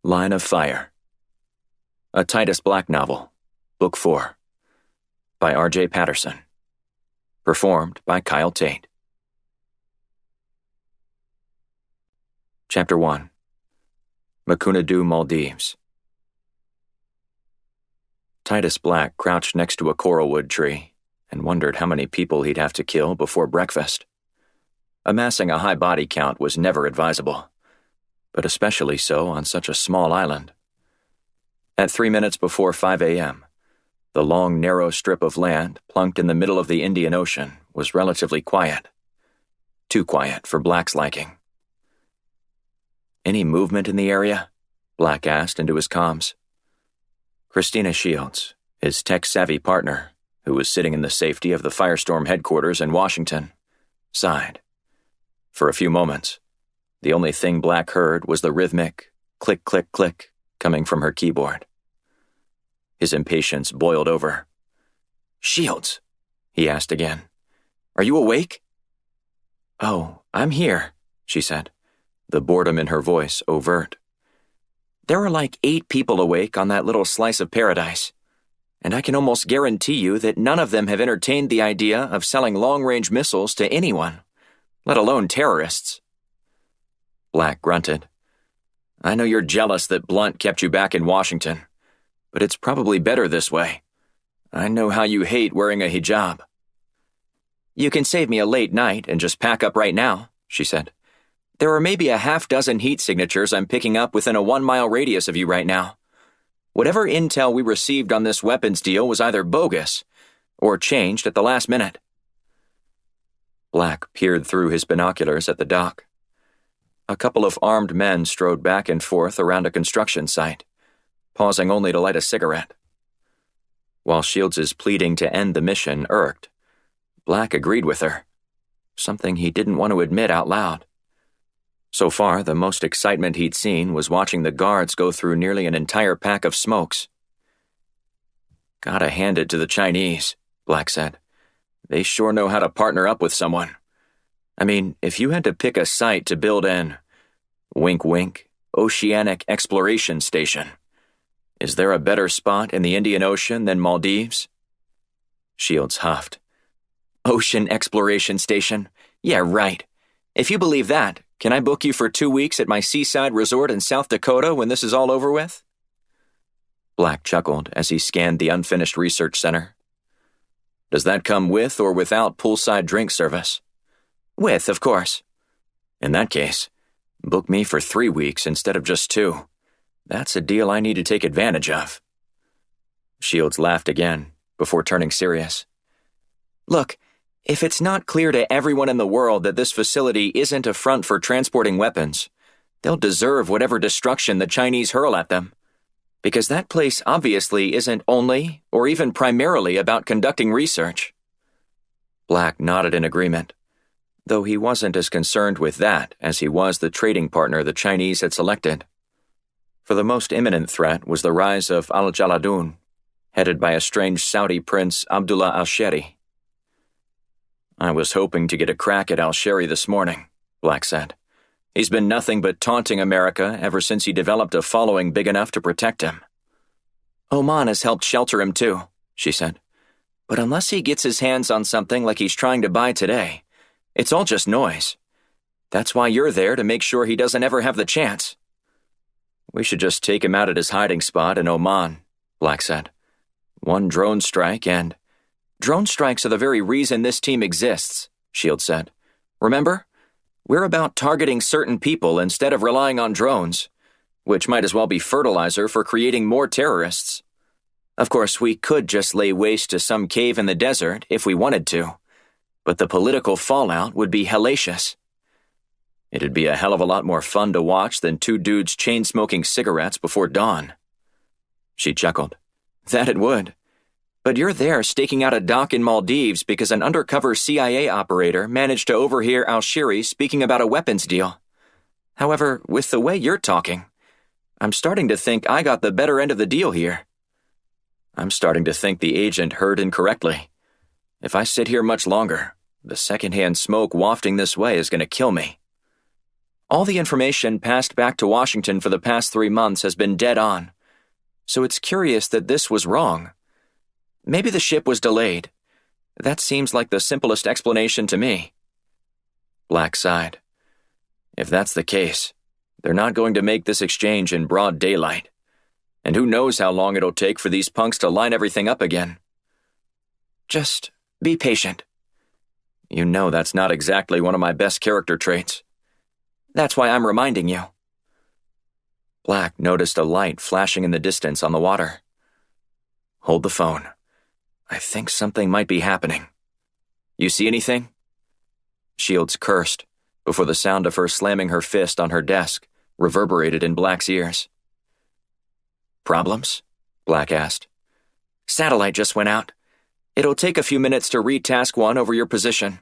Line of Fire. A Titus Black novel. Book 4. By R.J. Patterson. Performed by Kyle Tait. Chapter 1. Makunadu, Maldives. Titus Black crouched next to a coralwood tree and wondered how many people he'd have to kill before breakfast. Amassing a high body count was never advisable, but especially so on such a small island. At 3 minutes before 5 a.m., the long, narrow strip of land plunked in the middle of the Indian Ocean was relatively quiet. Too quiet for Black's liking. "Any movement in the area?" Black asked into his comms. Christina Shields, his tech-savvy partner, who was sitting in the safety of the Firestorm headquarters in Washington, sighed. For a few moments, the only thing Black heard was the rhythmic click, click, click coming from her keyboard. His impatience boiled over. "Shields," he asked again. "Are you awake?" "Oh, I'm here," she said, the boredom in her voice overt. "There are like 8 people awake on that little slice of paradise, and I can almost guarantee you that none of them have entertained the idea of selling long-range missiles to anyone, let alone terrorists." Black grunted. "I know you're jealous that Blunt kept you back in Washington, but it's probably better this way. I know how you hate wearing a hijab." "You can save me a late night and just pack up right now," she said. "There are maybe a half-dozen heat signatures I'm picking up within a 1-mile radius of you right now. Whatever intel we received on this weapons deal was either bogus or changed at the last minute." Black peered through his binoculars at the dock. A couple of armed men strode back and forth around a construction site, pausing only to light a cigarette. While Shields' pleading to end the mission irked, Black agreed with her, something he didn't want to admit out loud. So far, the most excitement he'd seen was watching the guards go through nearly an entire pack of smokes. "Gotta hand it to the Chinese," Black said. "They sure know how to partner up with someone. I mean, if you had to pick a site to build an, wink wink, oceanic exploration station, is there a better spot in the Indian Ocean than Maldives?" Shields huffed. "Ocean exploration station? Yeah, right. If you believe that, can I book you for 2 weeks at my seaside resort in South Dakota when this is all over with?" Black chuckled as he scanned the unfinished research center. "Does that come with or without poolside drink service?" "With, of course." "In that case, book me for 3 weeks instead of just 2. That's a deal I need to take advantage of." Shields laughed again, before turning serious. "Look, if it's not clear to everyone in the world that this facility isn't a front for transporting weapons, they'll deserve whatever destruction the Chinese hurl at them. Because that place obviously isn't only, or even primarily, about conducting research." Black nodded in agreement, though he wasn't as concerned with that as he was the trading partner the Chinese had selected. For the most imminent threat was the rise of Al-Jaladoon, headed by a strange Saudi prince Abdullah al-Sheri. "I was hoping to get a crack at al-Sheri this morning," Black said. "He's been nothing but taunting America ever since he developed a following big enough to protect him." "Oman has helped shelter him too," she said. "But unless he gets his hands on something like he's trying to buy today, it's all just noise. That's why you're there, to make sure he doesn't ever have the chance." "We should just take him out at his hiding spot in Oman," Black said. "One drone strike and—" "Drone strikes are the very reason this team exists," Shields said. "Remember? We're about targeting certain people instead of relying on drones, which might as well be fertilizer for creating more terrorists. Of course, we could just lay waste to some cave in the desert if we wanted to, but the political fallout would be hellacious. It'd be a hell of a lot more fun to watch than 2 dudes chain-smoking cigarettes before dawn." She chuckled. "That it would. But you're there staking out a dock in Maldives because an undercover CIA operator managed to overhear al-Sheri speaking about a weapons deal. However, with the way you're talking, I'm starting to think I got the better end of the deal here." "I'm starting to think the agent heard incorrectly. If I sit here much longer, the secondhand smoke wafting this way is going to kill me." All the information passed back to Washington for the past 3 months has been dead on, so it's curious that this was wrong. Maybe the ship was delayed. That seems like the simplest explanation to me. Black sighed. If that's the case, they're not going to make this exchange in broad daylight. And who knows how long it'll take for these punks to line everything up again. Just be patient. You know that's not exactly one of my best character traits. That's why I'm reminding you. Black noticed a light flashing in the distance on the water. Hold the phone. I think something might be happening. You see anything? Shields cursed before the sound of her slamming her fist on her desk reverberated in Black's ears. Problems? Black asked. Satellite just went out. It'll take a few minutes to retask one over your position.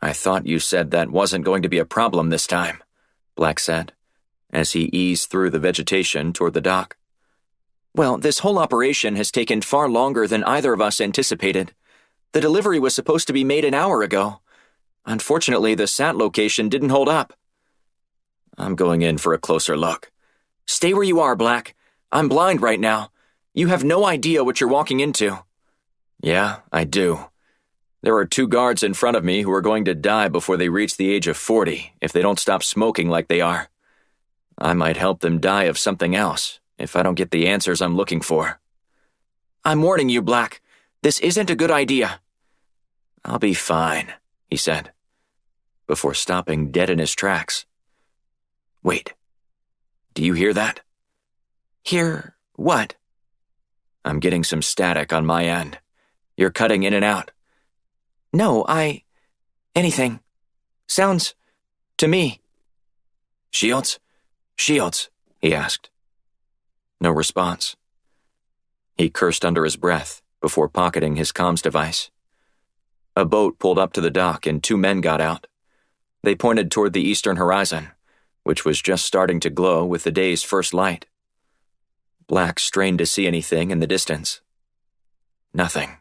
I thought you said that wasn't going to be a problem this time, Black said, as he eased through the vegetation toward the dock. Well, this whole operation has taken far longer than either of us anticipated. The delivery was supposed to be made an hour ago. Unfortunately, the sat location didn't hold up. I'm going in for a closer look. Stay where you are, Black. I'm blind right now. You have no idea what you're walking into. Yeah, I do. There are 2 guards in front of me who are going to die before they reach the age of 40 if they don't stop smoking like they are. I might help them die of something else if I don't get the answers I'm looking for. I'm warning you, Black. This isn't a good idea. I'll be fine, he said, before stopping dead in his tracks. Wait. Do you hear that? Hear what? I'm getting some static on my end. You're cutting in and out. No, anything. Sounds to me. Shields? Shields, he asked. No response. He cursed under his breath before pocketing his comms device. A boat pulled up to the dock and 2 men got out. They pointed toward the eastern horizon, which was just starting to glow with the day's first light. Black strained to see anything in the distance. Nothing.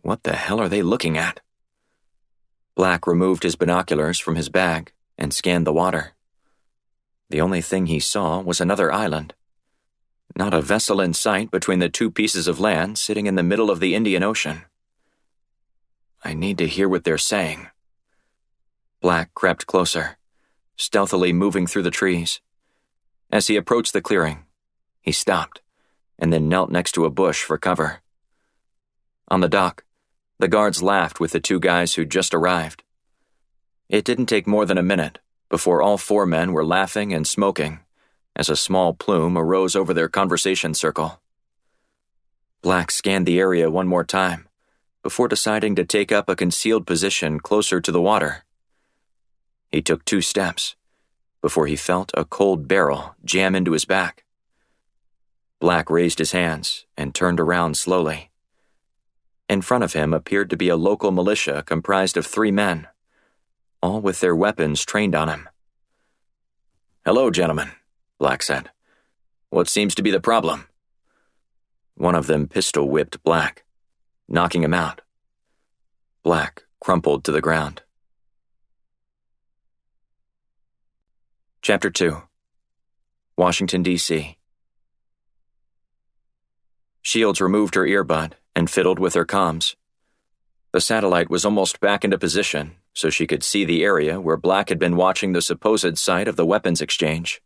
What the hell are they looking at? Black removed his binoculars from his bag and scanned the water. The only thing he saw was another island. Not a vessel in sight between the 2 pieces of land sitting in the middle of the Indian Ocean. I need to hear what they're saying. Black crept closer, stealthily moving through the trees. As he approached the clearing, he stopped and then knelt next to a bush for cover. On the dock, the guards laughed with the 2 guys who'd just arrived. It didn't take more than a minute before all 4 men were laughing and smoking as a small plume arose over their conversation circle. Black scanned the area one more time before deciding to take up a concealed position closer to the water. He took 2 steps before he felt a cold barrel jam into his back. Black raised his hands and turned around slowly. In front of him appeared to be a local militia comprised of 3 men, all with their weapons trained on him. Hello, gentlemen, Black said. What seems to be the problem? One of them pistol-whipped Black, knocking him out. Black crumpled to the ground. Chapter 2. Washington, D.C. Shields removed her earbud and fiddled with her comms. The satellite was almost back into position, so she could see the area where Black had been watching the supposed site of the weapons exchange.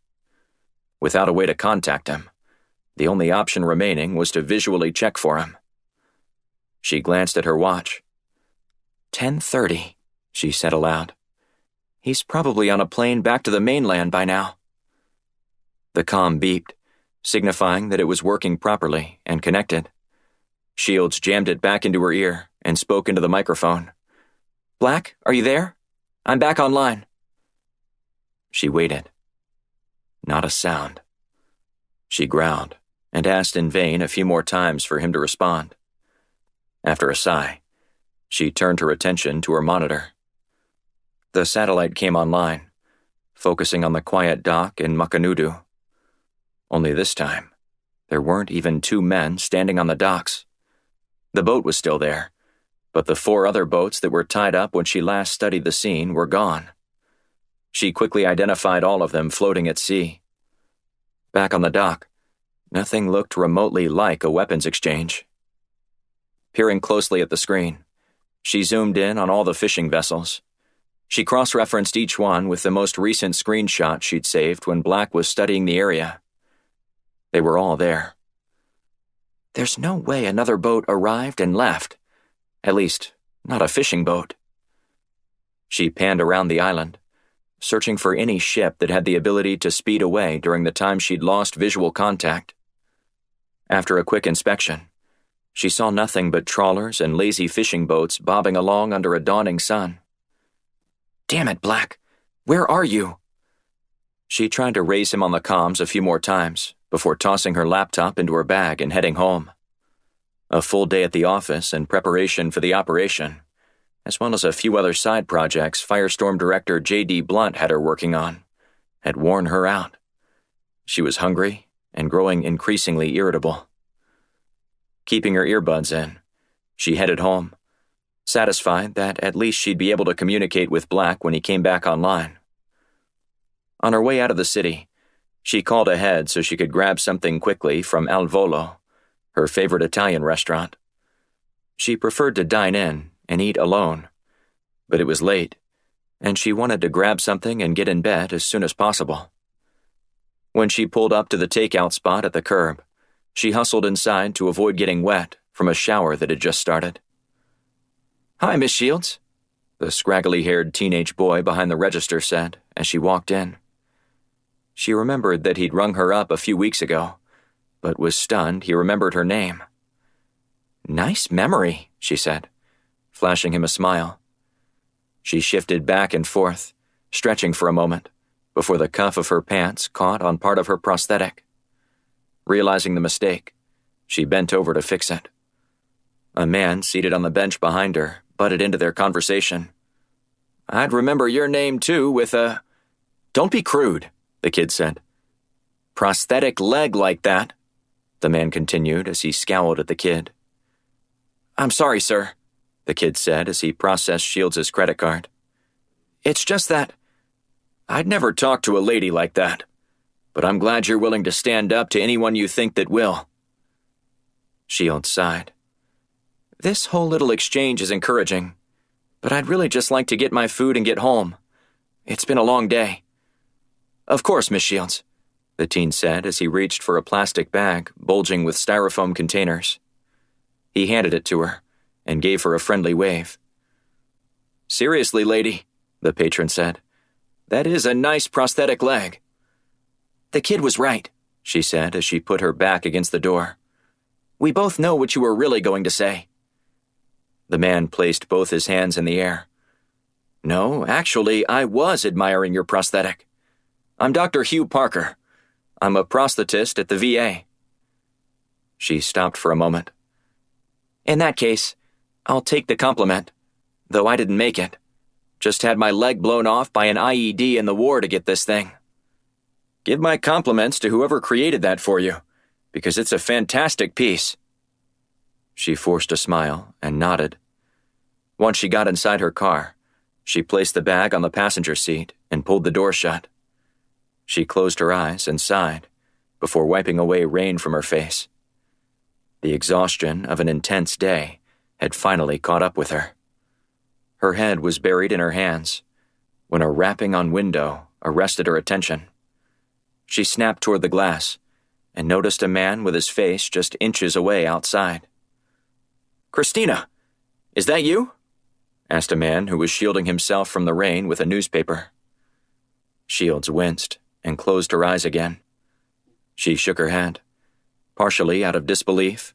Without a way to contact him, the only option remaining was to visually check for him. She glanced at her watch. 10:30, she said aloud. He's probably on a plane back to the mainland by now. The comm beeped, signifying that it was working properly and connected. Shields jammed it back into her ear and spoke into the microphone. Black, are you there? I'm back online. She waited. Not a sound. She growled and asked in vain a few more times for him to respond. After a sigh, she turned her attention to her monitor. The satellite came online, focusing on the quiet dock in Makanudu. Only this time, there weren't even 2 men standing on the docks. The boat was still there, but the 4 other boats that were tied up when she last studied the scene were gone. She quickly identified all of them floating at sea. Back on the dock, nothing looked remotely like a weapons exchange. Peering closely at the screen, she zoomed in on all the fishing vessels. She cross-referenced each one with the most recent screenshot she'd saved when Black was studying the area. They were all there. There's no way another boat arrived and left. At least, not a fishing boat. She panned around the island, searching for any ship that had the ability to speed away during the time she'd lost visual contact. After a quick inspection, she saw nothing but trawlers and lazy fishing boats bobbing along under a dawning sun. Damn it, Black! Where are you? She tried to raise him on the comms a few more times before tossing her laptop into her bag and heading home. A full day at the office in preparation for the operation, as well as a few other side projects Firestorm director J.D. Blunt had her working on, had worn her out. She was hungry and growing increasingly irritable. Keeping her earbuds in, she headed home, satisfied that at least she'd be able to communicate with Black when he came back online. On her way out of the city, she called ahead so she could grab something quickly from Al Volo, her favorite Italian restaurant. She preferred to dine in and eat alone, but it was late, and she wanted to grab something and get in bed as soon as possible. When she pulled up to the takeout spot at the curb, she hustled inside to avoid getting wet from a shower that had just started. "Hi, Miss Shields," the scraggly-haired teenage boy behind the register said as she walked in. She remembered that he'd rung her up a few weeks ago, but was stunned he remembered her name. "Nice memory," she said, flashing him a smile. She shifted back and forth, stretching for a moment, before the cuff of her pants caught on part of her prosthetic. Realizing the mistake, she bent over to fix it. A man seated on the bench behind her butted into their conversation. "I'd remember your name, too, with a—" "Don't be crude," the kid said. "Prosthetic leg like that," the man continued as he scowled at the kid. "I'm sorry, sir," the kid said as he processed Shields' credit card. "It's just that I'd never talk to a lady like that, but I'm glad you're willing to stand up to anyone you think that will." Shields sighed. "This whole little exchange is encouraging, but I'd really just like to get my food and get home. It's been a long day." "Of course, Miss Shields," the teen said as he reached for a plastic bag bulging with styrofoam containers. He handed it to her and gave her a friendly wave. "Seriously, lady," the patron said, "that is a nice prosthetic leg." "The kid was right," she said as she put her back against the door. "We both know what you were really going to say." The man placed both his hands in the air. "No, actually, I was admiring your prosthetic. I'm Dr. Hugh Parker. I'm a prosthetist at the VA." She stopped for a moment. "In that case, I'll take the compliment, though I didn't make it. Just had my leg blown off by an IED in the war to get this thing." "Give my compliments to whoever created that for you, because it's a fantastic piece." She forced a smile and nodded. Once she got inside her car, she placed the bag on the passenger seat and pulled the door shut. She closed her eyes and sighed before wiping away rain from her face. The exhaustion of an intense day had finally caught up with her. Her head was buried in her hands when a rapping on window arrested her attention. She snapped toward the glass and noticed a man with his face just inches away outside. "Christina, is that you?" asked a man who was shielding himself from the rain with a newspaper. Shields winced and closed her eyes again. She shook her head, partially out of disbelief,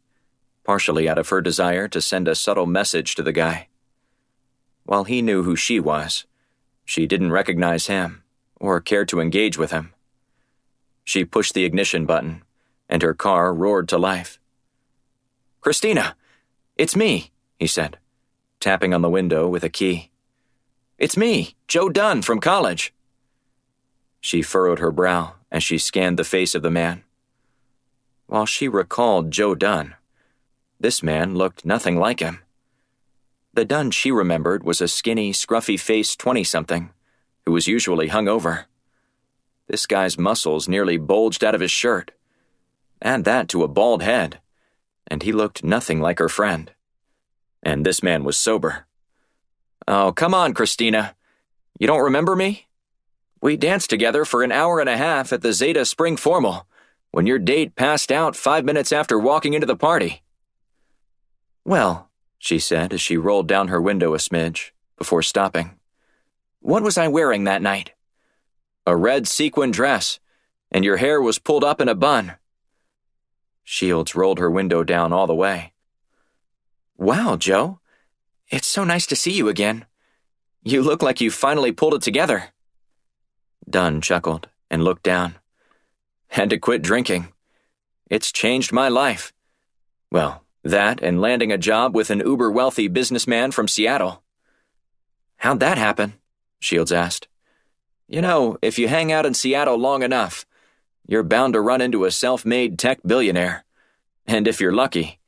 partially out of her desire to send a subtle message to the guy. While he knew who she was, she didn't recognize him or care to engage with him. She pushed the ignition button, and her car roared to life. "Christina, it's me," he said, tapping on the window with a key. "It's me, Joe Dunn from college." She furrowed her brow as she scanned the face of the man. While she recalled Joe Dunn, this man looked nothing like him. The Dunn she remembered was a skinny, scruffy-faced 20-something, who was usually hungover. This guy's muscles nearly bulged out of his shirt. Add that to a bald head, and he looked nothing like her friend. And this man was sober. "Oh, come on, Christina. You don't remember me? We danced together for an hour and a half at the Zeta Spring Formal, when your date passed out 5 minutes after walking into the party." "Well," she said as she rolled down her window a smidge, before stopping. "What was I wearing that night?" "A red sequin dress, and your hair was pulled up in a bun." Shields rolled her window down all the way. "Wow, Joe. It's so nice to see you again. You look like you finally pulled it together." Dunn chuckled and looked down. "Had to quit drinking. It's changed my life. Well, that and landing a job with an uber-wealthy businessman from Seattle." "How'd that happen?" Shields asked. "You know, if you hang out in Seattle long enough, you're bound to run into a self-made tech billionaire. And if you're lucky,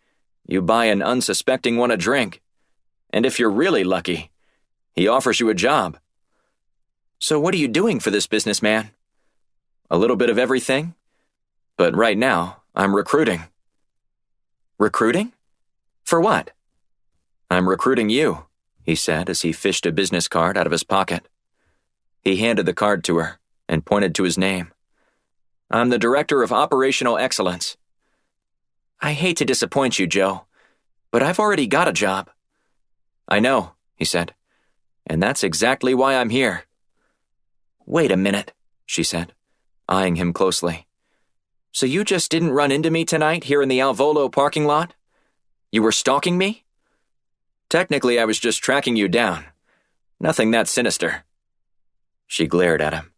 you buy an unsuspecting one a drink. And if you're really lucky, he offers you a job." "So what are you doing for this businessman?" "A little bit of everything. But right now, I'm recruiting." "Recruiting? For what?" "I'm recruiting you," he said as he fished a business card out of his pocket. He handed the card to her and pointed to his name. "I'm the Director of Operational Excellence." "I hate to disappoint you, Joe, but I've already got a job." "I know," he said, "and that's exactly why I'm here." "Wait a minute," she said, eyeing him closely. "So you just didn't run into me tonight here in the Alvolo parking lot? You were stalking me?" "Technically, I was just tracking you down. Nothing that sinister." She glared at him.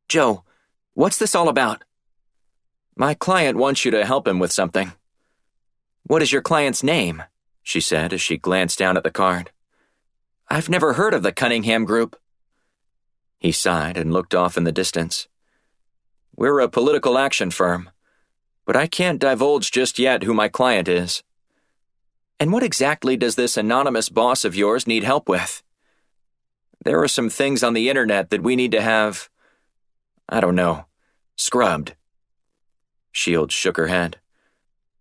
"Joe, what's this all about?" "My client wants you to help him with something." "What is your client's name?" she said as she glanced down at the card. "I've never heard of the Cunningham Group." He sighed and looked off in the distance. "We're a political action firm, but I can't divulge just yet who my client is." "And what exactly does this anonymous boss of yours need help with?" "There are some things on the internet that we need to have, I don't know, scrubbed." Shields shook her head.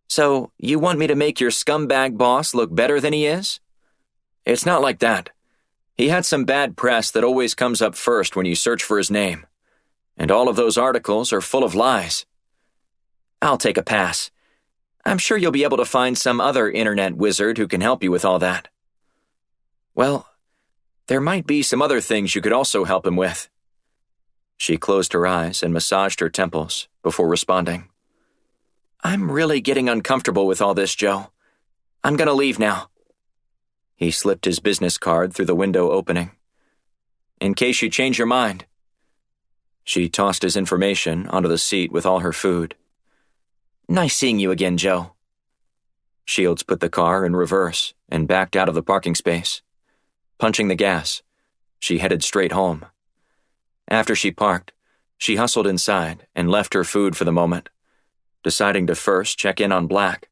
"So, you want me to make your scumbag boss look better than he is?" "It's not like that. He had some bad press that always comes up first when you search for his name. And all of those articles are full of lies." "I'll take a pass. I'm sure you'll be able to find some other internet wizard who can help you with all that." "Well, there might be some other things you could also help him with." She closed her eyes and massaged her temples before responding. "I'm really getting uncomfortable with all this, Joe. I'm gonna leave now." He slipped his business card through the window opening. "In case you change your mind." She tossed his information onto the seat with all her food. "Nice seeing you again, Joe." Shields put the car in reverse and backed out of the parking space. Punching the gas, she headed straight home. After she parked, she hustled inside and left her food for the moment, deciding to first check in on Black.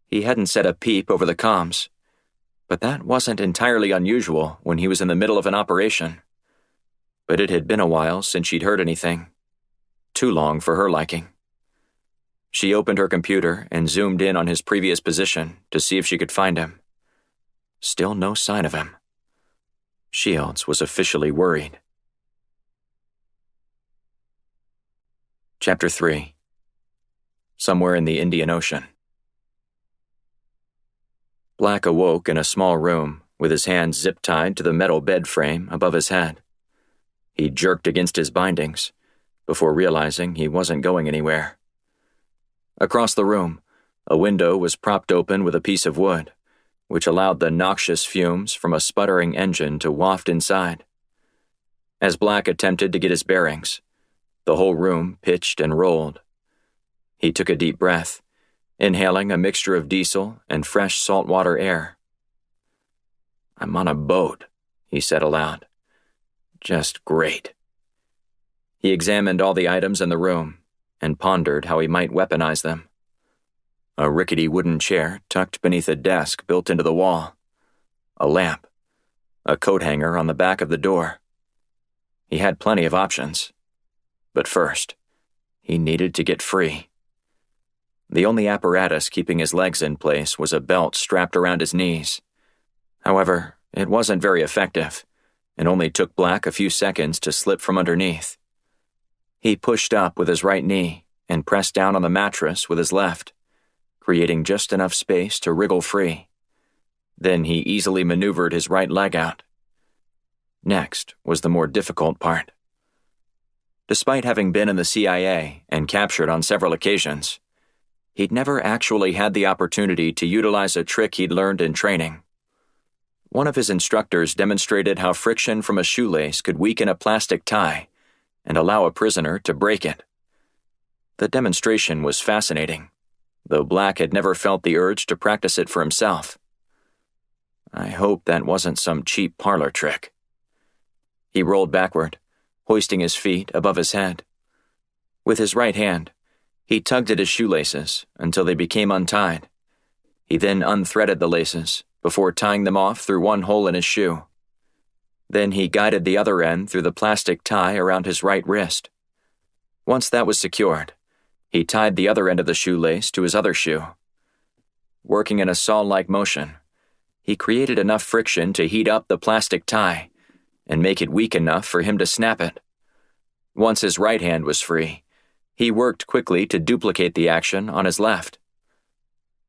He hadn't said a peep over the comms, but that wasn't entirely unusual when he was in the middle of an operation. But it had been a while since she'd heard anything. Too long for her liking. She opened her computer and zoomed in on his previous position to see if she could find him. Still no sign of him. Shields was officially worried. Chapter 3. Somewhere in the Indian Ocean. Black awoke in a small room with his hands zip-tied to the metal bed frame above his head. He jerked against his bindings before realizing he wasn't going anywhere. Across the room, a window was propped open with a piece of wood, which allowed the noxious fumes from a sputtering engine to waft inside. As Black attempted to get his bearings, the whole room pitched and rolled. He took a deep breath, inhaling a mixture of diesel and fresh saltwater air. "I'm on a boat," he said aloud. "Just great." He examined all the items in the room and pondered how he might weaponize them. A rickety wooden chair tucked beneath a desk built into the wall. A lamp. A coat hanger on the back of the door. He had plenty of options. But first, he needed to get free. The only apparatus keeping his legs in place was a belt strapped around his knees. However, it wasn't very effective, and only took Black a few seconds to slip from underneath. He pushed up with his right knee and pressed down on the mattress with his left, creating just enough space to wriggle free. Then he easily maneuvered his right leg out. Next was the more difficult part. Despite having been in the CIA and captured on several occasions, he'd never actually had the opportunity to utilize a trick he'd learned in training. One of his instructors demonstrated how friction from a shoelace could weaken a plastic tie and allow a prisoner to break it. The demonstration was fascinating, though Black had never felt the urge to practice it for himself. I hope that wasn't some cheap parlor trick. He rolled backward, hoisting his feet above his head. With his right hand, he tugged at his shoelaces until they became untied. He then unthreaded the laces before tying them off through one hole in his shoe. Then he guided the other end through the plastic tie around his right wrist. Once that was secured, he tied the other end of the shoelace to his other shoe. Working in a saw-like motion, he created enough friction to heat up the plastic tie and make it weak enough for him to snap it. Once his right hand was free, he worked quickly to duplicate the action on his left.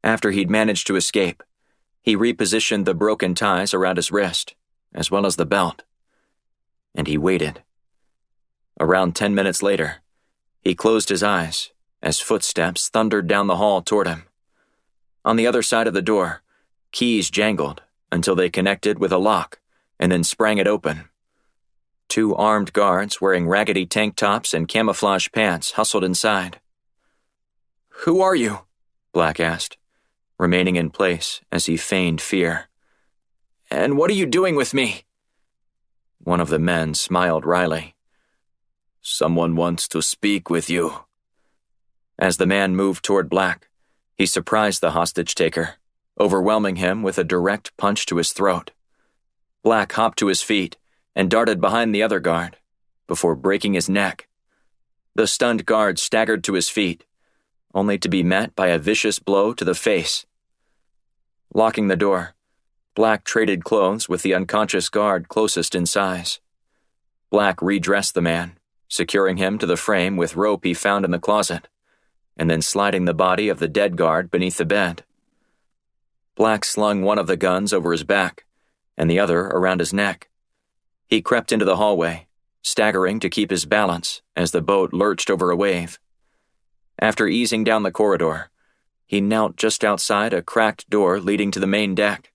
After he'd managed to escape, he repositioned the broken ties around his wrist, as well as the belt. And he waited. Around 10 minutes later, he closed his eyes as footsteps thundered down the hall toward him. On the other side of the door, keys jangled until they connected with a lock and then sprang it open. 2 armed guards wearing raggedy tank tops and camouflage pants hustled inside. "Who are you?" Black asked, remaining in place as he feigned fear. "And what are you doing with me?" One of the men smiled wryly. "Someone wants to speak with you." As the man moved toward Black, he surprised the hostage-taker, overwhelming him with a direct punch to his throat. Black hopped to his feet and darted behind the other guard, before breaking his neck. The stunned guard staggered to his feet, only to be met by a vicious blow to the face. Locking the door, Black traded clothes with the unconscious guard closest in size. Black redressed the man, securing him to the frame with rope he found in the closet, and then sliding the body of the dead guard beneath the bed. Black slung one of the guns over his back, and the other around his neck. He crept into the hallway, staggering to keep his balance as the boat lurched over a wave. After easing down the corridor, he knelt just outside a cracked door leading to the main deck.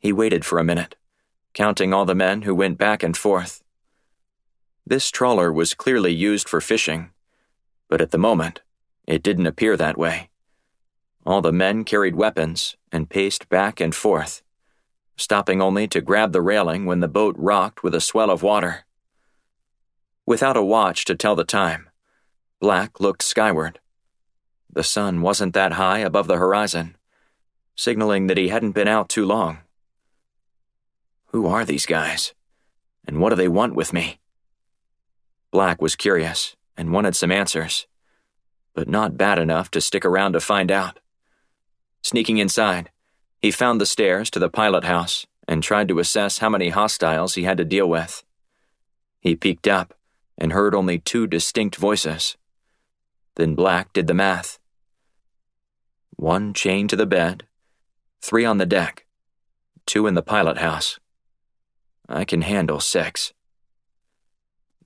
He waited for a minute, counting all the men who went back and forth. This trawler was clearly used for fishing, but at the moment, it didn't appear that way. All the men carried weapons and paced back and forth, stopping only to grab the railing when the boat rocked with a swell of water. Without a watch to tell the time, Black looked skyward. The sun wasn't that high above the horizon, signaling that he hadn't been out too long. Who are these guys? And what do they want with me? Black was curious and wanted some answers, but not bad enough to stick around to find out. Sneaking inside, he found the stairs to the pilot house and tried to assess how many hostiles he had to deal with. He peeked up and heard only 2 distinct voices. Then Black did the math. 1 chained to the bed, 3 on the deck, 2 in the pilot house. I can handle 6.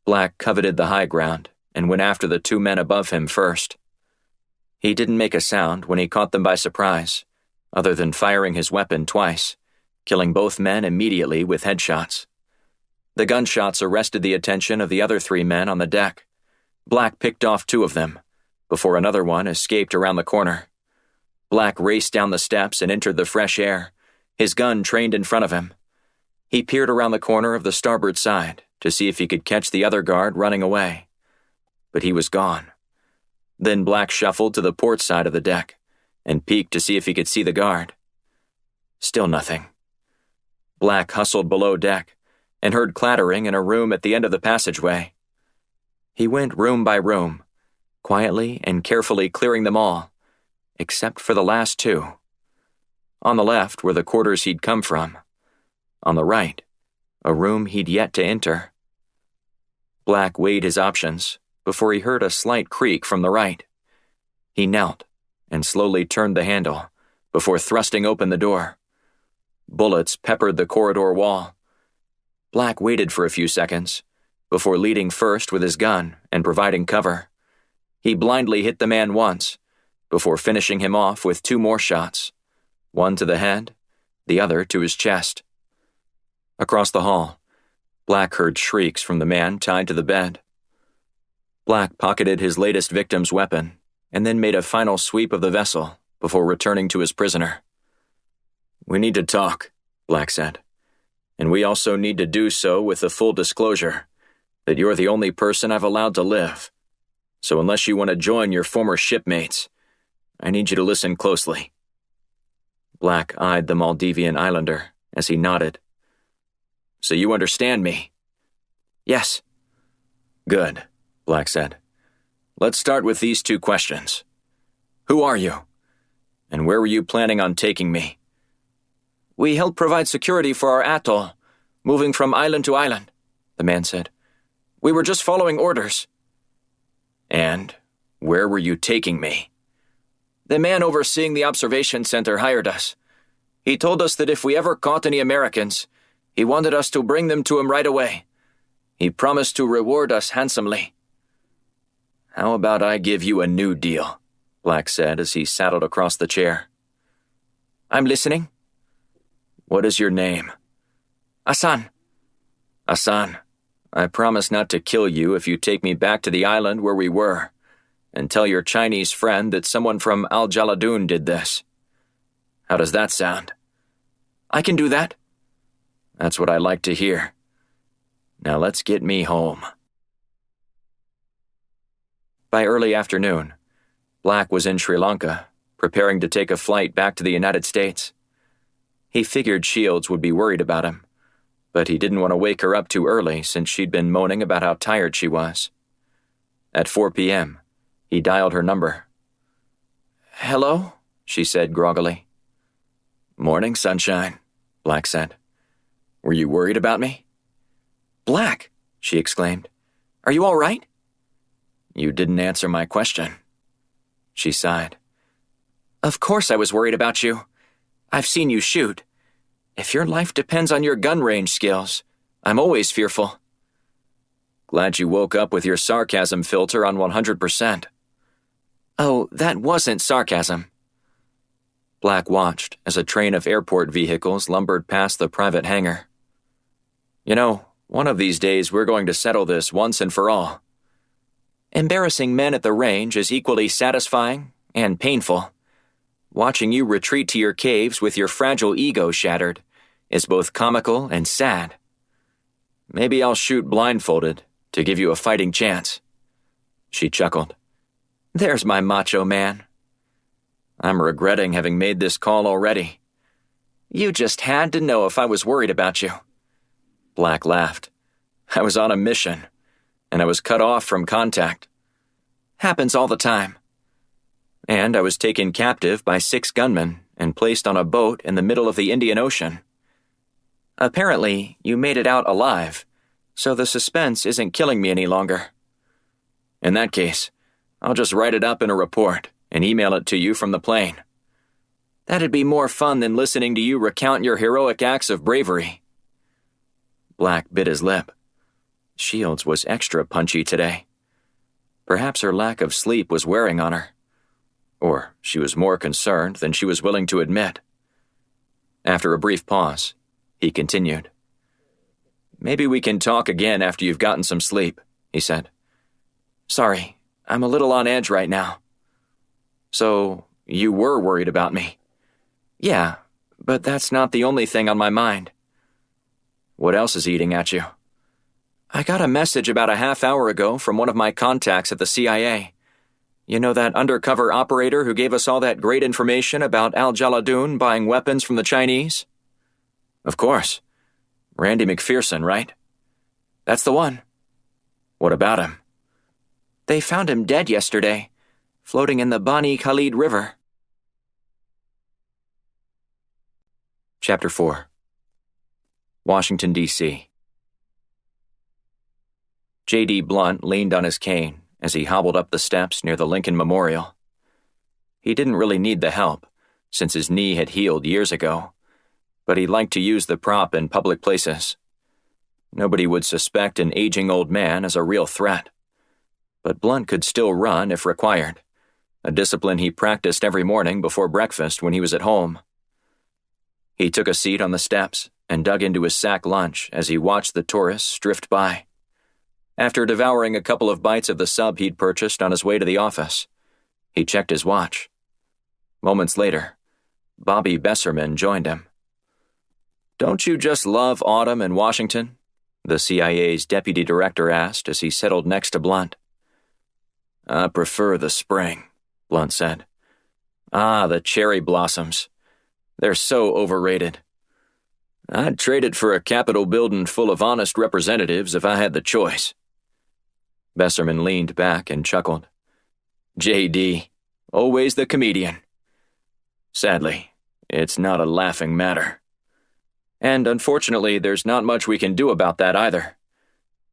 Black coveted the high ground and went after the 2 men above him first. He didn't make a sound when he caught them by surprise, other than firing his weapon twice, killing both men immediately with headshots. The gunshots arrested the attention of the other 3 men on the deck. Black picked off 2 of them, before another one escaped around the corner. Black raced down the steps and entered the fresh air, his gun trained in front of him. He peered around the corner of the starboard side to see if he could catch the other guard running away. But he was gone. Then Black shuffled to the port side of the deck and peeked to see if he could see the guard. Still nothing. Black hustled below deck and heard clattering in a room at the end of the passageway. He went room by room, quietly and carefully clearing them all, except for the last two. On the left were the quarters he'd come from. On the right, a room he'd yet to enter. Black weighed his options before he heard a slight creak from the right. He knelt and slowly turned the handle before thrusting open the door. Bullets peppered the corridor wall. Black waited for a few seconds before leading first with his gun and providing cover. He blindly hit the man once before finishing him off with two more shots, one to the head, the other to his chest. Across the hall, Black heard shrieks from the man tied to the bed. Black pocketed his latest victim's weapon and then made a final sweep of the vessel before returning to his prisoner. "We need to talk," Black said. "And we also need to do so with the full disclosure that you're the only person I've allowed to live. So unless you want to join your former shipmates, I need you to listen closely." Black eyed the Maldivian islander as he nodded. "So you understand me?" "Yes." "Good," Black said. "Let's start with these two questions. Who are you? And where were you planning on taking me?" "We help provide security for our atoll, moving from island to island," the man said. "We were just following orders." "And where were you taking me?" "The man overseeing the observation center hired us. He told us that if we ever caught any Americans, he wanted us to bring them to him right away. He promised to reward us handsomely." "How about I give you a new deal?" Black said as he saddled across the chair. "I'm listening." "What is your name?" "Hassan." "Hassan, I promise not to kill you if you take me back to the island where we were, and tell your Chinese friend that someone from Al Jaladoon did this. How does that sound?" "I can do that." "That's what I like to hear. Now let's get me home." By early afternoon, Black was in Sri Lanka, preparing to take a flight back to the United States. He figured Shields would be worried about him, but he didn't want to wake her up too early since she'd been moaning about how tired she was. At 4 p.m., he dialed her number. "Hello?" she said groggily. "Morning, sunshine," Black said. "Were you worried about me?" "Black," she exclaimed. "Are you all right?" "You didn't answer my question." She sighed. "Of course I was worried about you. I've seen you shoot. If your life depends on your gun range skills, I'm always fearful." "Glad you woke up with your sarcasm filter on 100%. "Oh, that wasn't sarcasm." Black watched as a train of airport vehicles lumbered past the private hangar. "You know, one of these days we're going to settle this once and for all. Embarrassing men at the range is equally satisfying and painful. Watching you retreat to your caves with your fragile ego shattered is both comical and sad. Maybe I'll shoot blindfolded to give you a fighting chance." She chuckled. "There's my macho man." "I'm regretting having made this call already." "You just had to know if I was worried about you." Black laughed. "I was on a mission, and I was cut off from contact." "Happens all the time." "And I was taken captive by 6 gunmen and placed on a boat in the middle of the Indian Ocean." "Apparently, you made it out alive, so the suspense isn't killing me any longer." "In that case, I'll just write it up in a report and email it to you from the plane." "That'd be more fun than listening to you recount your heroic acts of bravery." Black bit his lip. Shields was extra punchy today. Perhaps her lack of sleep was wearing on her. Or she was more concerned than she was willing to admit. After a brief pause, he continued. "Maybe we can talk again after you've gotten some sleep," he said. "Sorry, I'm a little on edge right now." "So, you were worried about me?" "Yeah, but that's not the only thing on my mind." "What else is eating at you?" "I got a message about a half hour ago from one of my contacts at the CIA. You know that undercover operator who gave us all that great information about Al Jaladoon buying weapons from the Chinese?" "Of course. Randy McPherson, right? That's the one. What about him? They found him dead yesterday, floating in the Bani Khalid River. Chapter 4. Washington, D.C. J.D. Blunt leaned on his cane as he hobbled up the steps near the Lincoln Memorial. He didn't really need the help, since his knee had healed years ago, but he liked to use the prop in public places. Nobody would suspect an aging old man as a real threat, but Blunt could still run if required, a discipline he practiced every morning before breakfast when he was at home. He took a seat on the steps and dug into his sack lunch as he watched the tourists drift by. After devouring a couple of bites of the sub he'd purchased on his way to the office, he checked his watch. Moments later, Bobby Besserman joined him. "Don't you just love autumn in Washington?" the CIA's deputy director asked as he settled next to Blunt. "I prefer the spring," Blunt said. "The cherry blossoms. They're so overrated. I'd trade it for a Capitol building full of honest representatives if I had the choice." Besserman leaned back and chuckled. "J.D., always the comedian. Sadly, it's not a laughing matter. And unfortunately, there's not much we can do about that either.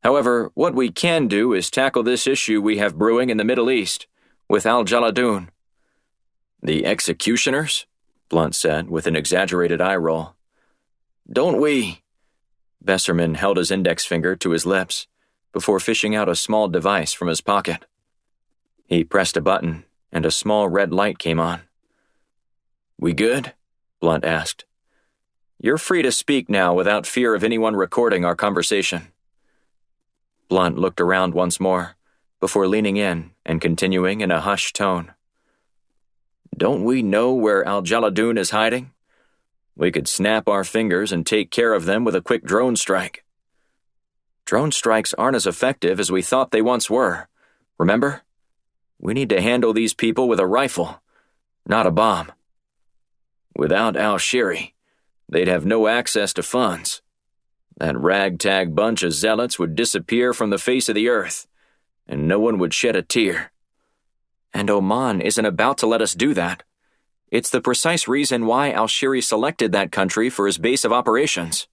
However, what we can do is tackle this issue we have brewing in the Middle East, with al-Jaladoon." "The executioners?" Blunt said with an exaggerated eye roll. "Don't we?" Besserman held his index finger to his lips before fishing out a small device from his pocket. He pressed a button, and a small red light came on. "We good?" Blunt asked. "You're free to speak now without fear of anyone recording our conversation." Blunt looked around once more, before leaning in and continuing in a hushed tone. "Don't we know where al-Jaladoon is hiding? We could snap our fingers and take care of them with a quick drone strike." "Drone strikes aren't as effective as we thought they once were. Remember? We need to handle these people with a rifle, not a bomb. Without al-Shiri, they'd have no access to funds. That ragtag bunch of zealots would disappear from the face of the earth, and no one would shed a tear." "And Oman isn't about to let us do that. It's the precise reason why al-Shiri selected that country for his base of operations."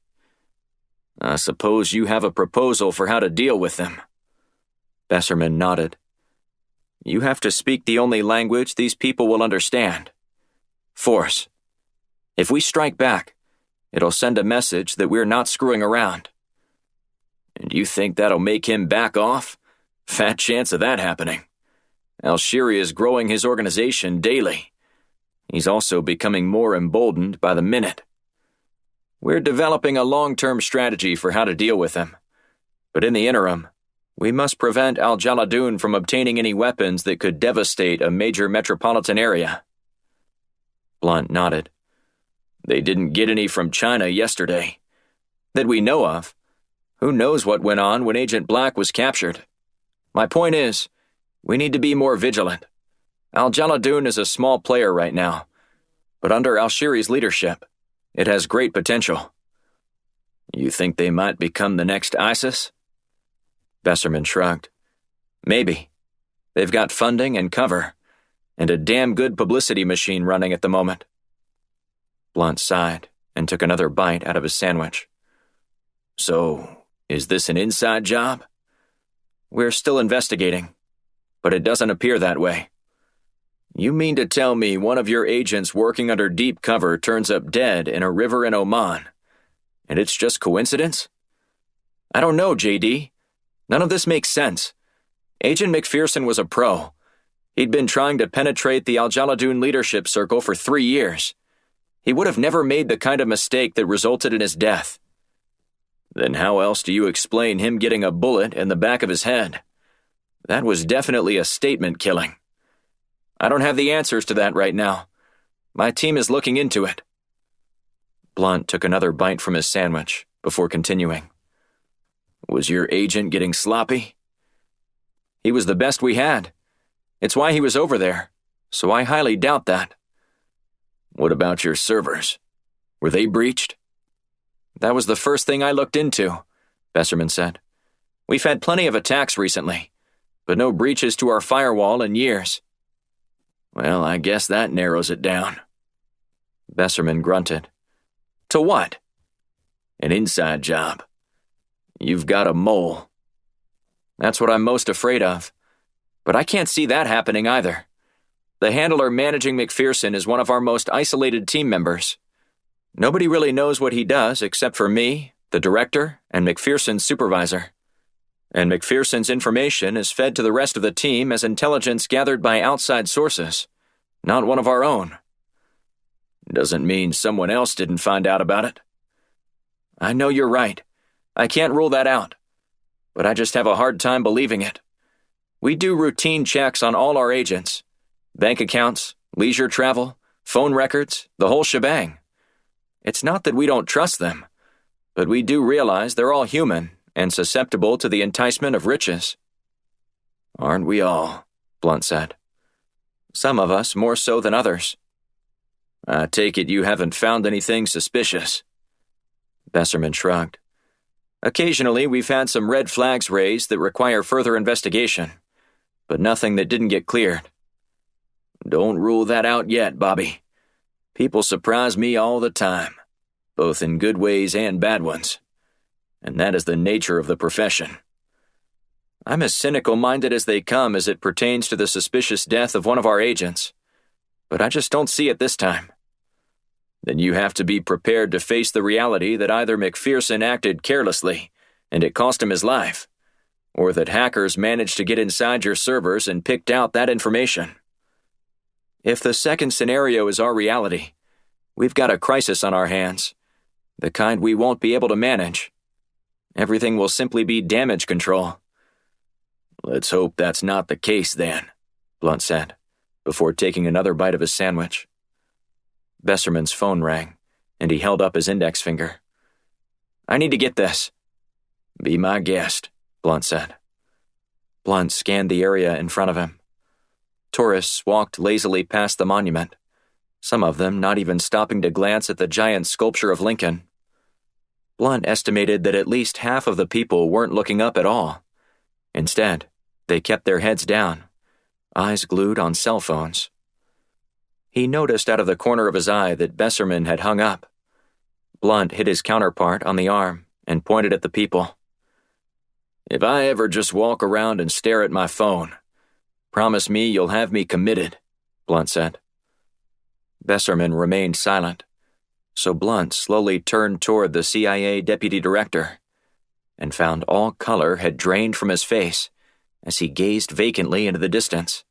"I suppose you have a proposal for how to deal with them." Besserman nodded. "You have to speak the only language these people will understand. Force. If we strike back, it'll send a message that we're not screwing around." "And you think that'll make him back off? Fat chance of that happening. Al-Shiri is growing his organization daily. He's also becoming more emboldened by the minute. We're developing a long-term strategy for how to deal with him. But in the interim, we must prevent al-Jaladoon from obtaining any weapons that could devastate a major metropolitan area." Blunt nodded. "They didn't get any from China yesterday. That we know of. Who knows what went on when Agent Black was captured? My point is, we need to be more vigilant. Al-Jaladoon is a small player right now, but under al-Shiri's leadership, it has great potential." "You think they might become the next ISIS?" Besserman shrugged. "Maybe. They've got funding and cover, and a damn good publicity machine running at the moment." Blunt sighed and took another bite out of his sandwich. "So, is this an inside job?" "We're still investigating, but it doesn't appear that way." "You mean to tell me one of your agents working under deep cover turns up dead in a river in Oman, and it's just coincidence?" "I don't know, J.D. None of this makes sense. Agent McPherson was a pro. He'd been trying to penetrate the al-Jaladoon leadership circle for 3 years. He would have never made the kind of mistake that resulted in his death." "Then how else do you explain him getting a bullet in the back of his head? That was definitely a statement killing." "I don't have the answers to that right now. My team is looking into it." Blunt took another bite from his sandwich before continuing. "Was your agent getting sloppy?" "He was the best we had. It's why he was over there, so I highly doubt that." "What about your servers? Were they breached?" That was the first thing I looked into, Besserman said. We've had plenty of attacks recently, but no breaches to our firewall in years. Well, I guess that narrows it down. Besserman grunted. To what? An inside job. You've got a mole. That's what I'm most afraid of. But I can't see that happening either. The handler managing McPherson is one of our most isolated team members. Nobody really knows what he does except for me, the director, and McPherson's supervisor. And McPherson's information is fed to the rest of the team as intelligence gathered by outside sources, not one of our own. Doesn't mean someone else didn't find out about it. I know you're right. I can't rule that out. But I just have a hard time believing it. We do routine checks on all our agents. Bank accounts, leisure travel, phone records, the whole shebang. It's not that we don't trust them, but we do realize they're all human and susceptible to the enticement of riches. Aren't we all? Blunt said. Some of us more so than others. I take it you haven't found anything suspicious. Besserman shrugged. Occasionally, we've had some red flags raised that require further investigation, but nothing that didn't get cleared. Don't rule that out yet, Bobby. People surprise me all the time, both in good ways and bad ones, and that is the nature of the profession. I'm as cynical-minded as they come as it pertains to the suspicious death of one of our agents, but I just don't see it this time. Then you have to be prepared to face the reality that either McPherson acted carelessly, and it cost him his life, or that hackers managed to get inside your servers and picked out that information. If the second scenario is our reality, we've got a crisis on our hands, the kind we won't be able to manage. Everything will simply be damage control. Let's hope that's not the case then, Blunt said, before taking another bite of his sandwich. Besserman's phone rang, and he held up his index finger. I need to get this. Be my guest, Blunt said. Blunt scanned the area in front of him. Tourists walked lazily past the monument, some of them not even stopping to glance at the giant sculpture of Lincoln. Blunt estimated that at least half of the people weren't looking up at all. Instead, they kept their heads down, eyes glued on cell phones. He noticed out of the corner of his eye that Besserman had hung up. Blunt hit his counterpart on the arm and pointed at the people. If I ever just walk around and stare at my phone, promise me you'll have me committed, Blunt said. Besserman remained silent, so Blunt slowly turned toward the CIA deputy director and found all color had drained from his face as he gazed vacantly into the distance.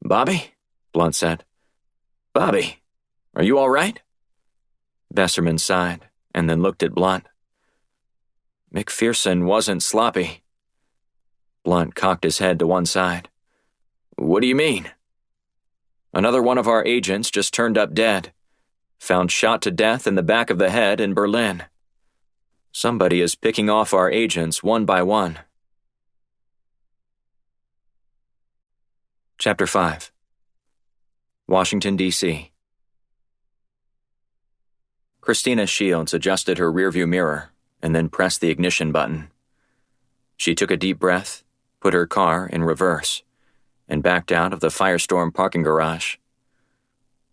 Bobby? Blunt said. Bobby, are you all right? Besserman sighed and then looked at Blunt. McPherson wasn't sloppy. Blunt cocked his head to one side. What do you mean? Another one of our agents just turned up dead, found shot to death in the back of the head in Berlin. Somebody is picking off our agents one by one. Chapter 5. Washington, D.C. Christina Shields adjusted her rearview mirror and then pressed the ignition button. She took a deep breath, put her car in reverse, and backed out of the Firestorm parking garage.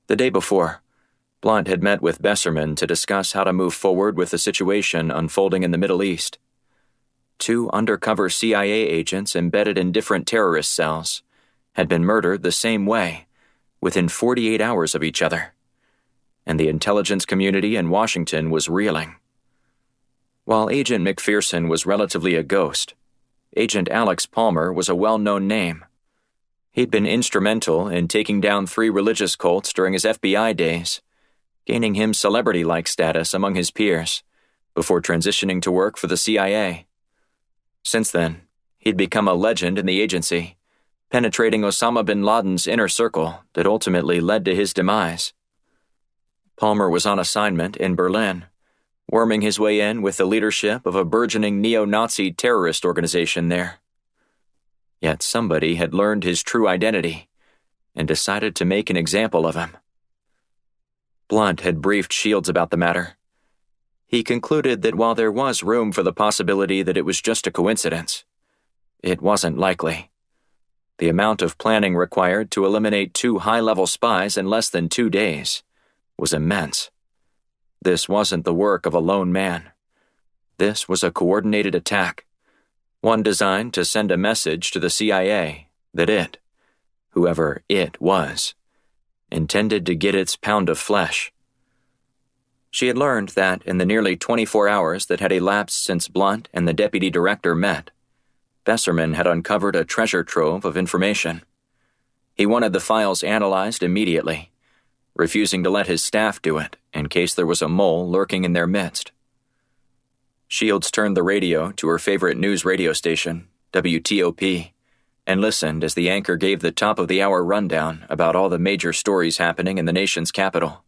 The day before, Blunt had met with Besserman to discuss how to move forward with the situation unfolding in the Middle East. 2 undercover CIA agents embedded in different terrorist cells had been murdered the same way, within 48 hours of each other, and the intelligence community in Washington was reeling. While Agent McPherson was relatively a ghost, Agent Alex Palmer was a well-known name. He'd been instrumental in taking down 3 religious cults during his FBI days, gaining him celebrity-like status among his peers, before transitioning to work for the CIA. Since then, he'd become a legend in the agency, penetrating Osama bin Laden's inner circle that ultimately led to his demise. Palmer was on assignment in Berlin, worming his way in with the leadership of a burgeoning neo-Nazi terrorist organization there. Yet somebody had learned his true identity and decided to make an example of him. Blunt had briefed Shields about the matter. He concluded that while there was room for the possibility that it was just a coincidence, it wasn't likely. The amount of planning required to eliminate 2 high-level spies in less than 2 days was immense. This wasn't the work of a lone man. This was a coordinated attack, one designed to send a message to the CIA that it, whoever it was, intended to get its pound of flesh. She had learned that in the nearly 24 hours that had elapsed since Blunt and the deputy director met, Besserman had uncovered a treasure trove of information. He wanted the files analyzed immediately, refusing to let his staff do it in case there was a mole lurking in their midst. Shields turned the radio to her favorite news radio station, WTOP, and listened as the anchor gave the top-of-the-hour rundown about all the major stories happening in the nation's capital.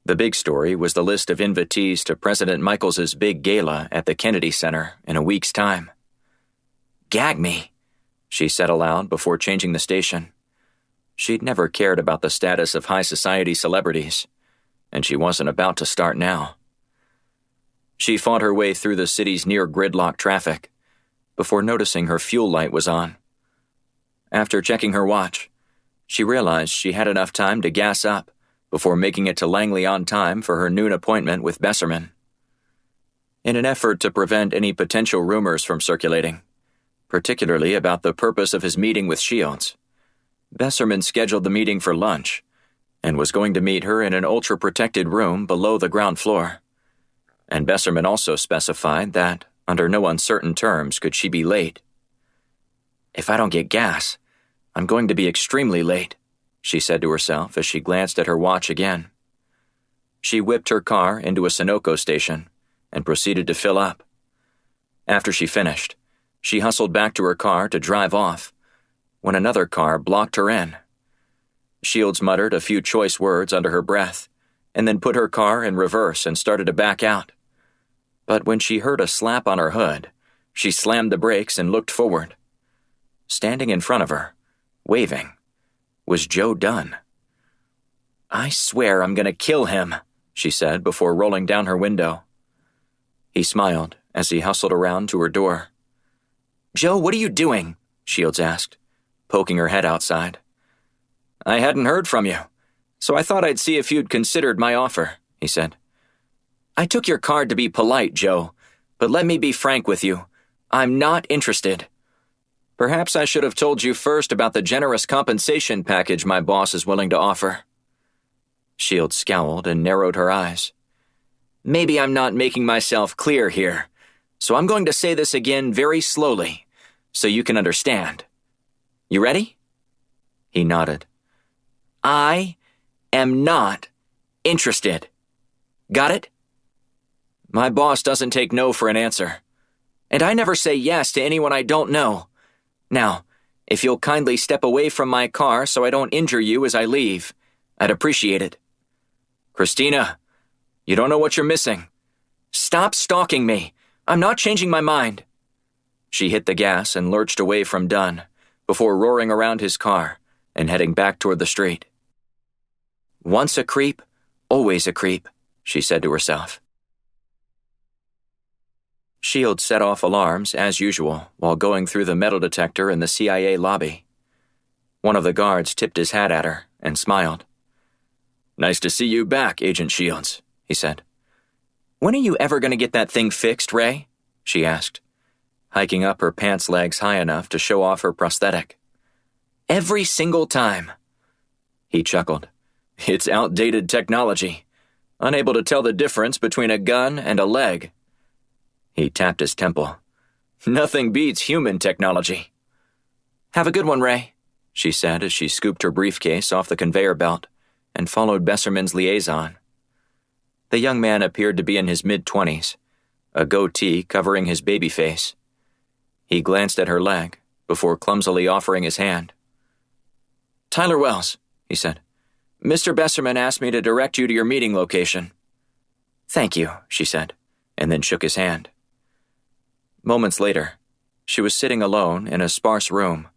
The big story was the list of invitees to President Michaels's big gala at the Kennedy Center in a week's time. "Gag me," she said aloud before changing the station. She'd never cared about the status of high society celebrities, and she wasn't about to start now. She fought her way through the city's near-gridlock traffic before noticing her fuel light was on. After checking her watch, she realized she had enough time to gas up before making it to Langley on time for her noon appointment with Besserman. In an effort to prevent any potential rumors from circulating, particularly about the purpose of his meeting with Shields, Besserman scheduled the meeting for lunch and was going to meet her in an ultra-protected room below the ground floor. And Besserman also specified that, under no uncertain terms, could she be late. "If I don't get gas, I'm going to be extremely late," she said to herself as she glanced at her watch again. She whipped her car into a Sunoco station and proceeded to fill up. After she finished, she hustled back to her car to drive off, when another car blocked her in. Shields muttered a few choice words under her breath, and then put her car in reverse and started to back out. But when she heard a slap on her hood, she slammed the brakes and looked forward. Standing in front of her, waving, was Joe Dunn. "I swear I'm going to kill him," she said before rolling down her window. He smiled as he hustled around to her door. "Joe, what are you doing?" Shields asked, poking her head outside. "I hadn't heard from you, so I thought I'd see if you'd considered my offer," he said. "I took your card to be polite, Joe, but let me be frank with you. I'm not interested. Perhaps I should have told you first about the generous compensation package my boss is willing to offer." Shields scowled and narrowed her eyes. "Maybe I'm not making myself clear here, so I'm going to say this again very slowly, so you can understand. You ready?" He nodded. "I am not interested. Got it? My boss doesn't take no for an answer, and I never say yes to anyone I don't know. Now, if you'll kindly step away from my car so I don't injure you as I leave, I'd appreciate it. Christina, you don't know what you're missing. Stop stalking me. I'm not changing my mind." She hit the gas and lurched away from Dunn before roaring around his car and heading back toward the street. "Once a creep, always a creep," she said to herself. Shields set off alarms, as usual, while going through the metal detector in the CIA lobby. One of the guards tipped his hat at her and smiled. "Nice to see you back, Agent Shields," he said. "When are you ever going to get that thing fixed, Ray?" she asked, hiking up her pants legs high enough to show off her prosthetic. "Every single time." He chuckled. "It's outdated technology. Unable to tell the difference between a gun and a leg." He tapped his temple. "Nothing beats human technology." "Have a good one, Ray," she said as she scooped her briefcase off the conveyor belt and followed Besserman's liaison. The young man appeared to be in his mid-20s, a goatee covering his baby face. He glanced at her leg before clumsily offering his hand. "Tyler Wells," he said. "Mr. Besserman asked me to direct you to your meeting location." "Thank you," she said, and then shook his hand. Moments later, she was sitting alone in a sparse room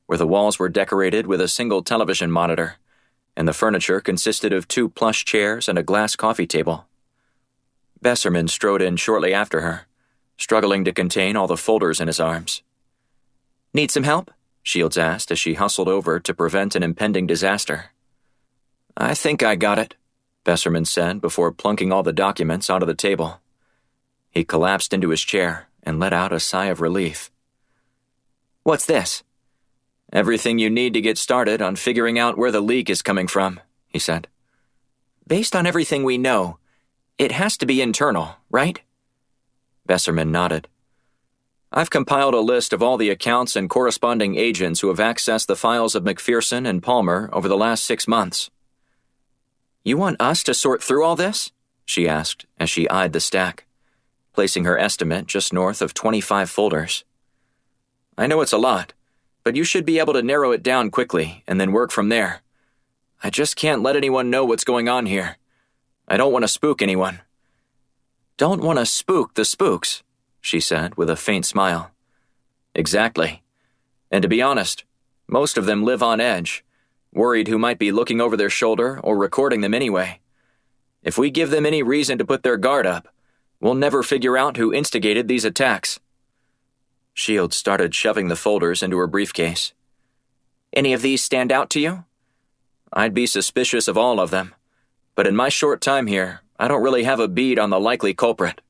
where the walls were decorated with a single television monitor, and the furniture consisted of 2 plush chairs and a glass coffee table. Besserman strode in shortly after her, struggling to contain all the folders in his arms. Need some help? Shields asked as she hustled over to prevent an impending disaster. I think I got it, Besserman said before plunking all the documents onto the table. He collapsed into his chair and let out a sigh of relief. What's this? Everything you need to get started on figuring out where the leak is coming from, he said. Based on everything we know, it has to be internal, right? Besserman nodded. I've compiled a list of all the accounts and corresponding agents who have accessed the files of McPherson and Palmer over the last 6 months. You want us to sort through all this? She asked as she eyed the stack, placing her estimate just north of 25 folders. I know it's a lot, but you should be able to narrow it down quickly and then work from there. I just can't let anyone know what's going on here. I don't want to spook anyone. Don't want to spook the spooks, she said with a faint smile. Exactly. And to be honest, most of them live on edge, worried who might be looking over their shoulder or recording them anyway. If we give them any reason to put their guard up, we'll never figure out who instigated these attacks. Shields started shoving the folders into her briefcase. Any of these stand out to you? I'd be suspicious of all of them, but in my short time here, I don't really have a bead on the likely culprit.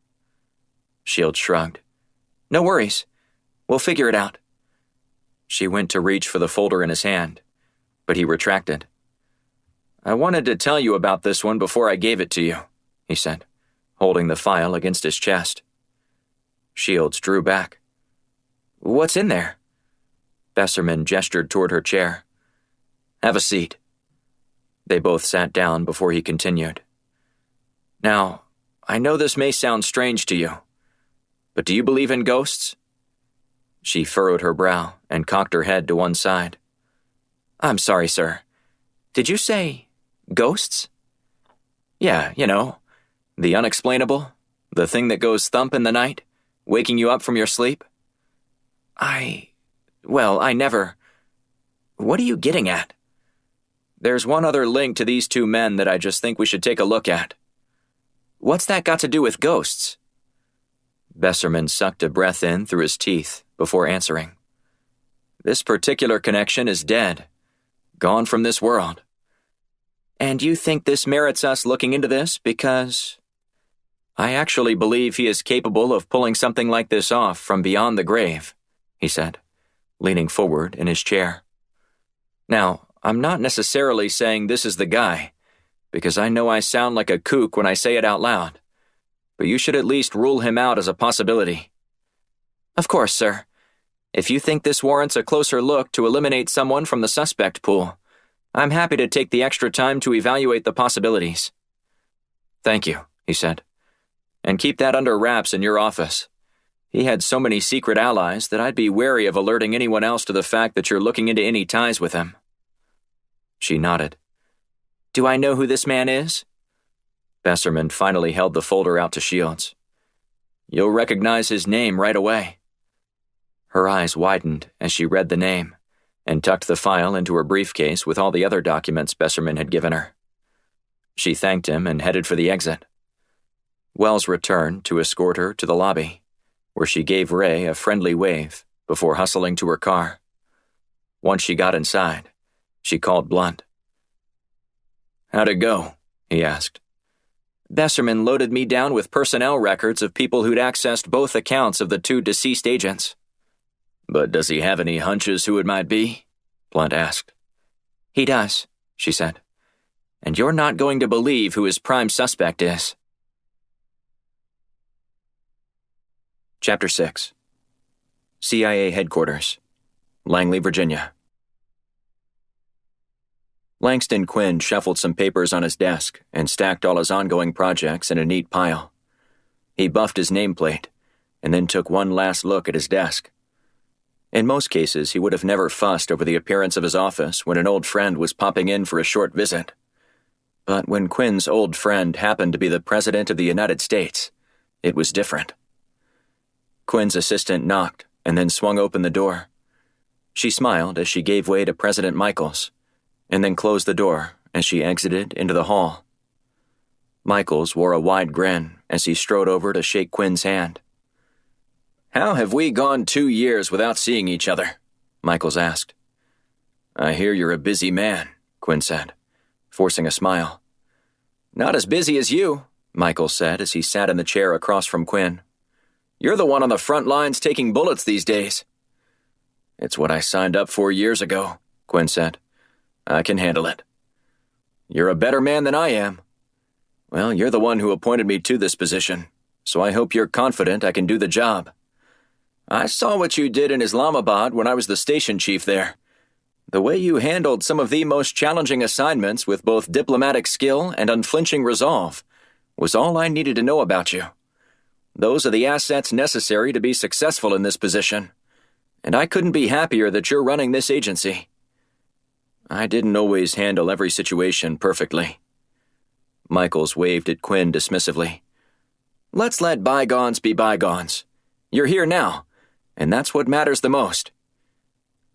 Shields shrugged. No worries. We'll figure it out. She went to reach for the folder in his hand, but he retracted. I wanted to tell you about this one before I gave it to you, he said, holding the file against his chest. Shields drew back. What's in there? Besserman gestured toward her chair. Have a seat. They both sat down before he continued. Now, I know this may sound strange to you, but do you believe in ghosts? She furrowed her brow and cocked her head to one side. I'm sorry, sir. Did you say ghosts? Yeah, you know, the unexplainable, the thing that goes thump in the night, waking you up from your sleep. I never... What are you getting at? There's one other link to these two men that I just think we should take a look at. What's that got to do with ghosts? Besserman sucked a breath in through his teeth before answering. This particular connection is dead, gone from this world. And you think this merits us looking into this because... I actually believe he is capable of pulling something like this off from beyond the grave, he said, leaning forward in his chair. Now, I'm not necessarily saying this is the guy, because I know I sound like a kook when I say it out loud, but you should at least rule him out as a possibility. Of course, sir. If you think this warrants a closer look to eliminate someone from the suspect pool, I'm happy to take the extra time to evaluate the possibilities. Thank you, he said. And keep that under wraps in your office. He had so many secret allies that I'd be wary of alerting anyone else to the fact that you're looking into any ties with him. She nodded. Do I know who this man is? Besserman finally held the folder out to Shields. You'll recognize his name right away. Her eyes widened as she read the name and tucked the file into her briefcase with all the other documents Besserman had given her. She thanked him and headed for the exit. Wells returned to escort her to the lobby, where she gave Ray a friendly wave before hustling to her car. Once she got inside, she called Blunt. How'd it go? He asked. Besserman loaded me down with personnel records of people who'd accessed both accounts of the two deceased agents. But does he have any hunches who it might be? Blunt asked. He does, she said. And you're not going to believe who his prime suspect is. Chapter 6. CIA Headquarters, Langley, Virginia. Langston Quinn shuffled some papers on his desk and stacked all his ongoing projects in a neat pile. He buffed his nameplate and then took one last look at his desk. In most cases, he would have never fussed over the appearance of his office when an old friend was popping in for a short visit. But when Quinn's old friend happened to be the President of the United States, it was different. Quinn's assistant knocked and then swung open the door. She smiled as she gave way to President Michaels, and then closed the door as she exited into the hall. Michaels wore a wide grin as he strode over to shake Quinn's hand. "How have we gone 2 years without seeing each other?" Michaels asked. "I hear you're a busy man," Quinn said, forcing a smile. "Not as busy as you," Michaels said as he sat in the chair across from Quinn. "You're the one on the front lines taking bullets these days." "It's what I signed up for years ago," Quinn said. "I can handle it." "You're a better man than I am." "Well, you're the one who appointed me to this position, so I hope you're confident I can do the job. I saw what you did in Islamabad when I was the station chief there. The way you handled some of the most challenging assignments with both diplomatic skill and unflinching resolve was all I needed to know about you. Those are the assets necessary to be successful in this position, and I couldn't be happier that you're running this agency." "I didn't always handle every situation perfectly." Michaels waved at Quinn dismissively. "Let's let bygones be bygones. You're here now, and that's what matters the most."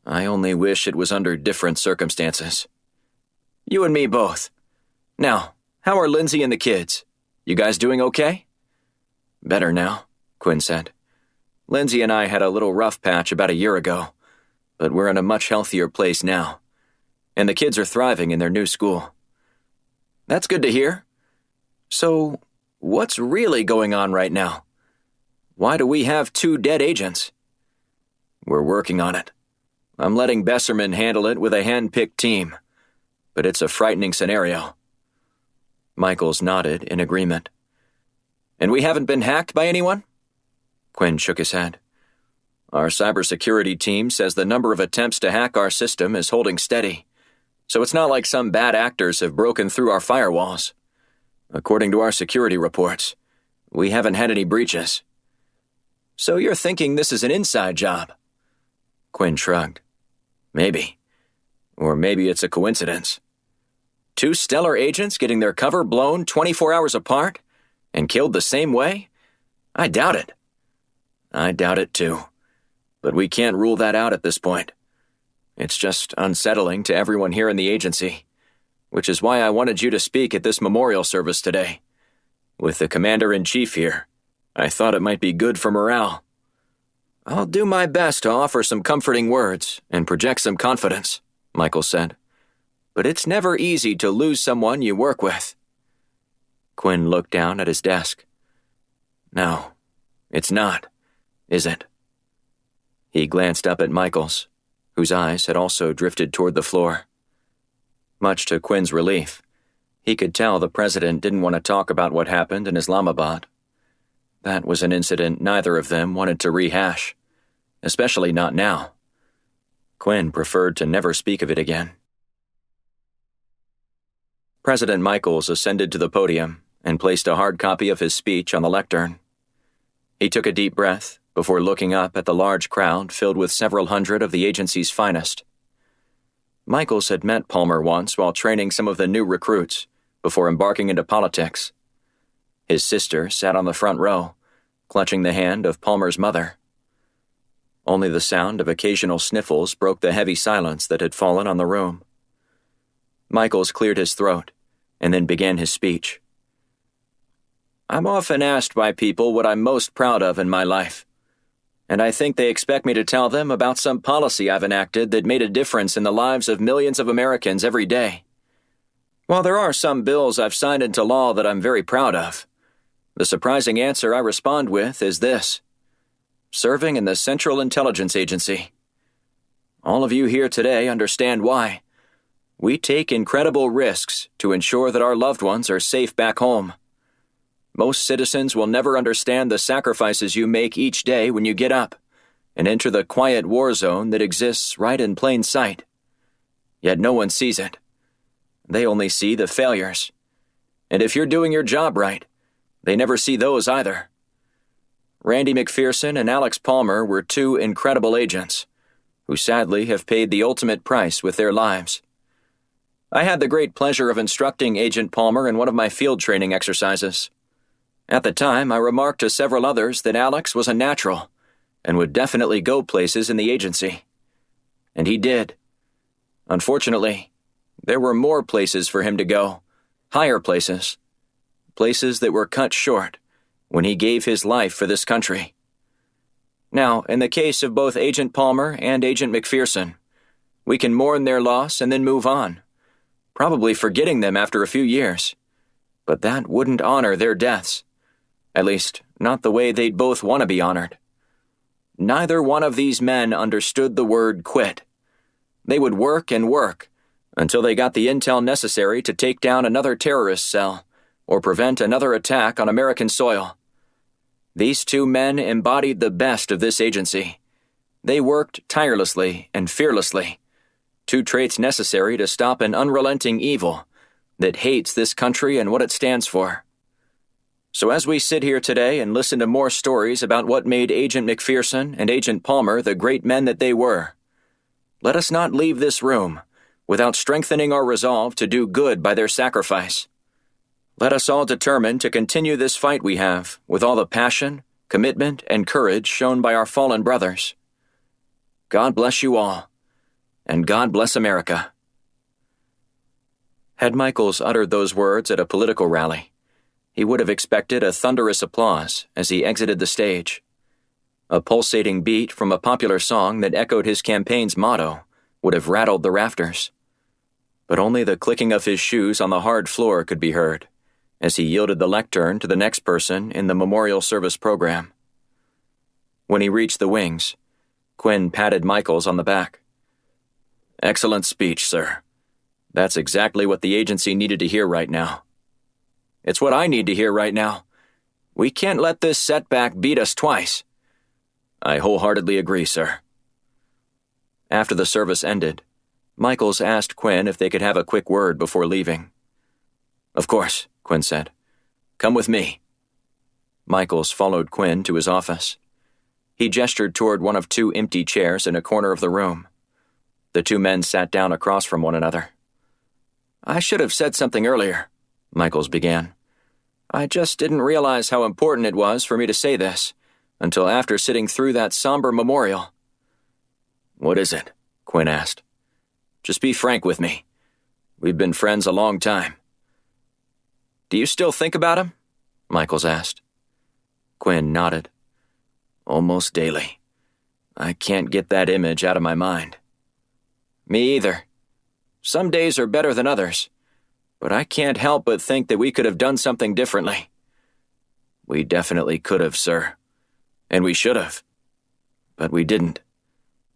"I only wish it was under different circumstances." "You and me both. Now, how are Lindsay and the kids? You guys doing okay?" "Better now," Quinn said. "Lindsay and I had a little rough patch about a year ago, but we're in a much healthier place now. And the kids are thriving in their new school." "That's good to hear. So, what's really going on right now? Why do we have 2 dead agents?" "We're working on it. I'm letting Besserman handle it with a hand-picked team, but it's a frightening scenario." Michaels nodded in agreement. "And we haven't been hacked by anyone?" Quinn shook his head. "Our cybersecurity team says the number of attempts to hack our system is holding steady, so it's not like some bad actors have broken through our firewalls. According to our security reports, we haven't had any breaches." "So you're thinking this is an inside job?" Quinn shrugged. "Maybe. Or maybe it's a coincidence. 2 stellar agents getting their cover blown 24 hours apart and killed the same way? I doubt it." "I doubt it too. But we can't rule that out at this point. It's just unsettling to everyone here in the agency, which is why I wanted you to speak at this memorial service today. With the Commander-in-Chief here, I thought it might be good for morale." "I'll do my best to offer some comforting words and project some confidence," Michael said. "But it's never easy to lose someone you work with." Quinn looked down at his desk. "No, it's not, is it?" He glanced up at Michaels, whose eyes had also drifted toward the floor. Much to Quinn's relief, he could tell the president didn't want to talk about what happened in Islamabad. That was an incident neither of them wanted to rehash, especially not now. Quinn preferred to never speak of it again. President Michaels ascended to the podium and placed a hard copy of his speech on the lectern. He took a deep breath before looking up at the large crowd filled with several hundred of the agency's finest. Michaels had met Palmer once while training some of the new recruits before embarking into politics. His sister sat on the front row, clutching the hand of Palmer's mother. Only the sound of occasional sniffles broke the heavy silence that had fallen on the room. Michaels cleared his throat and then began his speech. "I'm often asked by people what I'm most proud of in my life, and I think they expect me to tell them about some policy I've enacted that made a difference in the lives of millions of Americans every day. While there are some bills I've signed into law that I'm very proud of, the surprising answer I respond with is this: serving in the Central Intelligence Agency. All of you here today understand why. We take incredible risks to ensure that our loved ones are safe back home. Most citizens will never understand the sacrifices you make each day when you get up and enter the quiet war zone that exists right in plain sight. Yet no one sees it. They only see the failures. And if you're doing your job right, they never see those either. Randy McPherson and Alex Palmer were 2 incredible agents who sadly have paid the ultimate price with their lives. I had the great pleasure of instructing Agent Palmer in one of my field training exercises. At the time, I remarked to several others that Alex was a natural and would definitely go places in the agency. And he did. Unfortunately, there were more places for him to go, higher places places that were cut short when he gave his life for this country. Now, in the case of both Agent Palmer and Agent McPherson, we can mourn their loss and then move on, probably forgetting them after a few years. But that wouldn't honor their deaths. At least, not the way they'd both want to be honored. Neither one of these men understood the word quit. They would work and work until they got the intel necessary to take down another terrorist cell or prevent another attack on American soil. These two men embodied the best of this agency. They worked tirelessly and fearlessly, two traits necessary to stop an unrelenting evil that hates this country and what it stands for. So as we sit here today and listen to more stories about what made Agent McPherson and Agent Palmer the great men that they were, let us not leave this room without strengthening our resolve to do good by their sacrifice. Let us all determine to continue this fight we have with all the passion, commitment, and courage shown by our fallen brothers. God bless you all, and God bless America. Had Michaels uttered those words at a political rally, he would have expected a thunderous applause as he exited the stage. A pulsating beat from a popular song that echoed his campaign's motto would have rattled the rafters. But only the clicking of his shoes on the hard floor could be heard as he yielded the lectern to the next person in the memorial service program. When he reached the wings, Quinn patted Michaels on the back. "Excellent speech, sir. That's exactly what the agency needed to hear right now. It's what I need to hear right now. We can't let this setback beat us twice." "I wholeheartedly agree, sir." After the service ended, Michaels asked Quinn if they could have a quick word before leaving. "Of course," Quinn said. "Come with me." Michaels followed Quinn to his office. He gestured toward one of two empty chairs in a corner of the room. The two men sat down across from one another. "I should have said something earlier," Michaels began. "I just didn't realize how important it was for me to say this until after sitting through that somber memorial." "What is it?" Quinn asked. "Just be frank with me. We've been friends a long time." "Do you still think about him?" Michaels asked. Quinn nodded. "Almost daily. I can't get that image out of my mind." "Me either. Some days are better than others, but I can't help but think that we could have done something differently." "We definitely could have, sir. And we should have. But we didn't.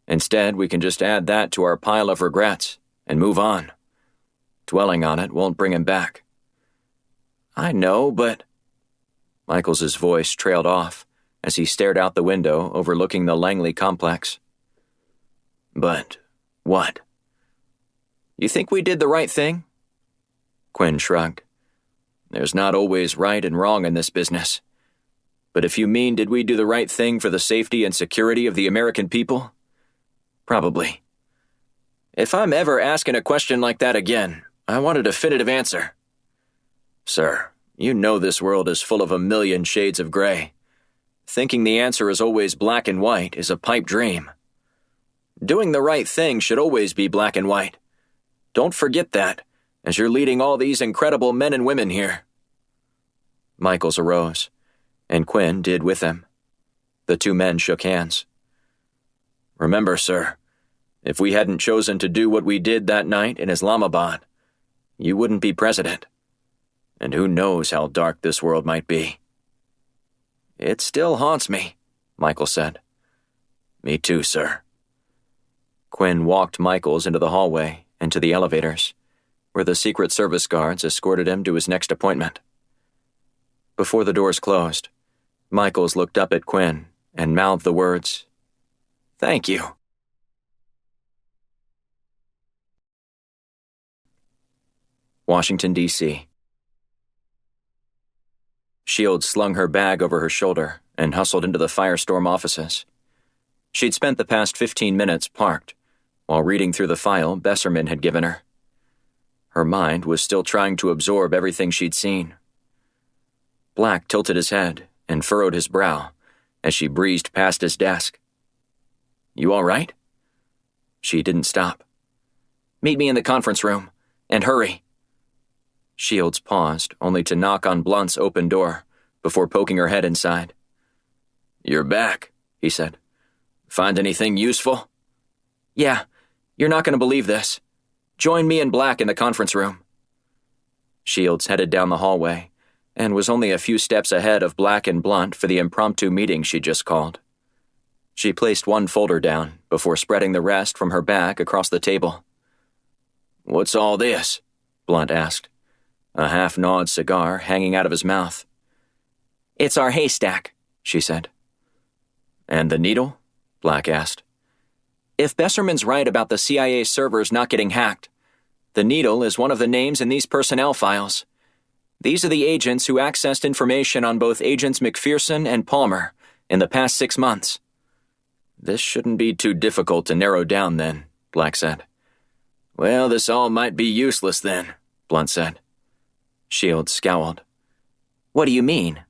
Instead, we can just add that to our pile of regrets and move on. Dwelling on it won't bring him back." "I know, but—" Michaels's voice trailed off as he stared out the window overlooking the Langley complex. "But what?" "You think we did the right thing?" Quinn shrugged. "There's not always right and wrong in this business. But if you mean did we do the right thing for the safety and security of the American people? Probably. If I'm ever asking a question like that again, I want a definitive answer." "Sir, you know this world is full of a million shades of gray. Thinking the answer is always black and white is a pipe dream. Doing the right thing should always be black and white. Don't forget that, as you're leading all these incredible men and women here." Michaels arose, and Quinn did with him. The two men shook hands. "Remember, sir, if we hadn't chosen to do what we did that night in Islamabad, you wouldn't be president. And who knows how dark this world might be." "It still haunts me," Michael said. "Me too, sir." Quinn walked Michaels into the hallway and to the elevators, where the Secret Service guards escorted him to his next appointment. Before the doors closed, Michaels looked up at Quinn and mouthed the words, "Thank you." Washington, D.C. Shields slung her bag over her shoulder and hustled into the Firestorm offices. She'd spent the past 15 minutes parked, while reading through the file Besserman had given her. Her mind was still trying to absorb everything she'd seen. Black tilted his head and furrowed his brow as she breezed past his desk. "You all right?" She didn't stop. "Meet me in the conference room, and hurry." Shields paused, only to knock on Blunt's open door, before poking her head inside. "You're back," he said. "Find anything useful?" "Yeah, you're not going to believe this. Join me and Black in the conference room." Shields headed down the hallway, and was only a few steps ahead of Black and Blunt for the impromptu meeting she just called. She placed one folder down before spreading the rest from her back across the table. "What's all this?" Blunt asked, a half-gnawed cigar hanging out of his mouth. "It's our haystack," she said. "And the needle?" Black asked. "If Besserman's right about the CIA servers not getting hacked, the needle is one of the names in these personnel files. These are the agents who accessed information on both Agents McPherson and Palmer in the past 6 months." "This shouldn't be too difficult to narrow down, then," Black said. "Well, this all might be useless, then," Blunt said. Shields scowled. "What do you mean?"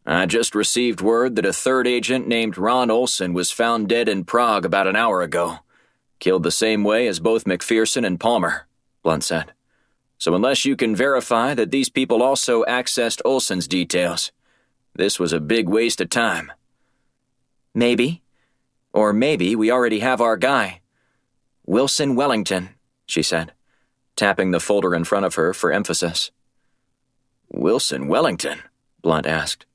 "I just received word that a third agent named Ron Olson was found dead in Prague about an hour ago. Killed the same way as both McPherson and Palmer," Blunt said. "So unless you can verify that these people also accessed Olson's details, this was a big waste of time." "Maybe. Or maybe we already have our guy. Wilson Wellington," she said, tapping the folder in front of her for emphasis. "Wilson Wellington?" Blunt asked.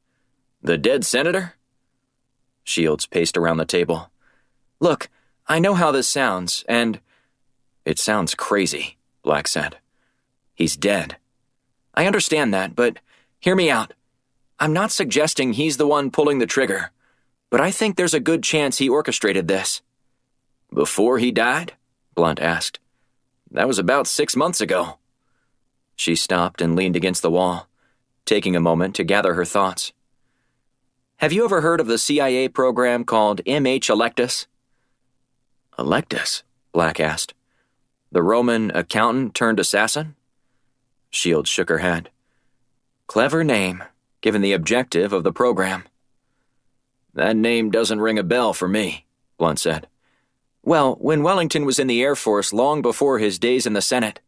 "The dead senator?" Shields paced around the table. "Look, I know how this sounds, and—" "It sounds crazy," Black said. "He's dead." "I understand that, but hear me out. I'm not suggesting he's the one pulling the trigger, but I think there's a good chance he orchestrated this." "Before he died?" Blunt asked. "That was about 6 months ago." She stopped and leaned against the wall, taking a moment to gather her thoughts. "Have you ever heard of the CIA program called MH Electus?" "Electus?" Black asked. "The Roman accountant turned assassin?" Shields shook her head. "Clever name, given the objective of the program." "That name doesn't ring a bell for me," Blunt said. "Well, when Wellington was in the Air Force long before his days in the Senate,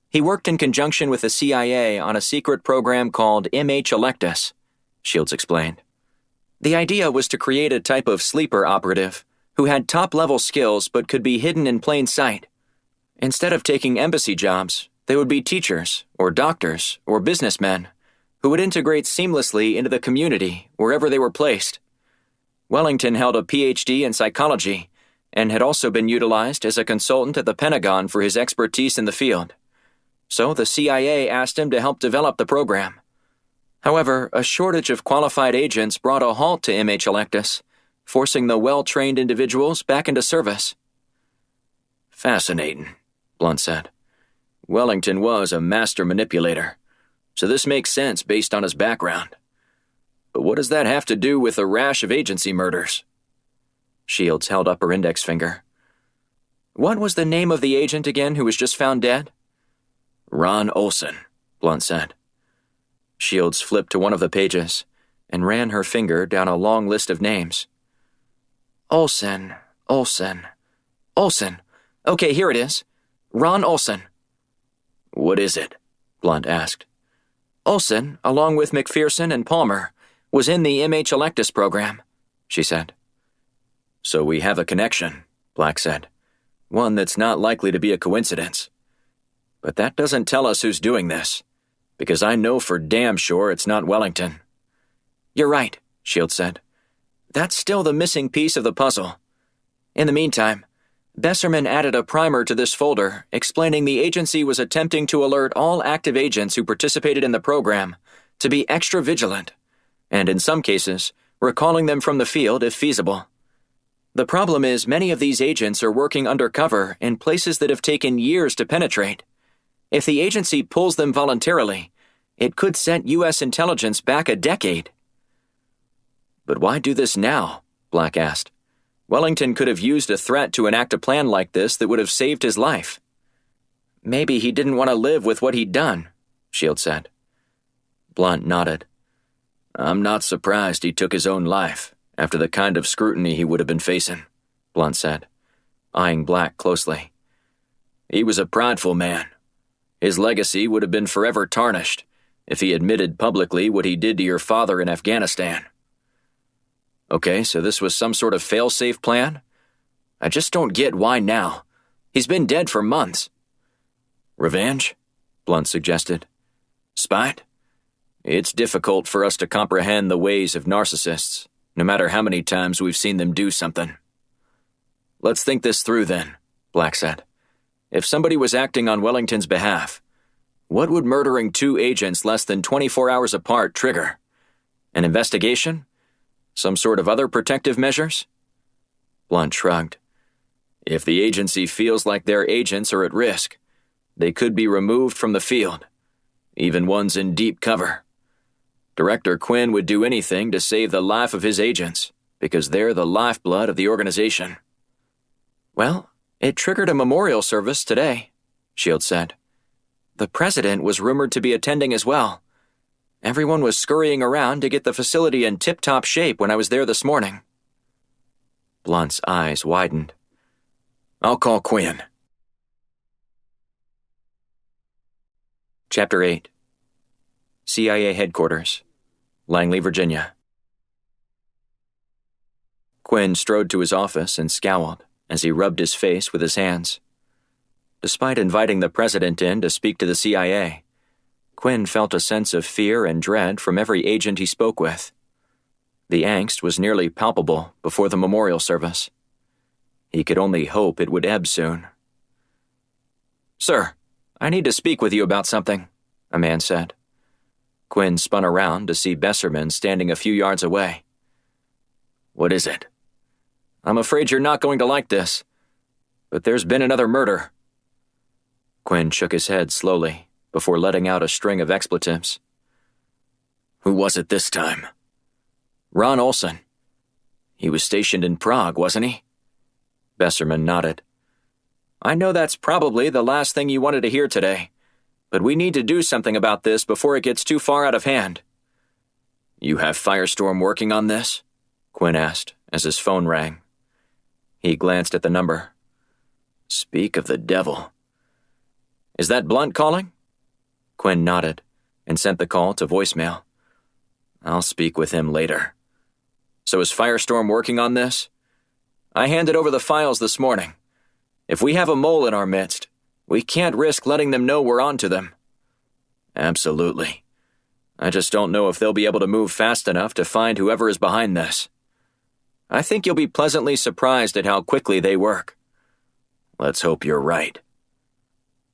he worked in conjunction with the CIA on a secret program called MH Electus," Shields explained. "The idea was to create a type of sleeper operative who had top-level skills but could be hidden in plain sight. Instead of taking embassy jobs, they would be teachers or doctors or businessmen who would integrate seamlessly into the community wherever they were placed. Wellington held a PhD in psychology and had also been utilized as a consultant at the Pentagon for his expertise in the field. So the CIA asked him to help develop the program. However, a shortage of qualified agents brought a halt to MH Electus, forcing the well-trained individuals back into service." "Fascinating," Blunt said. "Wellington was a master manipulator, so this makes sense based on his background. But what does that have to do with a rash of agency murders?" Shields held up her index finger. "What was the name of the agent again who was just found dead?" "Ron Olson," Blunt said. Shields flipped to one of the pages and ran her finger down a long list of names. Olson. Okay, here it is. Ron Olson." "What is it?" Blunt asked. "Olson, along with McPherson and Palmer, was in the MH Electus program," she said. "So we have a connection," Black said. "One that's not likely to be a coincidence. But that doesn't tell us who's doing this, because I know for damn sure it's not Wellington." "You're right," Shields said. "That's still the missing piece of the puzzle. In the meantime, Besserman added a primer to this folder explaining the agency was attempting to alert all active agents who participated in the program to be extra vigilant, and in some cases, recalling them from the field if feasible. The problem is many of these agents are working undercover in places that have taken years to penetrate. If the agency pulls them voluntarily, it could set U.S. intelligence back a decade." "But why do this now?" Black asked. "Wellington could have used a threat to enact a plan like this that would have saved his life." "Maybe he didn't want to live with what he'd done," Shields said. Blunt nodded. "I'm not surprised he took his own life after the kind of scrutiny he would have been facing," Blunt said, eyeing Black closely. "He was a prideful man. His legacy would have been forever tarnished if he admitted publicly what he did to your father in Afghanistan. Okay, so this was some sort of fail-safe plan? I just don't get why now. He's been dead for months. Revenge? Blunt suggested. Spite? It's difficult for us to comprehend the ways of narcissists, no matter how many times we've seen them do something. Let's think this through then, Black said. If somebody was acting on Wellington's behalf, what would murdering 2 agents less than 24 hours apart trigger? An investigation? Some sort of other protective measures? Blunt shrugged. If the agency feels like their agents are at risk, they could be removed from the field, even ones in deep cover. Director Quinn would do anything to save the life of his agents, because they're the lifeblood of the organization. Well, it triggered a memorial service today, Shield said. The president was rumored to be attending as well. Everyone was scurrying around to get the facility in tip-top shape when I was there this morning. Blunt's eyes widened. I'll call Quinn. Chapter 8. CIA Headquarters, Langley, Virginia. Quinn strode to his office and scowled as he rubbed his face with his hands. Despite inviting the president in to speak to the CIA, Quinn felt a sense of fear and dread from every agent he spoke with. The angst was nearly palpable before the memorial service. He could only hope it would ebb soon. Sir, I need to speak with you about something, a man said. Quinn spun around to see Besserman standing a few yards away. What is it? I'm afraid you're not going to like this, but there's been another murder. Quinn shook his head slowly before letting out a string of expletives. Who was it this time? Ron Olson. He was stationed in Prague, wasn't he? Besserman nodded. I know that's probably the last thing you wanted to hear today, but we need to do something about this before it gets too far out of hand. You have Firestorm working on this? Quinn asked as his phone rang. He glanced at the number. Speak of the devil. Is that Blunt calling? Quinn nodded and sent the call to voicemail. I'll speak with him later. So is Firestorm working on this? I handed over the files this morning. If we have a mole in our midst, we can't risk letting them know we're onto them. Absolutely. I just don't know if they'll be able to move fast enough to find whoever is behind this. I think you'll be pleasantly surprised at how quickly they work. Let's hope you're right.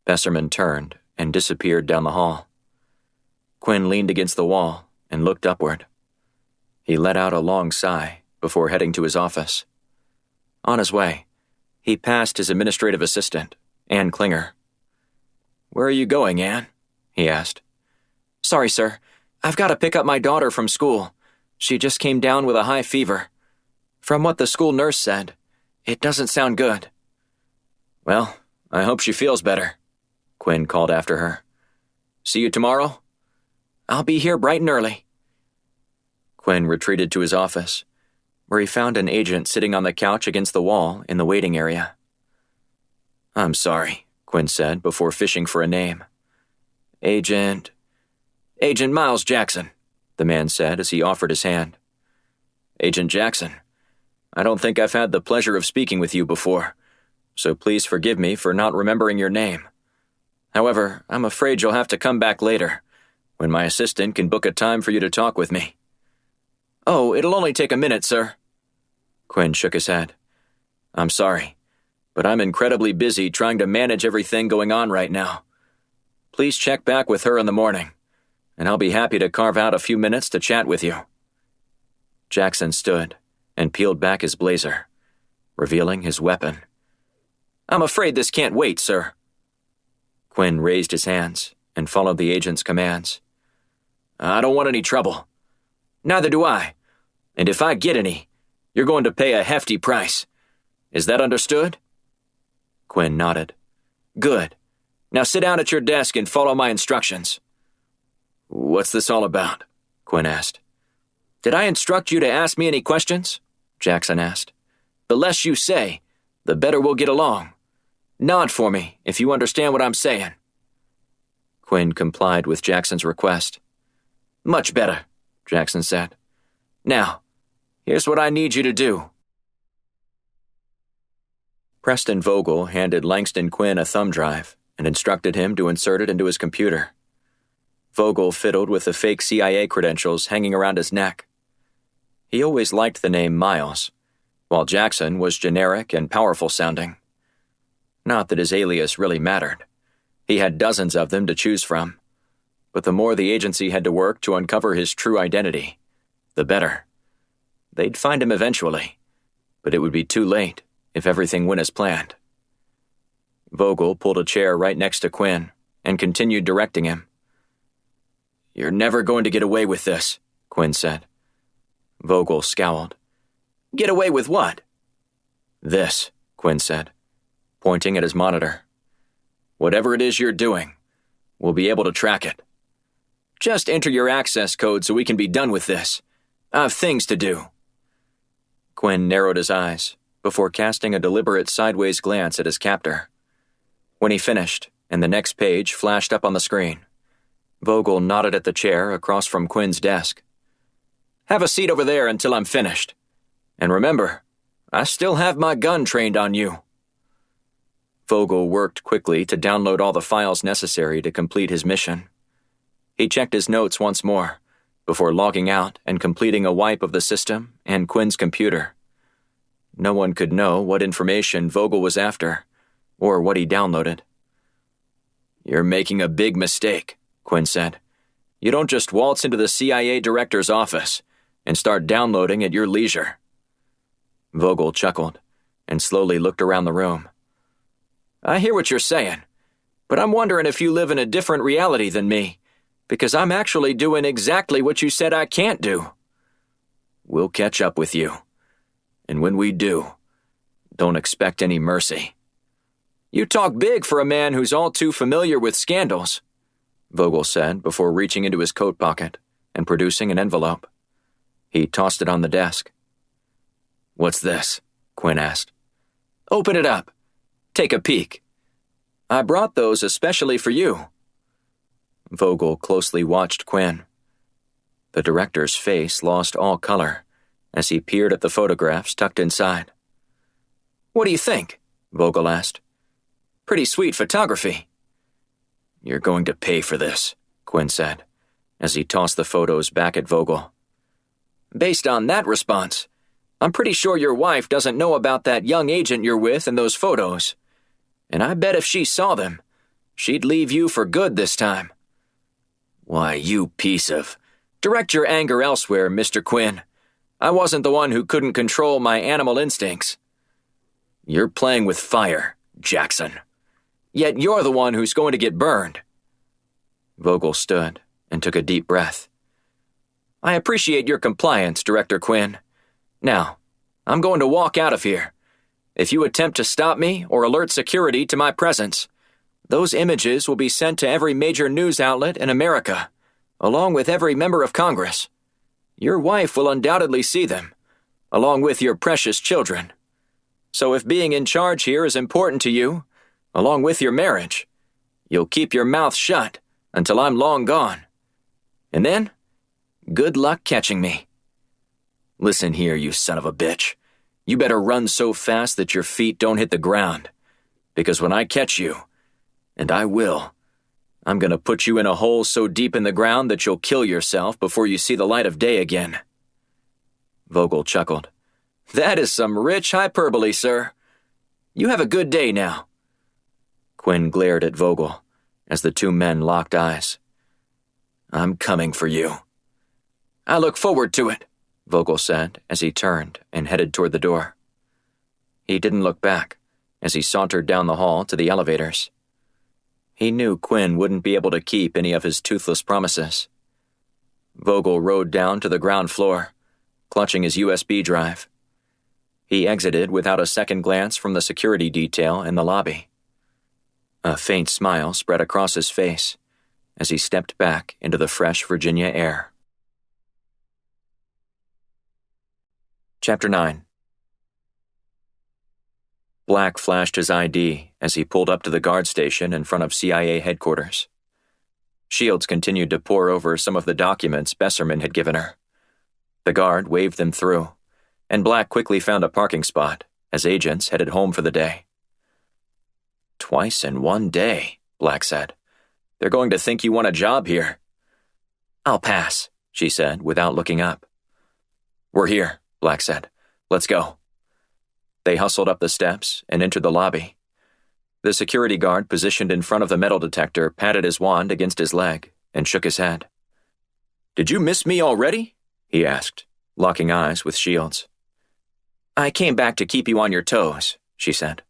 Besserman turned and disappeared down the hall. Quinn leaned against the wall and looked upward. He let out a long sigh before heading to his office. On his way, he passed his administrative assistant, Ann Klinger. Where are you going, Ann? He asked. Sorry, sir. I've got to pick up my daughter from school. She just came down with a high fever. From what the school nurse said, it doesn't sound good. Well, I hope she feels better, Quinn called after her. See you tomorrow? I'll be here bright and early. Quinn retreated to his office, where he found an agent sitting on the couch against the wall in the waiting area. I'm sorry, Quinn said before fishing for a name. Agent Miles Jackson, the man said as he offered his hand. Agent Jackson, I don't think I've had the pleasure of speaking with you before, so please forgive me for not remembering your name. However, I'm afraid you'll have to come back later, when my assistant can book a time for you to talk with me. Oh, it'll only take a minute, sir. Quinn shook his head. I'm sorry, but I'm incredibly busy trying to manage everything going on right now. Please check back with her in the morning, and I'll be happy to carve out a few minutes to chat with you. Jackson stood and peeled back his blazer, revealing his weapon. I'm afraid this can't wait, sir. Quinn raised his hands and followed the agent's commands. I don't want any trouble. Neither do I. And if I get any, you're going to pay a hefty price. Is that understood? Quinn nodded. Good. Now sit down at your desk and follow my instructions. What's this all about? Quinn asked. Did I instruct you to ask me any questions? Jackson asked. The less you say, the better we'll get along. Nod for me if you understand what I'm saying. Quinn complied with Jackson's request. "Much better," Jackson said. "Now, here's what I need you to do." Preston Vogel handed Langston Quinn a thumb drive and instructed him to insert it into his computer. Vogel fiddled with the fake CIA credentials hanging around his neck. He always liked the name Miles, while Jackson was generic and powerful sounding. Not that his alias really mattered. He had dozens of them to choose from. But the more the agency had to work to uncover his true identity, the better. They'd find him eventually, but it would be too late if everything went as planned. Vogel pulled a chair right next to Quinn and continued directing him. "You're never going to get away with this," Quinn said. Vogel scowled. "Get away with what?" "This," Quinn said, pointing at his monitor. "Whatever it is you're doing, we'll be able to track it. Just enter your access code so we can be done with this. I have things to do." Quinn narrowed his eyes before casting a deliberate sideways glance at his captor. When he finished, and the next page flashed up on the screen, Vogel nodded at the chair across from Quinn's desk. "Have a seat over there until I'm finished. And remember, I still have my gun trained on you." Vogel worked quickly to download all the files necessary to complete his mission. He checked his notes once more, before logging out and completing a wipe of the system and Quinn's computer. No one could know what information Vogel was after, or what he downloaded. "You're making a big mistake," Quinn said. "You don't just waltz into the CIA director's office and start downloading at your leisure." Vogel chuckled and slowly looked around the room. "I hear what you're saying, but I'm wondering if you live in a different reality than me, because I'm actually doing exactly what you said I can't do." "We'll catch up with you. And when we do, don't expect any mercy." "You talk big for a man who's all too familiar with scandals," Vogel said before reaching into his coat pocket and producing an envelope. He tossed it on the desk. "What's this?" Quinn asked. "Open it up. Take a peek. I brought those especially for you." Vogel closely watched Quinn. The director's face lost all color as he peered at the photographs tucked inside. "What do you think?" Vogel asked. "Pretty sweet photography." "You're going to pay for this," Quinn said, as he tossed the photos back at Vogel. "Based on that response, I'm pretty sure your wife doesn't know about that young agent you're with in those photos. And I bet if she saw them, she'd leave you for good this time." "Why, you piece of—" "Direct your anger elsewhere, Mr. Quinn. I wasn't the one who couldn't control my animal instincts." "You're playing with fire, Jackson. Yet you're the one who's going to get burned." Vogel stood and took a deep breath. "I appreciate your compliance, Director Quinn. Now, I'm going to walk out of here. If you attempt to stop me or alert security to my presence, those images will be sent to every major news outlet in America, along with every member of Congress. Your wife will undoubtedly see them, along with your precious children. So if being in charge here is important to you, along with your marriage, you'll keep your mouth shut until I'm long gone. And then, good luck catching me. Listen here, you son of a bitch. You better run so fast that your feet don't hit the ground, because when I catch you, and I will, I'm going to put you in a hole so deep in the ground that you'll kill yourself before you see the light of day again." Vogel chuckled. "That is some rich hyperbole, sir. You have a good day now." Quinn glared at Vogel as the two men locked eyes. "I'm coming for you." "I look forward to it," Vogel said as he turned and headed toward the door. He didn't look back as he sauntered down the hall to the elevators. He knew Quinn wouldn't be able to keep any of his toothless promises. Vogel rode down to the ground floor, clutching his USB drive. He exited without a second glance from the security detail in the lobby. A faint smile spread across his face as he stepped back into the fresh Virginia air. Chapter 9. Black flashed his ID as he pulled up to the guard station in front of CIA headquarters. Shields continued to pore over some of the documents Besserman had given her. The guard waved them through, and Black quickly found a parking spot as agents headed home for the day. "Twice in one day," Black said. "They're going to think you want a job here." "I'll pass," she said without looking up. "We're here," Black said. "Let's go." They hustled up the steps and entered the lobby. The security guard positioned in front of the metal detector patted his wand against his leg and shook his head. "Did you miss me already?" he asked, locking eyes with Shields. "I came back to keep you on your toes," she said.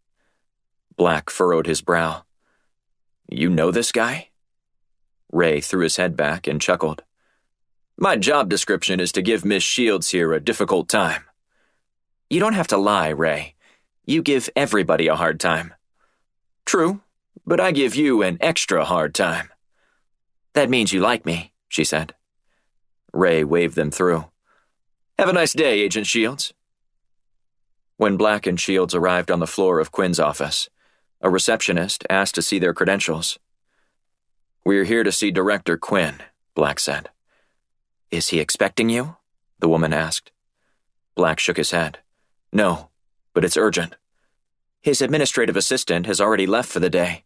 Black furrowed his brow. "You know this guy?" Ray threw his head back and chuckled. "My job description is to give Miss Shields here a difficult time." "You don't have to lie, Ray. You give everybody a hard time." "True, but I give you an extra hard time." "That means you like me," she said. Ray waved them through. "Have a nice day, Agent Shields." When Black and Shields arrived on the floor of Quinn's office, a receptionist asked to see their credentials. "We're here to see Director Quinn," Black said. "Is he expecting you?" the woman asked. Black shook his head. "No, but it's urgent. His administrative assistant has already left for the day.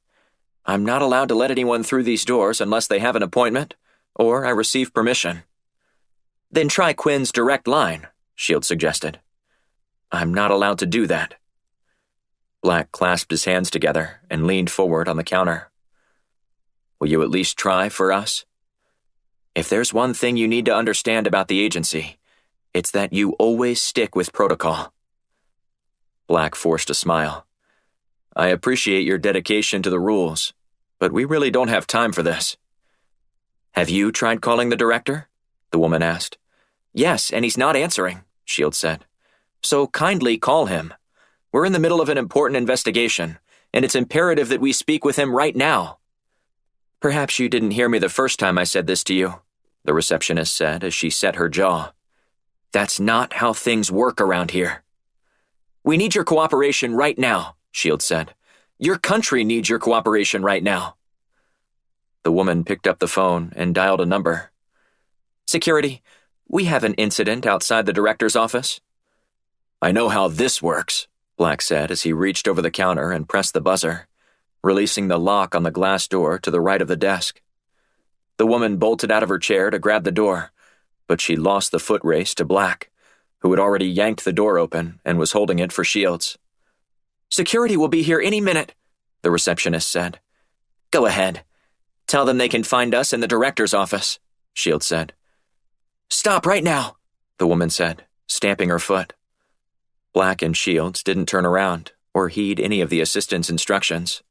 I'm not allowed to let anyone through these doors unless they have an appointment, or I receive permission." "Then try Quinn's direct line," Shields suggested. "I'm not allowed to do that." Black clasped his hands together and leaned forward on the counter. "Will you at least try for us? If there's one thing you need to understand about the agency, it's that you always stick with protocol." Black forced a smile. "I appreciate your dedication to the rules, but we really don't have time for this." "Have you tried calling the director?" the woman asked. "Yes, and he's not answering," Shields said. "So kindly call him. We're in the middle of an important investigation, and it's imperative that we speak with him right now." "Perhaps you didn't hear me the first time I said this to you," the receptionist said as she set her jaw. "That's not how things work around here." "We need your cooperation right now," Shields said. "Your country needs your cooperation right now." The woman picked up the phone and dialed a number. "Security, we have an incident outside the director's office." "I know how this works," Black said as he reached over the counter and pressed the buzzer, releasing the lock on the glass door to the right of the desk. The woman bolted out of her chair to grab the door, but she lost the foot race to Black, who had already yanked the door open and was holding it for Shields. "Security will be here any minute," the receptionist said. "Go ahead. Tell them they can find us in the director's office," Shields said. "Stop right now," the woman said, stamping her foot. Black and Shields didn't turn around or heed any of the assistant's instructions.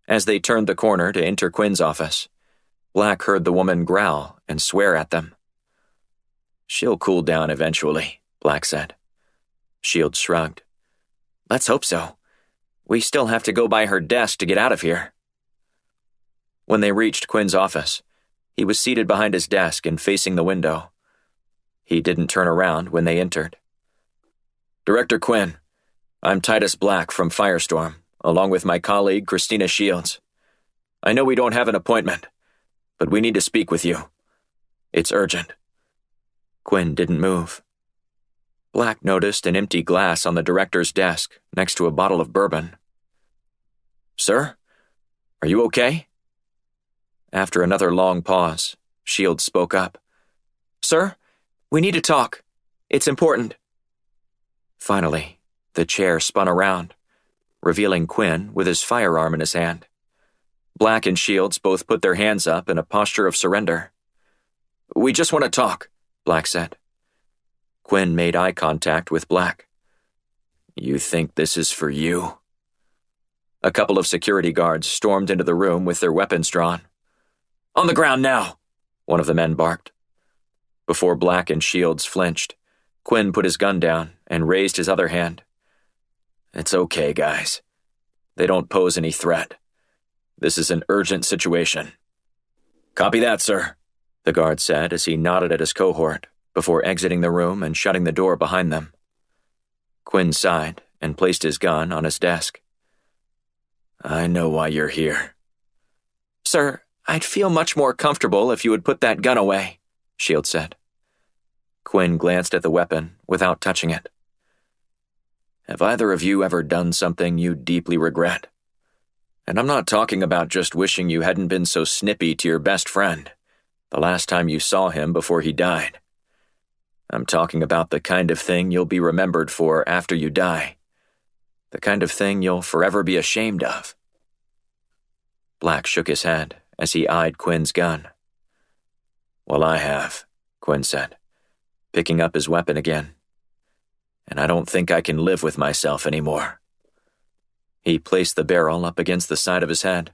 As they turned the corner to enter Quinn's office, Black heard the woman growl and swear at them. "She'll cool down eventually," Black said. Shields shrugged. "Let's hope so. We still have to go by her desk to get out of here." When they reached Quinn's office, he was seated behind his desk and facing the window. He didn't turn around when they entered. "Director Quinn, I'm Titus Black from Firestorm, along with my colleague Christina Shields. I know we don't have an appointment, but we need to speak with you. It's urgent." Quinn didn't move. Black noticed an empty glass on the director's desk next to a bottle of bourbon. "Sir, are you okay?" After another long pause, Shields spoke up. "Sir, we need to talk. It's important." Finally, the chair spun around, revealing Quinn with his firearm in his hand. Black and Shields both put their hands up in a posture of surrender. "We just want to talk," Black said. Quinn made eye contact with Black. "You think this is for you?" A couple of security guards stormed into the room with their weapons drawn. "On the ground now," one of the men barked. Before Black and Shields flinched, Quinn put his gun down and raised his other hand. "It's okay, guys. They don't pose any threat. This is an urgent situation." "Copy that, sir," the guard said as he nodded at his cohort before exiting the room and shutting the door behind them. Quinn sighed and placed his gun on his desk. "I know why you're here." "Sir, I'd feel much more comfortable if you would put that gun away, Shield said. Quinn glanced at the weapon without touching it. Have either of you ever done something you deeply regret? And I'm not talking about just wishing you hadn't been so snippy to your best friend the last time you saw him before he died. I'm talking about the kind of thing you'll be remembered for after you die. The kind of thing you'll forever be ashamed of. Black shook his head as he eyed Quinn's gun. Well, I have, Quinn said, picking up his weapon again. And I don't think I can live with myself anymore. He placed the barrel up against the side of his head.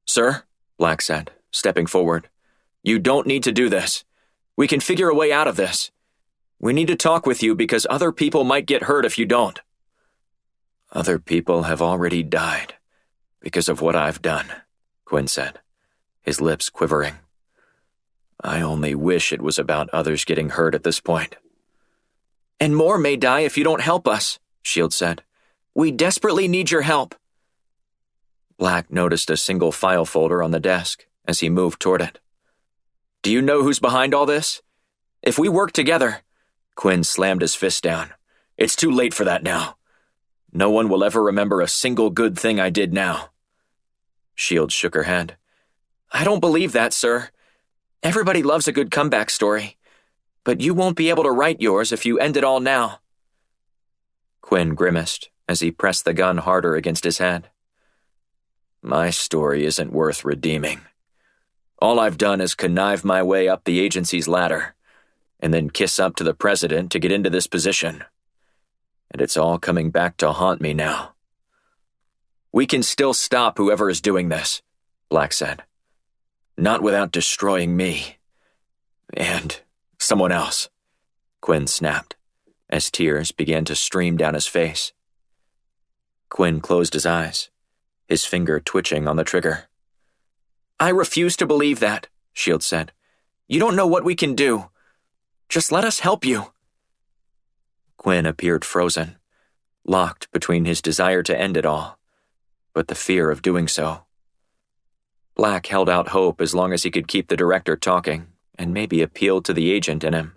Sir, Black said, stepping forward, you don't need to do this. We can figure a way out of this. We need to talk with you because other people might get hurt if you don't. Other people have already died because of what I've done, Quinn said, his lips quivering. I only wish it was about others getting hurt at this point. And more may die if you don't help us, Shield said. We desperately need your help. Black noticed a single file folder on the desk as he moved toward it. Do you know who's behind all this? If we work together, Quinn slammed his fist down. It's too late for that now. No one will ever remember a single good thing I did now. Shield shook her head. I don't believe that, sir. Everybody loves a good comeback story. But you won't be able to write yours if you end it all now. Quinn grimaced as he pressed the gun harder against his head. My story isn't worth redeeming. All I've done is connive my way up the agency's ladder, and then kiss up to the president to get into this position. And it's all coming back to haunt me now. We can still stop whoever is doing this, Black said. Not without destroying me. And someone else, Quinn snapped, as tears began to stream down his face. Quinn closed his eyes, his finger twitching on the trigger. I refuse to believe that, Shield said. You don't know what we can do. Just let us help you. Quinn appeared frozen, locked between his desire to end it all, but the fear of doing so. Black held out hope as long as he could keep the director talking and maybe appeal to the agent in him.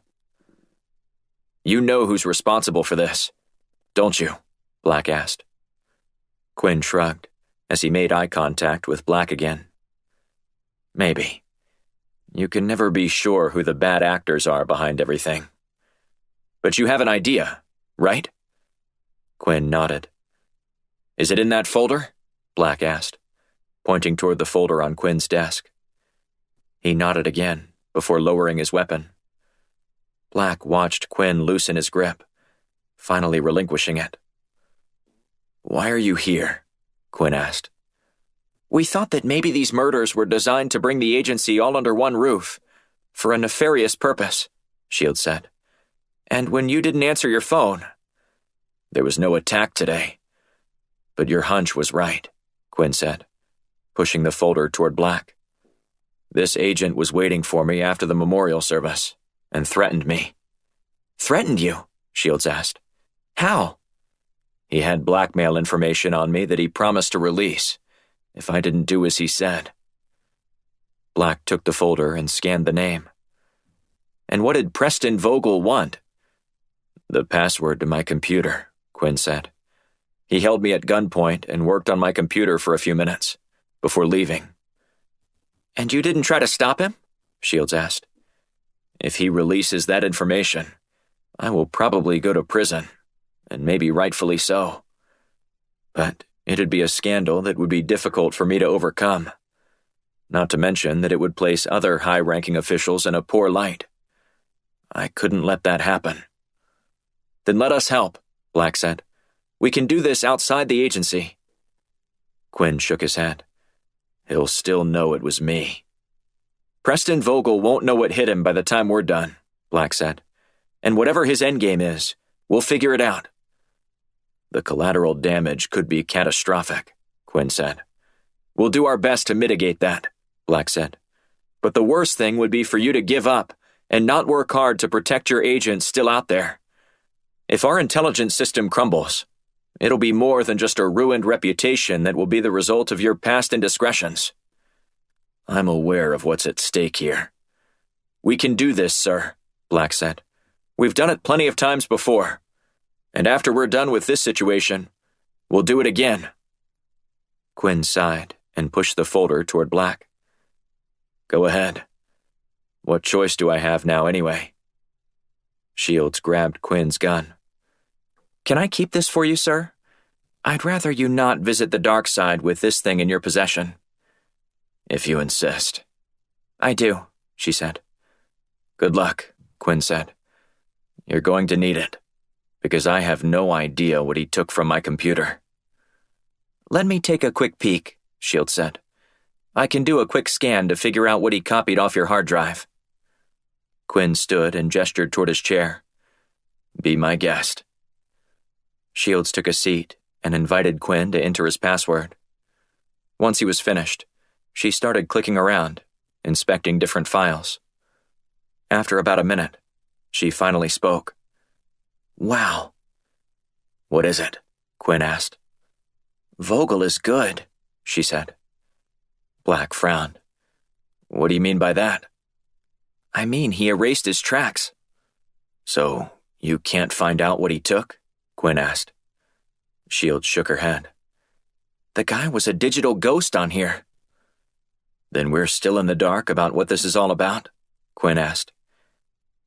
You know who's responsible for this, don't you? Black asked. Quinn shrugged as he made eye contact with Black again. Maybe. You can never be sure who the bad actors are behind everything. But you have an idea, right? Quinn nodded. Is it in that folder? Black asked, pointing toward the folder on Quinn's desk. He nodded again before lowering his weapon. Black watched Quinn loosen his grip, finally relinquishing it. Why are you here? Quinn asked. We thought that maybe these murders were designed to bring the agency all under one roof, for a nefarious purpose, Shield said. And when you didn't answer your phone... There was no attack today. But your hunch was right, Quinn said, pushing the folder toward Black. This agent was waiting for me after the memorial service, and threatened me. Threatened you? Shields asked. How? He had blackmail information on me that he promised to release, if I didn't do as he said. Black took the folder and scanned the name. And what did Preston Vogel want? The password to my computer, Quinn said. He held me at gunpoint and worked on my computer for a few minutes, before leaving. And you didn't try to stop him? Shields asked. If he releases that information, I will probably go to prison, and maybe rightfully so. But it'd be a scandal that would be difficult for me to overcome. Not to mention that it would place other high-ranking officials in a poor light. I couldn't let that happen. Then let us help, Black said. We can do this outside the agency. Quinn shook his head. He'll still know it was me. Preston Vogel won't know what hit him by the time we're done, Black said. And whatever his endgame is, we'll figure it out. The collateral damage could be catastrophic, Quinn said. We'll do our best to mitigate that, Black said. But the worst thing would be for you to give up and not work hard to protect your agents still out there. If our intelligence system crumbles, it'll be more than just a ruined reputation that will be the result of your past indiscretions. I'm aware of what's at stake here. We can do this, sir, Black said. We've done it plenty of times before. And after we're done with this situation, we'll do it again. Quinn sighed and pushed the folder toward Black. Go ahead. What choice do I have now anyway? Shields grabbed Quinn's gun. Can I keep this for you, sir? I'd rather you not visit the dark side with this thing in your possession. If you insist. I do, she said. Good luck, Quinn said. You're going to need it, because I have no idea what he took from my computer. Let me take a quick peek, Shields said. I can do a quick scan to figure out what he copied off your hard drive. Quinn stood and gestured toward his chair. Be my guest. Shields took a seat and invited Quinn to enter his password. Once he was finished, she started clicking around, inspecting different files. After about a minute, she finally spoke. Wow. What is it? Quinn asked. Vogel is good, she said. Black frowned. What do you mean by that? I mean, he erased his tracks. So, you can't find out what he took? Quinn asked. Shields shook her head. The guy was a digital ghost on here. Then we're still in the dark about what this is all about? Quinn asked.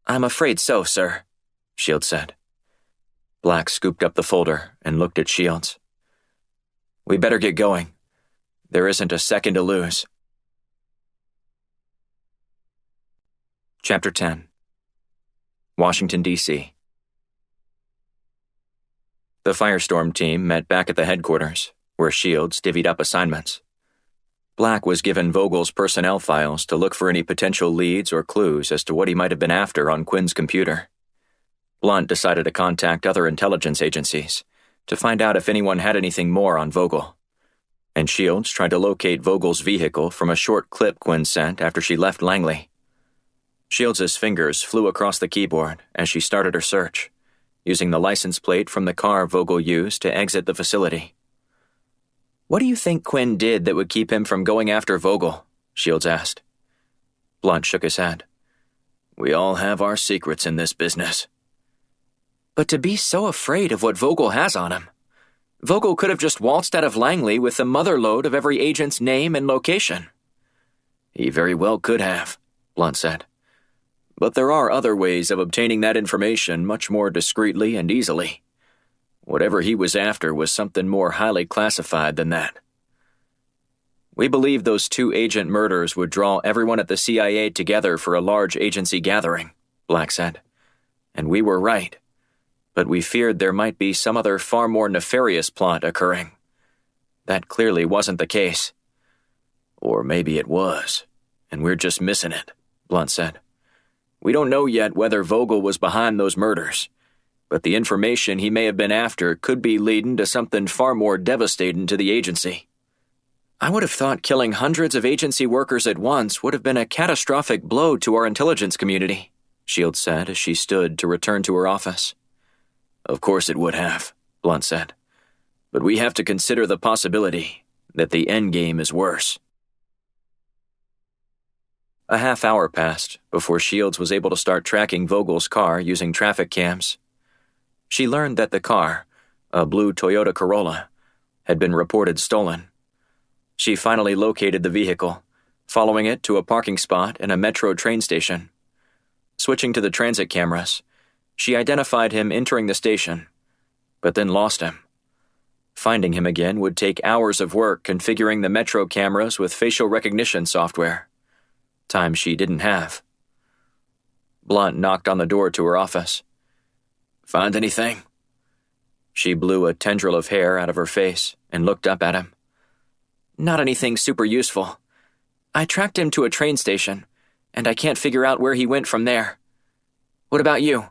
I'm afraid so, sir, Shields said. Black scooped up the folder and looked at Shields. We better get going. There isn't a second to lose. Chapter 10. Washington, D.C. The Firestorm team met back at the headquarters, where Shields divvied up assignments. Black was given Vogel's personnel files to look for any potential leads or clues as to what he might have been after on Quinn's computer. Blunt decided to contact other intelligence agencies to find out if anyone had anything more on Vogel. And Shields tried to locate Vogel's vehicle from a short clip Quinn sent after she left Langley. Shields' fingers flew across the keyboard as she started her search, using the license plate from the car Vogel used to exit the facility. What do you think Quinn did that would keep him from going after Vogel? Shields asked. Blunt shook his head. We all have our secrets in this business. But to be so afraid of what Vogel has on him. Vogel could have just waltzed out of Langley with the motherlode of every agent's name and location. He very well could have, Blunt said. But there are other ways of obtaining that information much more discreetly and easily. Whatever he was after was something more highly classified than that. We believe those 2 agent murders would draw everyone at the CIA together for a large agency gathering, Black said. And we were right. But we feared there might be some other far more nefarious plot occurring. That clearly wasn't the case. Or maybe it was, and we're just missing it, Blunt said. We don't know yet whether Vogel was behind those murders, but the information he may have been after could be leading to something far more devastating to the agency. I would have thought killing hundreds of agency workers at once would have been a catastrophic blow to our intelligence community, Shields said as she stood to return to her office. Of course it would have, Blunt said. But we have to consider the possibility that the endgame is worse. A half hour passed before Shields was able to start tracking Vogel's car using traffic cams. She learned that the car, a blue Toyota Corolla, had been reported stolen. She finally located the vehicle, following it to a parking spot in a metro train station. Switching to the transit cameras, she identified him entering the station, but then lost him. Finding him again would take hours of work configuring the metro cameras with facial recognition software. Time she didn't have. Blunt knocked on the door to her office. Find anything? She blew a tendril of hair out of her face and looked up at him. Not anything super useful. I tracked him to a train station, and I can't figure out where he went from there. What about you?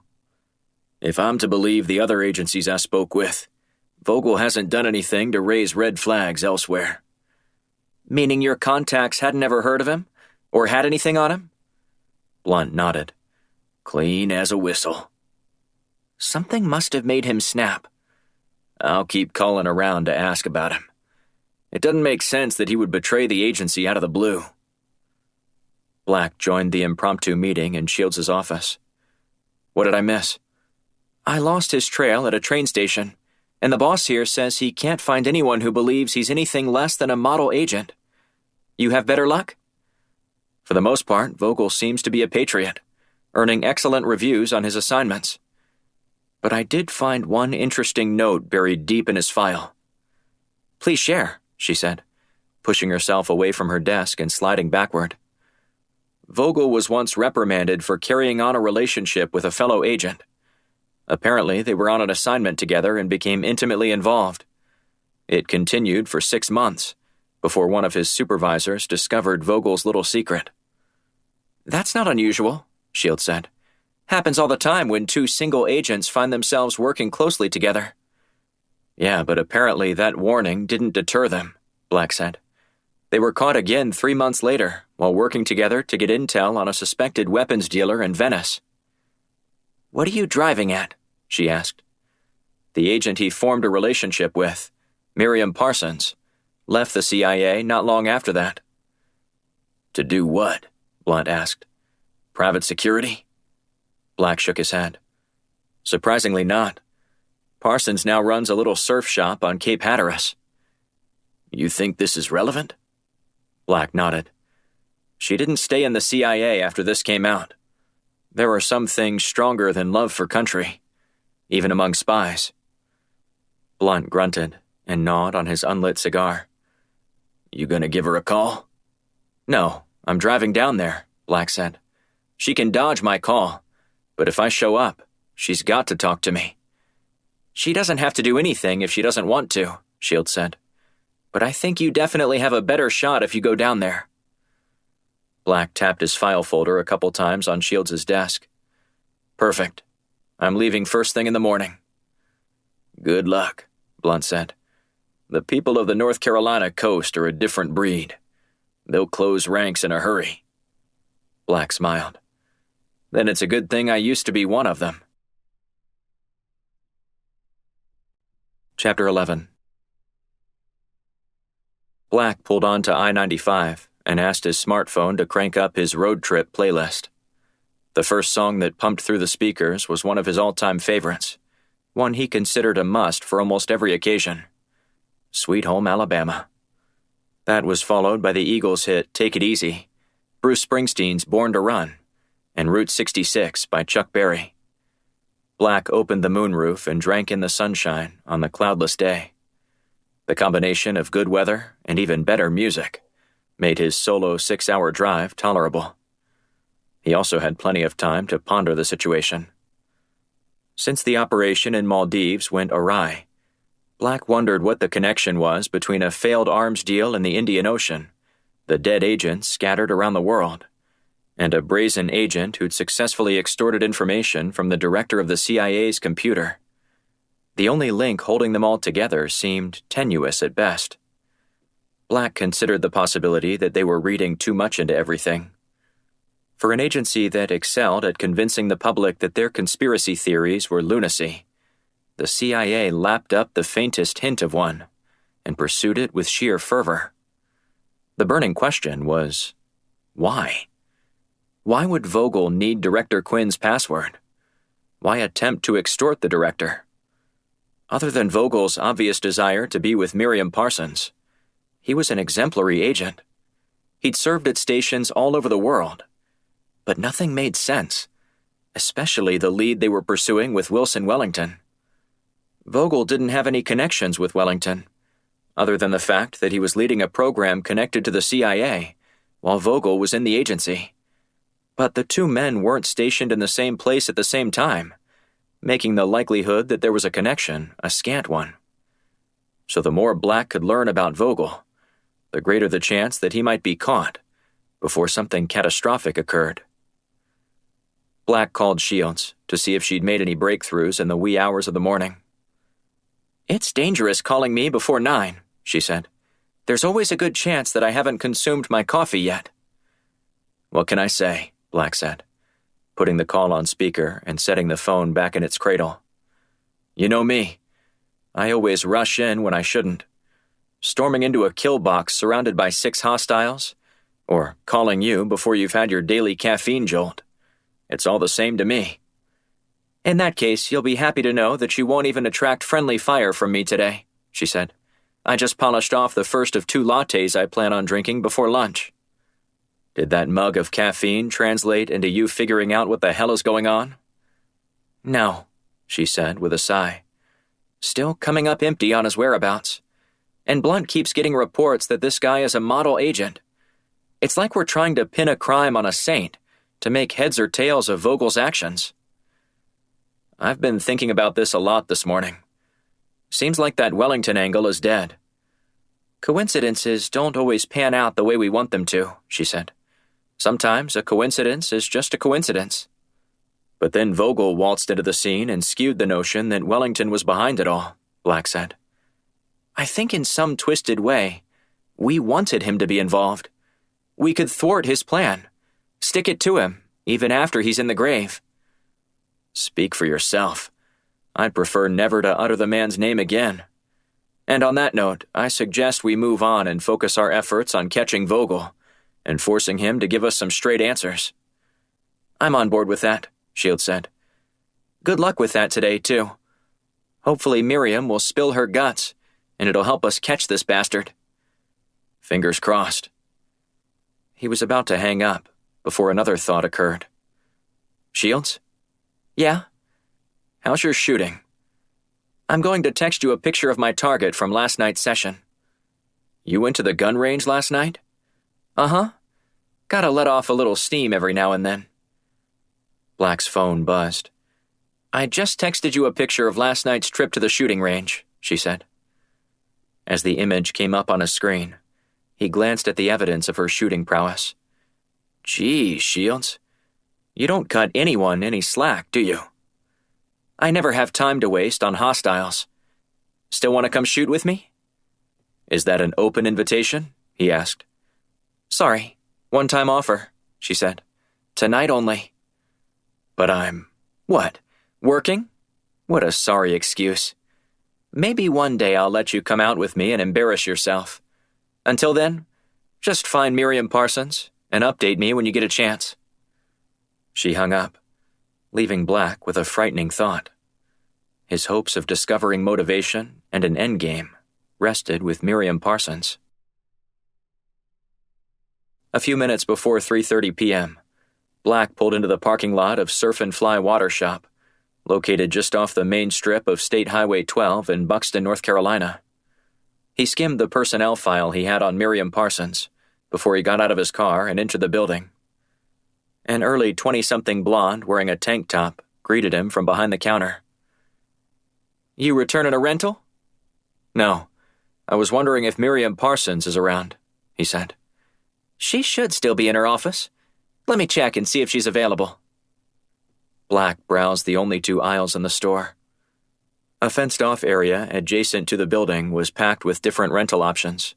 If I'm to believe the other agencies I spoke with, Vogel hasn't done anything to raise red flags elsewhere. Meaning your contacts hadn't ever heard of him? Or had anything on him? Blunt nodded. Clean as a whistle. Something must have made him snap. I'll keep calling around to ask about him. It doesn't make sense that he would betray the agency out of the blue. Black joined the impromptu meeting in Shields' office. "What did I miss?" "I lost his trail at a train station, and the boss here says he can't find anyone who believes he's anything less than a model agent. You have better luck?" "For the most part, Vogel seems to be a patriot, earning excellent reviews on his assignments. But I did find one interesting note buried deep in his file." "Please share," she said, pushing herself away from her desk and sliding backward. Vogel was once reprimanded for carrying on a relationship with a fellow agent. Apparently, they were on an assignment together and became intimately involved. It continued for 6 months, before one of his supervisors discovered Vogel's little secret. "That's not unusual," Shields said. "Happens all the time when two single agents find themselves working closely together." "Yeah, but apparently that warning didn't deter them," Black said. "They were caught again 3 months later, while working together to get intel on a suspected weapons dealer in Venice." "What are you driving at?" she asked. "The agent he formed a relationship with, Miriam Parsons, left the CIA not long after that." "To do what?" Blunt asked. "Private security?" Black shook his head. "Surprisingly not. Parsons now runs a little surf shop on Cape Hatteras." "You think this is relevant?" Black nodded. "She didn't stay in the CIA after this came out. There are some things stronger than love for country, even among spies." Blunt grunted and gnawed on his unlit cigar. "You gonna give her a call?" "No, I'm driving down there," Black said. "She can dodge my call, but if I show up, she's got to talk to me." "She doesn't have to do anything if she doesn't want to," Shields said. "But I think you definitely have a better shot if you go down there." Black tapped his file folder a couple times on Shields' desk. "Perfect. I'm leaving first thing in the morning." "Good luck," Blunt said. "The people of the North Carolina coast are a different breed. They'll close ranks in a hurry." Black smiled. "Then it's a good thing I used to be one of them." Chapter 11. Black pulled onto I-95 and asked his smartphone to crank up his road trip playlist. The first song that pumped through the speakers was one of his all-time favorites, one he considered a must for almost every occasion: Sweet Home Alabama. That was followed by the Eagles' hit Take It Easy, Bruce Springsteen's Born to Run, and Route 66 by Chuck Berry. Black opened the moonroof and drank in the sunshine on the cloudless day. The combination of good weather and even better music made his solo 6-hour drive tolerable. He also had plenty of time to ponder the situation. Since the operation in Maldives went awry, Black wondered what the connection was between a failed arms deal in the Indian Ocean, the dead agents scattered around the world, and a brazen agent who'd successfully extorted information from the director of the CIA's computer. The only link holding them all together seemed tenuous at best. Black considered the possibility that they were reading too much into everything. For an agency that excelled at convincing the public that their conspiracy theories were lunacy, the CIA lapped up the faintest hint of one and pursued it with sheer fervor. The burning question was, why? Why would Vogel need Director Quinn's password? Why attempt to extort the director? Other than Vogel's obvious desire to be with Miriam Parsons, he was an exemplary agent. He'd served at stations all over the world, but nothing made sense, especially the lead they were pursuing with Wilson Wellington. Vogel didn't have any connections with Wellington, other than the fact that he was leading a program connected to the CIA, while Vogel was in the agency. But the two men weren't stationed in the same place at the same time, making the likelihood that there was a connection a scant one. So the more Black could learn about Vogel, the greater the chance that he might be caught before something catastrophic occurred. Black called Shields to see if she'd made any breakthroughs in the wee hours of the morning. "It's dangerous calling me before 9, she said. "There's always a good chance that I haven't consumed my coffee yet." "What can I say?" Black said, putting the call on speaker and setting the phone back in its cradle. "You know me. I always rush in when I shouldn't. Storming into a kill box surrounded by 6 hostiles, Or calling you before you've had your daily caffeine jolt. It's all the same to me. In that case, you'll be happy to know that you won't even attract friendly fire from me today, she said. I just polished off the first of 2 lattes I plan on drinking before lunch. Did that mug of caffeine translate into you figuring out what the hell is going on? No, she said with a sigh. Still coming up empty on his whereabouts. And Blunt keeps getting reports that this guy is a model agent. It's like we're trying to pin a crime on a saint to make heads or tails of Vogel's actions. I've been thinking about this a lot this morning. Seems like that Wellington angle is dead. Coincidences don't always pan out the way we want them to, she said. Sometimes a coincidence is just a coincidence. But then Vogel waltzed into the scene and skewed the notion that Wellington was behind it all, Black said. I think in some twisted way, we wanted him to be involved. We could thwart his plan, stick it to him, even after he's in the grave. Speak for yourself. I'd prefer never to utter the man's name again. And on that note, I suggest we move on and focus our efforts on catching Vogel and forcing him to give us some straight answers. I'm on board with that, Shield said. Good luck with that today, too. Hopefully Miriam will spill her guts, and it'll help us catch this bastard. Fingers crossed. He was about to hang up before another thought occurred. Shields? Yeah? How's your shooting? I'm going to text you a picture of my target from last night's session. You went to the gun range last night? Uh-huh. Gotta let off a little steam every now and then. Black's phone buzzed. I just texted you a picture of last night's trip to the shooting range, she said. As the image came up on his screen, he glanced at the evidence of her shooting prowess. Gee, Shields. You don't cut anyone any slack, do you? I never have time to waste on hostiles. Still want to come shoot with me? Is that an open invitation? He asked. Sorry, one-time offer, she said. Tonight only. But I'm... What? Working? What a sorry excuse. Maybe one day I'll let you come out with me and embarrass yourself. Until then, just find Miriam Parsons and update me when you get a chance. She hung up, leaving Black with a frightening thought. His hopes of discovering motivation and an endgame rested with Miriam Parsons. A few minutes before 3:30 p.m., Black pulled into the parking lot of Surf and Fly Water Shop, located just off the main strip of State Highway 12 in Buxton, North Carolina. He skimmed the personnel file he had on Miriam Parsons before he got out of his car and entered the building. An early 20-something blonde wearing a tank top greeted him from behind the counter. You returning a rental? No. I was wondering if Miriam Parsons is around, he said. She should still be in her office. Let me check and see if she's available. Black browsed the only 2 aisles in the store. A fenced-off area adjacent to the building was packed with different rental options.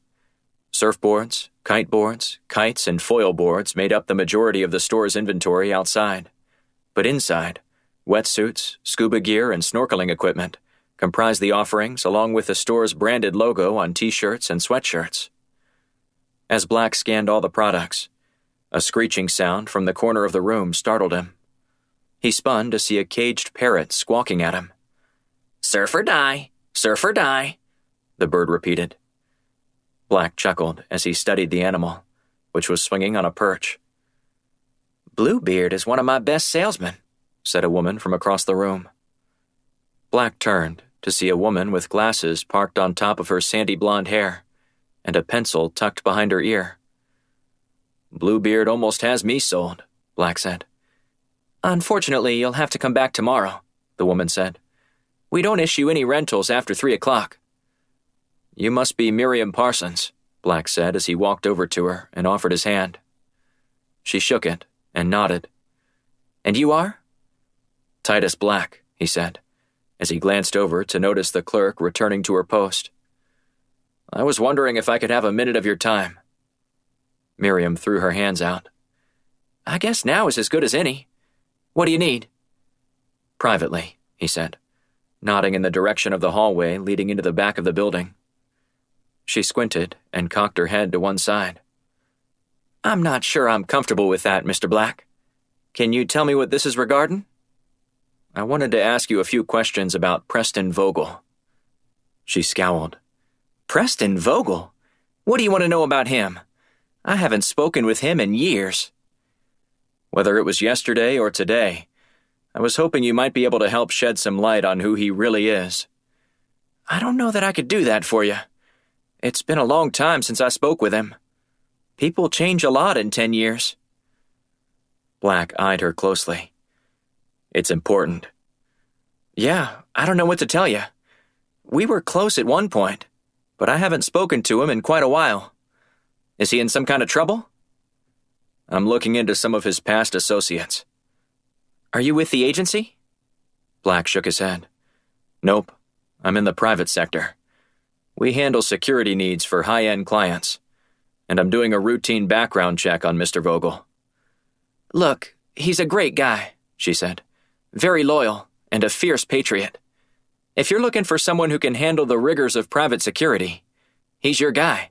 Surfboards, kiteboards, kites, and foil boards made up the majority of the store's inventory outside. But inside, wetsuits, scuba gear, and snorkeling equipment comprised the offerings along with the store's branded logo on t-shirts and sweatshirts. As Black scanned all the products, a screeching sound from the corner of the room startled him. He spun to see a caged parrot squawking at him. Surf or die, surf or die, the bird repeated. Black chuckled as he studied the animal, which was swinging on a perch. Bluebeard is one of my best salesmen, said a woman from across the room. Black turned to see a woman with glasses parked on top of her sandy blonde hair and a pencil tucked behind her ear. Bluebeard almost has me sold, Black said. Unfortunately, you'll have to come back tomorrow, the woman said. We don't issue any rentals after 3 o'clock. You must be Miriam Parsons, Black said as he walked over to her and offered his hand. She shook it and nodded. And you are? Titus Black, he said, as he glanced over to notice the clerk returning to her post. I was wondering if I could have a minute of your time. Miriam threw her hands out. I guess now is as good as any. What do you need? Privately, he said, nodding in the direction of the hallway leading into the back of the building. She squinted and cocked her head to one side. I'm not sure I'm comfortable with that, Mr. Black. Can you tell me what this is regarding? I wanted to ask you a few questions about Preston Vogel. She scowled. Preston Vogel? What do you want to know about him? I haven't spoken with him in years. Whether it was yesterday or today, I was hoping you might be able to help shed some light on who he really is. I don't know that I could do that for you. It's been a long time since I spoke with him. People change a lot in 10 years. Black eyed her closely. It's important. Yeah, I don't know what to tell you. We were close at one point, but I haven't spoken to him in quite a while. Is he in some kind of trouble? I'm looking into some of his past associates. Are you with the agency? Black shook his head. Nope, I'm in the private sector. We handle security needs for high-end clients, and I'm doing a routine background check on Mr. Vogel. Look, he's a great guy, she said. Very loyal and a fierce patriot. If you're looking for someone who can handle the rigors of private security, he's your guy.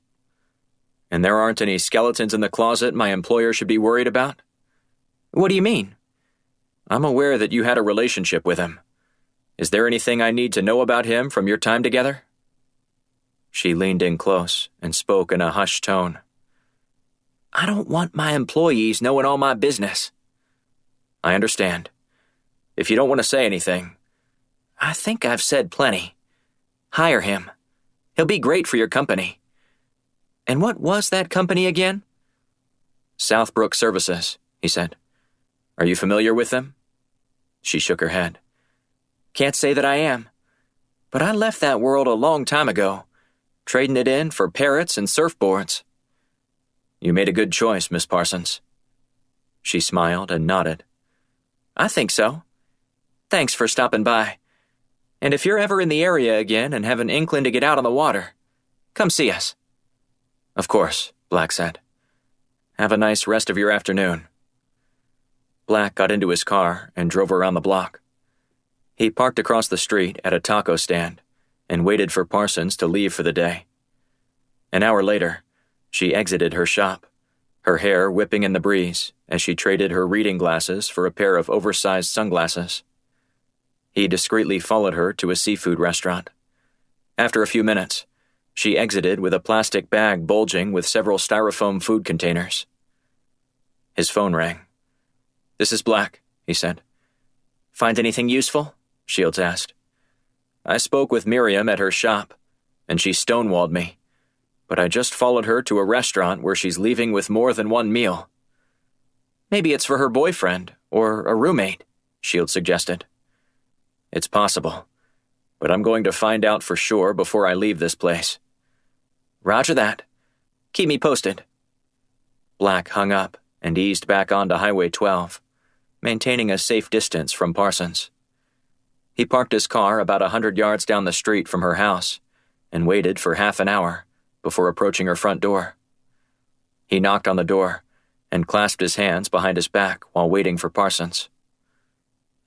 And there aren't any skeletons in the closet my employer should be worried about? What do you mean? I'm aware that you had a relationship with him. Is there anything I need to know about him from your time together? She leaned in close and spoke in a hushed tone. I don't want my employees knowing all my business. I understand. If you don't want to say anything, I think I've said plenty. Hire him. He'll be great for your company. And what was that company again? Southbrook Services, he said. Are you familiar with them? She shook her head. Can't say that I am. But I left that world a long time ago, trading it in for parrots and surfboards. You made a good choice, Miss Parsons. She smiled and nodded. I think so. Thanks for stopping by. And if you're ever in the area again and have an inkling to get out on the water, come see us. Of course, Black said. Have a nice rest of your afternoon. Black got into his car and drove around the block. He parked across the street at a taco stand and waited for Parsons to leave for the day. An hour later, she exited her shop, her hair whipping in the breeze as she traded her reading glasses for a pair of oversized sunglasses. He discreetly followed her to a seafood restaurant. After a few minutes, she exited with a plastic bag bulging with several styrofoam food containers. His phone rang. This is Black, he said. Find anything useful? Shields asked. I spoke with Miriam at her shop, and she stonewalled me, but I just followed her to a restaurant where she's leaving with more than one meal. Maybe it's for her boyfriend or a roommate, Shields suggested. It's possible, but I'm going to find out for sure before I leave this place. Roger that. Keep me posted. Black hung up and eased back onto Highway 12, maintaining a safe distance from Parsons. He parked his car about 100 yards down the street from her house and waited for half an hour before approaching her front door. He knocked on the door and clasped his hands behind his back while waiting for Parsons.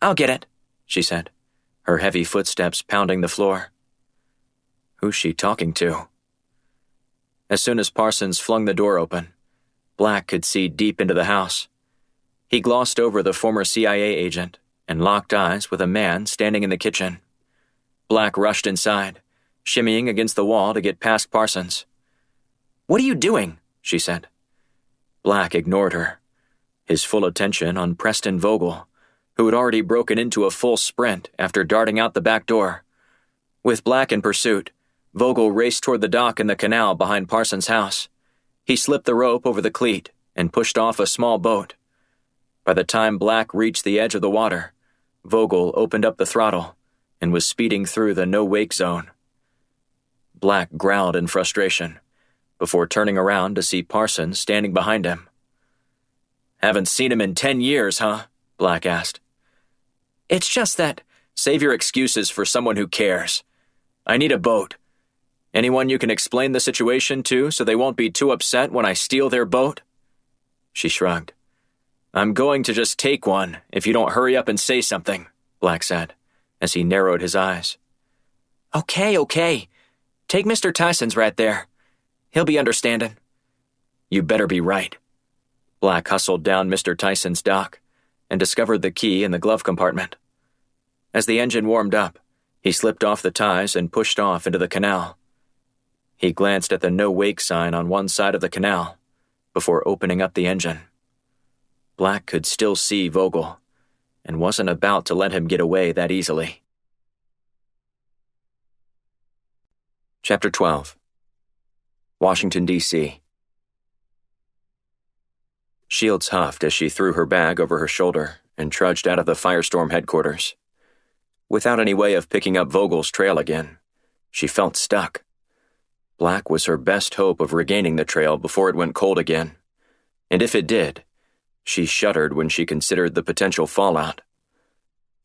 I'll get it, she said, her heavy footsteps pounding the floor. Who's she talking to? As soon as Parsons flung the door open, Black could see deep into the house. He glossed over the former CIA agent and locked eyes with a man standing in the kitchen. Black rushed inside, shimmying against the wall to get past Parsons. What are you doing? She said. Black ignored her, his full attention on Preston Vogel, who had already broken into a full sprint after darting out the back door. With Black in pursuit, Vogel raced toward the dock in the canal behind Parsons' house. He slipped the rope over the cleat and pushed off a small boat. By the time Black reached the edge of the water, Vogel opened up the throttle and was speeding through the no-wake zone. Black growled in frustration before turning around to see Parsons standing behind him. Haven't seen him in 10 years, huh? Black asked. It's just that. Save your excuses for someone who cares. I need a boat. Anyone you can explain the situation to so they won't be too upset when I steal their boat? She shrugged. I'm going to just take one if you don't hurry up and say something, Black said, as he narrowed his eyes. Okay. Take Mr. Tyson's right there. He'll be understanding. You better be right. Black hustled down Mr. Tyson's dock and discovered the key in the glove compartment. As the engine warmed up, he slipped off the ties and pushed off into the canal. He glanced at the no-wake sign on one side of the canal before opening up the engine. Black could still see Vogel and wasn't about to let him get away that easily. Chapter 12. Washington, D.C. Shields huffed as she threw her bag over her shoulder and trudged out of the Firestorm headquarters. Without any way of picking up Vogel's trail again, she felt stuck. Black was her best hope of regaining the trail before it went cold again, and if it did, she shuddered when she considered the potential fallout.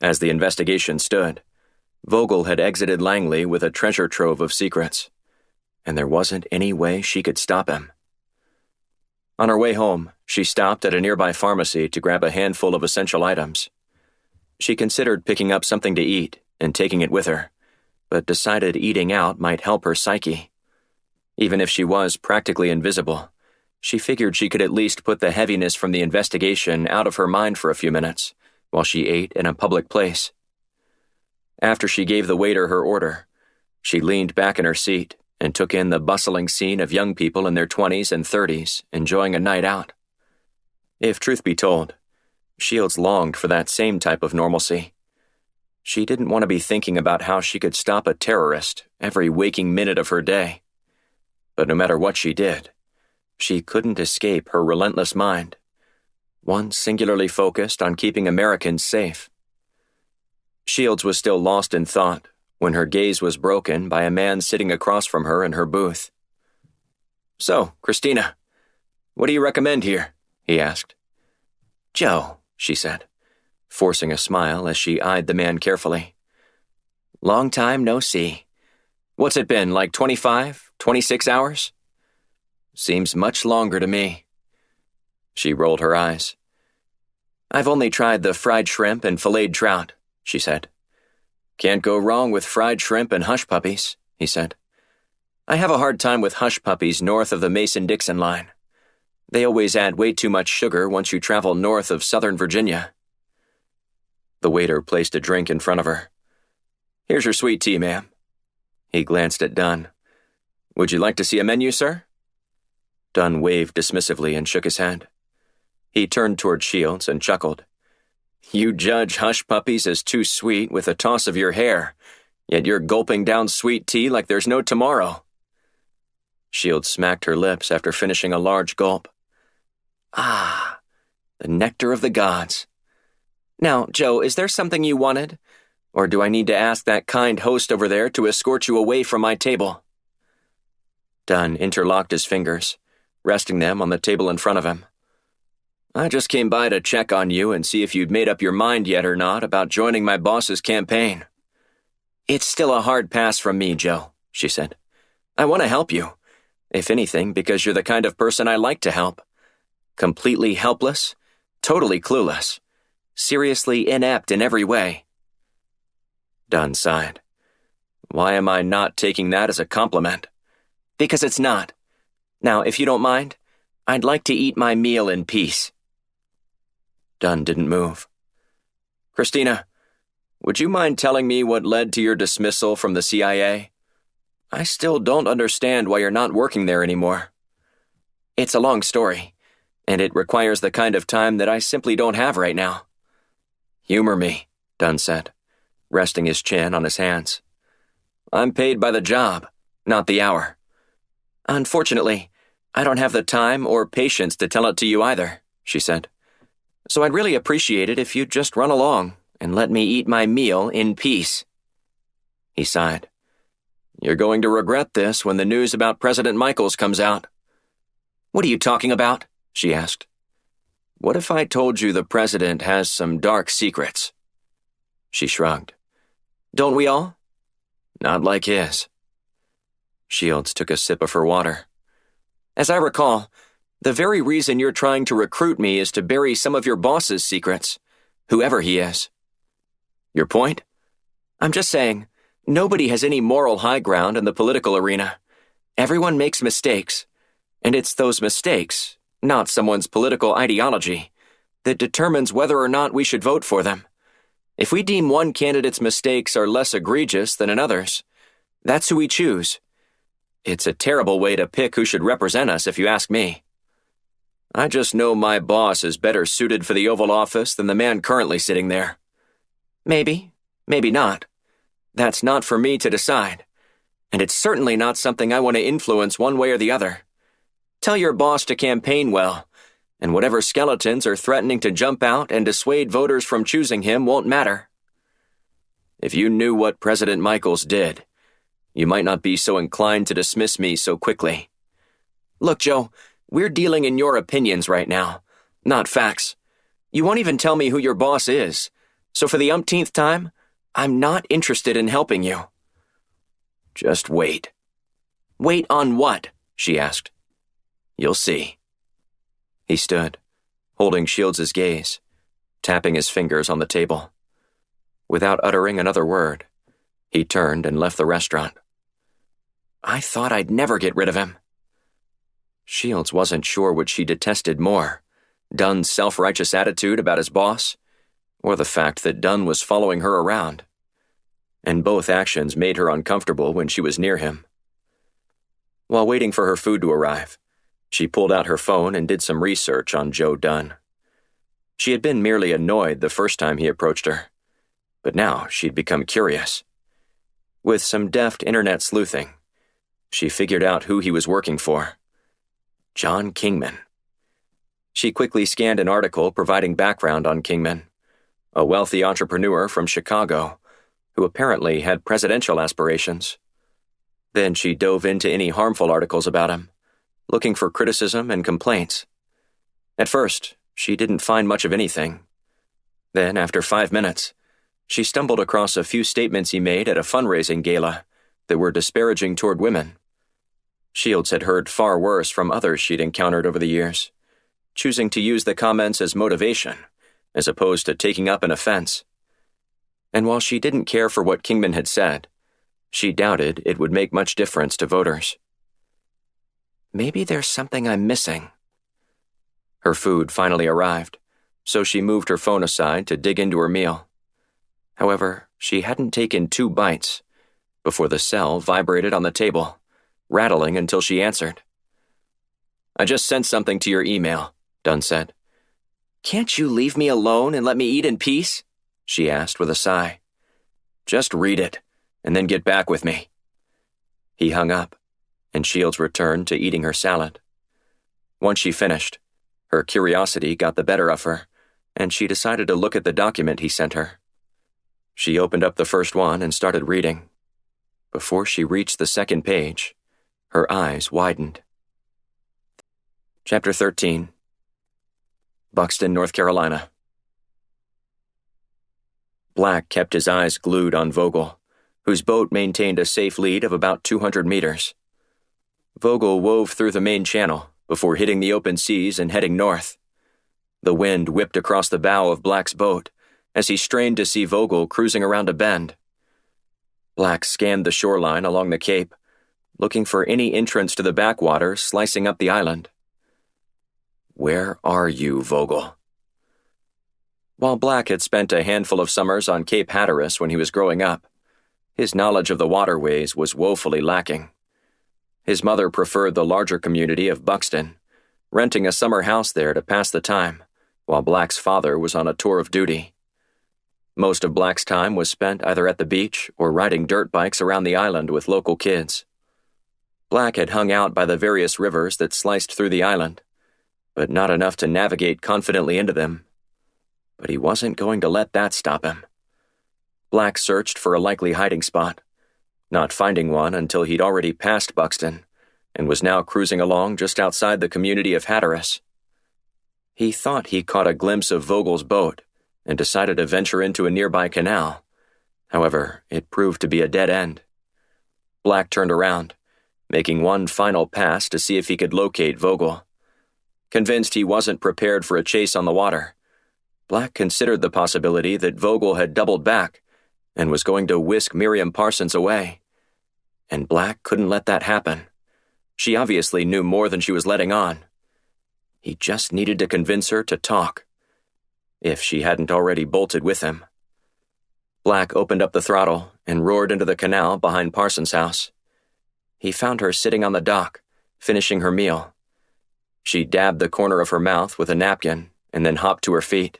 As the investigation stood, Vogel had exited Langley with a treasure trove of secrets, and there wasn't any way she could stop him. On her way home, she stopped at a nearby pharmacy to grab a handful of essential items. She considered picking up something to eat and taking it with her, but decided eating out might help her psyche. Even if she was practically invisible, she figured she could at least put the heaviness from the investigation out of her mind for a few minutes while she ate in a public place. After she gave the waiter her order, she leaned back in her seat and took in the bustling scene of young people in their 20s and 30s enjoying a night out. If truth be told, Shields longed for that same type of normalcy. She didn't want to be thinking about how she could stop a terrorist every waking minute of her day. But no matter what she did, she couldn't escape her relentless mind, one singularly focused on keeping Americans safe. Shields was still lost in thought when her gaze was broken by a man sitting across from her in her booth. "So, Christina, what do you recommend here?" he asked. "Joe," she said, forcing a smile as she eyed the man carefully. "Long time no see. What's it been, like 25, 26 hours? Seems much longer to me." She rolled her eyes. "I've only tried the fried shrimp and filleted trout," she said. "Can't go wrong with fried shrimp and hush puppies," he said. "I have a hard time with hush puppies north of the Mason-Dixon line. They always add way too much sugar once you travel north of Southern Virginia." The waiter placed a drink in front of her. "Here's your sweet tea, ma'am." He glanced at Dunn. "Would you like to see a menu, sir?" Dunn waved dismissively and shook his head. He turned toward Shields and chuckled. "You judge hush puppies as too sweet with a toss of your hair, yet you're gulping down sweet tea like there's no tomorrow." Shields smacked her lips after finishing a large gulp. "Ah, the nectar of the gods. Now, Joe, is there something you wanted? Or do I need to ask that kind host over there to escort you away from my table?" Dunn interlocked his fingers, resting them on the table in front of him. "I just came by to check on you and see if you'd made up your mind yet or not about joining my boss's campaign." "It's still a hard pass from me, Joe," she said. "I want to help you, if anything, because you're the kind of person I like to help. Completely helpless, totally clueless, seriously inept in every way." Dunn sighed. "Why am I not taking that as a compliment?" "Because it's not. Now, if you don't mind, I'd like to eat my meal in peace." Dunn didn't move. "Christina, would you mind telling me what led to your dismissal from the CIA? I still don't understand why you're not working there anymore." "It's a long story, and it requires the kind of time that I simply don't have right now." "Humor me," Dunn said, resting his chin on his hands. "I'm paid by the job, not the hour." "Unfortunately, I don't have the time or patience to tell it to you either," she said. "So I'd really appreciate it if you'd just run along and let me eat my meal in peace." He sighed. "You're going to regret this when the news about President Michaels comes out." "What are you talking about?" she asked. "What if I told you the president has some dark secrets?" She shrugged. "Don't we all?" "Not like his." Shields took a sip of her water. "As I recall, the very reason you're trying to recruit me is to bury some of your boss's secrets, whoever he is." "Your point?" "I'm just saying, nobody has any moral high ground in the political arena. Everyone makes mistakes, and it's those mistakes, not someone's political ideology, that determines whether or not we should vote for them. If we deem one candidate's mistakes are less egregious than another's, that's who we choose. It's a terrible way to pick who should represent us, if you ask me. I just know my boss is better suited for the Oval Office than the man currently sitting there. Maybe, maybe not. That's not for me to decide, and it's certainly not something I want to influence one way or the other. Tell your boss to campaign well, and whatever skeletons are threatening to jump out and dissuade voters from choosing him won't matter. If you knew what President Michaels did, you might not be so inclined to dismiss me so quickly. Look, Joe, we're dealing in your opinions right now, not facts. You won't even tell me who your boss is, so for the umpteenth time, I'm not interested in helping you. Just wait. Wait on what? She asked. You'll see. He stood, holding Shields' gaze, tapping his fingers on the table. Without uttering another word, he turned and left the restaurant. I thought I'd never get rid of him. Shields wasn't sure what she detested more, Dunn's self-righteous attitude about his boss, or the fact that Dunn was following her around. And both actions made her uncomfortable when she was near him. While waiting for her food to arrive, she pulled out her phone and did some research on Joe Dunn. She had been merely annoyed the first time he approached her, but now she'd become curious. With some deft internet sleuthing, she figured out who he was working for. John Kingman. She quickly scanned an article providing background on Kingman, a wealthy entrepreneur from Chicago who apparently had presidential aspirations. Then she dove into any harmful articles about him, looking for criticism and complaints. At first, she didn't find much of anything. Then, after 5 minutes, she stumbled across a few statements he made at a fundraising gala that were disparaging toward women. Shields had heard far worse from others she'd encountered over the years, choosing to use the comments as motivation, as opposed to taking up an offense. And while she didn't care for what Kingman had said, she doubted it would make much difference to voters. Maybe there's something I'm missing. Her food finally arrived, so she moved her phone aside to dig into her meal. However, she hadn't taken 2 bites before the cell vibrated on the table, rattling until she answered. I just sent something to your email, Dunn said. Can't you leave me alone and let me eat in peace? She asked with a sigh. Just read it, and then get back with me. He hung up, and Shields returned to eating her salad. Once she finished, her curiosity got the better of her, and she decided to look at the document he sent her. She opened up the first one and started reading. Before she reached the second page, her eyes widened. Chapter 13. Buxton, North Carolina. Black kept his eyes glued on Vogel, whose boat maintained a safe lead of about 200 meters. Vogel wove through the main channel before hitting the open seas and heading north. The wind whipped across the bow of Black's boat as he strained to see Vogel cruising around a bend. Black scanned the shoreline along the cape, looking for any entrance to the backwater slicing up the island. Where are you, Vogel? While Black had spent a handful of summers on Cape Hatteras when he was growing up, his knowledge of the waterways was woefully lacking. His mother preferred the larger community of Buxton, renting a summer house there to pass the time, while Black's father was on a tour of duty. Most of Black's time was spent either at the beach or riding dirt bikes around the island with local kids. Black had hung out by the various rivers that sliced through the island, but not enough to navigate confidently into them. But he wasn't going to let that stop him. Black searched for a likely hiding spot, not finding one until he'd already passed Buxton and was now cruising along just outside the community of Hatteras. He thought he caught a glimpse of Vogel's boat and decided to venture into a nearby canal. However, it proved to be a dead end. Black turned around, making one final pass to see if he could locate Vogel. Convinced he wasn't prepared for a chase on the water, Black considered the possibility that Vogel had doubled back and was going to whisk Miriam Parsons away. And Black couldn't let that happen. She obviously knew more than she was letting on. He just needed to convince her to talk, if she hadn't already bolted with him. Black opened up the throttle and roared into the canal behind Parsons' house. He found her sitting on the dock, finishing her meal. She dabbed the corner of her mouth with a napkin and then hopped to her feet.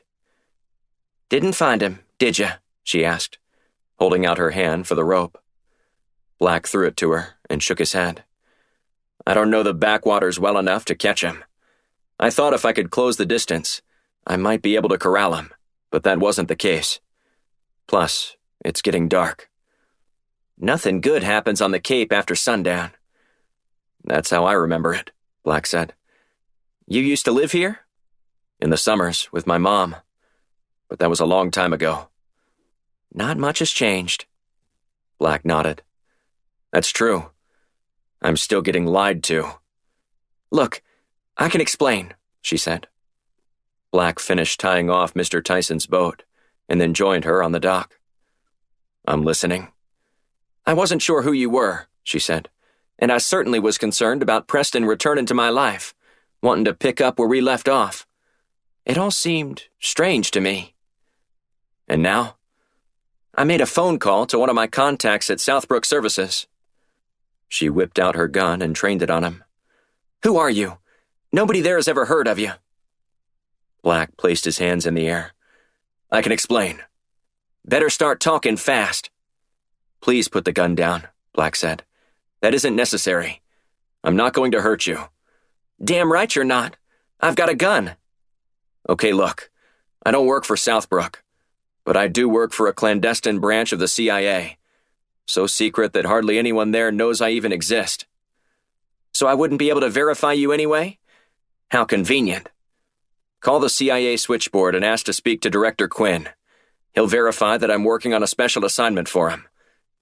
"Didn't find him, did ya?" she asked, holding out her hand for the rope. Black threw it to her and shook his head. "I don't know the backwaters well enough to catch him. I thought if I could close the distance, I might be able to corral him, but that wasn't the case. Plus, it's getting dark. Nothing good happens on the Cape after sundown." "That's how I remember it," Black said. "You used to live here?" "In the summers, with my mom. But that was a long time ago." "Not much has changed." Black nodded. "That's true. I'm still getting lied to." "Look, I can explain," she said. Black finished tying off Mr. Tyson's boat and then joined her on the dock. "I'm listening." "I wasn't sure who you were," she said, "and I certainly was concerned about Preston returning to my life, wanting to pick up where we left off. It all seemed strange to me." "And now?" "I made a phone call to one of my contacts at Southbrook Services." She whipped out her gun and trained it on him. "Who are you? Nobody there has ever heard of you." Black placed his hands in the air. "I can explain." "Better start talking fast." "Please put the gun down," Black said. "That isn't necessary. I'm not going to hurt you." "Damn right you're not. I've got a gun." "Okay, look. I don't work for Southbrook, but I do work for a clandestine branch of the CIA. So secret that hardly anyone there knows I even exist." "So I wouldn't be able to verify you anyway? How convenient." "Call the CIA switchboard and ask to speak to Director Quinn. He'll verify that I'm working on a special assignment for him,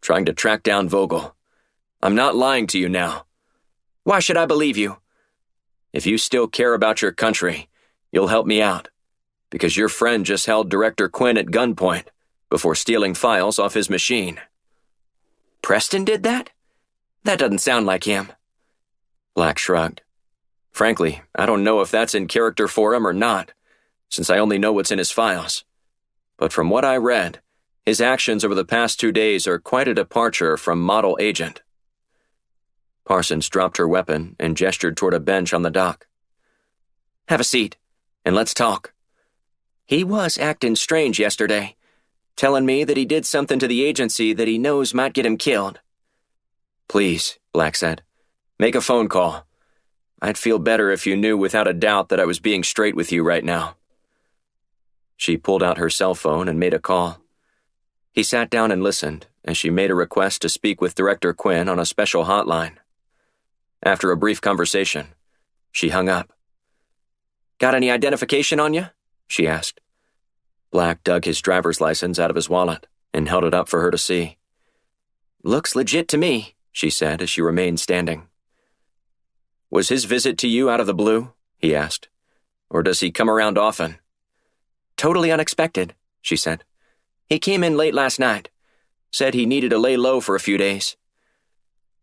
trying to track down Vogel. I'm not lying to you now." "Why should I believe you?" "If you still care about your country, you'll help me out, because your friend just held Director Quinn at gunpoint before stealing files off his machine." "Preston did that? That doesn't sound like him." Black shrugged. "Frankly, I don't know if that's in character for him or not, since I only know what's in his files. But from what I read, his actions over the past 2 days are quite a departure from model agent." Parsons dropped her weapon and gestured toward a bench on the dock. "Have a seat, and let's talk. He was acting strange yesterday, telling me that he did something to the agency that he knows might get him killed." "Please," Black said, "make a phone call. I'd feel better if you knew without a doubt that I was being straight with you right now." She pulled out her cell phone and made a call. He sat down and listened as she made a request to speak with Director Quinn on a special hotline. After a brief conversation, she hung up. "Got any identification on you?" she asked. Black dug his driver's license out of his wallet and held it up for her to see. "Looks legit to me," she said as she remained standing. "Was his visit to you out of the blue?" he asked. "Or does he come around often?" "Totally unexpected," she said. "He came in late last night. Said he needed to lay low for a few days."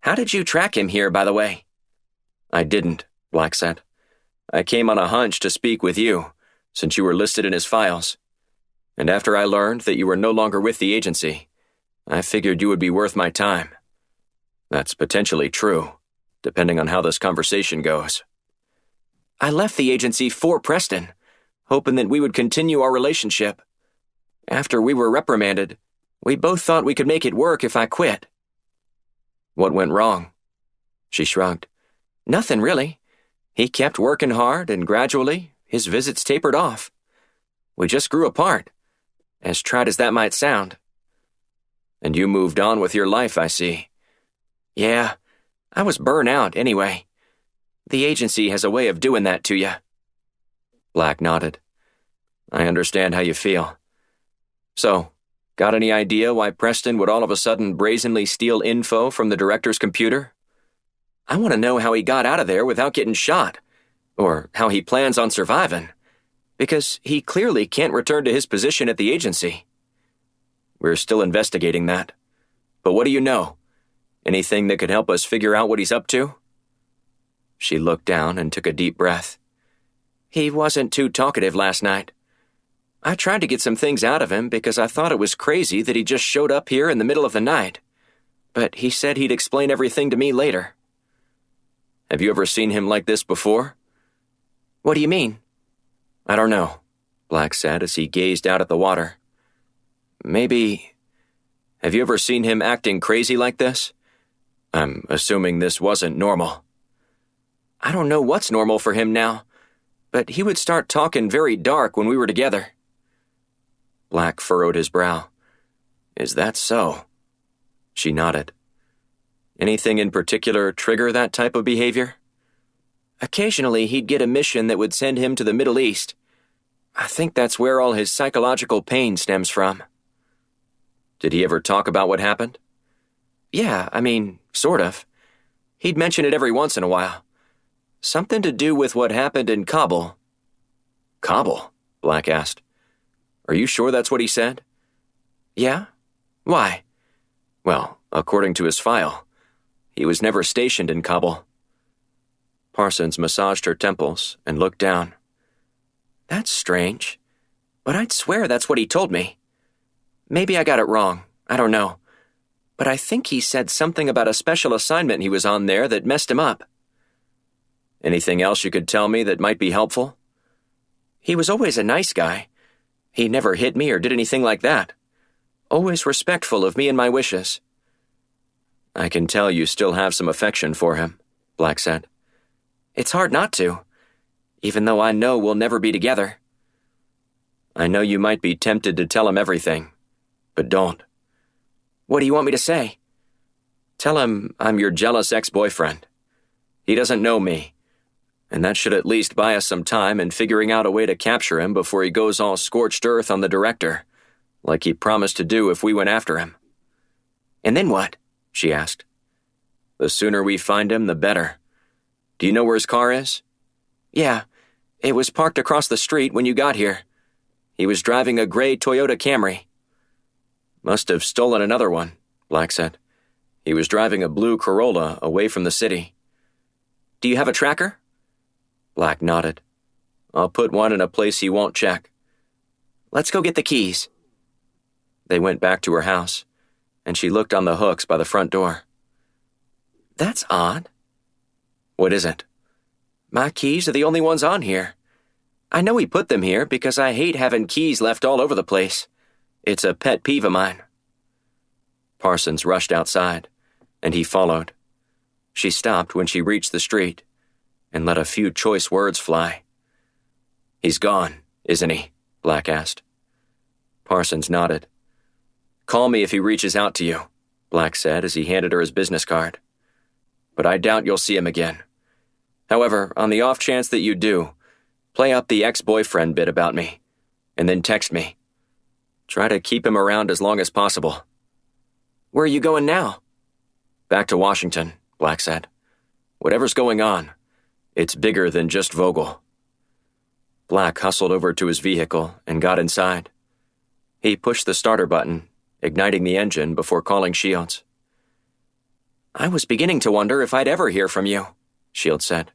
"How did you track him here, by the way?" "I didn't," Black said. "I came on a hunch to speak with you, since you were listed in his files. And after I learned that you were no longer with the agency, I figured you would be worth my time. That's potentially true, depending on how this conversation goes." "I left the agency for Preston, hoping that we would continue our relationship. After we were reprimanded, we both thought we could make it work if I quit." "What went wrong?" She shrugged. "Nothing really. He kept working hard, and gradually, his visits tapered off. We just grew apart, as trite as that might sound." "And you moved on with your life, I see." "Yeah, I was burnt out anyway. The agency has a way of doing that to you." Black nodded. "I understand how you feel. So, got any idea why Preston would all of a sudden brazenly steal info from the director's computer? I want to know how he got out of there without getting shot, or how he plans on surviving, because he clearly can't return to his position at the agency." "We're still investigating that. But what do you know? Anything that could help us figure out what he's up to?" She looked down and took a deep breath. He wasn't too talkative last night. I tried to get some things out of him because I thought it was crazy that he just showed up here in the middle of the night. But he said he'd explain everything to me later. Have you ever seen him like this before? What do you mean? I don't know, Black said as he gazed out at the water. Maybe... Have you ever seen him acting crazy like this? I'm assuming this wasn't normal. I don't know what's normal for him now, but he would start talking very dark when we were together. Black furrowed his brow. Is that so? She nodded. Anything in particular trigger that type of behavior? Occasionally he'd get a mission that would send him to the Middle East. I think that's where all his psychological pain stems from. Did he ever talk about what happened? Yeah, sort of. He'd mention it every once in a while. Something to do with what happened in Kabul. Kabul? Black asked. Are you sure that's what he said? Yeah? Why? Well, according to his file, he was never stationed in Kabul. Parsons massaged her temples and looked down. That's strange, but I'd swear that's what he told me. Maybe I got it wrong, I don't know. But I think he said something about a special assignment he was on there that messed him up. Anything else you could tell me that might be helpful? He was always a nice guy. He never hit me or did anything like that. Always respectful of me and my wishes. I can tell you still have some affection for him, Black said. It's hard not to, even though I know we'll never be together. I know you might be tempted to tell him everything, but don't. What do you want me to say? Tell him I'm your jealous ex-boyfriend. He doesn't know me, and that should at least buy us some time in figuring out a way to capture him before he goes all scorched earth on the director, like he promised to do if we went after him. And then what? She asked. The sooner we find him, the better. Do you know where his car is? Yeah, it was parked across the street when you got here. He was driving a gray Toyota Camry. Must have stolen another one, Black said. He was driving a blue Corolla away from the city. Do you have a tracker? Black nodded. I'll put one in a place he won't check. Let's go get the keys. They went back to her house, and she looked on the hooks by the front door. That's odd. What is it? My keys are the only ones on here. I know he put them here because I hate having keys left all over the place. It's a pet peeve of mine. Parsons rushed outside, and he followed. She stopped when she reached the street and let a few choice words fly. He's gone, isn't he? Black asked. Parsons nodded. Call me if he reaches out to you, Black said as he handed her his business card. But I doubt you'll see him again. However, on the off chance that you do, play up the ex-boyfriend bit about me, and then text me. Try to keep him around as long as possible. Where are you going now? Back to Washington, Black said. Whatever's going on, it's bigger than just Vogel. Black hustled over to his vehicle and got inside. He pushed the starter button, igniting the engine before calling Shields. I was beginning to wonder if I'd ever hear from you, Shields said.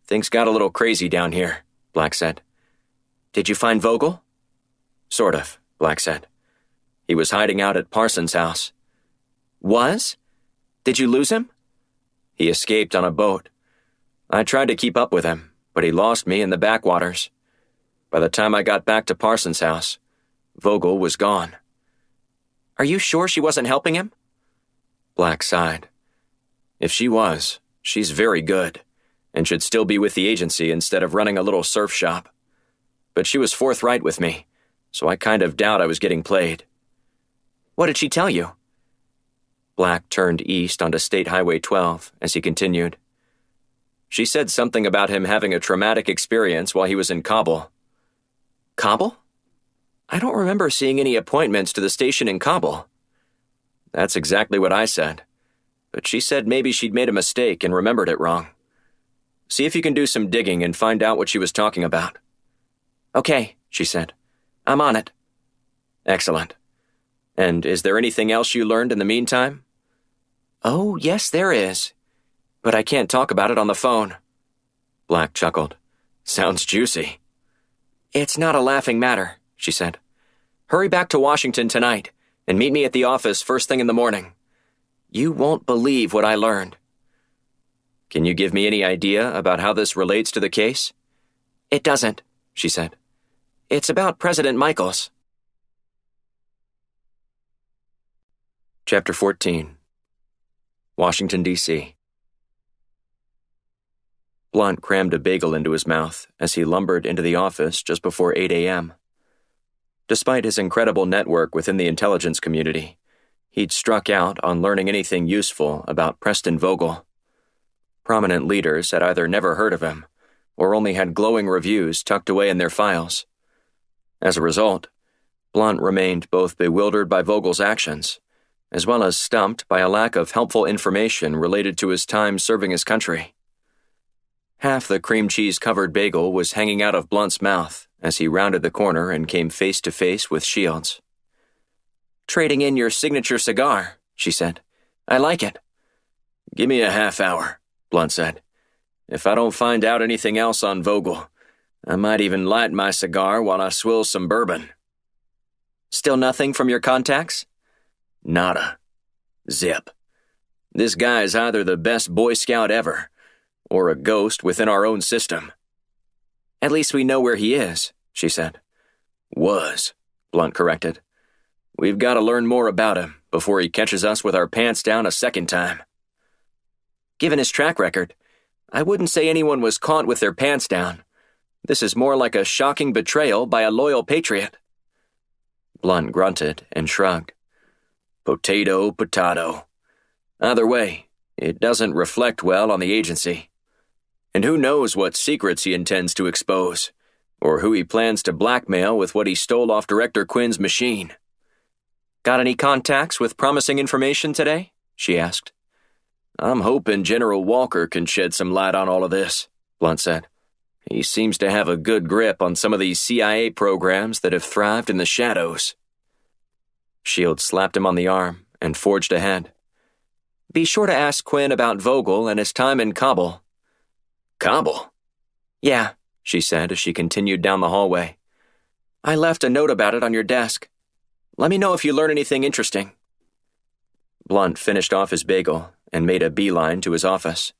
Things got a little crazy down here, Black said. Did you find Vogel? Sort of, Black said. He was hiding out at Parsons' house. Was? Did you lose him? He escaped on a boat. I tried to keep up with him, but he lost me in the backwaters. By the time I got back to Parsons' house, Vogel was gone. Are you sure she wasn't helping him? Black sighed. If she was, she's very good, and should still be with the agency instead of running a little surf shop. But she was forthright with me, so I kind of doubt I was getting played. What did she tell you? Black turned east onto State Highway 12 as he continued. She said something about him having a traumatic experience while he was in Kabul. Kabul? I don't remember seeing any appointments to the station in Kabul. That's exactly what I said, but she said maybe she'd made a mistake and remembered it wrong. See if you can do some digging and find out what she was talking about. Okay, she said. I'm on it. Excellent. And is there anything else you learned in the meantime? Oh, yes, there is. But I can't talk about it on the phone. Black chuckled. Sounds juicy. It's not a laughing matter, she said. Hurry back to Washington tonight and meet me at the office first thing in the morning. You won't believe what I learned. Can you give me any idea about how this relates to the case? It doesn't, she said. It's about President Michaels. Chapter 14. Washington, D.C. Blunt crammed a bagel into his mouth as he lumbered into the office just before 8 a.m. Despite his incredible network within the intelligence community, he'd struck out on learning anything useful about Preston Vogel. Prominent leaders had either never heard of him or only had glowing reviews tucked away in their files. As a result, Blunt remained both bewildered by Vogel's actions as well as stumped by a lack of helpful information related to his time serving his country. Half the cream cheese-covered bagel was hanging out of Blunt's mouth as he rounded the corner and came face to face with Shields. Trading in your signature cigar, she said. I like it. Give me a half hour, Blunt said. If I don't find out anything else on Vogel, I might even light my cigar while I swill some bourbon. Still nothing from your contacts? Nada. Zip. This guy is either the best Boy Scout ever, or a ghost within our own system. At least we know where he is, she said. Was, Blunt corrected. We've got to learn more about him before he catches us with our pants down a second time. Given his track record, I wouldn't say anyone was caught with their pants down. This is more like a shocking betrayal by a loyal patriot. Blunt grunted and shrugged. Potato, potato. Either way, it doesn't reflect well on the agency. And who knows what secrets he intends to expose, or who he plans to blackmail with what he stole off Director Quinn's machine. Got any contacts with promising information today? She asked. I'm hoping General Walker can shed some light on all of this, Blunt said. He seems to have a good grip on some of these CIA programs that have thrived in the shadows. Shields slapped him on the arm and forged ahead. Be sure to ask Quinn about Vogel and his time in Kabul. Kabul? Yeah, she said as she continued down the hallway. I left a note about it on your desk. Let me know if you learn anything interesting. Blunt finished off his bagel and made a beeline to his office.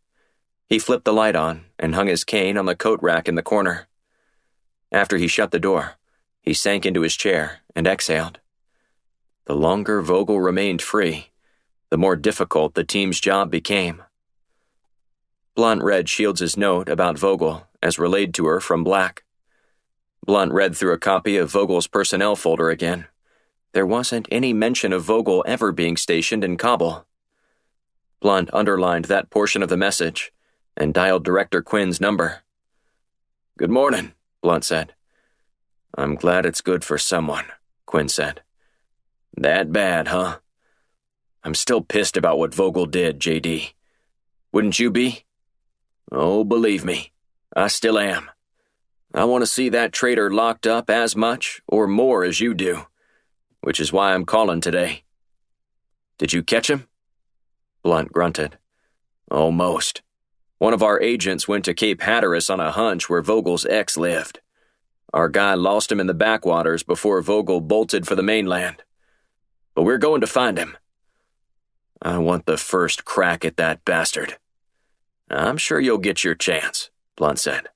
He flipped the light on and hung his cane on the coat rack in the corner. After he shut the door, he sank into his chair and exhaled. The longer Vogel remained free, the more difficult the team's job became. Blunt read Shields' note about Vogel as relayed to her from Black. Blunt read through a copy of Vogel's personnel folder again. There wasn't any mention of Vogel ever being stationed in Kabul. Blunt underlined that portion of the message and dialed Director Quinn's number. Good morning, Blunt said. I'm glad it's good for someone, Quinn said. That bad, huh? I'm still pissed about what Vogel did, J.D. Wouldn't you be? Oh, believe me, I still am. I want to see that traitor locked up as much or more as you do, which is why I'm calling today. Did you catch him? Blunt grunted. Almost. One of our agents went to Cape Hatteras on a hunch where Vogel's ex lived. Our guy lost him in the backwaters before Vogel bolted for the mainland. But we're going to find him. I want the first crack at that bastard. I'm sure you'll get your chance, Blunt said.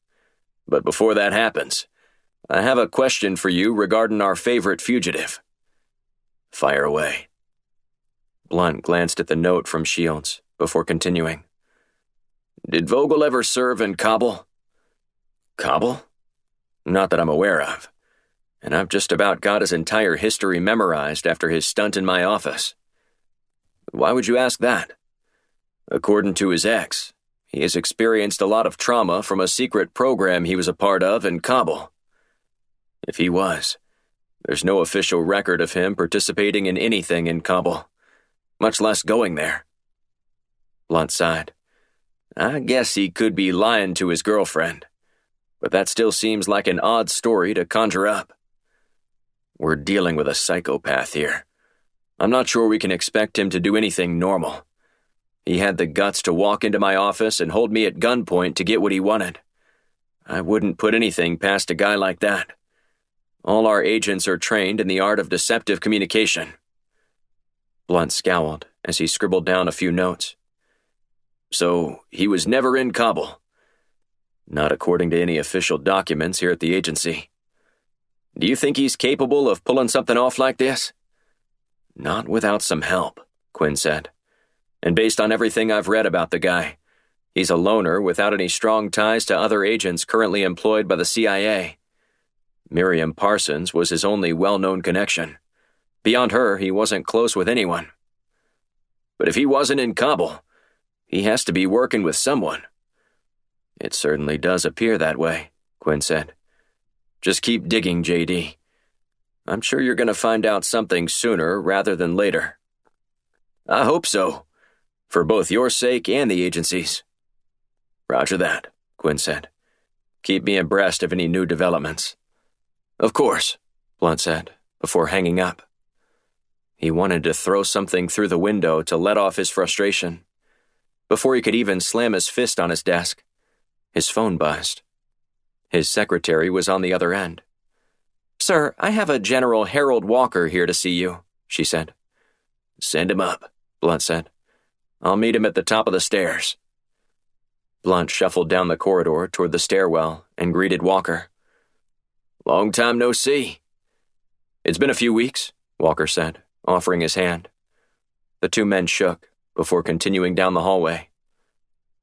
But before that happens, I have a question for you regarding our favorite fugitive. Fire away. Blunt glanced at the note from Shields before continuing. Did Vogel ever serve in Kabul? Kabul? Not that I'm aware of. And I've just about got his entire history memorized after his stunt in my office. Why would you ask that? According to his ex, he has experienced a lot of trauma from a secret program he was a part of in Kabul. If he was, there's no official record of him participating in anything in Kabul, much less going there. Blunt sighed. I guess he could be lying to his girlfriend, but that still seems like an odd story to conjure up. We're dealing with a psychopath here. I'm not sure we can expect him to do anything normal. He had the guts to walk into my office and hold me at gunpoint to get what he wanted. I wouldn't put anything past a guy like that. All our agents are trained in the art of deceptive communication." Blunt scowled as he scribbled down a few notes. "So, he was never in Kabul?" "Not according to any official documents here at the agency." "Do you think he's capable of pulling something off like this?" "Not without some help," Quinn said. "And based on everything I've read about the guy, he's a loner without any strong ties to other agents currently employed by the CIA. Miriam Parsons was his only well-known connection. Beyond her, he wasn't close with anyone. But if he wasn't in Kabul, he has to be working with someone." "It certainly does appear that way," Quinn said. "Just keep digging, JD. I'm sure you're going to find out something sooner rather than later." "I hope so, for both your sake and the agency's." "Roger that," Quinn said. "Keep me abreast of any new developments." "Of course," Blunt said, before hanging up. He wanted to throw something through the window to let off his frustration. Before he could even slam his fist on his desk, his phone buzzed. His secretary was on the other end. "Sir, I have a General Harold Walker here to see you," she said. "Send him up," Blunt said. "I'll meet him at the top of the stairs." Blunt shuffled down the corridor toward the stairwell and greeted Walker. "Long time no see." "It's been a few weeks," Walker said, offering his hand. The two men shook before continuing down the hallway.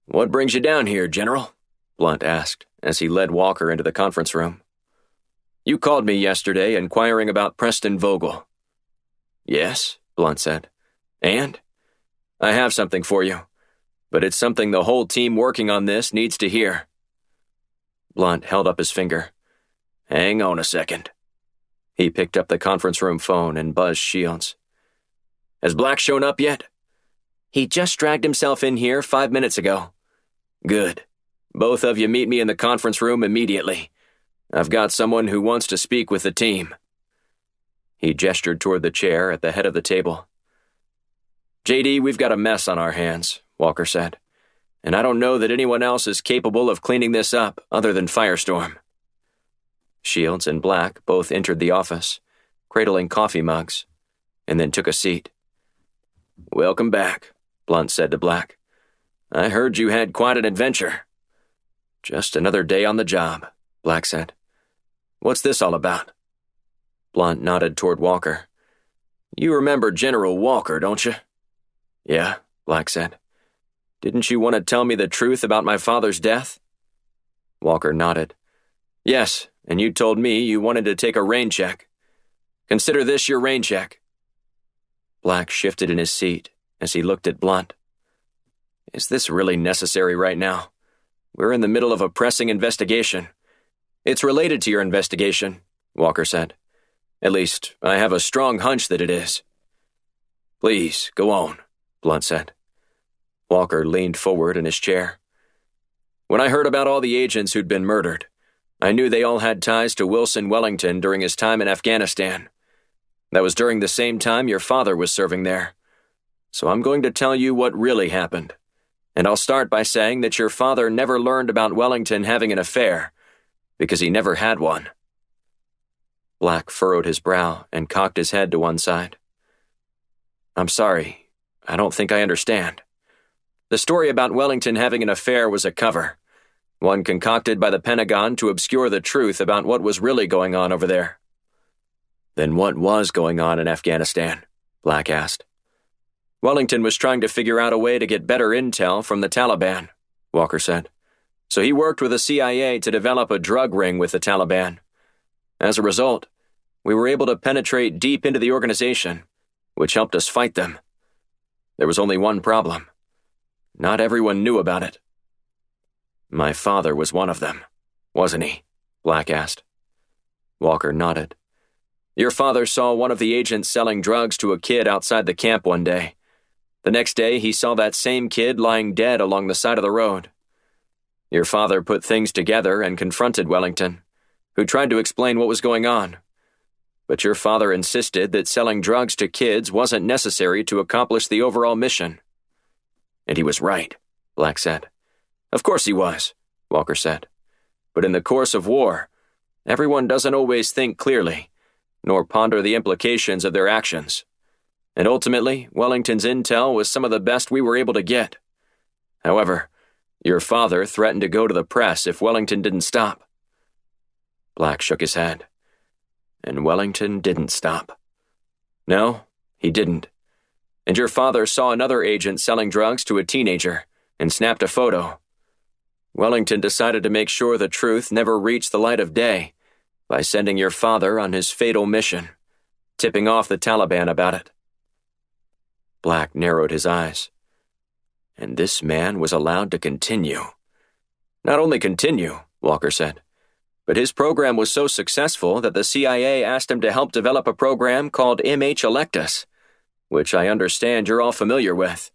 "What brings you down here, General?" Blunt asked as he led Walker into the conference room. "You called me yesterday inquiring about Preston Vogel." "Yes," Blunt said. "And?" "I have something for you, but it's something the whole team working on this needs to hear." Blunt held up his finger. "Hang on a second." He picked up the conference room phone and buzzed Shields. "Has Black shown up yet?" "He just dragged himself in here 5 minutes ago." "Good. Both of you meet me in the conference room immediately. I've got someone who wants to speak with the team." He gestured toward the chair at the head of the table. "JD, we've got a mess on our hands," Walker said. "And I don't know that anyone else is capable of cleaning this up other than Firestorm." Shields and Black both entered the office, cradling coffee mugs, and then took a seat. "Welcome back," Blunt said to Black. "I heard you had quite an adventure." "Just another day on the job," Black said. "What's this all about?" Blunt nodded toward Walker. "You remember General Walker, don't you?" "Yeah," Black said. "Didn't you want to tell me the truth about my father's death?" Walker nodded. "Yes, and you told me you wanted to take a rain check. Consider this your rain check." Black shifted in his seat as he looked at Blunt. "Is this really necessary right now? We're in the middle of a pressing investigation." "It's related to your investigation," Walker said. "At least, I have a strong hunch that it is." "Please, go on," Blunt said. Walker leaned forward in his chair. "When I heard about all the agents who'd been murdered, I knew they all had ties to Wilson Wellington during his time in Afghanistan. That was during the same time your father was serving there. So I'm going to tell you what really happened. And I'll start by saying that your father never learned about Wellington having an affair, because he never had one." Black furrowed his brow and cocked his head to one side. "I'm sorry, I don't think I understand. The story about Wellington having an affair was a cover, one concocted by the Pentagon to obscure the truth about what was really going on over there." "Then what was going on in Afghanistan?" Black asked. "Wellington was trying to figure out a way to get better intel from the Taliban," Walker said. "So he worked with the CIA to develop a drug ring with the Taliban. As a result, we were able to penetrate deep into the organization, which helped us fight them. There was only one problem. Not everyone knew about it." "My father was one of them, wasn't he?" Black asked. Walker nodded. "Your father saw one of the agents selling drugs to a kid outside the camp one day. The next day, he saw that same kid lying dead along the side of the road. Your father put things together and confronted Wellington, who tried to explain what was going on. But your father insisted that selling drugs to kids wasn't necessary to accomplish the overall mission." "And he was right," Black said. "Of course he was," Walker said. But in the course of war, everyone doesn't always think clearly, nor ponder the implications of their actions. And ultimately, Wellington's intel was some of the best we were able to get. However, your father threatened to go to the press if Wellington didn't stop." Black shook his head. "And Wellington didn't stop." "No, he didn't. And your father saw another agent selling drugs to a teenager and snapped a photo. Wellington decided to make sure the truth never reached the light of day by sending your father on his fatal mission, tipping off the Taliban about it." Black narrowed his eyes. "And this man was allowed to continue." "Not only continue," Walker said, "but his program was so successful that the CIA asked him to help develop a program called MH Electus, which I understand you're all familiar with.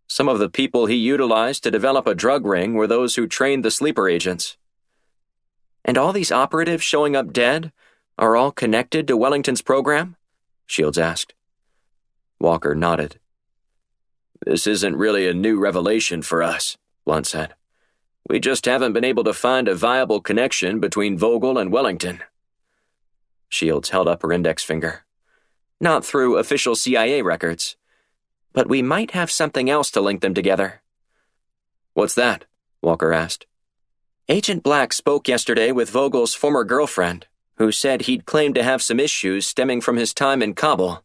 Some of the people he utilized to develop a drug ring were those who trained the sleeper agents." "And all these operatives showing up dead are all connected to Wellington's program?" Shields asked. Walker nodded. "This isn't really a new revelation for us," Blunt said. "We just haven't been able to find a viable connection between Vogel and Wellington." Shields held up her index finger. "Not through official CIA records. But we might have something else to link them together." "What's that?" Walker asked. "Agent Black spoke yesterday with Vogel's former girlfriend, who said he'd claimed to have some issues stemming from his time in Kabul.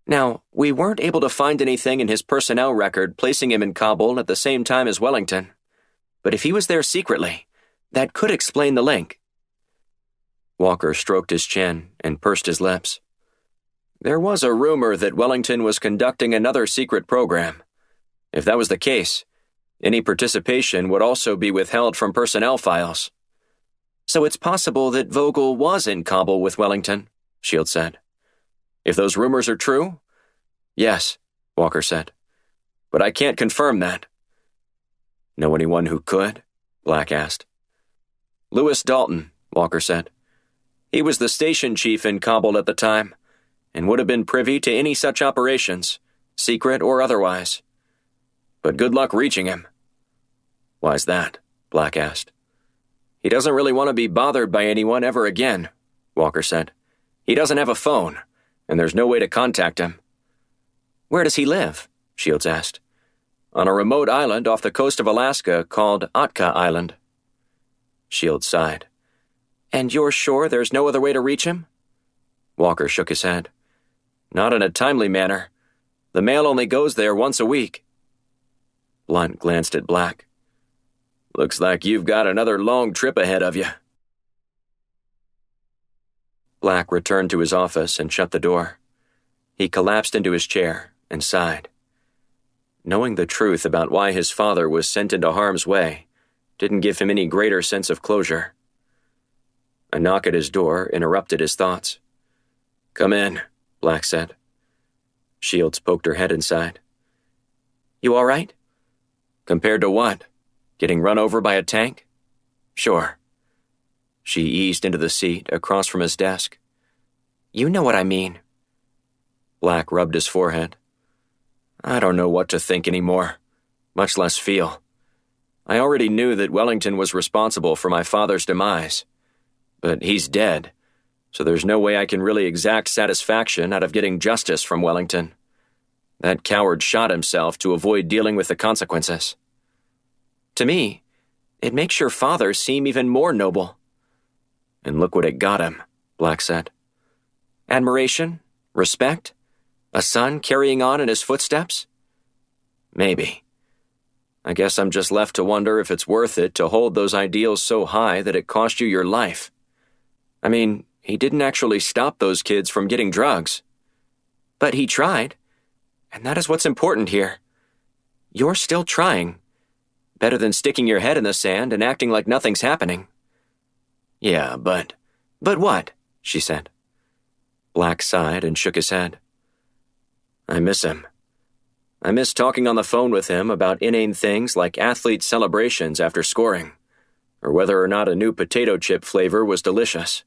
Now, we weren't able to find anything in his personnel record placing him in Kabul at the same time as Wellington. But if he was there secretly, that could explain the link." Walker stroked his chin and pursed his lips. "There was a rumor that Wellington was conducting another secret program. If that was the case, any participation would also be withheld from personnel files." "So it's possible that Vogel was in Kabul with Wellington," Shields said. "If those rumors are true?" "Yes," Walker said. "But I can't confirm that." "Know anyone who could?" Black asked. "Lewis Dalton," Walker said. "He was the station chief in Kabul at the time, and would have been privy to any such operations, secret or otherwise. But good luck reaching him." "Why's that?" Black asked. "He doesn't really want to be bothered by anyone ever again," Walker said. "He doesn't have a phone, and there's no way to contact him." "Where does he live?" Shields asked. "On a remote island off the coast of Alaska called Otka Island." Shields sighed. "And you're sure there's no other way to reach him?" Walker shook his head. "Not in a timely manner. The mail only goes there once a week." Blunt glanced at Black. "Looks like you've got another long trip ahead of you." Black returned to his office and shut the door. He collapsed into his chair and sighed. Knowing the truth about why his father was sent into harm's way didn't give him any greater sense of closure. A knock at his door interrupted his thoughts. "Come in," Black said. Shields poked her head inside. "You all right?" "Compared to what? Getting run over by a tank?" "Sure." She eased into the seat across from his desk. "You know what I mean." Black rubbed his forehead. "I don't know what to think anymore, much less feel. I already knew that Wellington was responsible for my father's demise. But he's dead, so there's no way I can really exact satisfaction out of getting justice from Wellington. That coward shot himself to avoid dealing with the consequences." "To me, it makes your father seem even more noble." "And look what it got him," Black said. "Admiration? Respect? A son carrying on in his footsteps?" "Maybe. I guess I'm just left to wonder if it's worth it to hold those ideals so high that it cost you your life. I mean, he didn't actually stop those kids from getting drugs." "But he tried. And that is what's important here. You're still trying. Better than sticking your head in the sand and acting like nothing's happening." "Yeah, but..." "But what?" she said. Black sighed and shook his head. "I miss him. I miss talking on the phone with him about inane things like athlete celebrations after scoring, or whether or not a new potato chip flavor was delicious.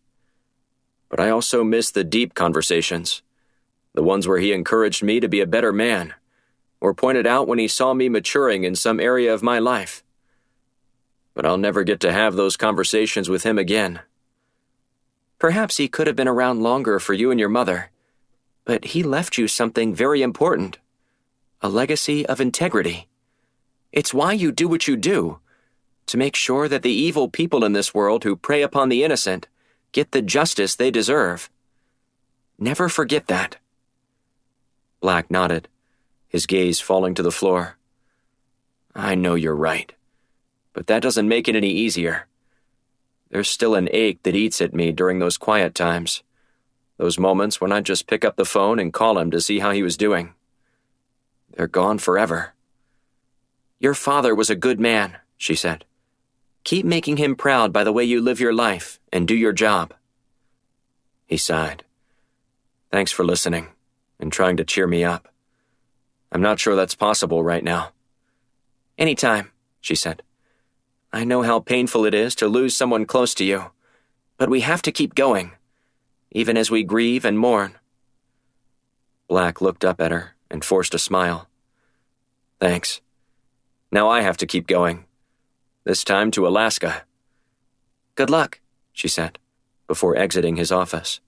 But I also miss the deep conversations, the ones where he encouraged me to be a better man, or pointed out when he saw me maturing in some area of my life. but I'll never get to have those conversations with him again. Perhaps he could have been around longer for you and your mother, but he left you something very important. A legacy of integrity. It's why you do what you do, to make sure that the evil people in this world who prey upon the innocent get the justice they deserve. Never forget that. Black nodded, his gaze falling to the floor. I know you're right, but that doesn't make it any easier. There's still an ache that eats at me during those quiet times, those moments when I'd just pick up the phone and call him to see how he was doing. They're gone forever. Your father was a good man, she said. Keep making him proud by the way you live your life and do your job. He sighed. Thanks for listening and trying to cheer me up. I'm not sure that's possible right now. Anytime, she said. I know how painful it is to lose someone close to you, but we have to keep going, even as we grieve and mourn. Black looked up at her and forced a smile. Thanks. Now I have to keep going. This time to Alaska. Good luck, she said, before exiting his office.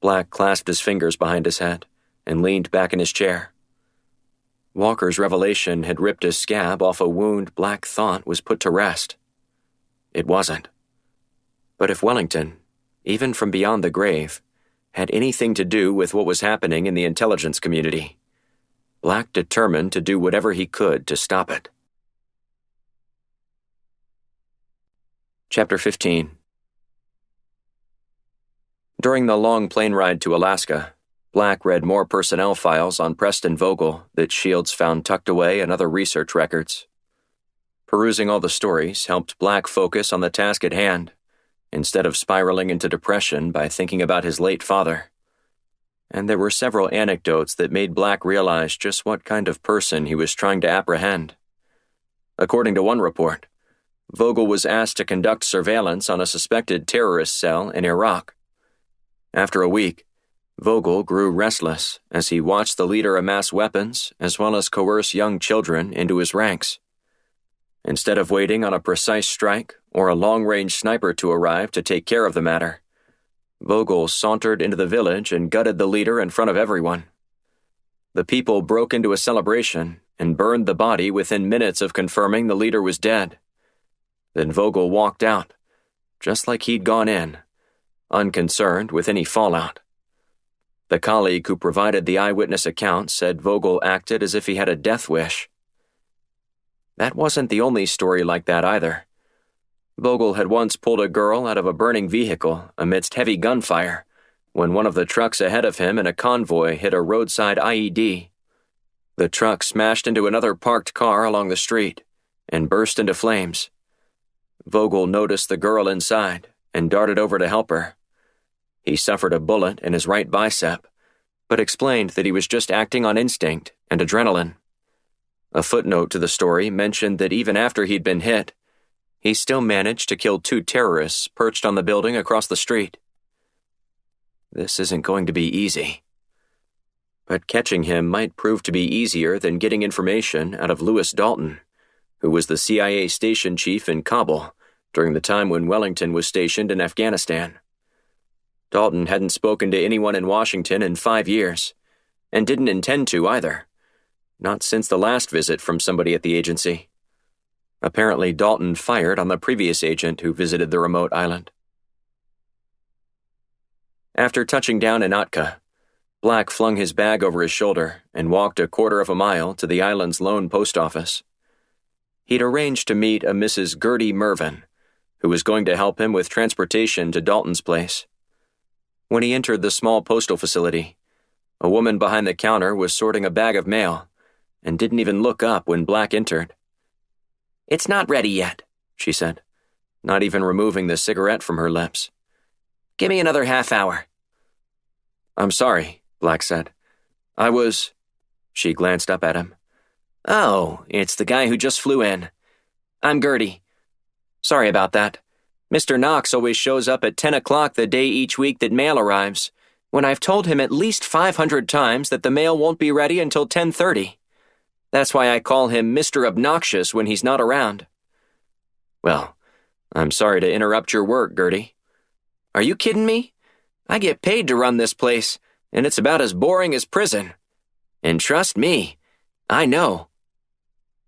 Black clasped his fingers behind his head and leaned back in his chair. Walker's revelation had ripped a scab off a wound Black thought was put to rest. It wasn't. But if Wellington, even from beyond the grave, had anything to do with what was happening in the intelligence community, Black determined to do whatever he could to stop it. Chapter 15. During the long plane ride to Alaska, Black read more personnel files on Preston Vogel that Shields found tucked away in other research records. Perusing all the stories helped Black focus on the task at hand, instead of spiraling into depression by thinking about his late father. And there were several anecdotes that made Black realize just what kind of person he was trying to apprehend. According to one report, Vogel was asked to conduct surveillance on a suspected terrorist cell in Iraq. After a week, Vogel grew restless as he watched the leader amass weapons as well as coerce young children into his ranks. Instead of waiting on a precise strike or a long-range sniper to arrive to take care of the matter, Vogel sauntered into the village and gutted the leader in front of everyone. The people broke into a celebration and burned the body within minutes of confirming the leader was dead. Then Vogel walked out, just like he'd gone in, unconcerned with any fallout. The colleague who provided the eyewitness account said Vogel acted as if he had a death wish. That wasn't the only story like that either. Vogel had once pulled a girl out of a burning vehicle amidst heavy gunfire when one of the trucks ahead of him in a convoy hit a roadside IED. The truck smashed into another parked car along the street and burst into flames. Vogel noticed the girl inside and darted over to help her. He suffered a bullet in his right bicep, but explained that he was just acting on instinct and adrenaline. A footnote to the story mentioned that even after he'd been hit, he still managed to kill 2 terrorists perched on the building across the street. This isn't going to be easy. But catching him might prove to be easier than getting information out of Lewis Dalton, who was the CIA station chief in Kabul during the time when Wellington was stationed in Afghanistan. Dalton hadn't spoken to anyone in Washington in 5 years, and didn't intend to either, not since the last visit from somebody at the agency. Apparently, Dalton fired on the previous agent who visited the remote island. After touching down in Nootka, Black flung his bag over his shoulder and walked a 1/4 mile to the island's lone post office. He'd arranged to meet a Mrs. Gertie Mervyn, who was going to help him with transportation to Dalton's place. When he entered the small postal facility, a woman behind the counter was sorting a bag of mail and didn't even look up when Black entered. "It's not ready yet," she said, not even removing the cigarette from her lips. "Give me another half hour." "I'm sorry," Black said. She glanced up at him. "Oh, it's the guy who just flew in. I'm Gertie. Sorry about that. Mr. Knox always shows up at 10 o'clock the day each week that mail arrives, when I've told him at least 500 times that the mail won't be ready until 10:30. That's why I call him Mr. Obnoxious when he's not around." Well, I'm sorry to interrupt your work, Gertie. Are you kidding me? I get paid to run this place, and it's about as boring as prison. And trust me, I know.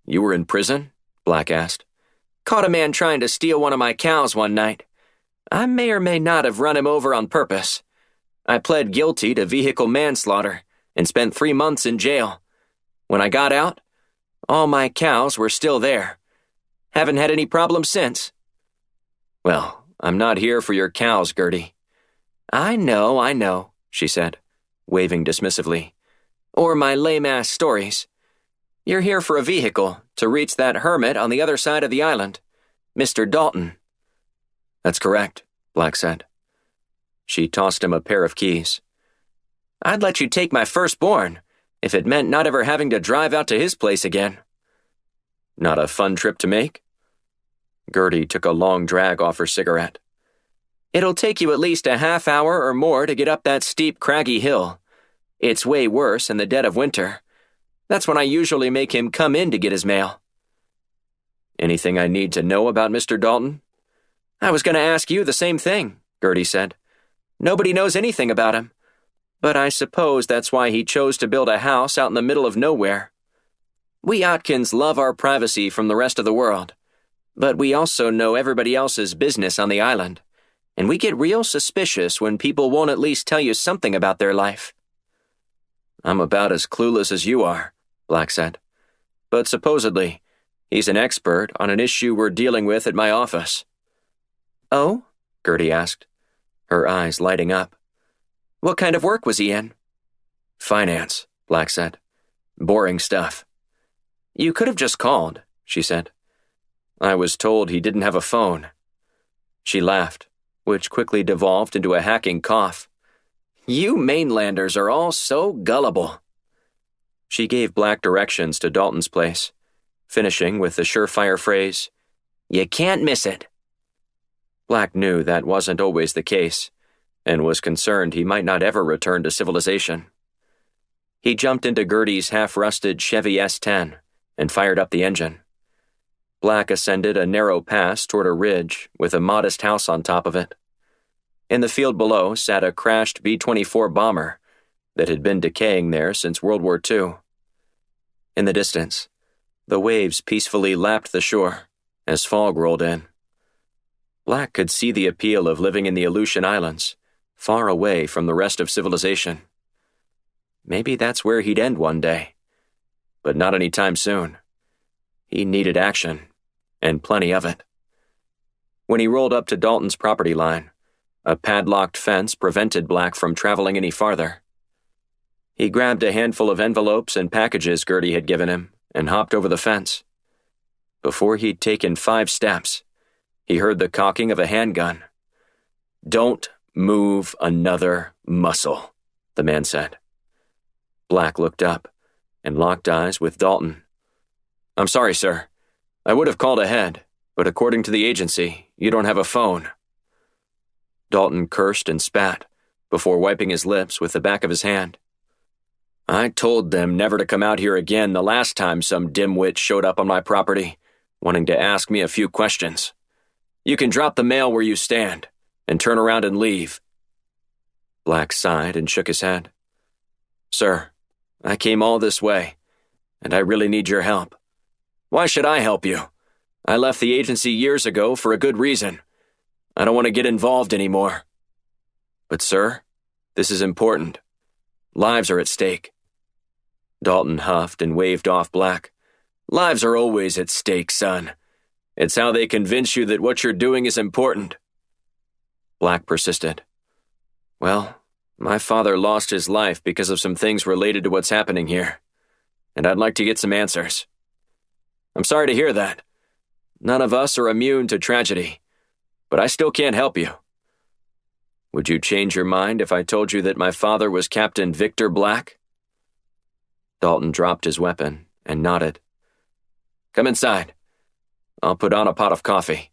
You were in prison? Black asked. Caught a man trying to steal one of my cows one night. I may or may not have run him over on purpose. I pled guilty to vehicle manslaughter and spent 3 months in jail. When I got out, all my cows were still there. Haven't had any problems since. Well, I'm not here for your cows, Gertie. I know, she said, waving dismissively. Or my lame-ass stories. You're here for a vehicle to reach that hermit on the other side of the island, Mr. Dalton. That's correct, Black said. She tossed him a pair of keys. I'd let you take my firstborn, if it meant not ever having to drive out to his place again. Not a fun trip to make? Gertie took a long drag off her cigarette. It'll take you at least a half hour or more to get up that steep, craggy hill. It's way worse in the dead of winter. That's when I usually make him come in to get his mail. Anything I need to know about Mr. Dalton? I was going to ask you the same thing, Gertie said. Nobody knows anything about him. But I suppose that's why he chose to build a house out in the middle of nowhere. We Atkins love our privacy from the rest of the world, but we also know everybody else's business on the island, and we get real suspicious when people won't at least tell you something about their life. I'm about as clueless as you are, Black said. But supposedly, he's an expert on an issue we're dealing with at my office. Oh? Gertie asked, her eyes lighting up. What kind of work was he in? Finance, Black said. Boring stuff. You could have just called, she said. I was told he didn't have a phone. She laughed, which quickly devolved into a hacking cough. You mainlanders are all so gullible. She gave Black directions to Dalton's place, finishing with the surefire phrase, You can't miss it. Black knew that wasn't always the case, and was concerned he might not ever return to civilization. He jumped into Gertie's half-rusted Chevy S10 and fired up the engine. Black ascended a narrow pass toward a ridge with a modest house on top of it. In the field below sat a crashed B-24 bomber that had been decaying there since World War II. In the distance, the waves peacefully lapped the shore as fog rolled in. Black could see the appeal of living in the Aleutian Islands, far away from the rest of civilization. Maybe that's where he'd end one day, but not any time soon. He needed action, and plenty of it. When he rolled up to Dalton's property line, a padlocked fence prevented Black from traveling any farther. He grabbed a handful of envelopes and packages Gertie had given him and hopped over the fence. Before he'd taken 5 steps, he heard the cocking of a handgun. Don't move another muscle, the man said. Black looked up and locked eyes with Dalton. I'm sorry, sir. I would have called ahead, but according to the agency, you don't have a phone. Dalton cursed and spat before wiping his lips with the back of his hand. I told them never to come out here again the last time some dimwit showed up on my property, wanting to ask me a few questions. You can drop the mail where you stand and turn around and leave. Black sighed and shook his head. Sir, I came all this way, and I really need your help. Why should I help you? I left the agency years ago for a good reason. I don't want to get involved anymore. But sir, this is important. Lives are at stake. Dalton huffed and waved off Black. Lives are always at stake, son. It's how they convince you that what you're doing is important. Black persisted. Well, my father lost his life because of some things related to what's happening here, and I'd like to get some answers. I'm sorry to hear that. None of us are immune to tragedy, but I still can't help you. Would you change your mind if I told you that my father was Captain Victor Black? Dalton dropped his weapon and nodded. Come inside. I'll put on a pot of coffee.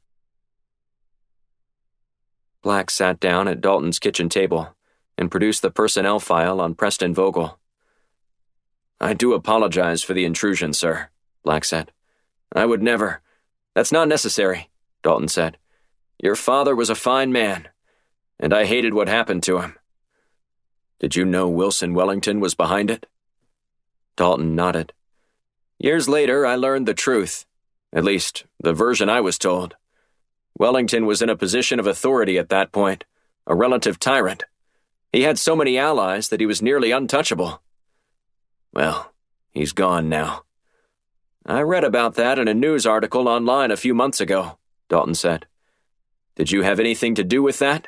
Black sat down at Dalton's kitchen table and produced the personnel file on Preston Vogel. I do apologize for the intrusion, sir, Black said. I would never. That's not necessary. Dalton said. "Your father was a fine man, and I hated what happened to him." "Did you know Wilson Wellington was behind it?" Dalton nodded. "Years later, I learned the truth, at least the version I was told. Wellington was in a position of authority at that point, a relative tyrant. He had so many allies that he was nearly untouchable. Well, he's gone now." "I read about that in a news article online a few months ago," Dalton said. "Did you have anything to do with that?"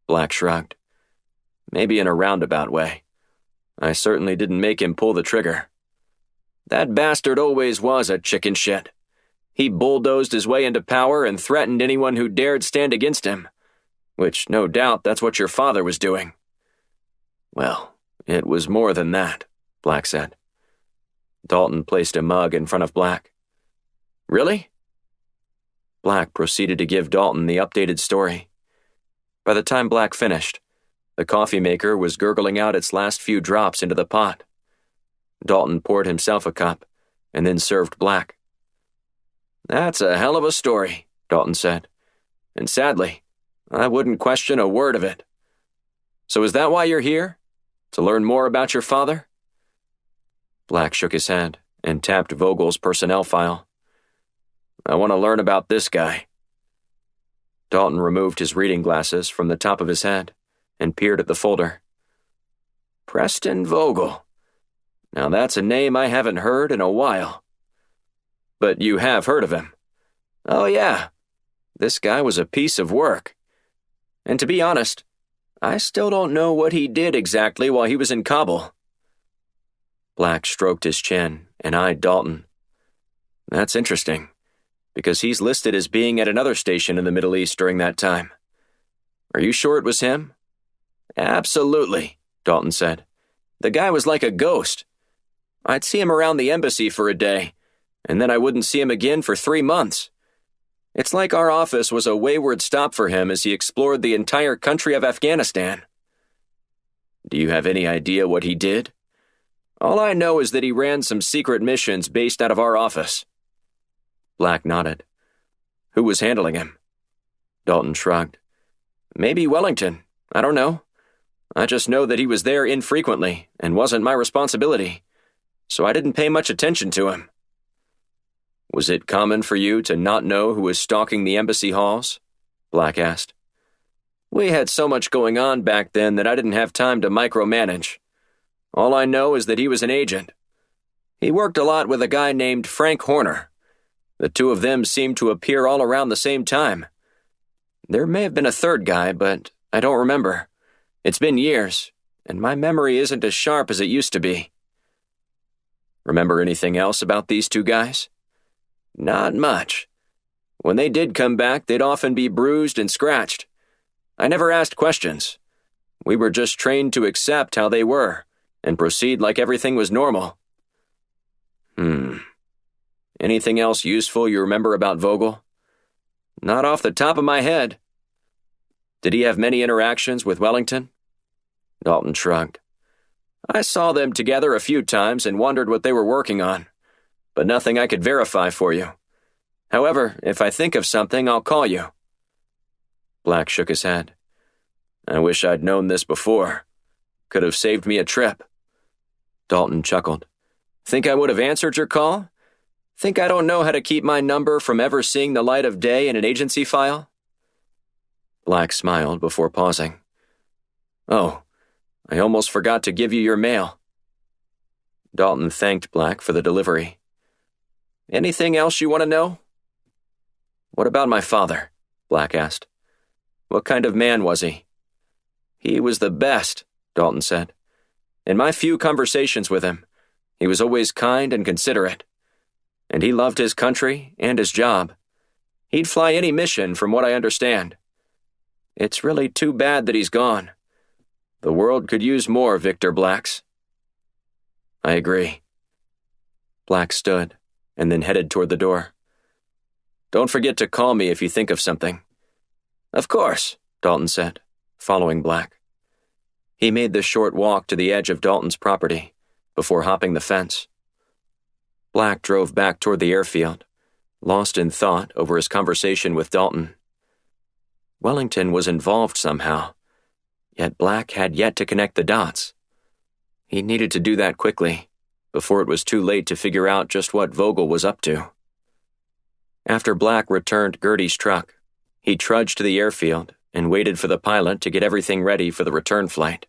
Black shrugged. "Maybe in a roundabout way. I certainly didn't make him pull the trigger. That bastard always was a chicken shit. He bulldozed his way into power and threatened anyone who dared stand against him, which no doubt that's what your father was doing." "Well, it was more than that," Black said. Dalton placed a mug in front of Black. "Really?" Black proceeded to give Dalton the updated story. By the time Black finished, the coffee maker was gurgling out its last few drops into the pot. Dalton poured himself a cup, and then served Black. "That's a hell of a story," Dalton said. "And sadly, I wouldn't question a word of it. So is that why you're here? To learn more about your father?" Black shook his head and tapped Vogel's personnel file. "I want to learn about this guy." Dalton removed his reading glasses from the top of his head and peered at the folder. "Preston Vogel. Now that's a name I haven't heard in a while." "But you have heard of him?" "Oh yeah. This guy was a piece of work. And to be honest, I still don't know what he did exactly while he was in Kabul." Black stroked his chin and eyed Dalton. "That's interesting, because he's listed as being at another station in the Middle East during that time. Are you sure it was him?" "Absolutely," Dalton said. "The guy was like a ghost. I'd see him around the embassy for a day, and then I wouldn't see him again for 3 months. It's like our office was a wayward stop for him as he explored the entire country of Afghanistan." "Do you have any idea what he did?" "All I know is that he ran some secret missions based out of our office." Black nodded. "Who was handling him?" Dalton shrugged. "Maybe Wellington. I don't know. I just know that he was there infrequently and wasn't my responsibility, so I didn't pay much attention to him." "Was it common for you to not know who was stalking the embassy halls?" Black asked. "We had so much going on back then that I didn't have time to micromanage. All I know is that he was an agent. He worked a lot with a guy named Frank Horner. The two of them seemed to appear all around the same time. There may have been a third guy, but I don't remember. It's been years, and my memory isn't as sharp as it used to be." "Remember anything else about these two guys?" "Not much. When they did come back, they'd often be bruised and scratched. I never asked questions. We were just trained to accept how they were and proceed like everything was normal." Anything else useful you remember about Vogel?" "Not off the top of my head." "Did he have many interactions with Wellington?" Dalton shrugged. "I saw them together a few times and wondered what they were working on, but nothing I could verify for you. However, if I think of something, I'll call you." Black shook his head. "I wish I'd known this before. Could have saved me a trip." Dalton chuckled. "Think I would have answered your call? Think I don't know how to keep my number from ever seeing the light of day in an agency file?" Black smiled before pausing. "Oh, I almost forgot to give you your mail." Dalton thanked Black for the delivery. "Anything else you want to know?" "What about my father?" Black asked. "What kind of man was he?" "He was the best," Dalton said. "In my few conversations with him, he was always kind and considerate. And he loved his country and his job. He'd fly any mission, from what I understand. It's really too bad that he's gone. The world could use more Victor Blacks." "I agree." Black stood and then headed toward the door. "Don't forget to call me if you think of something." "Of course," Dalton said, following Black. He made the short walk to the edge of Dalton's property before hopping the fence. Black drove back toward the airfield, lost in thought over his conversation with Dalton. Wellington was involved somehow, yet Black had yet to connect the dots. He needed to do that quickly, before it was too late to figure out just what Vogel was up to. After Black returned Gertie's truck, he trudged to the airfield and waited for the pilot to get everything ready for the return flight.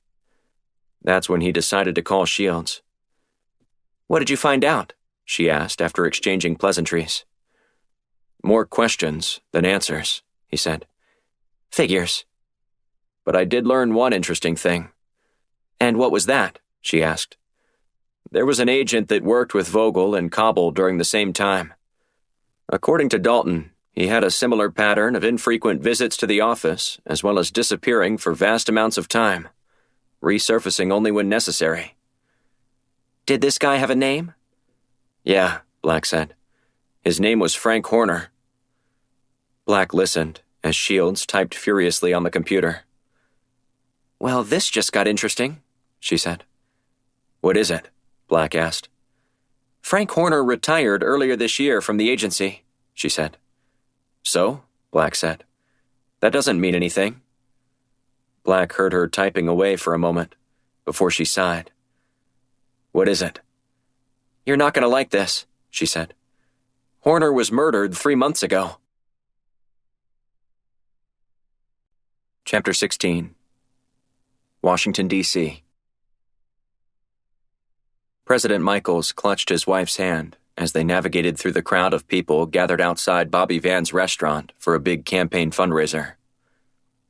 That's when he decided to call Shields. "What did you find out?" she asked after exchanging pleasantries. "More questions than answers," he said. "Figures. But I did learn one interesting thing." "And what was that?" she asked. "There was an agent that worked with Vogel and Cobble during the same time. According to Dalton, he had a similar pattern of infrequent visits to the office, as well as disappearing for vast amounts of time, resurfacing only when necessary." "Did this guy have a name?" "Yeah," Black said. "His name was Frank Horner." Black listened as Shields typed furiously on the computer. "Well, this just got interesting," she said. "What is it?" Black asked. "Frank Horner retired earlier this year from the agency," she said. "So?" Black said. "That doesn't mean anything." Black heard her typing away for a moment, before she sighed. "What is it?" "You're not going to like this," she said. "Horner was murdered 3 months ago." Chapter 16. Washington, D.C. President Michaels clutched his wife's hand as they navigated through the crowd of people gathered outside Bobby Van's restaurant for a big campaign fundraiser.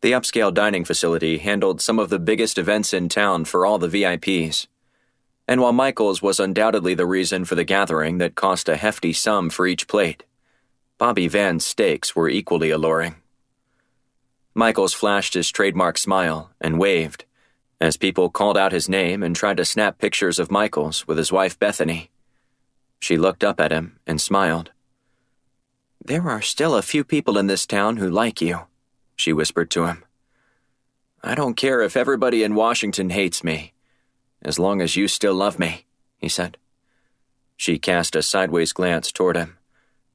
The upscale dining facility handled some of the biggest events in town for all the VIPs. And while Michaels was undoubtedly the reason for the gathering that cost a hefty sum for each plate, Bobby Van's steaks were equally alluring. Michaels flashed his trademark smile and waved as people called out his name and tried to snap pictures of Michaels with his wife Bethany. She looked up at him and smiled. "There are still a few people in this town who like you," she whispered to him. "I don't care if everybody in Washington hates me, as long as you still love me," he said. She cast a sideways glance toward him,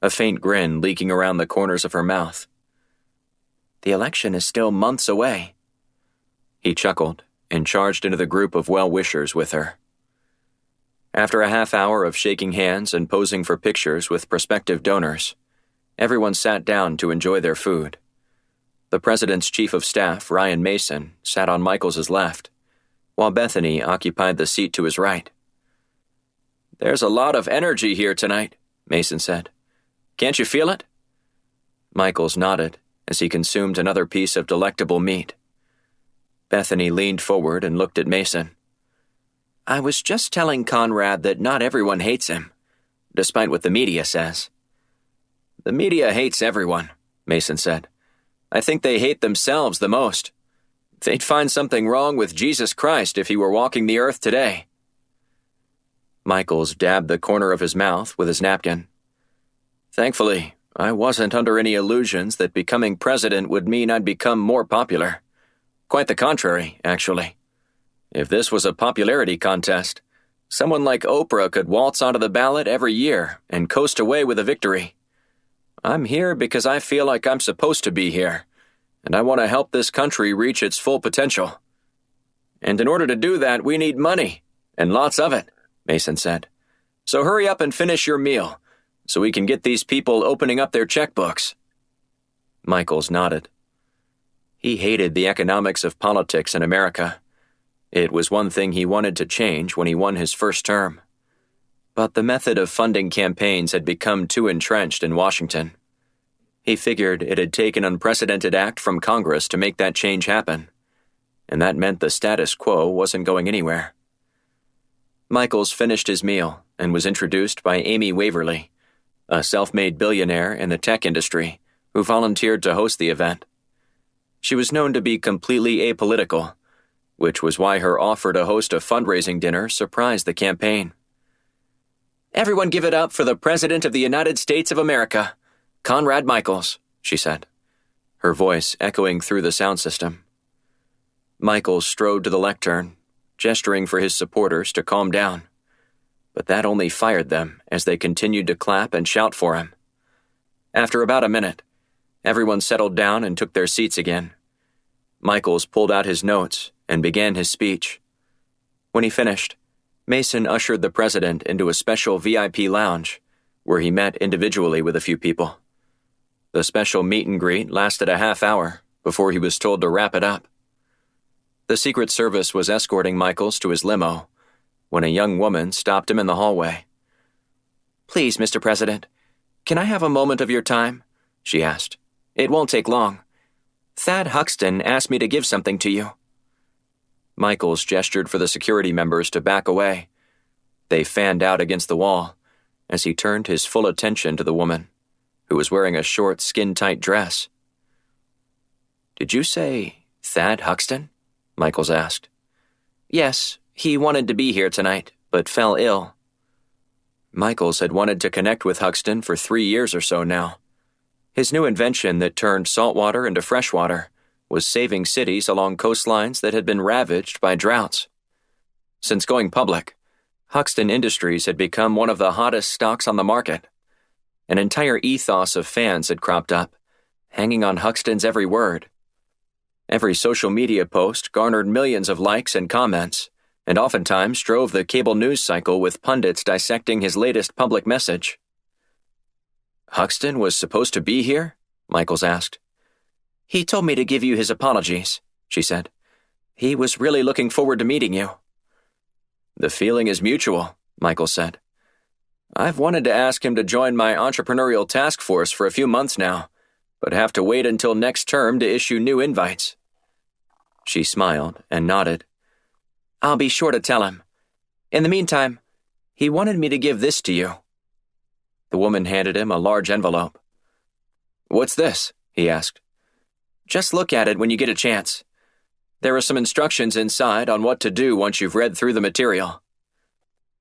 a faint grin leaking around the corners of her mouth. "The election is still months away." He chuckled and charged into the group of well-wishers with her. After a half hour of shaking hands and posing for pictures with prospective donors, everyone sat down to enjoy their food. The president's chief of staff, Ryan Mason, sat on Michaels's left, while Bethany occupied the seat to his right. "There's a lot of energy here tonight," Mason said. "Can't you feel it?" Michaels nodded as he consumed another piece of delectable meat. Bethany leaned forward and looked at Mason. "I was just telling Conrad that not everyone hates him, despite what the media says." "The media hates everyone," Mason said. "I think they hate themselves the most. They'd find something wrong with Jesus Christ if he were walking the earth today." Michaels dabbed the corner of his mouth with his napkin. "Thankfully, I wasn't under any illusions that becoming president would mean I'd become more popular. Quite the contrary, actually. If this was a popularity contest, someone like Oprah could waltz onto the ballot every year and coast away with a victory. I'm here because I feel like I'm supposed to be here, and I want to help this country reach its full potential. And in order to do that, we need money, and lots of it," Mason said. "So hurry up and finish your meal, so we can get these people opening up their checkbooks." Michaels nodded. He hated the economics of politics in America. It was one thing he wanted to change when he won his first term. But the method of funding campaigns had become too entrenched in Washington. He figured it had taken an unprecedented act from Congress to make that change happen, and that meant the status quo wasn't going anywhere. Michaels finished his meal and was introduced by Amy Waverly, a self-made billionaire in the tech industry who volunteered to host the event. She was known to be completely apolitical, which was why her offer to host a fundraising dinner surprised the campaign. "Everyone give it up for the President of the United States of America, Conrad Michaels," she said, her voice echoing through the sound system. Michaels strode to the lectern, gesturing for his supporters to calm down, but that only fired them as they continued to clap and shout for him. After about a minute, everyone settled down and took their seats again. Michaels pulled out his notes and began his speech. When he finished, Mason ushered the president into a special VIP lounge, where he met individually with a few people. The special meet and greet lasted a half hour before he was told to wrap it up. The Secret Service was escorting Michaels to his limo when a young woman stopped him in the hallway. "Please, Mr. President, can I have a moment of your time?" she asked. "It won't take long. Thad Huxton asked me to give something to you." Michaels gestured for the security members to back away. They fanned out against the wall as he turned his full attention to the woman, who was wearing a short, skin-tight dress. "Did you say Thad Huxton?" Michaels asked. "Yes, he wanted to be here tonight, but fell ill." Michaels had wanted to connect with Huxton for 3 years or so now. His new invention that turned saltwater into freshwater was saving cities along coastlines that had been ravaged by droughts. Since going public, Huxton Industries had become one of the hottest stocks on the market. An entire ethos of fans had cropped up, hanging on Huxton's every word. Every social media post garnered millions of likes and comments, and oftentimes drove the cable news cycle with pundits dissecting his latest public message. "Huxton was supposed to be here?" Michaels asked. "He told me to give you his apologies," she said. "He was really looking forward to meeting you." "The feeling is mutual," Michaels said. "I've wanted to ask him to join my entrepreneurial task force for a few months now, but have to wait until next term to issue new invites." She smiled and nodded. "I'll be sure to tell him. In the meantime, he wanted me to give this to you." The woman handed him a large envelope. "What's this?" he asked. "Just look at it when you get a chance. There are some instructions inside on what to do once you've read through the material."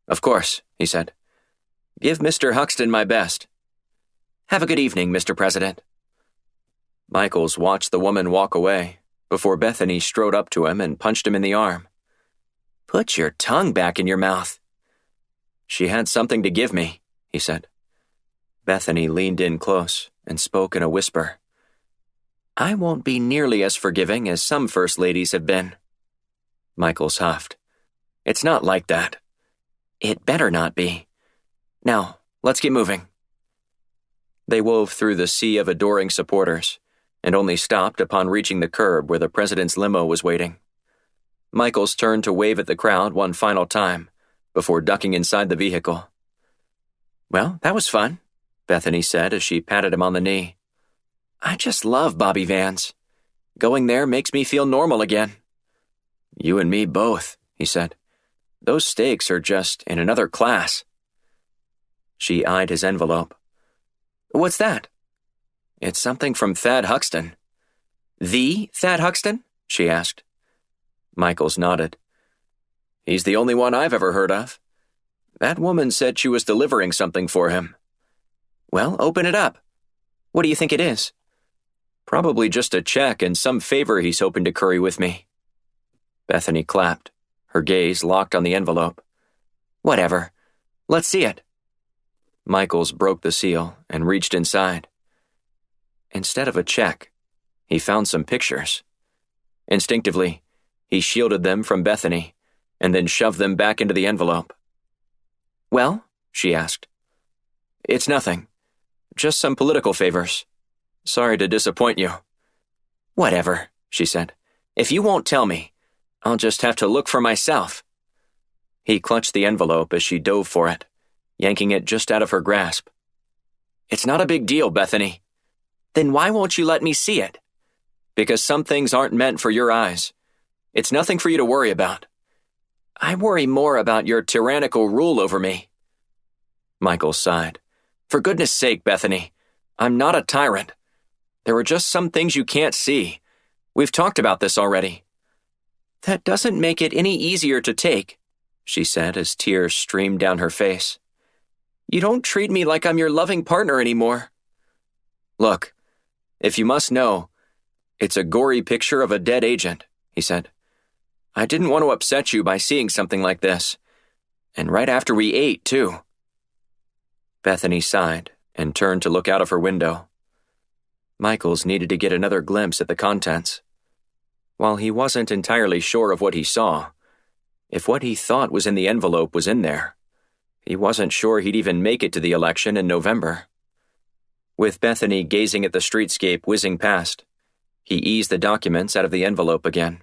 "Of course," he said. "Give Mr. Huxton my best." "Have a good evening, Mr. President." Michaels watched the woman walk away before Bethany strode up to him and punched him in the arm. "Put your tongue back in your mouth." "She had something to give me," he said. Bethany leaned in close and spoke in a whisper. "I won't be nearly as forgiving as some first ladies have been." Michaels huffed. "It's not like that." "It better not be. Now, let's get moving." They wove through the sea of adoring supporters and only stopped upon reaching the curb where the president's limo was waiting. Michaels turned to wave at the crowd one final time before ducking inside the vehicle. "Well, that was fun," Bethany said as she patted him on the knee. "I just love Bobby Vans. Going there makes me feel normal again." "You and me both," he said. "Those steaks are just in another class." She eyed his envelope. "What's that?" "It's something from Thad Huxton." "The Thad Huxton?" she asked. Michaels nodded. "He's the only one I've ever heard of. That woman said she was delivering something for him." "Well, open it up. What do you think it is?" "Probably just a check and some favor he's hoping to curry with me." Bethany clapped, her gaze locked on the envelope. "Whatever. Let's see it." Michaels broke the seal and reached inside. Instead of a check, he found some pictures. Instinctively, he shielded them from Bethany and then shoved them back into the envelope. "Well?" she asked. "It's nothing. Just some political favors. Sorry to disappoint you." "Whatever," she said. "If you won't tell me, I'll just have to look for myself." He clutched the envelope as she dove for it, yanking it just out of her grasp. "It's not a big deal, Bethany." "Then why won't you let me see it?" "Because some things aren't meant for your eyes. It's nothing for you to worry about." "I worry more about your tyrannical rule over me." Michael sighed. "For goodness sake, Bethany, I'm not a tyrant. There are just some things you can't see. We've talked about this already." "That doesn't make it any easier to take," she said as tears streamed down her face. "You don't treat me like I'm your loving partner anymore." "Look, if you must know, it's a gory picture of a dead agent," he said. "I didn't want to upset you by seeing something like this. And right after we ate, too." Bethany sighed and turned to look out of her window. Michaels needed to get another glimpse at the contents. While he wasn't entirely sure of what he saw, if what he thought was in the envelope was in there, he wasn't sure he'd even make it to the election in November. With Bethany gazing at the streetscape whizzing past, he eased the documents out of the envelope again.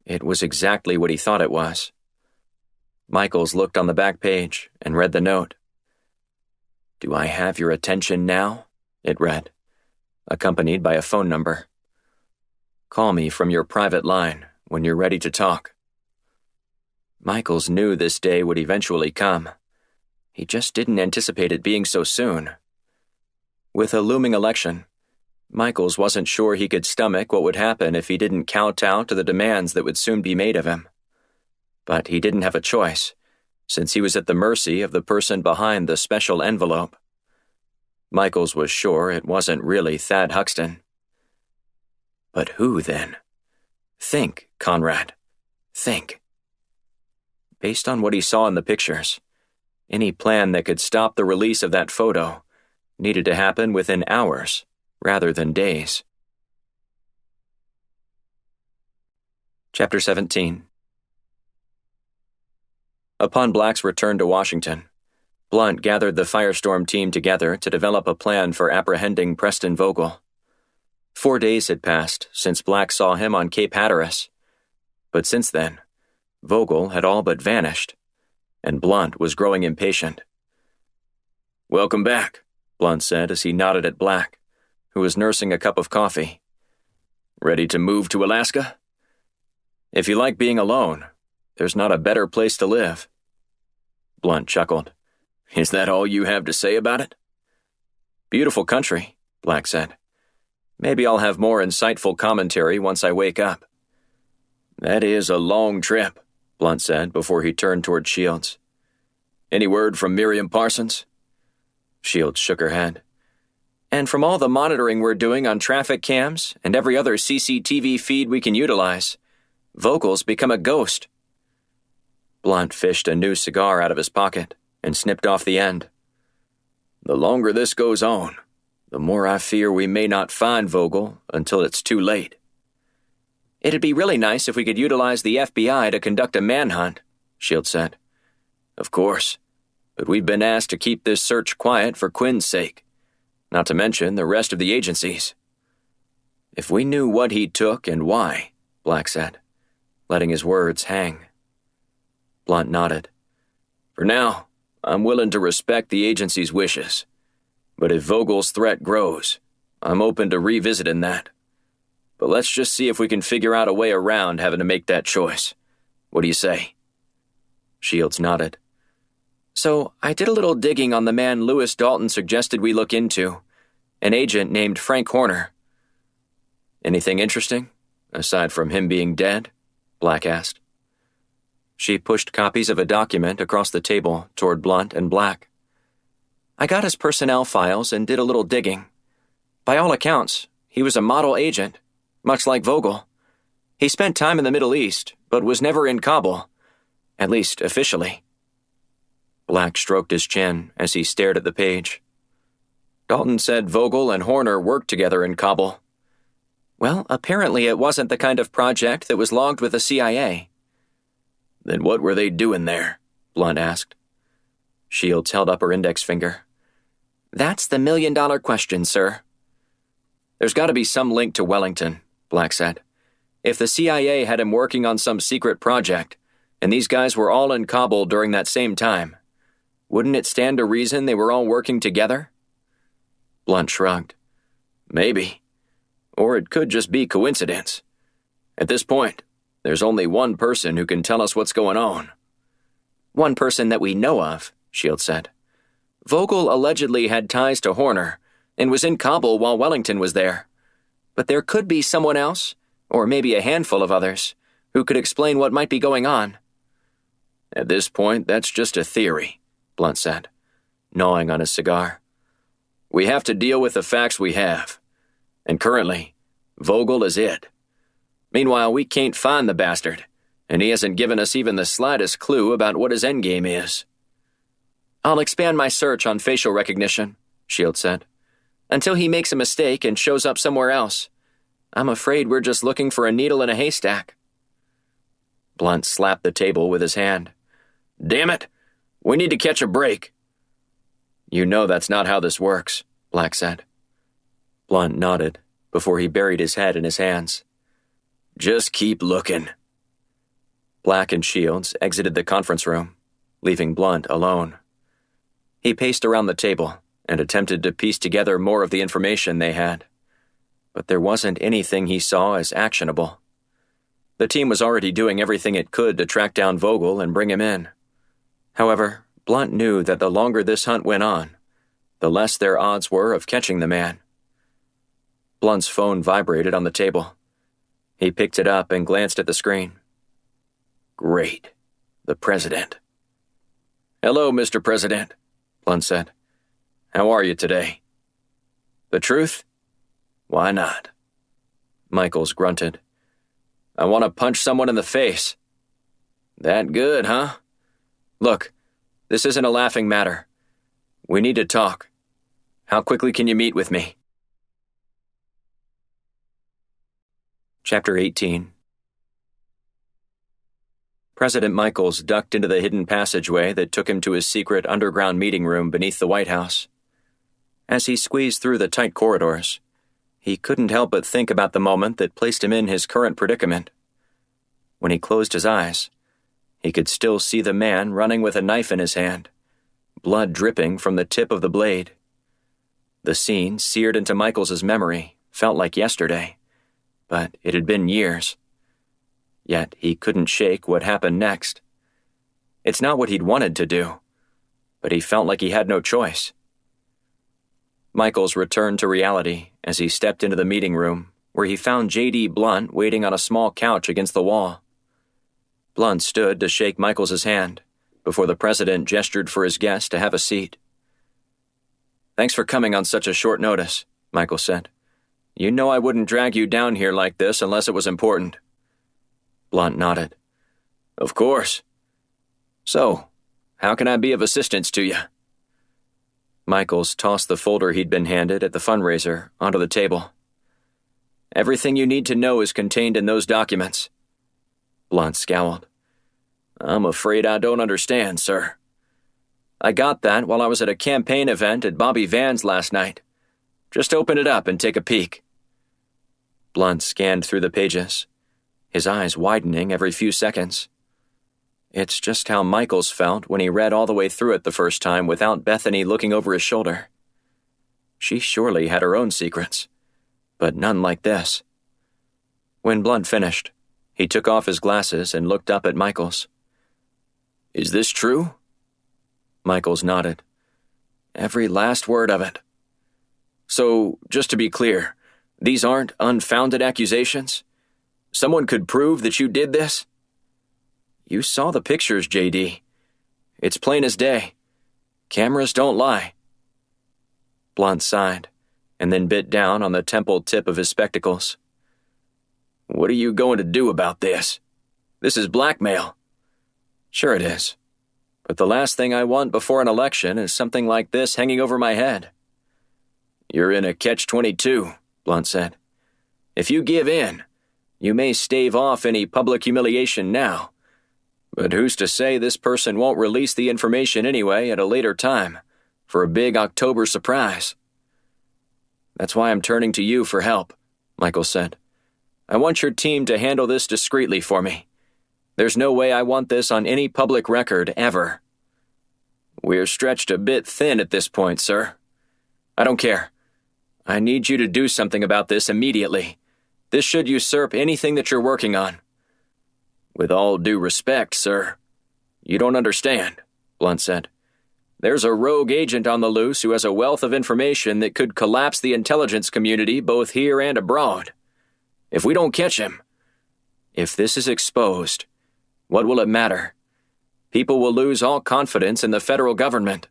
It was exactly what he thought it was. Michaels looked on the back page and read the note. "Do I have your attention now?" it read, accompanied by a phone number. "Call me from your private line when you're ready to talk." Michaels knew this day would eventually come. He just didn't anticipate it being so soon. With a looming election, Michaels wasn't sure he could stomach what would happen if he didn't kowtow to the demands that would soon be made of him. But he didn't have a choice, since he was at the mercy of the person behind the special envelope. Michaels was sure it wasn't really Thad Huxton. But who, then? Think, Conrad. Think. Based on what he saw in the pictures, any plan that could stop the release of that photo needed to happen within hours rather than days. Chapter 17. Upon Black's return to Washington, Blunt gathered the Firestorm team together to develop a plan for apprehending Preston Vogel. 4 days had passed since Black saw him on Cape Hatteras, but since then, Vogel had all but vanished, and Blunt was growing impatient. "Welcome back," Blunt said as he nodded at Black, who was nursing a cup of coffee. "Ready to move to Alaska? If you like being alone, there's not a better place to live." Blunt chuckled. "Is that all you have to say about it?" "Beautiful country," Black said. "Maybe I'll have more insightful commentary once I wake up." "That is a long trip," Blunt said before he turned toward Shields. "Any word from Miriam Parsons?" Shields shook her head. "And from all the monitoring we're doing on traffic cams and every other CCTV feed we can utilize, Vogel's become a ghost." Blunt fished a new cigar out of his pocket and snipped off the end. "The longer this goes on, the more I fear we may not find Vogel until it's too late." "It'd be really nice if we could utilize the FBI to conduct a manhunt," Shields said. "Of course, but we've been asked to keep this search quiet for Quinn's sake, not to mention the rest of the agencies." "If we knew what he took and why," Black said, letting his words hang. Blunt nodded. "For now, I'm willing to respect the agency's wishes, but if Vogel's threat grows, I'm open to revisiting that. But let's just see if we can figure out a way around having to make that choice. What do you say?" Shields nodded. "So I did a little digging on the man Lewis Dalton suggested we look into, an agent named Frank Horner." "Anything interesting, aside from him being dead?" Black asked. She pushed copies of a document across the table toward Blunt and Black. "I got his personnel files and did a little digging. By all accounts, he was a model agent, much like Vogel. He spent time in the Middle East, but was never in Kabul, at least officially." Black stroked his chin as he stared at the page. "Dalton said Vogel and Horner worked together in Kabul." "Well, apparently it wasn't the kind of project that was logged with the CIA." "Then what were they doing there?" Blunt asked. Shields held up her index finger. "That's the million-dollar question, sir." "There's got to be some link to Wellington," Black said. "If the CIA had him working on some secret project, and these guys were all in Kabul during that same time, wouldn't it stand to reason they were all working together?" Blunt shrugged. "Maybe. Or it could just be coincidence. At this point, there's only one person who can tell us what's going on." "One person that we know of," Shields said. "Vogel allegedly had ties to Horner and was in Kabul while Wellington was there. But there could be someone else, or maybe a handful of others, who could explain what might be going on." "At this point, that's just a theory," Blunt said, gnawing on his cigar. "We have to deal with the facts we have. And currently, Vogel is it. Meanwhile, we can't find the bastard, and he hasn't given us even the slightest clue about what his endgame is." "I'll expand my search on facial recognition," Shield said. "Until he makes a mistake and shows up somewhere else. I'm afraid we're just looking for a needle in a haystack." Blunt slapped the table with his hand. "Damn it! We need to catch a break." "You know that's not how this works," Black said. Blunt nodded before he buried his head in his hands. "Just keep looking." Black and Shields exited the conference room, leaving Blunt alone. He paced around the table and attempted to piece together more of the information they had. But there wasn't anything he saw as actionable. The team was already doing everything it could to track down Vogel and bring him in. However, Blunt knew that the longer this hunt went on, the less their odds were of catching the man. Blunt's phone vibrated on the table. He picked it up and glanced at the screen. Great. The president. "Hello, Mr. President," Blunt said. "How are you today?" "The truth? Why not?" Michaels grunted. "I want to punch someone in the face." "That good, huh? Look, this isn't a laughing matter. We need to talk. How quickly can you meet with me?" Chapter 18. President Michaels ducked into the hidden passageway that took him to his secret underground meeting room beneath the White House. As he squeezed through the tight corridors, he couldn't help but think about the moment that placed him in his current predicament. When he closed his eyes, he could still see the man running with a knife in his hand, blood dripping from the tip of the blade. The scene, seared into Michaels's memory, felt like yesterday, but it had been years. Yet he couldn't shake what happened next. It's not what he'd wanted to do, but he felt like he had no choice. Michaels returned to reality as he stepped into the meeting room, where he found J.D. Blunt waiting on a small couch against the wall. Blunt stood to shake Michaels's hand before the president gestured for his guest to have a seat. "Thanks for coming on such a short notice," Michaels said. "You know I wouldn't drag you down here like this unless it was important." Blunt nodded. "Of course. So, how can I be of assistance to you?" Michaels tossed the folder he'd been handed at the fundraiser onto the table. "Everything you need to know is contained in those documents." Blunt scowled. "I'm afraid I don't understand, sir." "I got that while I was at a campaign event at Bobby Van's last night. Just open it up and take a peek." Blunt scanned through the pages, his eyes widening every few seconds. It's just how Michaels felt when he read all the way through it the first time without Bethany looking over his shoulder. She surely had her own secrets, but none like this. When Blunt finished, he took off his glasses and looked up at Michaels. "Is this true?" Michaels nodded. "Every last word of it." "So, just to be clear, these aren't unfounded accusations? Someone could prove that you did this?" "You saw the pictures, J.D. It's plain as day. Cameras don't lie." Blunt sighed, and then bit down on the temple tip of his spectacles. "What are you going to do about this? This is blackmail." "Sure it is. But the last thing I want before an election is something like this hanging over my head." "You're in a catch-22, Blunt said. "If you give in, you may stave off any public humiliation now. But who's to say this person won't release the information anyway at a later time, for a big October surprise?" "That's why I'm turning to you for help," Michael said. "I want your team to handle this discreetly for me. There's no way I want this on any public record ever." "We're stretched a bit thin at this point, sir." "I don't care. I need you to do something about this immediately. This should usurp anything that you're working on." "With all due respect, sir, you don't understand," Blunt said. "There's a rogue agent on the loose who has a wealth of information that could collapse the intelligence community both here and abroad. If we don't catch him, if this is exposed, what will it matter? People will lose all confidence in the federal government."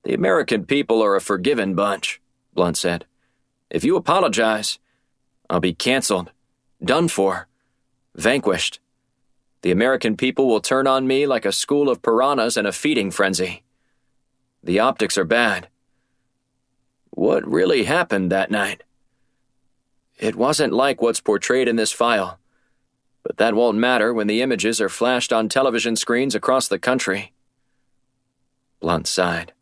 "The American people are a forgiving bunch," Blunt said. "If you apologize, I'll be canceled, done for, vanquished. The American people will turn on me like a school of piranhas in a feeding frenzy. The optics are bad. What really happened that night? It wasn't like what's portrayed in this file, but that won't matter when the images are flashed on television screens across the country. Blunt sighed.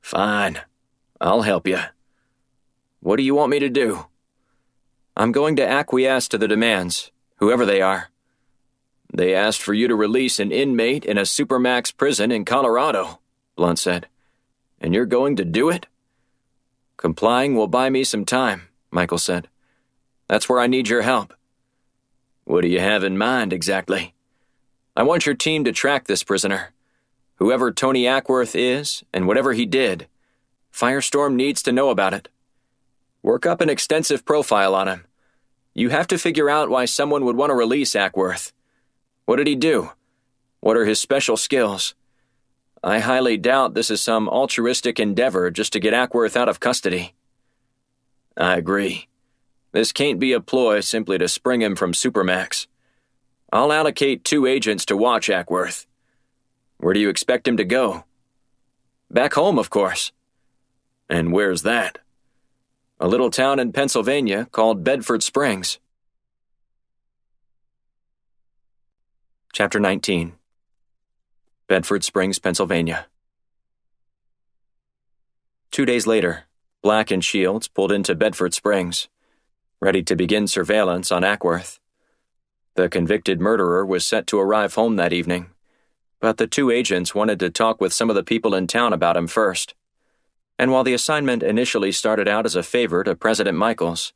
Fine, I'll help you. What do you want me to do? I'm going to acquiesce to the demands, whoever they are. They asked for you to release an inmate in a supermax prison in Colorado, Blunt said. And you're going to do it? Complying will buy me some time, Michael said. That's where I need your help. What do you have in mind exactly? I want your team to track this prisoner. Whoever Tony Ackworth is, and whatever he did, Firestorm needs to know about it. Work up an extensive profile on him. You have to figure out why someone would want to release Ackworth. What did he do? What are his special skills? I highly doubt this is some altruistic endeavor just to get Ackworth out of custody. I agree. This can't be a ploy simply to spring him from Supermax. I'll allocate 2 agents to watch Ackworth. Where do you expect him to go? Back home, of course. And where's that? A little town in Pennsylvania called Bedford Springs. Chapter 19. Bedford Springs, Pennsylvania. 2 days later, Black and Shields pulled into Bedford Springs, ready to begin surveillance on Ackworth. The convicted murderer was set to arrive home that evening, but the 2 agents wanted to talk with some of the people in town about him first. And while the assignment initially started out as a favor to President Michaels,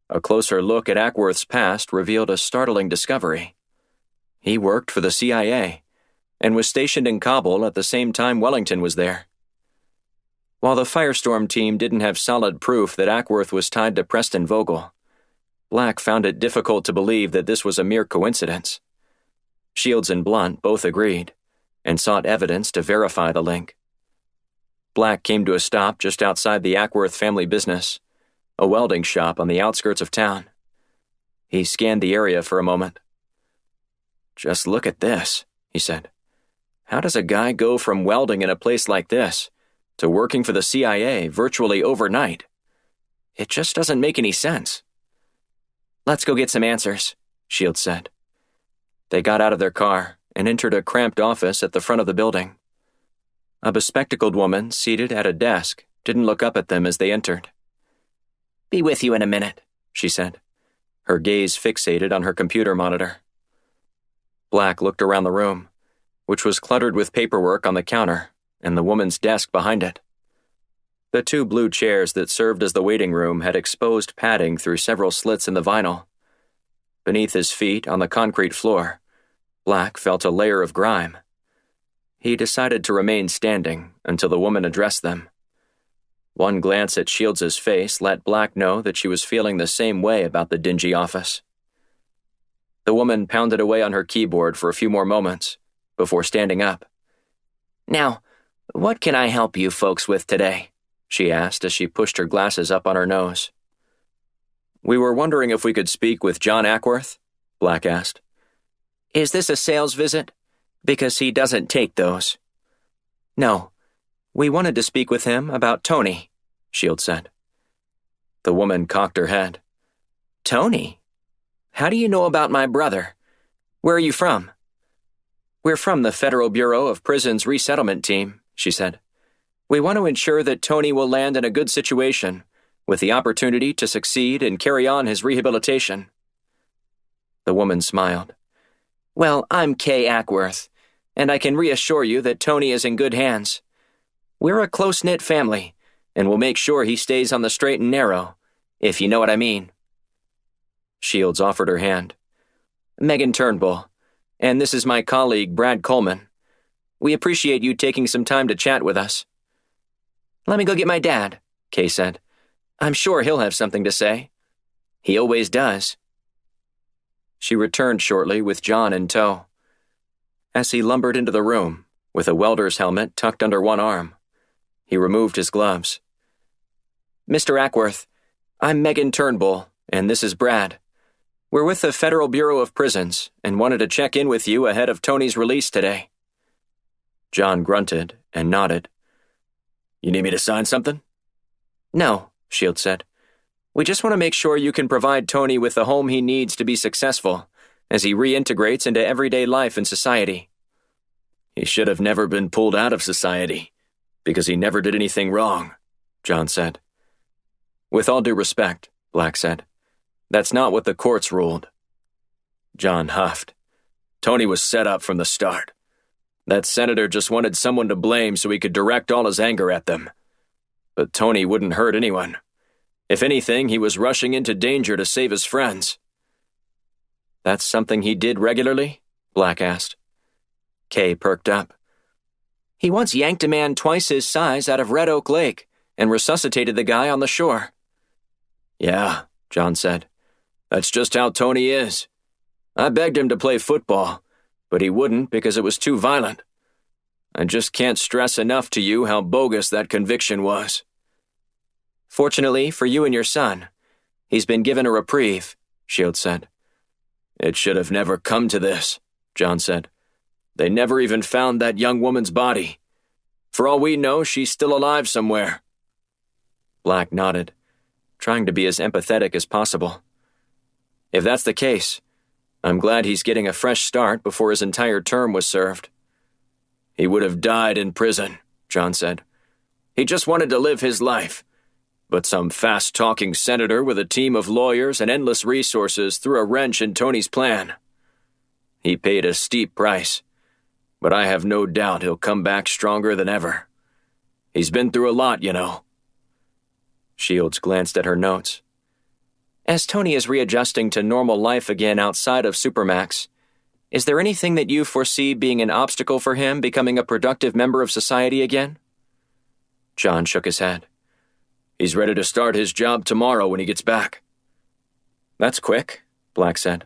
a closer look at Ackworth's past revealed a startling discovery. He worked for the CIA and was stationed in Kabul at the same time Wellington was there. While the Firestorm team didn't have solid proof that Ackworth was tied to Preston Vogel, Black found it difficult to believe that this was a mere coincidence. Shields and Blunt both agreed, and sought evidence to verify the link. Black came to a stop just outside the Ackworth family business, a welding shop on the outskirts of town. He scanned the area for a moment. Just look at this, he said. How does a guy go from welding in a place like this to working for the CIA virtually overnight? It just doesn't make any sense. Let's go get some answers, Shields said. They got out of their car and entered a cramped office at the front of the building. A bespectacled woman seated at a desk didn't look up at them as they entered. Be with you in a minute, she said, her gaze fixated on her computer monitor. Black looked around the room, which was cluttered with paperwork on the counter and the woman's desk behind it. The 2 blue chairs that served as the waiting room had exposed padding through several slits in the vinyl. Beneath his feet on the concrete floor, Black felt a layer of grime. He decided to remain standing until the woman addressed them. One glance at Shields' face let Black know that she was feeling the same way about the dingy office. The woman pounded away on her keyboard for a few more moments before standing up. Now, what can I help you folks with today? She asked as she pushed her glasses up on her nose. We were wondering if we could speak with John Ackworth, Black asked. Is this a sales visit? Because he doesn't take those. No, we wanted to speak with him about Tony, Shields said. The woman cocked her head. Tony? How do you know about my brother? Where are you from? We're from the Federal Bureau of Prisons Resettlement Team, she said. We want to ensure that Tony will land in a good situation, with the opportunity to succeed and carry on his rehabilitation. The woman smiled. Well, I'm Kay Ackworth, and I can reassure you that Tony is in good hands. We're a close-knit family, and we'll make sure he stays on the straight and narrow, if you know what I mean. Shields offered her hand. Megan Turnbull, and this is my colleague Brad Coleman. We appreciate you taking some time to chat with us. Let me go get my dad, Kay said. I'm sure he'll have something to say. He always does. She returned shortly with John in tow. As he lumbered into the room, with a welder's helmet tucked under one arm, he removed his gloves. Mr. Ackworth, I'm Megan Turnbull, and this is Brad. We're with the Federal Bureau of Prisons and wanted to check in with you ahead of Tony's release today. John grunted and nodded. You need me to sign something? No, Shield said. We just want to make sure you can provide Tony with the home he needs to be successful as he reintegrates into everyday life and society. He should have never been pulled out of society, because he never did anything wrong, John said. With all due respect, Black said, that's not what the courts ruled. John huffed. Tony was set up from the start. That senator just wanted someone to blame so he could direct all his anger at them. But Tony wouldn't hurt anyone. If anything, he was rushing into danger to save his friends. That's something he did regularly? Black asked. Kay perked up. He once yanked a man twice his size out of Red Oak Lake and resuscitated the guy on the shore. Yeah, John said. That's just how Tony is. I begged him to play football, but he wouldn't because it was too violent. I just can't stress enough to you how bogus that conviction was. Fortunately for you and your son, he's been given a reprieve, Shield said. It should have never come to this, John said. They never even found that young woman's body. For all we know, she's still alive somewhere. Black nodded, trying to be as empathetic as possible. If that's the case, I'm glad he's getting a fresh start before his entire term was served. He would have died in prison, John said. He just wanted to live his life. But some fast-talking senator with a team of lawyers and endless resources threw a wrench in Tony's plan. He paid a steep price, but I have no doubt he'll come back stronger than ever. He's been through a lot, you know. Shields glanced at her notes. As Tony is readjusting to normal life again outside of Supermax, is there anything that you foresee being an obstacle for him becoming a productive member of society again? John shook his head. He's ready to start his job tomorrow when he gets back. That's quick, Black said.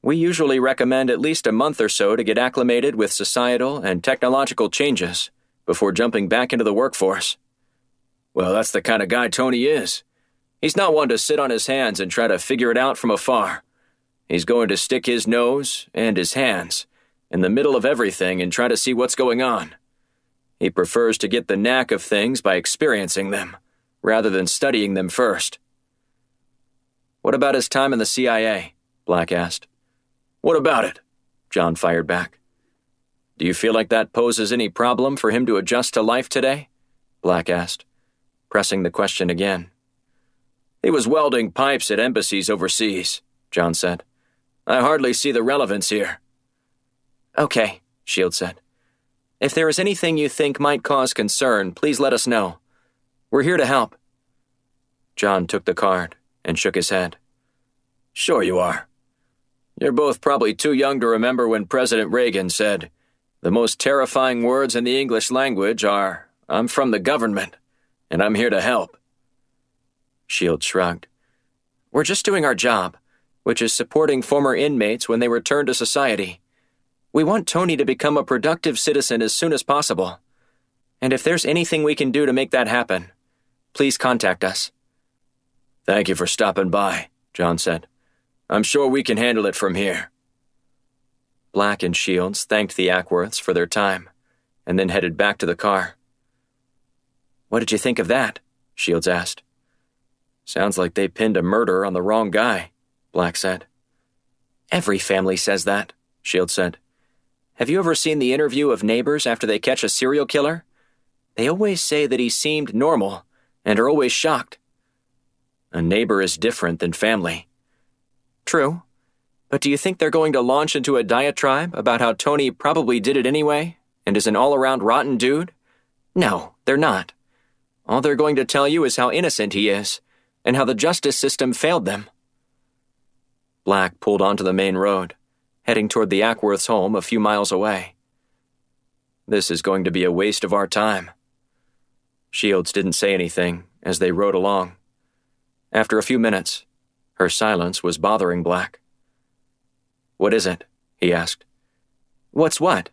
We usually recommend at least a month or so to get acclimated with societal and technological changes before jumping back into the workforce. Well, that's the kind of guy Tony is. He's not one to sit on his hands and try to figure it out from afar. He's going to stick his nose and his hands in the middle of everything and try to see what's going on. He prefers to get the knack of things by experiencing them, rather than studying them first. What about his time in the CIA? Black asked. What about it? John fired back. Do you feel like that poses any problem for him to adjust to life today? Black asked, pressing the question again. He was welding pipes at embassies overseas, John said. I hardly see the relevance here. Okay, Shield said. If there is anything you think might cause concern, please let us know. We're here to help. John took the card and shook his head. Sure you are. You're both probably too young to remember when President Reagan said, "The most terrifying words in the English language are, 'I'm from the government, and I'm here to help.'" Shield shrugged. We're just doing our job, which is supporting former inmates when they return to society. We want Tony to become a productive citizen as soon as possible. And if there's anything we can do to make that happen, please contact us. Thank you for stopping by, John said. I'm sure we can handle it from here. Black and Shields thanked the Ackworths for their time, and then headed back to the car. What did you think of that? Shields asked. Sounds like they pinned a murder on the wrong guy, Black said. Every family says that, Shields said. Have you ever seen the interview of neighbors after they catch a serial killer? They always say that he seemed normal, and are always shocked. A neighbor is different than family. True, but do you think they're going to launch into a diatribe about how Tony probably did it anyway, and is an all-around rotten dude? No, they're not. All they're going to tell you is how innocent he is, and how the justice system failed them. Black pulled onto the main road, heading toward the Ackworths' home a few miles away. This is going to be a waste of our time. Shields didn't say anything as they rode along. After a few minutes, her silence was bothering Black. What is it? He asked. What's what?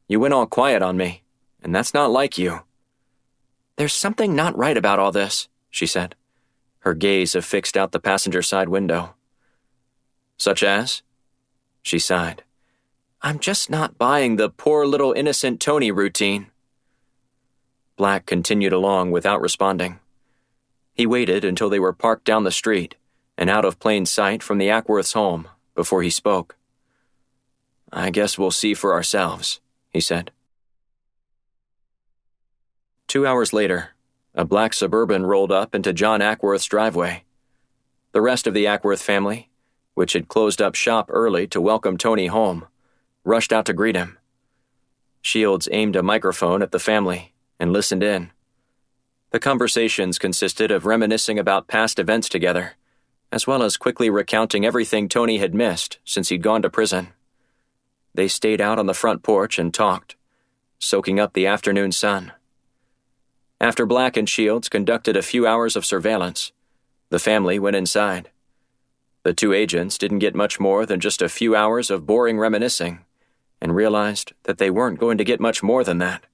You went all quiet on me, and that's not like you. There's something not right about all this, she said, her gaze affixed out the passenger side window. Such as? She sighed. I'm just not buying the poor little innocent Tony routine. Black continued along without responding. He waited until they were parked down the street and out of plain sight from the Ackworth's home before he spoke. "I guess we'll see for ourselves," he said. 2 hours later, a black Suburban rolled up into John Ackworth's driveway. The rest of the Ackworth family, which had closed up shop early to welcome Tony home, rushed out to greet him. Shields aimed a microphone at the family and listened in. The conversations consisted of reminiscing about past events together, as well as quickly recounting everything Tony had missed since he'd gone to prison. They stayed out on the front porch and talked, soaking up the afternoon sun. After Black and Shields conducted a few hours of surveillance, the family went inside. The two agents didn't get much more than just a few hours of boring reminiscing and realized that they weren't going to get much more than that.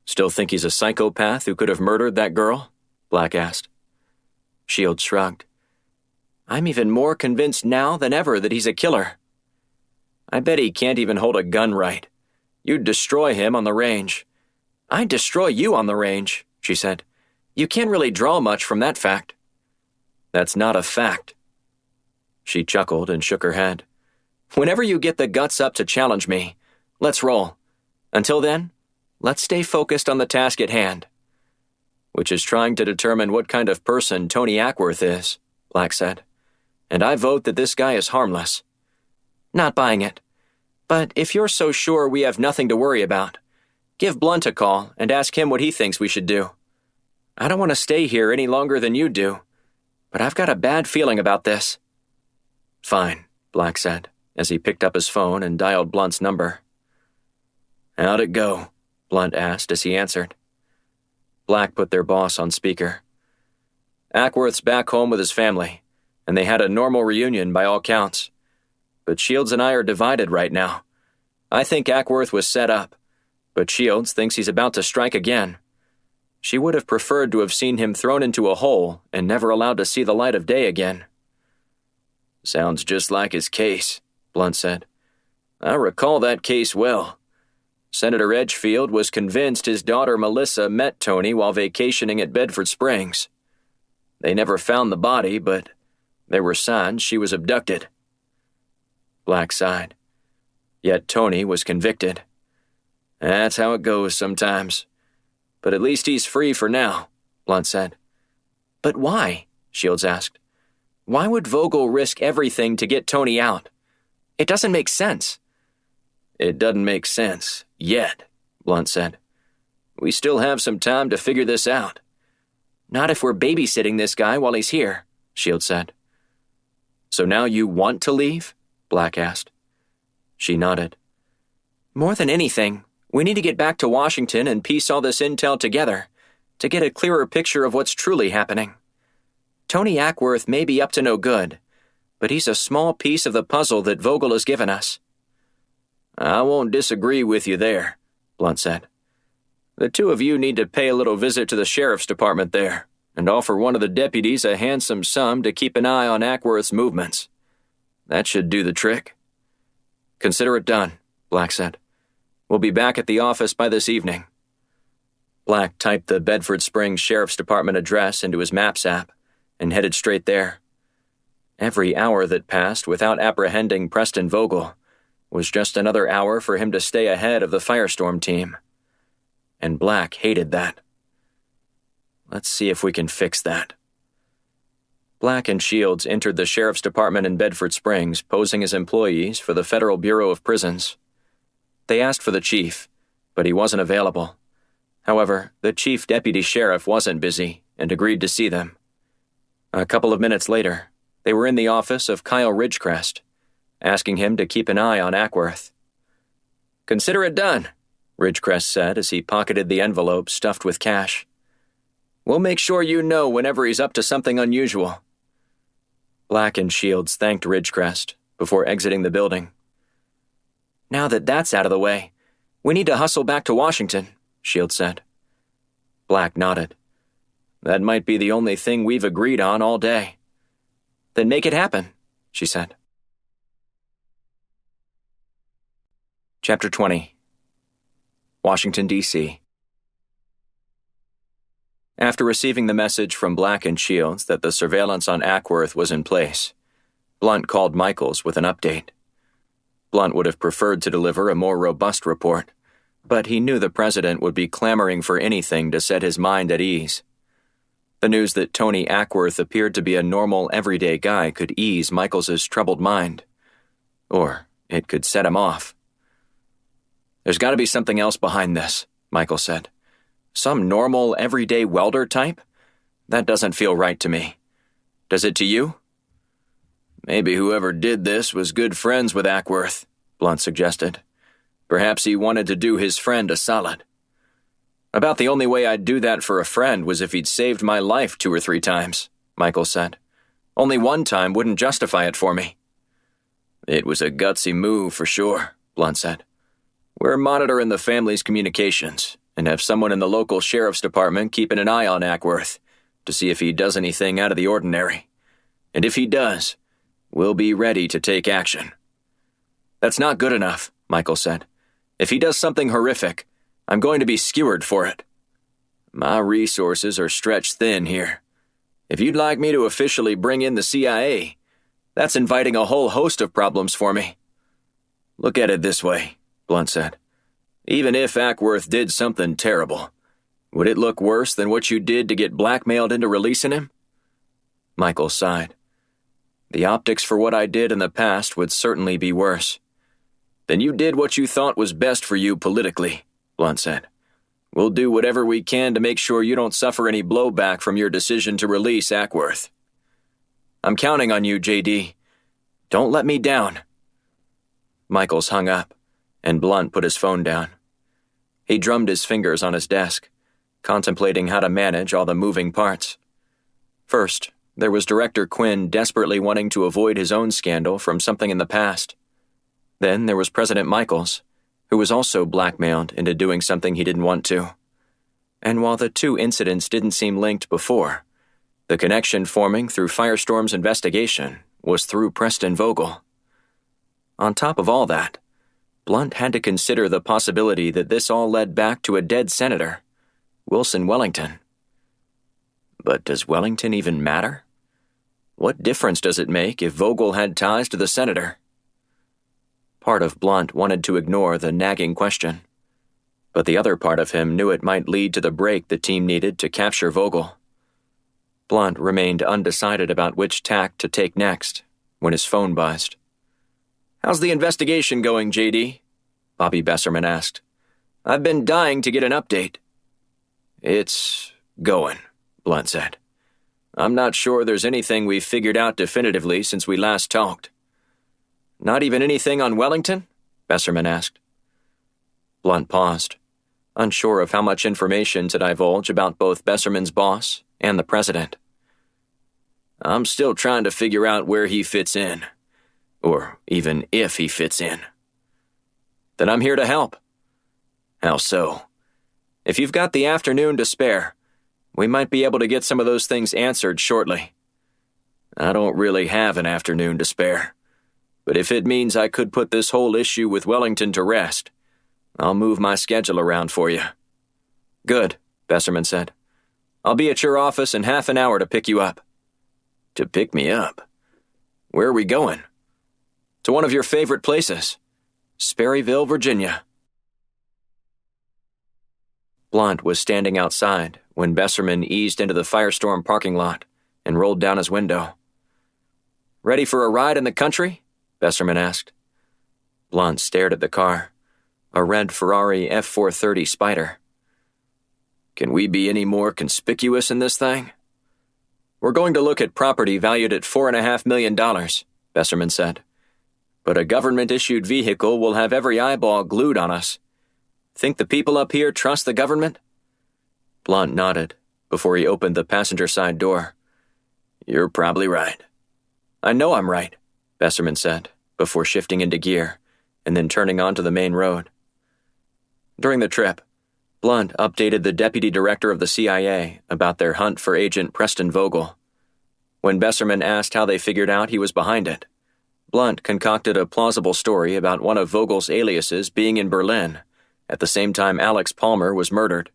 "Still think he's a psychopath who could have murdered that girl?" Black asked. Shields shrugged. "I'm even more convinced now than ever that he's a killer. I bet he can't even hold a gun right. You'd destroy him on the range." "I'd destroy you on the range," she said. "You can't really draw much from that fact." "That's not a fact." She chuckled and shook her head. "Whenever you get the guts up to challenge me, let's roll. Until then, let's stay focused on the task at hand." "Which is trying to determine what kind of person Tony Ackworth is," Black said. "And I vote that this guy is harmless." "Not buying it. But if you're so sure we have nothing to worry about, give Blunt a call and ask him what he thinks we should do. I don't want to stay here any longer than you do, but I've got a bad feeling about this." "Fine," Black said, as he picked up his phone and dialed Blunt's number. "How'd it go?" Blunt asked as he answered. Black put their boss on speaker. "Ackworth's back home with his family, and they had a normal reunion by all counts. But Shields and I are divided right now. I think Ackworth was set up, but Shields thinks he's about to strike again. She would have preferred to have seen him thrown into a hole and never allowed to see the light of day again." "Sounds just like his case," Blunt said. "I recall that case well. Senator Edgefield was convinced his daughter Melissa met Tony while vacationing at Bedford Springs. They never found the body, but there were signs she was abducted." Black sighed. Yet Tony was convicted. "That's how it goes sometimes. But at least he's free for now," Blunt said. "But why?" Shields asked. "Why would Vogel risk everything to get Tony out? It doesn't make sense." "It doesn't make sense, yet," Blunt said. "We still have some time to figure this out." "Not if we're babysitting this guy while he's here," Shields said. "So now you want to leave?" Black asked. She nodded. "More than anything, we need to get back to Washington and piece all this intel together to get a clearer picture of what's truly happening. Tony Ackworth may be up to no good, but he's a small piece of the puzzle that Vogel has given us." "I won't disagree with you there," Blunt said. "The two of you need to pay a little visit to the sheriff's department there and offer one of the deputies a handsome sum to keep an eye on Ackworth's movements. That should do the trick." "Consider it done," Black said. "We'll be back at the office by this evening." Black typed the Bedford Springs Sheriff's Department address into his Maps app and headed straight there. Every hour that passed without apprehending Preston Vogel was just another hour for him to stay ahead of the Firestorm team. And Black hated that. Let's see if we can fix that. Black and Shields entered the Sheriff's Department in Bedford Springs posing as employees for the Federal Bureau of Prisons. They asked for the chief, but he wasn't available. However, the chief deputy sheriff wasn't busy and agreed to see them. A couple of minutes later, they were in the office of Kyle Ridgecrest, asking him to keep an eye on Ackworth. "Consider it done," Ridgecrest said as he pocketed the envelope stuffed with cash. "We'll make sure you know whenever he's up to something unusual." Black and Shields thanked Ridgecrest before exiting the building. "Now that that's out of the way, we need to hustle back to Washington," Shields said. Black nodded. "That might be the only thing we've agreed on all day." "Then make it happen," she said. Chapter 20. Washington, D.C. After receiving the message from Black and Shields that the surveillance on Ackworth was in place, Blunt called Michaels with an update. Blunt would have preferred to deliver a more robust report, but he knew the president would be clamoring for anything to set his mind at ease. The news that Tony Ackworth appeared to be a normal, everyday guy could ease Michaels's troubled mind. Or it could set him off. "There's got to be something else behind this," Michael said. "Some normal, everyday welder type? That doesn't feel right to me. Does it to you?" "Maybe whoever did this was good friends with Ackworth," Blunt suggested. "Perhaps he wanted to do his friend a solid." "About the only way I'd do that for a friend was if he'd saved my life 2 or 3 times, Michael said. "Only one time wouldn't justify it for me." "It was a gutsy move for sure," Blunt said. "We're monitoring the family's communications and have someone in the local sheriff's department keeping an eye on Ackworth to see if he does anything out of the ordinary. And if he does, we'll be ready to take action." "That's not good enough," Michael said. "If he does something horrific, I'm going to be skewered for it." "My resources are stretched thin here. If you'd like me to officially bring in the CIA, that's inviting a whole host of problems for me." "Look at it this way," Blunt said. "Even if Ackworth did something terrible, would it look worse than what you did to get blackmailed into releasing him?" Michael sighed. "The optics for what I did in the past would certainly be worse." "Then you did what you thought was best for you politically," Blunt said. "We'll do whatever we can to make sure you don't suffer any blowback from your decision to release Ackworth." "I'm counting on you, JD. Don't let me down." Michaels hung up, and Blunt put his phone down. He drummed his fingers on his desk, contemplating how to manage all the moving parts. First, there was Director Quinn desperately wanting to avoid his own scandal from something in the past. Then there was President Michaels, who was also blackmailed into doing something he didn't want to. And while the 2 incidents didn't seem linked before, the connection forming through Firestorm's investigation was through Preston Vogel. On top of all that, Blunt had to consider the possibility that this all led back to a dead senator, Wilson Wellington. But does Wellington even matter? What difference does it make if Vogel had ties to the senator? Part of Blunt wanted to ignore the nagging question, but the other part of him knew it might lead to the break the team needed to capture Vogel. Blunt remained undecided about which tack to take next when his phone buzzed. "How's the investigation going, JD?" Bobby Besserman asked. "I've been dying to get an update." "It's going," Blunt said. "I'm not sure there's anything we've figured out definitively since we last talked." "Not even anything on Wellington?" Besserman asked. Blunt paused, unsure of how much information to divulge about both Besserman's boss and the president. "I'm still trying to figure out where he fits in. Or even if he fits in." "Then I'm here to help." "How so?" "If you've got the afternoon to spare, we might be able to get some of those things answered shortly." "I don't really have an afternoon to spare. But if it means I could put this whole issue with Wellington to rest, I'll move my schedule around for you." "Good," Besserman said. "I'll be at your office in half an hour to pick you up." "To pick me up? Where are we going?" "To one of your favorite places. Sperryville, Virginia." Blunt was standing outside when Besserman eased into the Firestorm parking lot and rolled down his window. "Ready for a ride in the country?" Besserman asked. Blunt stared at the car, a red Ferrari F430 Spider. "Can we be any more conspicuous in this thing?" "We're going to look at property valued at $4.5 million, Besserman said. "But a government-issued vehicle will have every eyeball glued on us. Think the people up here trust the government?" Blunt nodded before he opened the passenger side door. "You're probably right." "I know I'm right," Besserman said, before shifting into gear and then turning onto the main road. During the trip, Blunt updated the deputy director of the CIA about their hunt for Agent Preston Vogel. When Besserman asked how they figured out he was behind it, Blunt concocted a plausible story about one of Vogel's aliases being in Berlin at the same time Alex Palmer was murdered.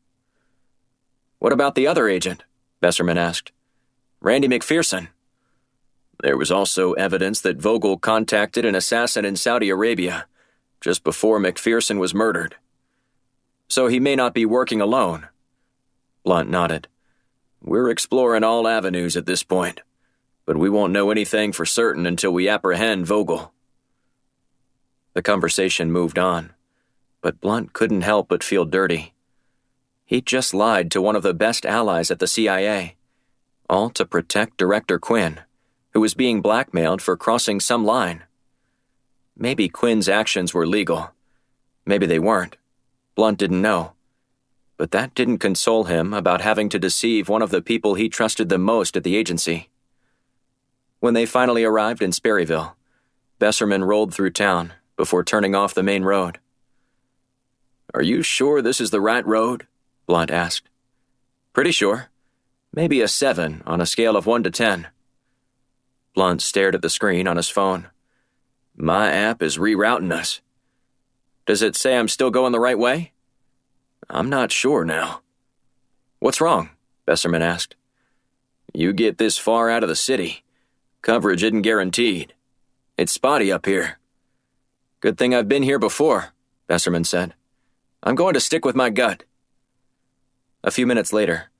What about the other agent? Besserman asked. Randy McPherson. There was also evidence that Vogel contacted an assassin in Saudi Arabia just before McPherson was murdered. So he may not be working alone. Blunt nodded. We're exploring all avenues at this point, but we won't know anything for certain until we apprehend Vogel. The conversation moved on, but Blunt couldn't help but feel dirty. He'd just lied to one of the best allies at the CIA, all to protect Director Quinn, who was being blackmailed for crossing some line. Maybe Quinn's actions were legal. Maybe they weren't. Blunt didn't know. But that didn't console him about having to deceive one of the people he trusted the most at the agency. When they finally arrived in Sperryville, Besserman rolled through town before turning off the main road. Are you sure this is the right road? Blunt asked. Pretty sure. Maybe a 7 on a scale of 1 to 10. Blunt stared at the screen on his phone. My app is rerouting us. Does it say I'm still going the right way? I'm not sure now. What's wrong? Besserman asked. You get this far out of the city. Coverage isn't guaranteed. It's spotty up here. Good thing I've been here before, Besserman said. I'm going to stick with my gut. A few minutes later,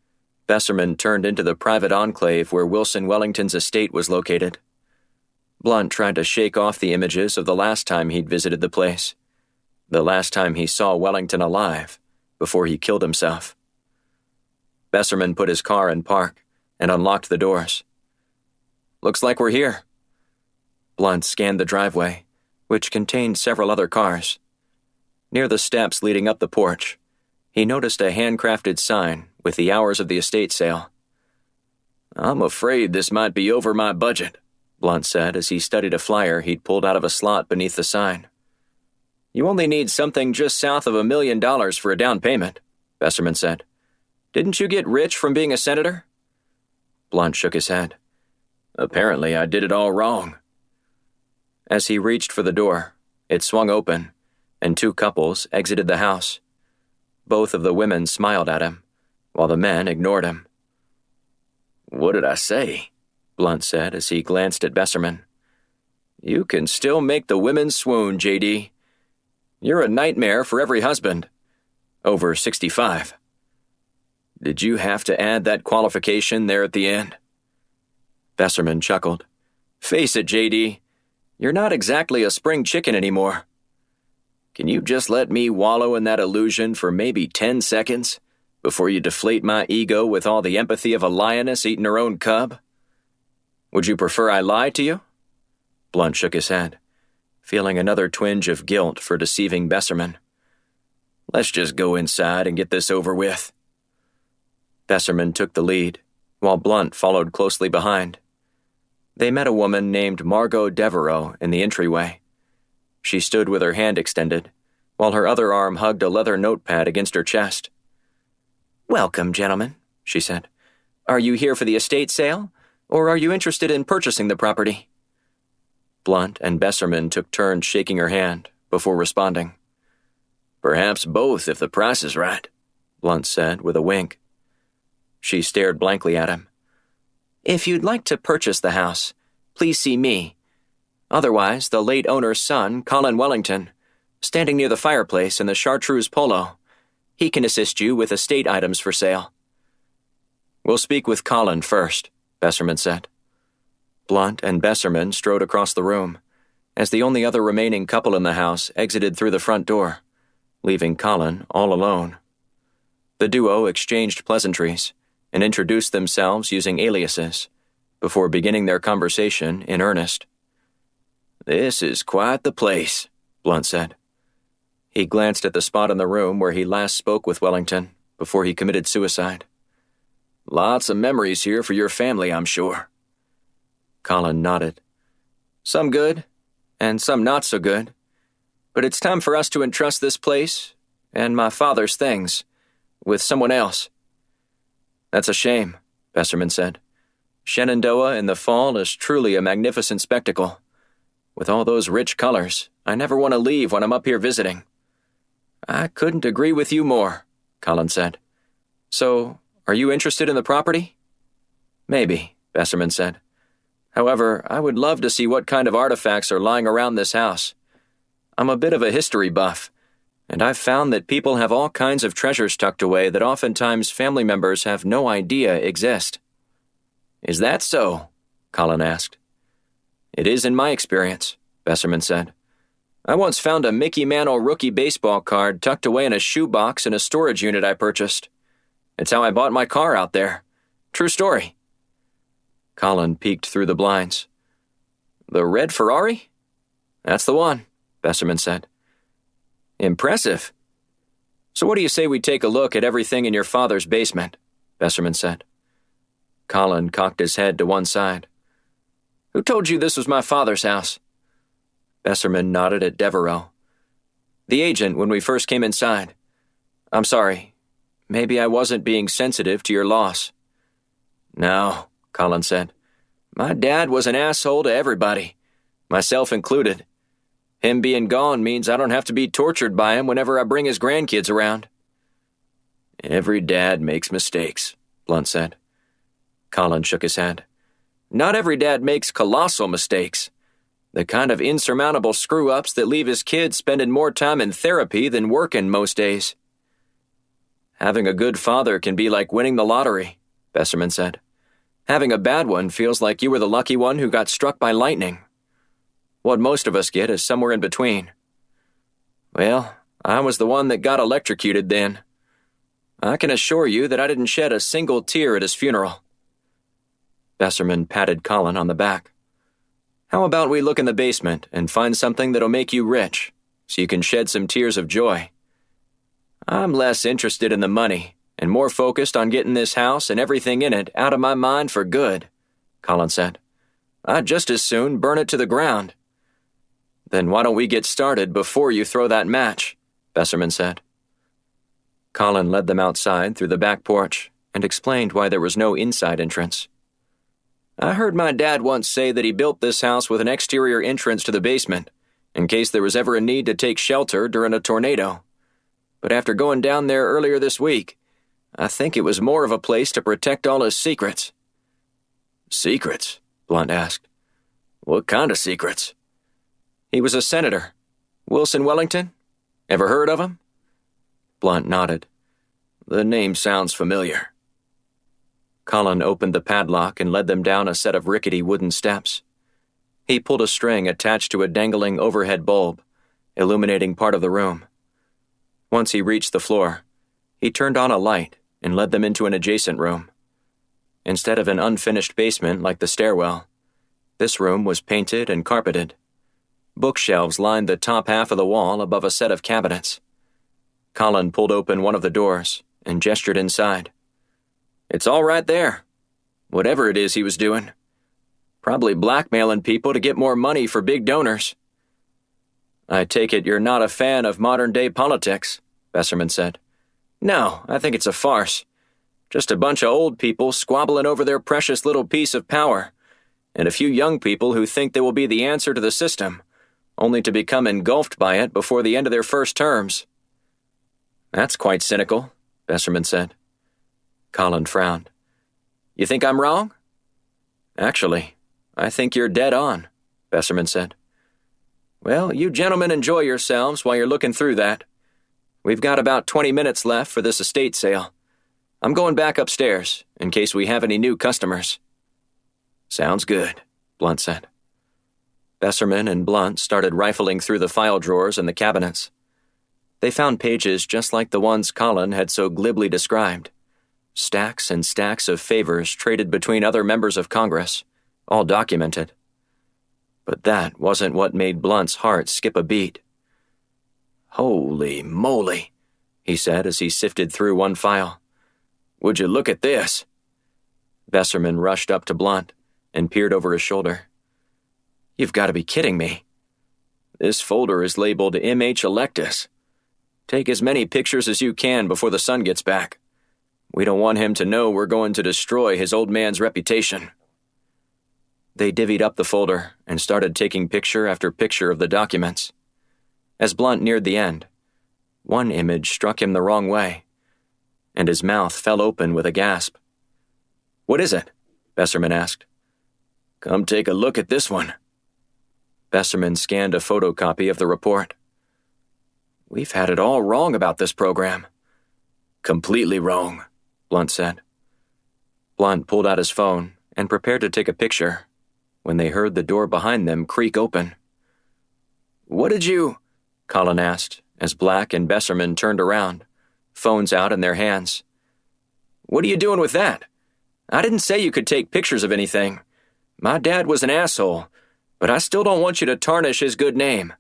Besserman turned into the private enclave where Wilson Wellington's estate was located. Blunt tried to shake off the images of the last time he'd visited the place. The last time he saw Wellington alive, before he killed himself. Besserman put his car in park and unlocked the doors. Looks like we're here. Blunt scanned the driveway, which contained several other cars. Near the steps leading up the porch, he noticed a handcrafted sign with the hours of the estate sale. I'm afraid this might be over my budget, Blunt said as he studied a flyer he'd pulled out of a slot beneath the sign. You only need something just south of $1 million for a down payment, Besserman said. Didn't you get rich from being a senator? Blunt shook his head. Apparently I did it all wrong. As he reached for the door, it swung open, and 2 couples exited the house. Both of the women smiled at him, while the men ignored him. What did I say? Blunt said as he glanced at Besserman. You can still make the women swoon, J.D. You're a nightmare for every husband. Over 65. Did you have to add that qualification there at the end? Besserman chuckled. Face it, J.D. You're not exactly a spring chicken anymore. Can you just let me wallow in that illusion for maybe 10 seconds before you deflate my ego with all the empathy of a lioness eating her own cub? Would you prefer I lie to you? Blunt shook his head, feeling another twinge of guilt for deceiving Besserman. Let's just go inside and get this over with. Besserman took the lead, while Blunt followed closely behind. They met a woman named Margot Devereaux in the entryway. She stood with her hand extended, while her other arm hugged a leather notepad against her chest. Welcome, gentlemen, she said. Are you here for the estate sale, or are you interested in purchasing the property? Blunt and Besserman took turns shaking her hand before responding. Perhaps both if the price is right, Blunt said with a wink. She stared blankly at him. If you'd like to purchase the house, please see me. Otherwise, the late owner's son, Colin Wellington, standing near the fireplace in the chartreuse polo. He can assist you with estate items for sale. We'll speak with Colin first, Besserman said. Blunt and Besserman strode across the room, as the only other remaining couple in the house exited through the front door, leaving Colin all alone. The duo exchanged pleasantries and introduced themselves using aliases, before beginning their conversation in earnest. This is quite the place, Blunt said. He glanced at the spot in the room where he last spoke with Wellington before he committed suicide. Lots of memories here for your family, I'm sure. Colin nodded. Some good, and some not so good. But it's time for us to entrust this place, and my father's things, with someone else. That's a shame, Besserman said. Shenandoah in the fall is truly a magnificent spectacle. With all those rich colors, I never want to leave when I'm up here visiting. I couldn't agree with you more, Colin said. So, Are you interested in the property?" "Maybe," Besserman said. "However, I would love to see what kind of artifacts are lying around this house. I'm a bit of a history buff, and I've found that people have all kinds of treasures tucked away that oftentimes family members have no idea exist." "Is that so?" Colin asked. "It is in my experience," Besserman said. "I once found a Mickey Mantle rookie baseball card tucked away in a shoebox in a storage unit I purchased. It's how I bought my car out there. True story." Colin peeked through the blinds. "The red Ferrari?" "That's the one," Besserman said. "Impressive. So what do you say we take a look at everything in your father's basement?" Besserman said. Colin cocked his head to one side. "Who told you this was my father's house?" Besserman nodded at Devereaux. "The agent when we first came inside. I'm sorry. Maybe I wasn't being sensitive to your loss." "No," Colin said. "My dad was an asshole to everybody, myself included. Him being gone means I don't have to be tortured by him whenever I bring his grandkids around." "Every dad makes mistakes," Blunt said. Colin shook his head. "Not every dad makes colossal mistakes. The kind of insurmountable screw-ups that leave his kids spending more time in therapy than working most days." "Having a good father can be like winning the lottery," Besserman said. "Having a bad one feels like you were the lucky one who got struck by lightning. What most of us get is somewhere in between." "Well, I was the one that got electrocuted then. I can assure you that I didn't shed a single tear at his funeral." Besserman patted Colin on the back. "How about we look in the basement and find something that'll make you rich, so you can shed some tears of joy? I'm less interested in the money and more focused on getting this house and everything in it out of my mind for good," Colin said. "I'd just as soon burn it to the ground." "Then why don't we get started before you throw that match?" Besserman said. Colin led them outside through the back porch and explained why there was no inside entrance. "I heard my dad once say that he built this house with an exterior entrance to the basement, in case there was ever a need to take shelter during a tornado. But after going down there earlier this week, I think it was more of a place to protect all his secrets." "Secrets?" Blunt asked. "What kind of secrets?" "He was a senator. Wilson Wellington? Ever heard of him?" Blunt nodded. "The name sounds familiar." Colin opened the padlock and led them down a set of rickety wooden steps. He pulled a string attached to a dangling overhead bulb, illuminating part of the room. Once he reached the floor, he turned on a light and led them into an adjacent room. Instead of an unfinished basement like the stairwell, this room was painted and carpeted. Bookshelves lined the top half of the wall above a set of cabinets. Colin pulled open one of the doors and gestured inside. "It's all right there. Whatever it is he was doing. Probably blackmailing people to get more money for big donors." "I take it you're not a fan of modern-day politics," Besserman said. "No, I think it's a farce. Just a bunch of old people squabbling over their precious little piece of power, and a few young people who think they will be the answer to the system, only to become engulfed by it before the end of their first terms." "That's quite cynical," Besserman said. Colin frowned. "You think I'm wrong?" "Actually, I think you're dead on," Besserman said. "Well, you gentlemen enjoy yourselves while you're looking through that. We've got about 20 minutes left for this estate sale. I'm going back upstairs, in case we have any new customers." "Sounds good," Blunt said. Besserman and Blunt started rifling through the file drawers and the cabinets. They found pages just like the ones Colin had so glibly described. Stacks and stacks of favors traded between other members of Congress, all documented. But that wasn't what made Blunt's heart skip a beat. "Holy moly," he said as he sifted through one file. "Would you look at this?" Besserman rushed up to Blunt and peered over his shoulder. "You've got to be kidding me. This folder is labeled M.H. Electus. Take as many pictures as you can before the sun gets back. We don't want him to know we're going to destroy his old man's reputation." They divvied up the folder and started taking picture after picture of the documents. As Blunt neared the end, one image struck him the wrong way. and his mouth fell open with a gasp. "What is it?" Besserman asked. "Come take a look at this one." Besserman scanned a photocopy of the report. "We've had it all wrong about this program." "Completely wrong," Blunt said. Blunt pulled out his phone and prepared to take a picture when they heard the door behind them creak open. "What did you—" Colin asked as Black and Besserman turned around, phones out in their hands. "What are you doing with that? I didn't say you could take pictures of anything. My dad was an asshole, but I still don't want you to tarnish his good name,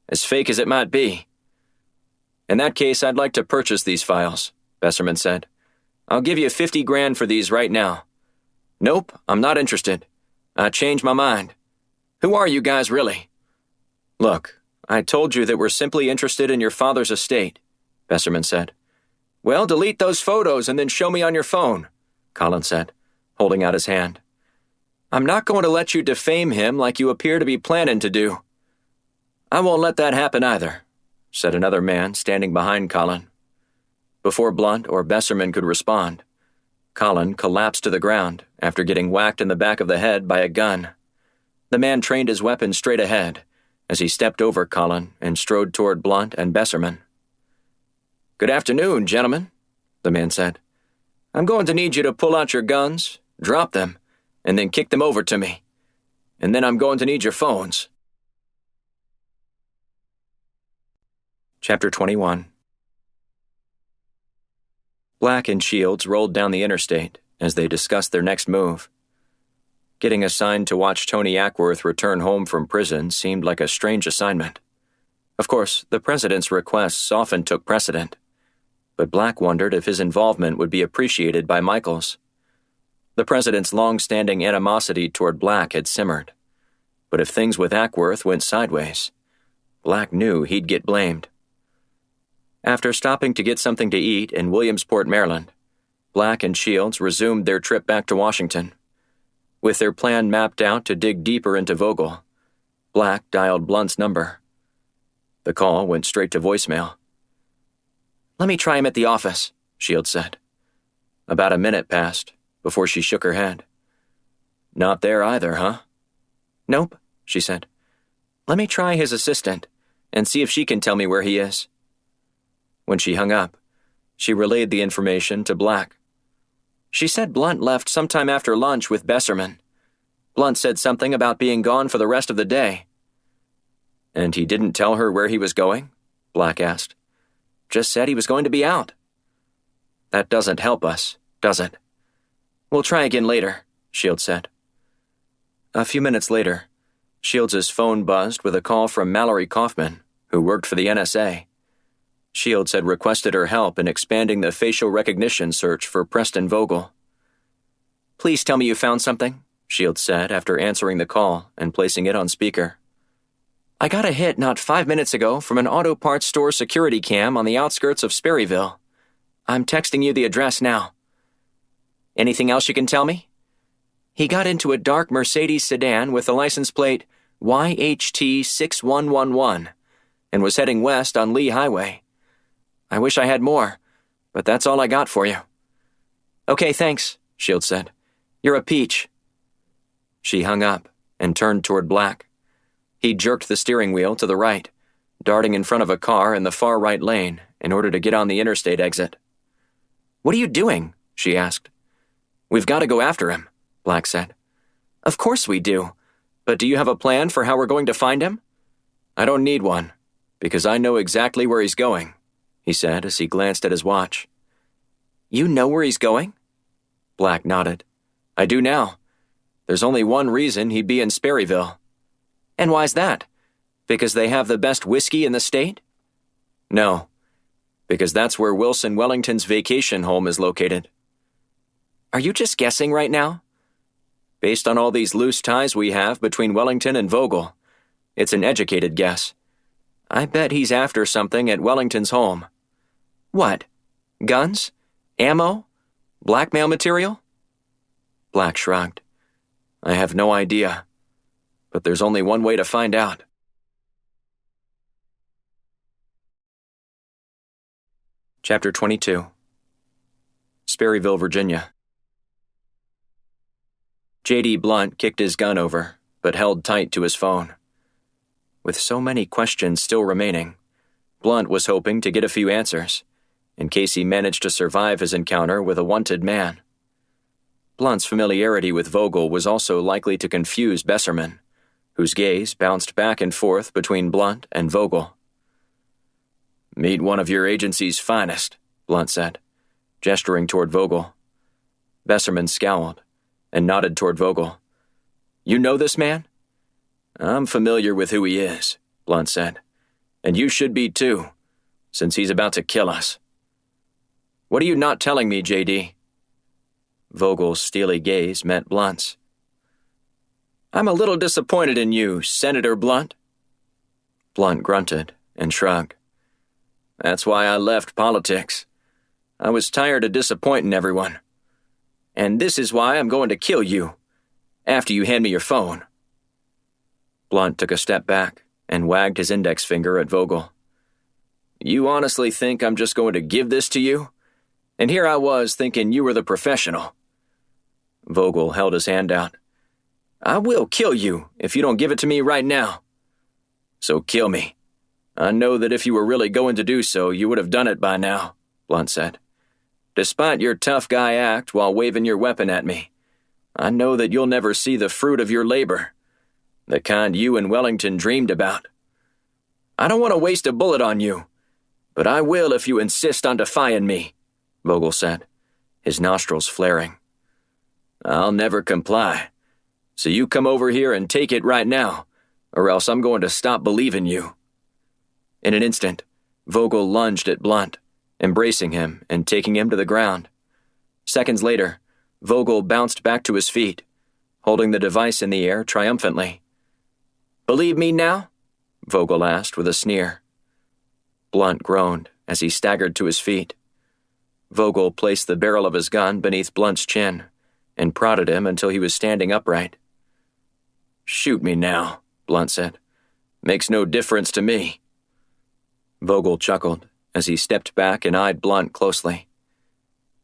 as fake as it might be." "In that case, I'd like to purchase these files," Besserman said. "I'll give you 50 grand for these right now." "Nope, I'm not interested. I changed my mind. Who are you guys really?" "Look, I told you that we're simply interested in your father's estate," Besserman said. "Well, delete those photos and then show me on your phone," Colin said, holding out his hand. "I'm not going to let you defame him like you appear to be planning to do." "I won't let that happen either," said another man standing behind Colin. Before Blunt or Besserman could respond, Colin collapsed to the ground after getting whacked in the back of the head by a gun. The man trained his weapon straight ahead as he stepped over Colin and strode toward Blunt and Besserman. "Good afternoon, gentlemen," the man said. "I'm going to need you to pull out your guns, drop them, and then kick them over to me. And then I'm going to need your phones." Chapter 21. Black and Shields rolled down the interstate as they discussed their next move. Getting assigned to watch Tony Ackworth return home from prison seemed like a strange assignment. Of course, the president's requests often took precedent, but Black wondered if his involvement would be appreciated by Michaels. The president's long-standing animosity toward Black had simmered, but if things with Ackworth went sideways, Black knew he'd get blamed. After stopping to get something to eat in Williamsport, Maryland, Black and Shields resumed their trip back to Washington. With their plan mapped out to dig deeper into Vogel, Black dialed Blunt's number. The call went straight to voicemail. "Let me try him at the office," Shields said. About a minute passed before she shook her head. "Not there either, huh?" "Nope," she said. "Let me try his assistant and see if she can tell me where he is." When she hung up, she relayed the information to Black. "She said Blunt left sometime after lunch with Besserman. Blunt said something about being gone for the rest of the day." "And he didn't tell her where he was going?" Black asked. "Just said he was going to be out." "That doesn't help us, does it?" "We'll try again later," Shields said. A few minutes later, Shields' phone buzzed with a call from Mallory Kaufman, who worked for the NSA. Shields had requested her help in expanding the facial recognition search for Preston Vogel. "Please tell me you found something," Shields said after answering the call and placing it on speaker. "I got a hit not 5 minutes ago from an auto parts store security cam on the outskirts of Sperryville. I'm texting you the address now." "Anything else you can tell me?" "He got into a dark Mercedes sedan with the license plate YHT6111 and was heading west on Lee Highway. I wish I had more, but that's all I got for you." "Okay, thanks," Shields said. "You're a peach." She hung up and turned toward Black. He jerked the steering wheel to the right, darting in front of a car in the far right lane in order to get on the interstate exit. "What are you doing?" she asked. "We've got to go after him," Black said. "Of course we do, but do you have a plan for how we're going to find him?" "I don't need one, because I know exactly where he's going," he said as he glanced at his watch. "You know where he's going?" Black nodded. "I do now. There's only one reason he'd be in Sperryville." "And why's that? Because they have the best whiskey in the state?" "No, because that's where Wilson Wellington's vacation home is located." "Are you just guessing right now?" "Based on all these loose ties we have between Wellington and Vogel, it's an educated guess. I bet he's after something at Wellington's home." "What? Guns? Ammo? Blackmail material?" Black shrugged. "I have no idea, but there's only one way to find out." Chapter 22. Sperryville, Virginia. J.D. Blunt kicked his gun over, but held tight to his phone. With so many questions still remaining, Blunt was hoping to get a few answers, in case he managed to survive his encounter with a wanted man. Blunt's familiarity with Vogel was also likely to confuse Besserman, whose gaze bounced back and forth between Blunt and Vogel. "Meet one of your agency's finest," Blunt said, gesturing toward Vogel. Besserman scowled and nodded toward Vogel. "You know this man?" "I'm familiar with who he is," Blunt said. "And you should be too, since he's about to kill us." "What are you not telling me, J.D.?" Vogel's steely gaze met Blunt's. "I'm a little disappointed in you, Senator Blunt." Blunt grunted and shrugged. "That's why I left politics. I was tired of disappointing everyone. And this is why I'm going to kill you, after you hand me your phone." Blunt took a step back and wagged his index finger at Vogel. "You honestly think I'm just going to give this to you? And here I was thinking you were the professional." Vogel held his hand out. "I will kill you if you don't give it to me right now." "So kill me. I know that if you were really going to do so, you would have done it by now," Blunt said. "Despite your tough guy act while waving your weapon at me, I know that you'll never see the fruit of your labor, the kind you and Wellington dreamed about. I don't want to waste a bullet on you, but I will if you insist on defying me," Vogel said, his nostrils flaring. "I'll never comply, so you come over here and take it right now, or else I'm going to stop believing you." In an instant, Vogel lunged at Blunt, embracing him and taking him to the ground. Seconds later, Vogel bounced back to his feet, holding the device in the air triumphantly. "Believe me now?" Vogel asked with a sneer. Blunt groaned as he staggered to his feet. Vogel placed the barrel of his gun beneath Blunt's chin and prodded him until he was standing upright. "Shoot me now," Blunt said. "Makes no difference to me." Vogel chuckled as he stepped back and eyed Blunt closely.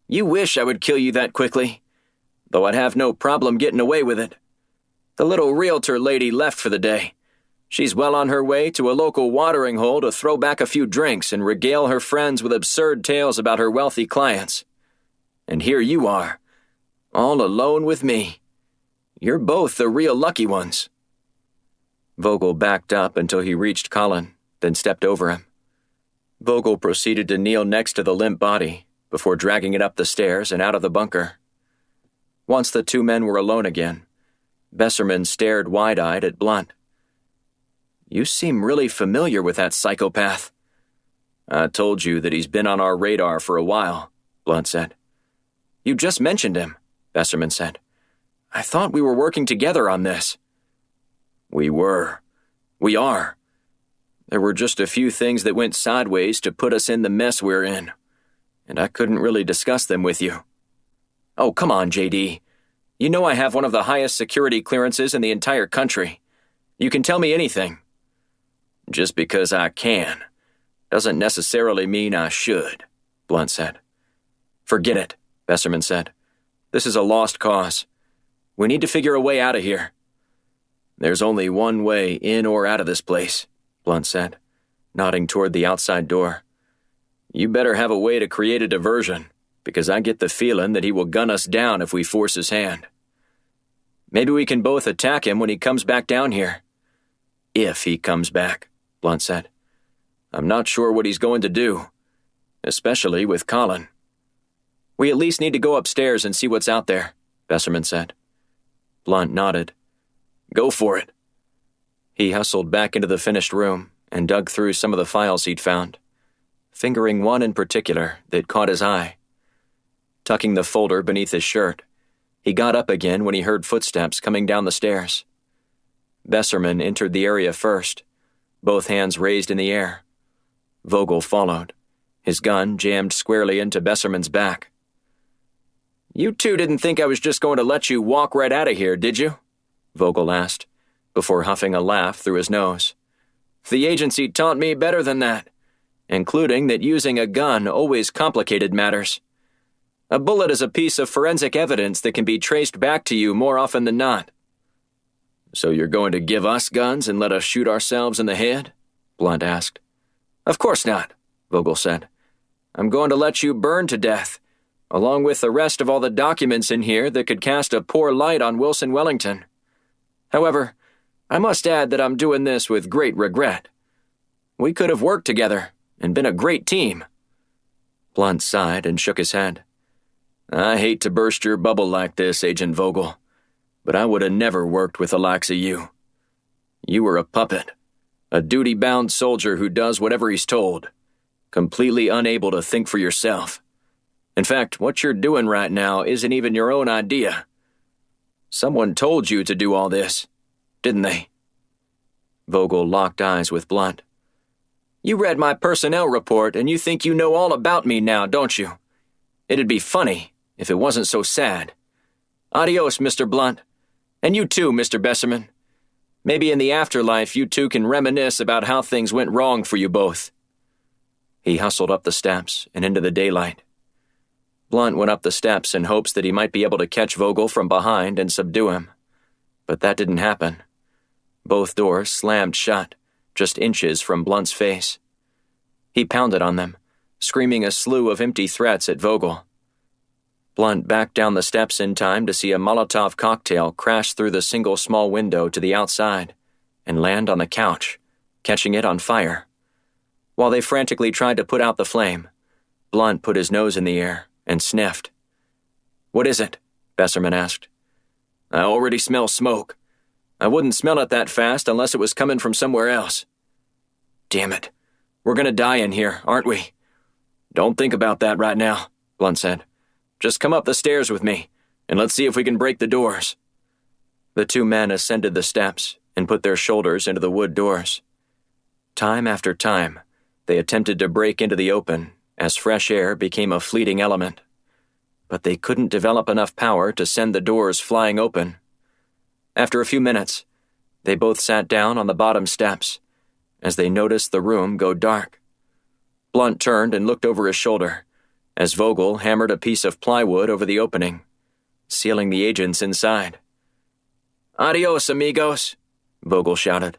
"You wish I would kill you that quickly, though I'd have no problem getting away with it. The little realtor lady left for the day. She's well on her way to a local watering hole to throw back a few drinks and regale her friends with absurd tales about her wealthy clients. And here you are, all alone with me. You're both the real lucky ones." Vogel backed up until he reached Colin, then stepped over him. Vogel proceeded to kneel next to the limp body before dragging it up the stairs and out of the bunker. Once the two men were alone again, Besserman stared wide-eyed at Blunt. "You seem really familiar with that psychopath." "I told you that he's been on our radar for a while," Blunt said. "You just mentioned him," Besserman said. "I thought we were working together on this." "We were. We are. There were just a few things that went sideways to put us in the mess we're in, and I couldn't really discuss them with you." "Oh, come on, J.D. You know I have one of the highest security clearances in the entire country. You can tell me anything." "Just because I can doesn't necessarily mean I should," Blunt said. "Forget it," Besserman said. "This is a lost cause. We need to figure a way out of here." "There's only one way in or out of this place," Blunt said, nodding toward the outside door. "You better have a way to create a diversion, because I get the feeling that he will gun us down if we force his hand. Maybe we can both attack him when he comes back down here." "If he comes back," Blunt said. "I'm not sure what he's going to do, especially with Colin." "We at least need to go upstairs and see what's out there," Besserman said. Blunt nodded. "Go for it." He hustled back into the finished room and dug through some of the files he'd found, fingering one in particular that caught his eye. Tucking the folder beneath his shirt, he got up again when he heard footsteps coming down the stairs. Besserman entered the area first, both hands raised in the air. Vogel followed, his gun jammed squarely into Besserman's back. "You two didn't think I was just going to let you walk right out of here, did you?" Vogel asked, before huffing a laugh through his nose. "The agency taught me better than that, including that using a gun always complicated matters. A bullet is a piece of forensic evidence that can be traced back to you more often than not. So you're going to give us guns and let us shoot ourselves in the head? Blunt asked. Of course not, Vogel said. I'm going to let you burn to death, along with the rest of all the documents in here that could cast a poor light on Wilson Wellington. However, I must add that I'm doing this with great regret. We could have worked together and been a great team. Blunt sighed and shook his head. I hate to burst your bubble like this, Agent Vogel, but I would have never worked with the likes of you. You were a puppet, a duty-bound soldier who does whatever he's told, completely unable to think for yourself. In fact, what you're doing right now isn't even your own idea. Someone told you to do all this, didn't they? Vogel locked eyes with Blunt. You read my personnel report and you think you know all about me now, don't you? It'd be funny if it wasn't so sad. Adios, Mr. Blunt. And you too, Mr. Besserman. Maybe in the afterlife you two can reminisce about how things went wrong for you both. He hustled up the steps and into the daylight. Blunt went up the steps in hopes that he might be able to catch Vogel from behind and subdue him. But that didn't happen. Both doors slammed shut, just inches from Blunt's face. He pounded on them, screaming a slew of empty threats at Vogel. Blunt backed down the steps in time to see a Molotov cocktail crash through the single small window to the outside and land on the couch, catching it on fire. While they frantically tried to put out the flame, Blunt put his nose in the air and sniffed. What is it? Besserman asked. I already smell smoke. I wouldn't smell it that fast unless it was coming from somewhere else. Damn it. We're gonna die in here, aren't we? Don't think about that right now, Blunt said. Just come up the stairs with me, and let's see if we can break the doors. The two men ascended the steps and put their shoulders into the wood doors. Time after time, they attempted to break into the open as fresh air became a fleeting element. But they couldn't develop enough power to send the doors flying open. After a few minutes, they both sat down on the bottom steps as they noticed the room go dark. Blunt turned and looked over his shoulder as Vogel hammered a piece of plywood over the opening, sealing the agents inside. Adios, amigos, Vogel shouted.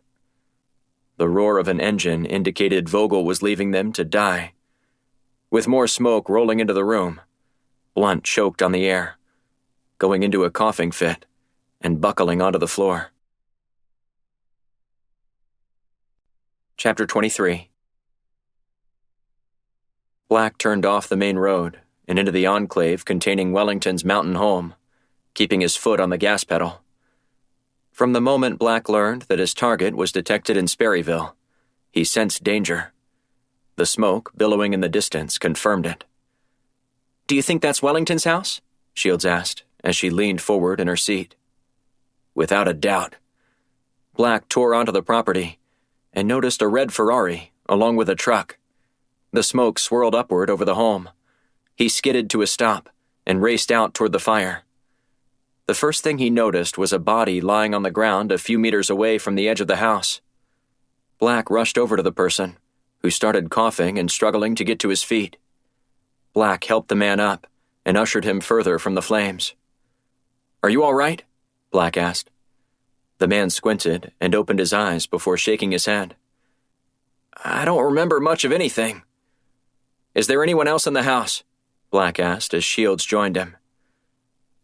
The roar of an engine indicated Vogel was leaving them to die. With more smoke rolling into the room, Blunt choked on the air, going into a coughing fit and buckling onto the floor. Chapter 23. Black turned off the main road and into the enclave containing Wellington's mountain home, keeping his foot on the gas pedal. From the moment Black learned that his target was detected in Sperryville, he sensed danger. The smoke, billowing in the distance, confirmed it. Do you think that's Wellington's house? Shields asked as she leaned forward in her seat. Without a doubt. Black tore onto the property and noticed a red Ferrari along with a truck. The smoke swirled upward over the home. He skidded to a stop and raced out toward the fire. The first thing he noticed was a body lying on the ground a few meters away from the edge of the house. Black rushed over to the person, who started coughing and struggling to get to his feet. Black helped the man up and ushered him further from the flames. Are you all right? Black asked. The man squinted and opened his eyes before shaking his head. I don't remember much of anything. Is there anyone else in the house? Black asked as Shields joined him.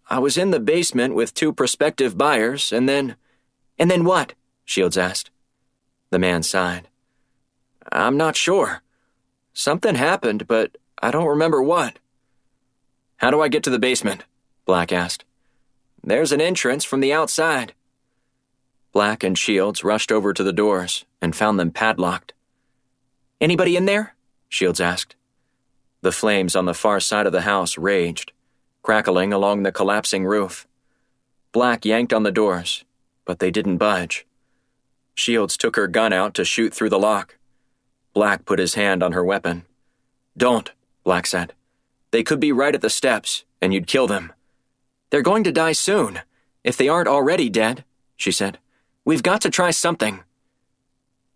I was in the basement with two prospective buyers, and then... And then what? Shields asked. The man sighed. I'm not sure. Something happened, but I don't remember what. How do I get to the basement? Black asked. There's an entrance from the outside. Black and Shields rushed over to the doors and found them padlocked. Anybody in there? Shields asked. The flames on the far side of the house raged, crackling along the collapsing roof. Black yanked on the doors, but they didn't budge. Shields took her gun out to shoot through the lock. Black put his hand on her weapon. Don't, Black said. They could be right at the steps, and you'd kill them. They're going to die soon, if they aren't already dead, she said. We've got to try something.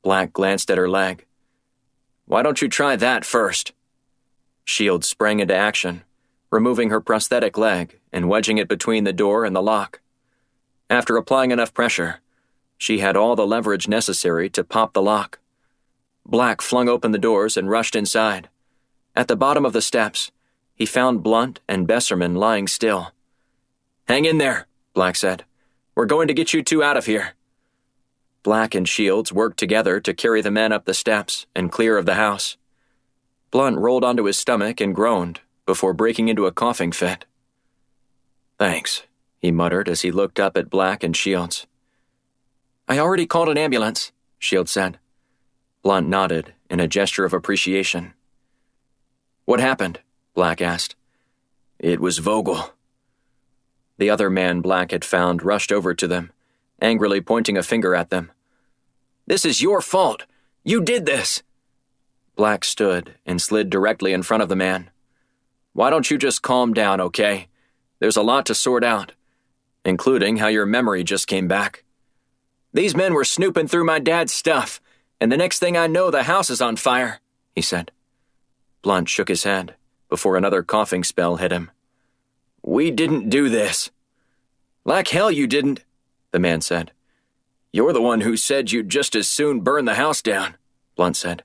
Black glanced at her leg. Why don't you try that first? Shields sprang into action, removing her prosthetic leg and wedging it between the door and the lock. After applying enough pressure, she had all the leverage necessary to pop the lock. Black flung open the doors and rushed inside. At the bottom of the steps, he found Blunt and Besserman lying still. "Hang in there," Black said. "We're going to get you two out of here." Black and Shields worked together to carry the men up the steps and clear of the house. Blunt rolled onto his stomach and groaned before breaking into a coughing fit. "Thanks," he muttered as he looked up at Black and Shields. "I already called an ambulance," Shields said. Blunt nodded in a gesture of appreciation. "What happened?" Black asked. "It was Vogel." The other man Black had found rushed over to them, angrily pointing a finger at them. "This is your fault! You did this!" Black stood and slid directly in front of the man. "Why don't you just calm down, okay? There's a lot to sort out, including how your memory just came back. These men were snooping through my dad's stuff, and the next thing I know, the house is on fire," he said. Blunt shook his head before another coughing spell hit him. "We didn't do this." "Like hell you didn't," the man said. "You're the one who said you'd just as soon burn the house down," Blunt said.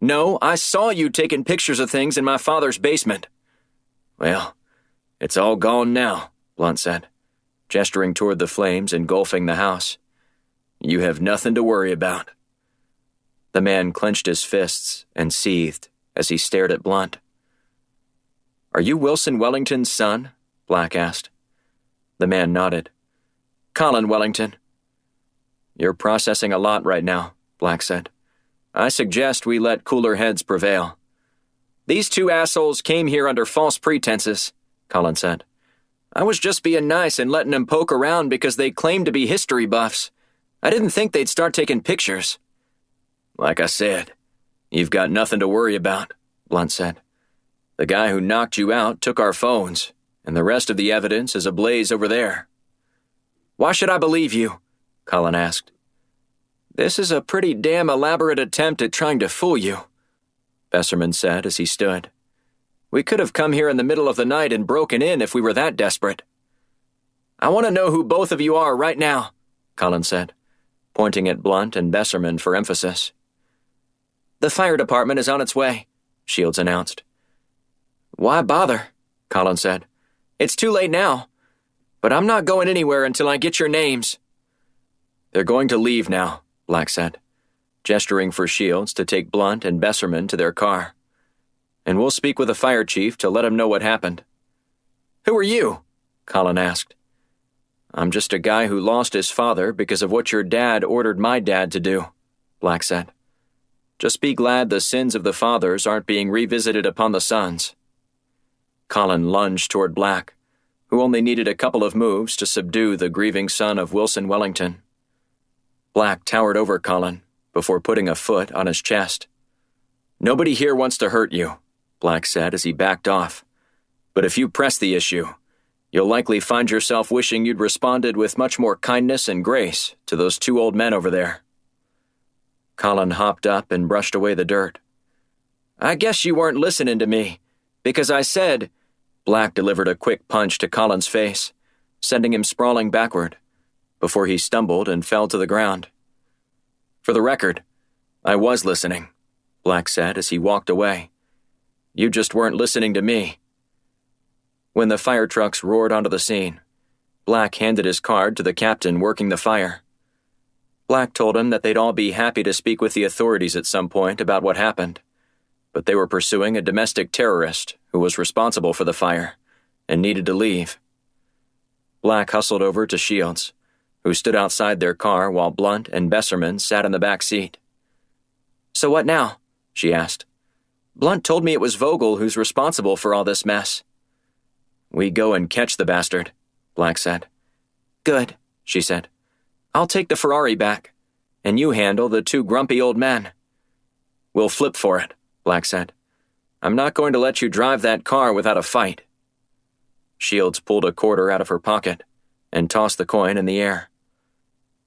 "No, I saw you taking pictures of things in my father's basement." "Well, it's all gone now," Blunt said, gesturing toward the flames engulfing the house. "You have nothing to worry about." The man clenched his fists and seethed as he stared at Blunt. "Are you Wilson Wellington's son?" Black asked. The man nodded. "Colin Wellington." "You're processing a lot right now," Black said. "I suggest we let cooler heads prevail." "These two assholes came here under false pretenses," Colin said. "I was just being nice and letting them poke around because they claimed to be history buffs. I didn't think they'd start taking pictures." "Like I said, you've got nothing to worry about," Blunt said. "The guy who knocked you out took our phones, and the rest of the evidence is ablaze over there." "Why should I believe you?" Colin asked. "This is a pretty damn elaborate attempt at trying to fool you," Besserman said as he stood. "We could have come here in the middle of the night and broken in if we were that desperate." "I want to know who both of you are right now," Colin said, pointing at Blunt and Besserman for emphasis. "The fire department is on its way," Shields announced. "Why bother?" Colin said. "It's too late now. But I'm not going anywhere until I get your names." "They're going to leave now," Black said, gesturing for Shields to take Blunt and Besserman to their car. "And we'll speak with the fire chief to let him know what happened." "Who are you?" Colin asked. "I'm just a guy who lost his father because of what your dad ordered my dad to do," Black said. "Just be glad the sins of the fathers aren't being revisited upon the sons." Colin lunged toward Black, who only needed a couple of moves to subdue the grieving son of Wilson Wellington. Black towered over Colin before putting a foot on his chest. "Nobody here wants to hurt you," Black said as he backed off. "But if you press the issue, you'll likely find yourself wishing you'd responded with much more kindness and grace to those two old men over there." Colin hopped up and brushed away the dirt. "I guess you weren't listening to me, because I said—" Black delivered a quick punch to Colin's face, sending him sprawling backward, before he stumbled and fell to the ground. "For the record, I was listening," Black said as he walked away. "You just weren't listening to me." When the fire trucks roared onto the scene, Black handed his card to the captain working the fire. Black told him that they'd all be happy to speak with the authorities at some point about what happened, but they were pursuing a domestic terrorist who was responsible for the fire and needed to leave. Black hustled over to Shields, who stood outside their car while Blunt and Besserman sat in the back seat. "So what now?" she asked. "Blunt told me it was Vogel who's responsible for all this mess." "We go and catch the bastard," Black said. "Good," she said. "I'll take the Ferrari back, and you handle the two grumpy old men." "We'll flip for it," Black said. "I'm not going to let you drive that car without a fight." Shields pulled a quarter out of her pocket and tossed the coin in the air.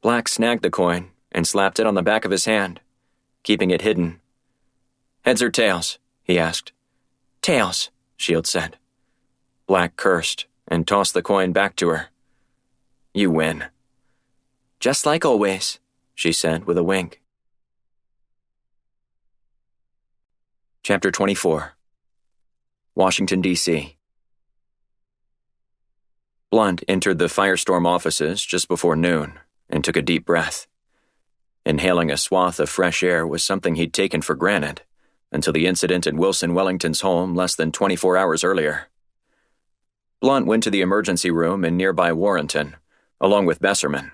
Black snagged the coin and slapped it on the back of his hand, keeping it hidden. "Heads or tails?" he asked. "Tails," Shields said. Black cursed and tossed the coin back to her. You win. Just like always, she said with a wink. Chapter 24. Washington, D.C. Blunt entered the Firestorm offices just before noon and took a deep breath. Inhaling a swath of fresh air was something he'd taken for granted until the incident at Wilson Wellington's home less than 24 hours earlier. Blunt went to the emergency room in nearby Warrenton, along with Besserman,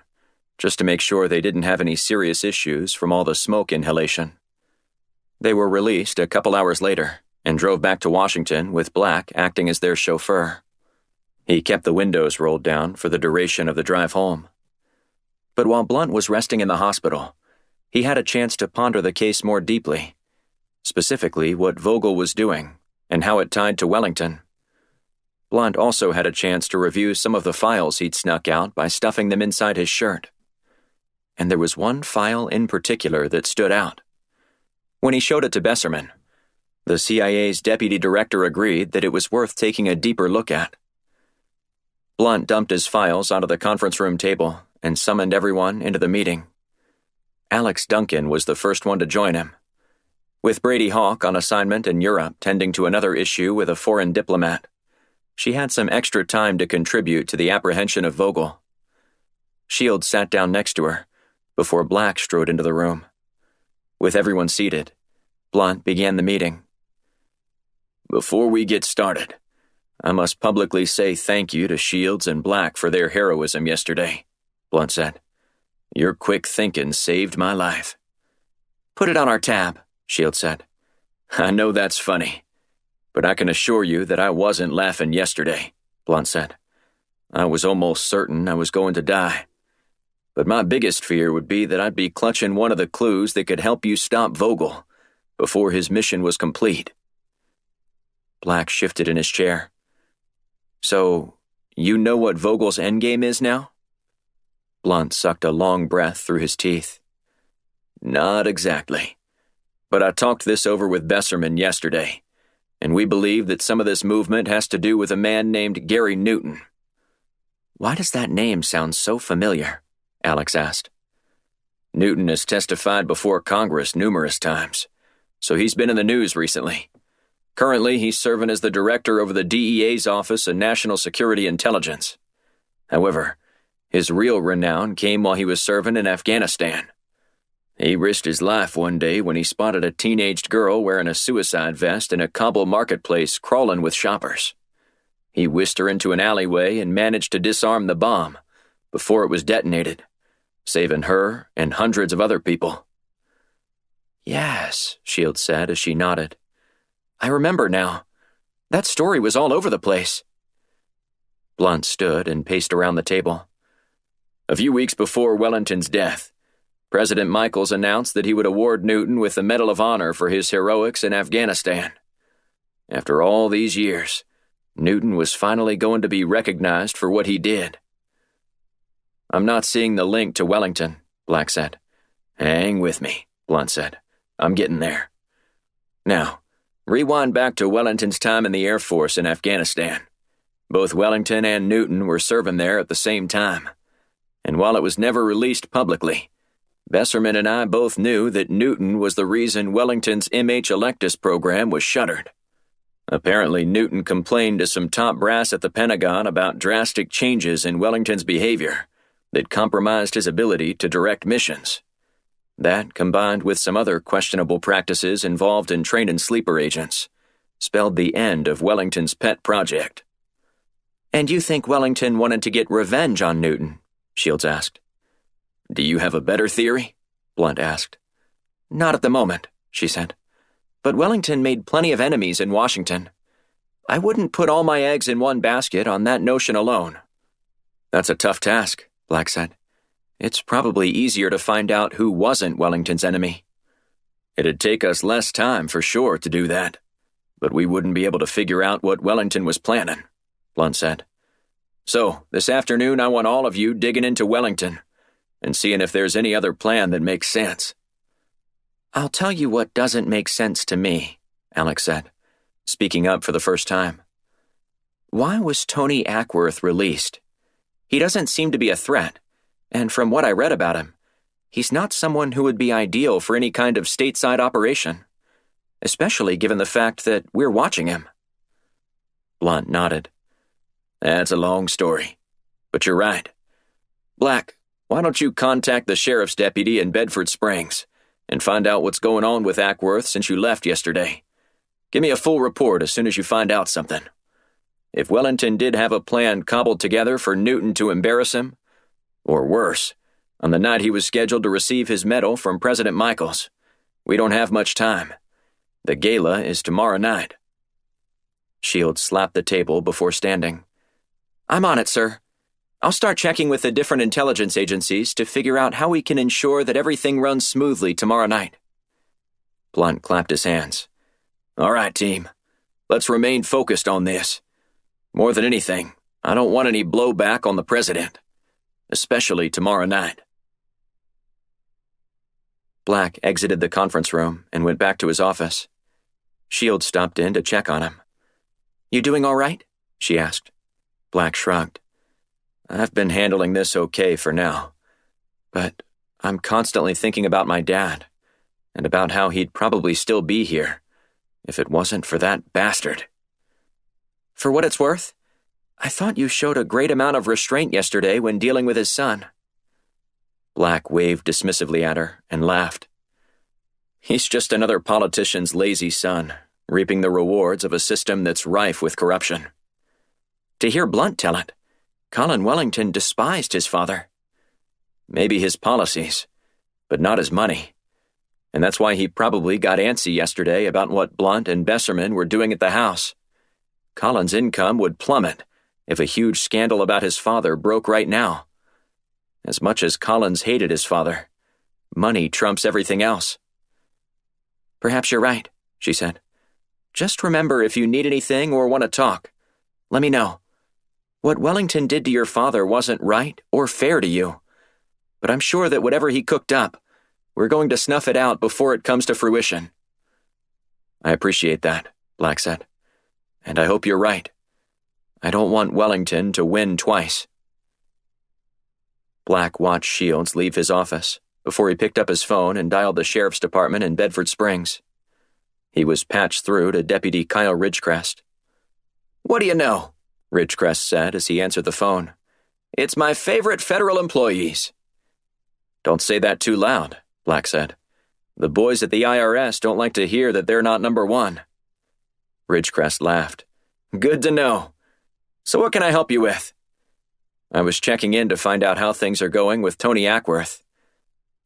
just to make sure they didn't have any serious issues from all the smoke inhalation. They were released a couple hours later and drove back to Washington with Black acting as their chauffeur. He kept the windows rolled down for the duration of the drive home. But while Blunt was resting in the hospital, he had a chance to ponder the case more deeply, specifically what Vogel was doing and how it tied to Wellington. Blunt also had a chance to review some of the files he'd snuck out by stuffing them inside his shirt. And there was one file in particular that stood out. When he showed it to Besserman, the CIA's deputy director agreed that it was worth taking a deeper look at. Blunt dumped his files onto the conference room table and summoned everyone into the meeting. Alex Duncan was the first one to join him. With Brady Hawk on assignment in Europe tending to another issue with a foreign diplomat, she had some extra time to contribute to the apprehension of Vogel. Shields sat down next to her before Black strode into the room. With everyone seated, Blunt began the meeting. Before we get started, I must publicly say thank you to Shields and Black for their heroism yesterday, Blunt said. Your quick thinking saved my life. Put it on our tab, Shields said. I know that's funny, but I can assure you that I wasn't laughing yesterday, Blunt said. I was almost certain I was going to die. But my biggest fear would be that I'd be clutching one of the clues that could help you stop Vogel before his mission was complete. Black shifted in his chair. So, you know what Vogel's endgame is now? Blunt sucked a long breath through his teeth. Not exactly. But I talked this over with Besserman yesterday, and we believe that some of this movement has to do with a man named Gary Newton. Why does that name sound so familiar? Alex asked. Newton has testified before Congress numerous times, so he's been in the news recently. Currently, he's serving as the director over the DEA's Office of National Security Intelligence. However, his real renown came while he was serving in Afghanistan. He risked his life one day when he spotted a teenaged girl wearing a suicide vest in a Kabul marketplace crawling with shoppers. He whisked her into an alleyway and managed to disarm the bomb before it was detonated, saving her and hundreds of other people. Yes, Shields said as she nodded. I remember now. That story was all over the place. Blunt stood and paced around the table. A few weeks before Wellington's death, President Michaels announced that he would award Newton with the Medal of Honor for his heroics in Afghanistan. After all these years, Newton was finally going to be recognized for what he did. I'm not seeing the link to Wellington, Black said. Hang with me, Blunt said. I'm getting there. Now, rewind back to Wellington's time in the Air Force in Afghanistan. Both Wellington and Newton were serving there at the same time. And while it was never released publicly, Besserman and I both knew that Newton was the reason Wellington's MH Electus program was shuttered. Apparently, Newton complained to some top brass at the Pentagon about drastic changes in Wellington's behavior that compromised his ability to direct missions. That, combined with some other questionable practices involved in training sleeper agents, spelled the end of Wellington's pet project. And you think Wellington wanted to get revenge on Newton? Shields asked. Do you have a better theory? Blunt asked. Not at the moment, she said. But Wellington made plenty of enemies in Washington. I wouldn't put all my eggs in one basket on that notion alone. That's a tough task, Black said. It's probably easier to find out who wasn't Wellington's enemy. It'd take us less time for sure to do that, but we wouldn't be able to figure out what Wellington was planning, Blunt said. So, this afternoon I want all of you digging into Wellington and seeing if there's any other plan that makes sense. I'll tell you what doesn't make sense to me, Alex said, speaking up for the first time. Why was Tony Ackworth released? He doesn't seem to be a threat, and from what I read about him, he's not someone who would be ideal for any kind of stateside operation, especially given the fact that we're watching him. Blunt nodded. That's a long story, but you're right. Black, why don't you contact the sheriff's deputy in Bedford Springs and find out what's going on with Ackworth since you left yesterday? Give me a full report as soon as you find out something. If Wellington did have a plan cobbled together for Newton to embarrass him, or worse, on the night he was scheduled to receive his medal from President Michaels, we don't have much time. The gala is tomorrow night. Shields slapped the table before standing. I'm on it, sir. I'll start checking with the different intelligence agencies to figure out how we can ensure that everything runs smoothly tomorrow night. Blunt clapped his hands. All right, team. Let's remain focused on this. More than anything, I don't want any blowback on the president, especially tomorrow night. Black exited the conference room and went back to his office. Shields stopped in to check on him. You doing all right? She asked. Black shrugged. I've been handling this okay for now, but I'm constantly thinking about my dad and about how he'd probably still be here if it wasn't for that bastard. For what it's worth, I thought you showed a great amount of restraint yesterday when dealing with his son. Black waved dismissively at her and laughed. He's just another politician's lazy son, reaping the rewards of a system that's rife with corruption. To hear Blunt tell it, Colin Wellington despised his father. Maybe his policies, but not his money. And that's why he probably got antsy yesterday about what Blunt and Besserman were doing at the house. Colin's income would plummet if a huge scandal about his father broke right now. As much as Collins hated his father, money trumps everything else. Perhaps you're right, she said. Just remember, if you need anything or want to talk, let me know. What Wellington did to your father wasn't right or fair to you, but I'm sure that whatever he cooked up, we're going to snuff it out before it comes to fruition. I appreciate that, Black said. And I hope you're right. I don't want Wellington to win twice. Black watched Shields leave his office before he picked up his phone and dialed the sheriff's department in Bedford Springs. He was patched through to Deputy Kyle Ridgecrest. What do you know? Ridgecrest said as he answered the phone. It's my favorite federal employees. Don't say that too loud, Black said. The boys at the IRS don't like to hear that they're not number one. Ridgecrest laughed. Good to know. So what can I help you with? I was checking in to find out how things are going with Tony Ackworth.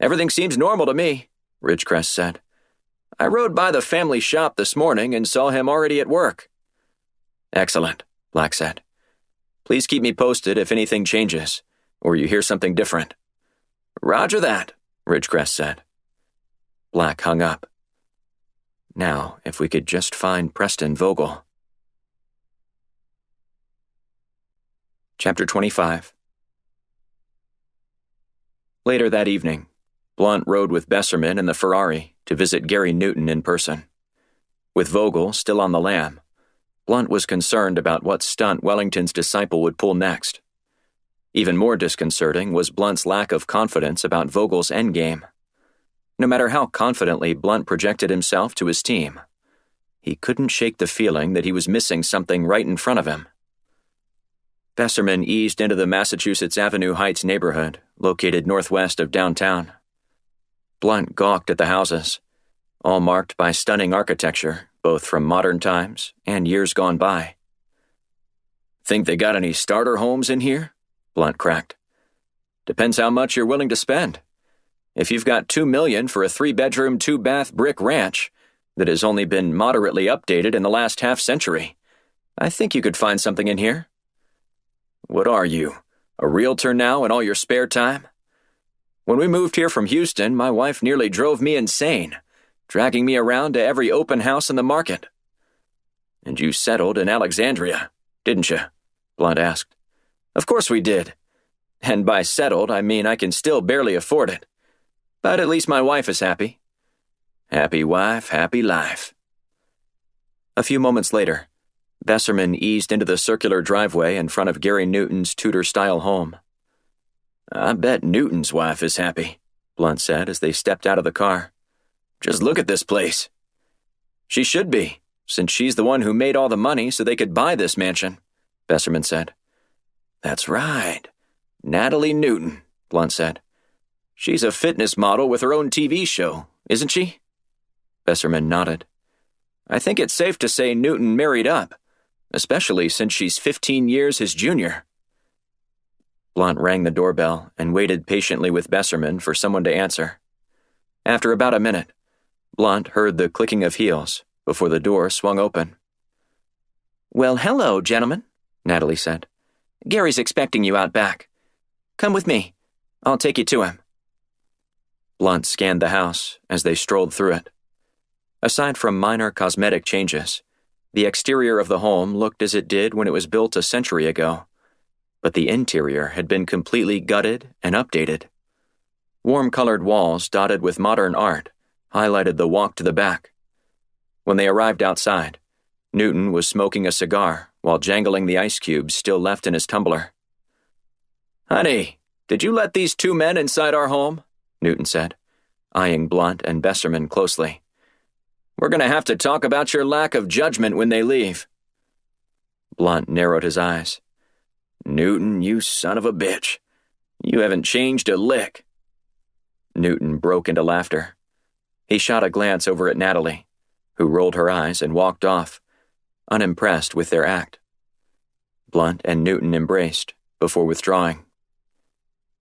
Everything seems normal to me, Ridgecrest said. I rode by the family shop this morning and saw him already at work. Excellent, Black said. Please keep me posted if anything changes, or you hear something different. Roger that, Ridgecrest said. Black hung up. Now, if we could just find Preston Vogel. Chapter 25. Later that evening, Blunt rode with Besserman in the Ferrari to visit Gary Newton in person. With Vogel still on the lam, Blunt was concerned about what stunt Wellington's disciple would pull next. Even more disconcerting was Blunt's lack of confidence about Vogel's endgame. No matter how confidently Blunt projected himself to his team, he couldn't shake the feeling that he was missing something right in front of him. Besserman eased into the Massachusetts Avenue Heights neighborhood, located northwest of downtown. Blunt gawked at the houses, all marked by stunning architecture, both from modern times and years gone by. Think they got any starter homes in here? Blunt cracked. Depends how much you're willing to spend. If you've got $2 million for a 3-bedroom, 2-bath brick ranch that has only been moderately updated in the last half-century, I think you could find something in here. What are you, a realtor now in all your spare time? When we moved here from Houston, my wife nearly drove me insane, dragging me around to every open house in the market. And you settled in Alexandria, didn't you? Blunt asked. Of course we did. And by settled, I mean I can still barely afford it. But at least my wife is happy. Happy wife, happy life. A few moments later, Besserman eased into the circular driveway in front of Gary Newton's Tudor-style home. "I bet Newton's wife is happy," Blunt said as they stepped out of the car. "Just look at this place." "She should be, since she's the one who made all the money so they could buy this mansion," Besserman said. "That's right. Natalie Newton," Blunt said. "She's a fitness model with her own TV show, isn't she?" Besserman nodded. "I think it's safe to say Newton married up, especially since she's 15 years his junior." Blunt rang the doorbell and waited patiently with Besserman for someone to answer. After about a minute, Blunt heard the clicking of heels before the door swung open. "Well, hello, gentlemen," Natalie said. "Gary's expecting you out back. Come with me. I'll take you to him." Blunt scanned the house as they strolled through it. Aside from minor cosmetic changes, the exterior of the home looked as it did when it was built a century ago, but the interior had been completely gutted and updated. Warm-colored walls dotted with modern art highlighted the walk to the back. When they arrived outside, Newton was smoking a cigar while jangling the ice cubes still left in his tumbler. "Honey, did you let these two men inside our home?" Newton said, eyeing Blunt and Besserman closely. "We're going to have to talk about your lack of judgment when they leave." Blunt narrowed his eyes. "Newton, you son of a bitch. You haven't changed a lick." Newton broke into laughter. He shot a glance over at Natalie, who rolled her eyes and walked off, unimpressed with their act. Blunt and Newton embraced before withdrawing.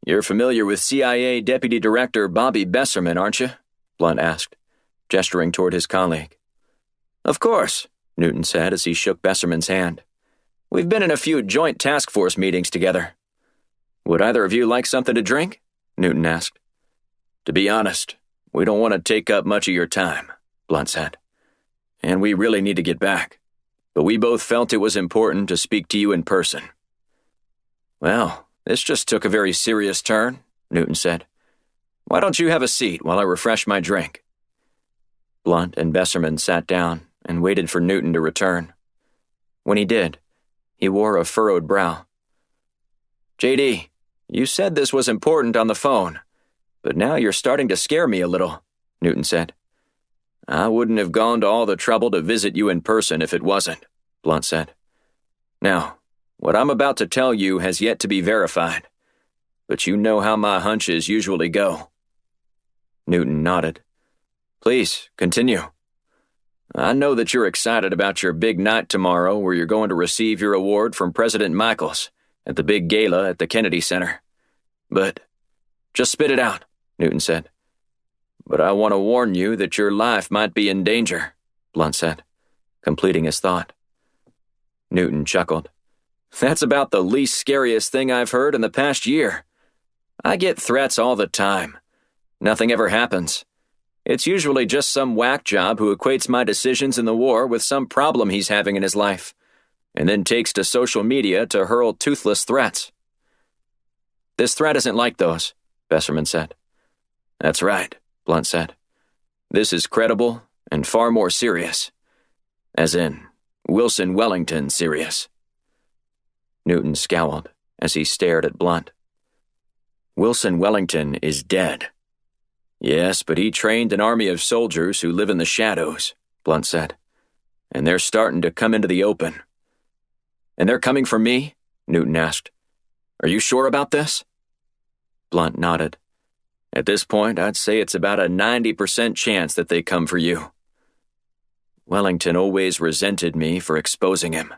"You're familiar with CIA Deputy Director Bobby Besserman, aren't you?" Blunt asked, gesturing toward his colleague. "Of course," Newton said as he shook Besserman's hand. "We've been in a few joint task force meetings together." "Would either of you like something to drink?" Newton asked. "To be honest, we don't want to take up much of your time," Blunt said. "And we really need to get back. But we both felt it was important to speak to you in person." "Well, this just took a very serious turn," Newton said. "Why don't you have a seat while I refresh my drink?" Blunt and Besserman sat down and waited for Newton to return. When he did, he wore a furrowed brow. "JD, you said this was important on the phone, but now you're starting to scare me a little," Newton said. "I wouldn't have gone to all the trouble to visit you in person if it wasn't," Blunt said. "Now, what I'm about to tell you has yet to be verified, but you know how my hunches usually go." Newton nodded. "Please, continue." "I know that you're excited about your big night tomorrow where you're going to receive your award from President Michaels at the big gala at the Kennedy Center. But just spit it out," Newton said. "But I want to warn you that your life might be in danger," Blunt said, completing his thought. Newton chuckled. "That's about the least scariest thing I've heard in the past year. I get threats all the time. Nothing ever happens. It's usually just some whack job who equates my decisions in the war with some problem he's having in his life, and then takes to social media to hurl toothless threats." "This threat isn't like those," Besserman said. "That's right," Blunt said. "This is credible and far more serious. As in, Wilson Wellington serious." Newton scowled as he stared at Blunt. "Wilson Wellington is dead." "Yes, but he trained an army of soldiers who live in the shadows," Blunt said. "And they're starting to come into the open." "And they're coming for me?" Newton asked. "Are you sure about this?" Blunt nodded. "At this point, I'd say it's about a 90% chance that they come for you." "Wellington always resented me for exposing him,"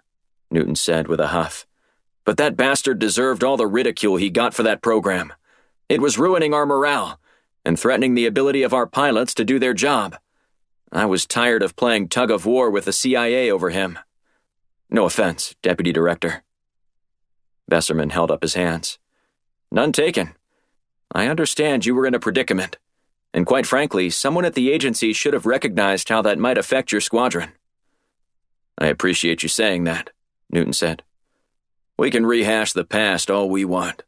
Newton said with a huff. "But that bastard deserved all the ridicule he got for that program. It was ruining our morale and threatening the ability of our pilots to do their job. I was tired of playing tug-of-war with the CIA over him. No offense, Deputy Director." Besserman held up his hands. "None taken. I understand you were in a predicament, and quite frankly, someone at the agency should have recognized how that might affect your squadron." "I appreciate you saying that," Newton said. "We can rehash the past all we want,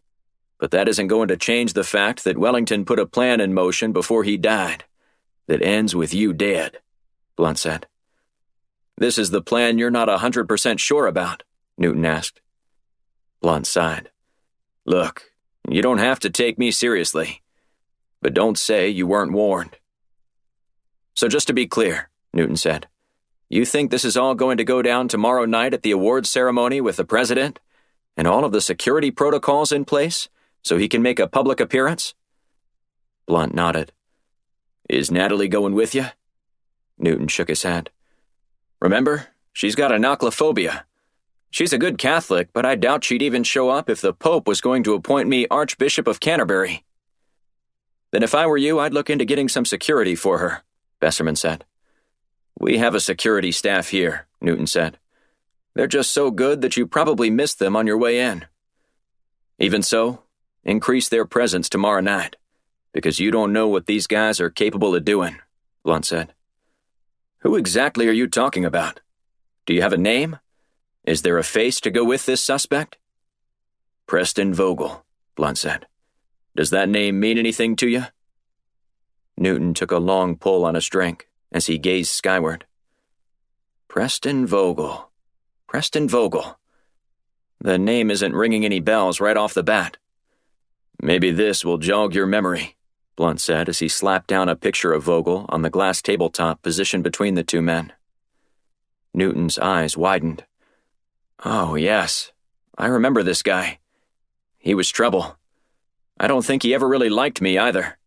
but that isn't going to change the fact that Wellington put a plan in motion before he died that ends with you dead," Blunt said. This is the plan you're not 100% sure about, Newton asked. Blunt sighed. Look, you don't have to take me seriously, but don't say you weren't warned. So just to be clear, Newton said, you think this is all going to go down tomorrow night at the awards ceremony with the president and all of the security protocols in place so he can make a public appearance? Blunt nodded. Is Natalie going with you? Newton shook his head. Remember, she's got anoclophobia. She's a good Catholic, but I doubt she'd even show up if the Pope was going to appoint me Archbishop of Canterbury. Then if I were you, I'd look into getting some security for her, Besserman said. We have a security staff here, Newton said. They're just so good that you probably missed them on your way in. Even so, increase their presence tomorrow night, because you don't know what these guys are capable of doing, Blunt said. Who exactly are you talking about? Do you have a name? Is there a face to go with this suspect? Preston Vogel, Blunt said. Does that name mean anything to you? Newton took a long pull on his drink as he gazed skyward. Preston Vogel. Preston Vogel. The name isn't ringing any bells right off the bat. Maybe this will jog your memory, Blunt said as he slapped down a picture of Vogel on the glass tabletop positioned between the two men. Newton's eyes widened. Oh, yes. I remember this guy. He was trouble. I don't think he ever really liked me either.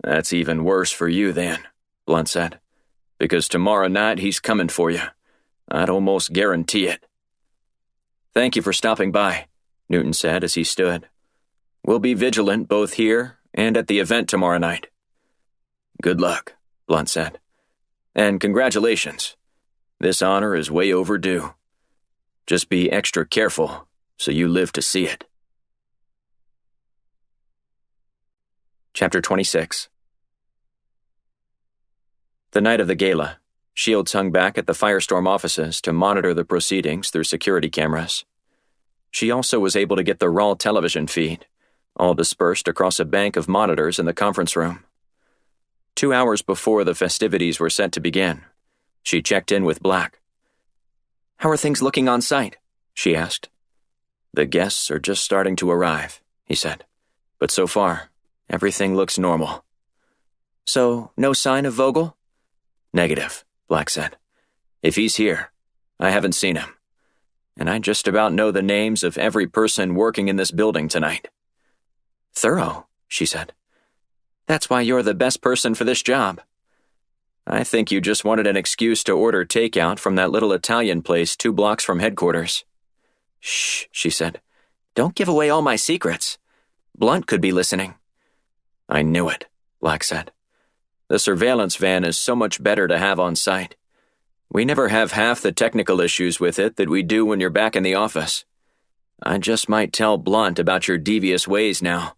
That's even worse for you then, Blunt said, because tomorrow night he's coming for you. I'd almost guarantee it. Thank you for stopping by, Newton said as he stood. We'll be vigilant both here and at the event tomorrow night. Good luck, Blunt said. And congratulations. This honor is way overdue. Just be extra careful so you live to see it. Chapter 26. The night of the gala, Shields hung back at the Firestorm offices to monitor the proceedings through security cameras. She also was able to get the raw television feed, all dispersed across a bank of monitors in the conference room. 2 hours before the festivities were set to begin, she checked in with Black. How are things looking on site? She asked. The guests are just starting to arrive, he said. But so far, everything looks normal. So, no sign of Vogel? Negative, Black said. If he's here, I haven't seen him. And I just about know the names of every person working in this building tonight. Thorough, she said. That's why you're the best person for this job. I think you just wanted an excuse to order takeout from that little Italian place 2 blocks from headquarters. Shh, she said. Don't give away all my secrets. Blunt could be listening. I knew it, Black said. The surveillance van is so much better to have on site. We never have half the technical issues with it that we do when you're back in the office. I just might tell Blunt about your devious ways now.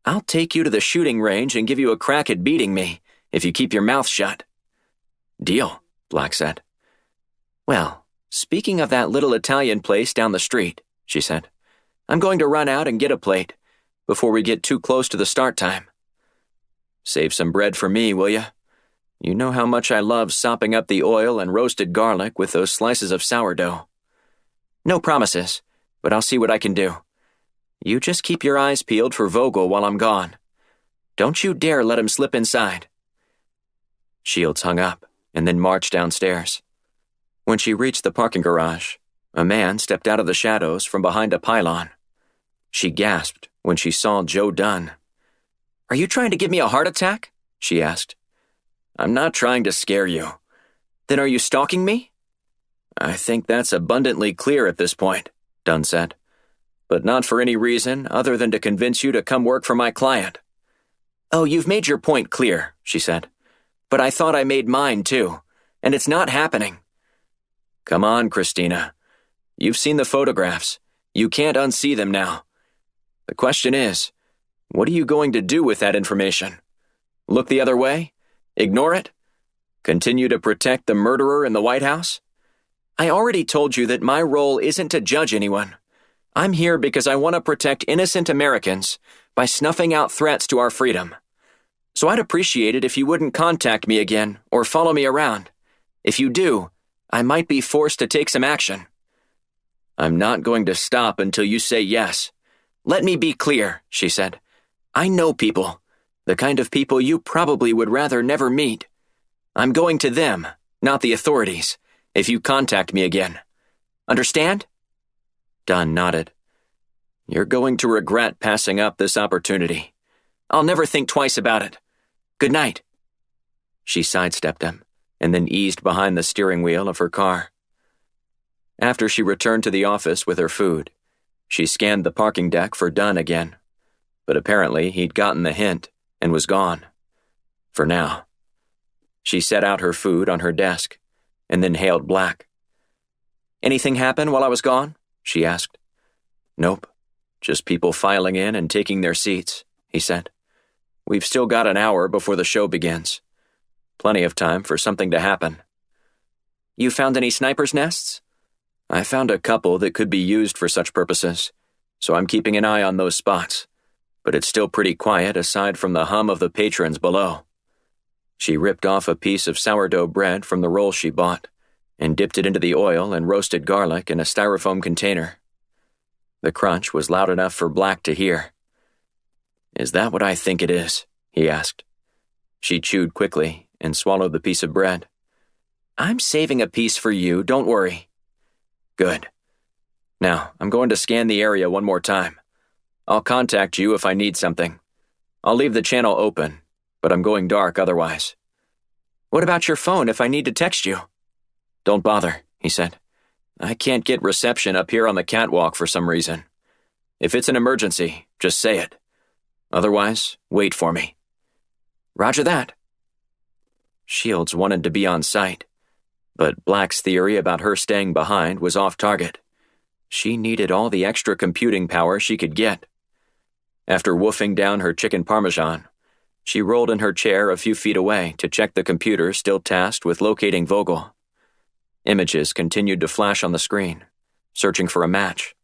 I'll take you to the shooting range and give you a crack at beating me if you keep your mouth shut. Deal, Black said. Well, speaking of that little Italian place down the street, she said, I'm going to run out and get a plate before we get too close to the start time. Save some bread for me, will you? You know how much I love sopping up the oil and roasted garlic with those slices of sourdough. No promises, but I'll see what I can do. You just keep your eyes peeled for Vogel while I'm gone. Don't you dare let him slip inside. Shields hung up and then marched downstairs. When she reached the parking garage, a man stepped out of the shadows from behind a pylon. She gasped when she saw Joe Dunn. Are you trying to give me a heart attack? She asked. I'm not trying to scare you. Then are you stalking me? I think that's abundantly clear at this point, Dunn said. But not for any reason other than to convince you to come work for my client. Oh, you've made your point clear, she said. But I thought I made mine too, and it's not happening. Come on, Christina. You've seen the photographs. You can't unsee them now. The question is, what are you going to do with that information? Look the other way? Ignore it? Continue to protect the murderer in the White House? I already told you that my role isn't to judge anyone. I'm here because I want to protect innocent Americans by snuffing out threats to our freedom. So I'd appreciate it if you wouldn't contact me again or follow me around. If you do, I might be forced to take some action. I'm not going to stop until you say yes. Let me be clear, she said. I know people, the kind of people you probably would rather never meet. I'm going to them, not the authorities, if you contact me again. Understand? Dunn nodded. You're going to regret passing up this opportunity. I'll never think twice about it. Good night. She sidestepped him and then eased behind the steering wheel of her car. After she returned to the office with her food, she scanned the parking deck for Dunn again, but apparently he'd gotten the hint and was gone. For now. She set out her food on her desk and then hailed Black. Anything happen while I was gone? She asked. Nope. Just people filing in and taking their seats, he said. We've still got an hour before the show begins. Plenty of time for something to happen. You found any sniper's nests? I found a couple that could be used for such purposes, so I'm keeping an eye on those spots, but it's still pretty quiet aside from the hum of the patrons below. She ripped off a piece of sourdough bread from the roll she bought and dipped it into the oil and roasted garlic in a styrofoam container. The crunch was loud enough for Black to hear. Is that what I think it is? He asked. She chewed quickly and swallowed the piece of bread. I'm saving a piece for you, don't worry. Good. Now, I'm going to scan the area one more time. I'll contact you if I need something. I'll leave the channel open, but I'm going dark otherwise. What about your phone if I need to text you? Don't bother, he said. I can't get reception up here on the catwalk for some reason. If it's an emergency, just say it. Otherwise, wait for me. Roger that. Shields wanted to be on site, but Black's theory about her staying behind was off target. She needed all the extra computing power she could get. After woofing down her chicken parmesan, she rolled in her chair a few feet away to check the computer still tasked with locating Vogel. Images continued to flash on the screen, searching for a match.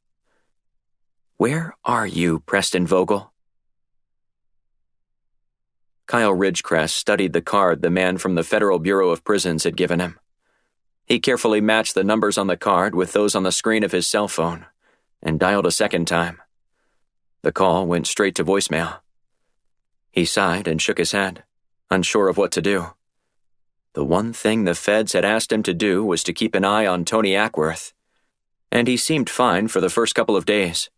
Where are you, Preston Vogel? Kyle Ridgecrest studied the card the man from the Federal Bureau of Prisons had given him. He carefully matched the numbers on the card with those on the screen of his cell phone and dialed a second time. The call went straight to voicemail. He sighed and shook his head, unsure of what to do. The one thing the feds had asked him to do was to keep an eye on Tony Ackworth, and he seemed fine for the first couple of days.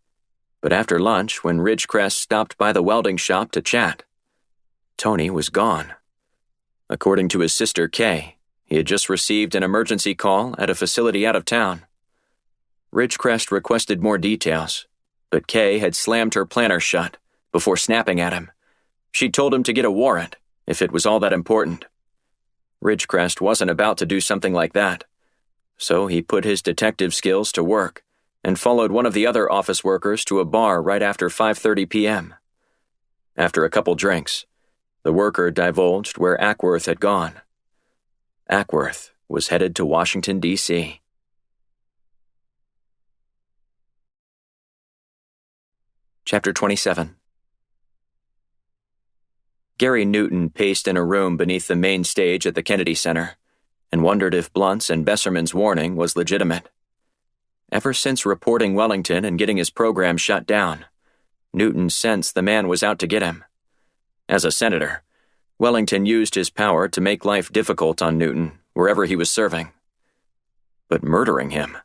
But after lunch, when Ridgecrest stopped by the welding shop to chat, Tony was gone. According to his sister Kay, he had just received an emergency call at a facility out of town. Ridgecrest requested more details, but Kay had slammed her planner shut before snapping at him. She told him to get a warrant if it was all that important. Ridgecrest wasn't about to do something like that, so he put his detective skills to work and followed one of the other office workers to a bar right after 5:30 p.m. After a couple drinks, the worker divulged where Ackworth had gone. Ackworth was headed to Washington, D.C. Chapter 27. Gary Newton paced in a room beneath the main stage at the Kennedy Center and wondered if Blunt's and Besserman's warning was legitimate. Ever since reporting Wellington and getting his program shut down, Newton sensed the man was out to get him. As a senator, Wellington used his power to make life difficult on Newton wherever he was serving. But murdering him,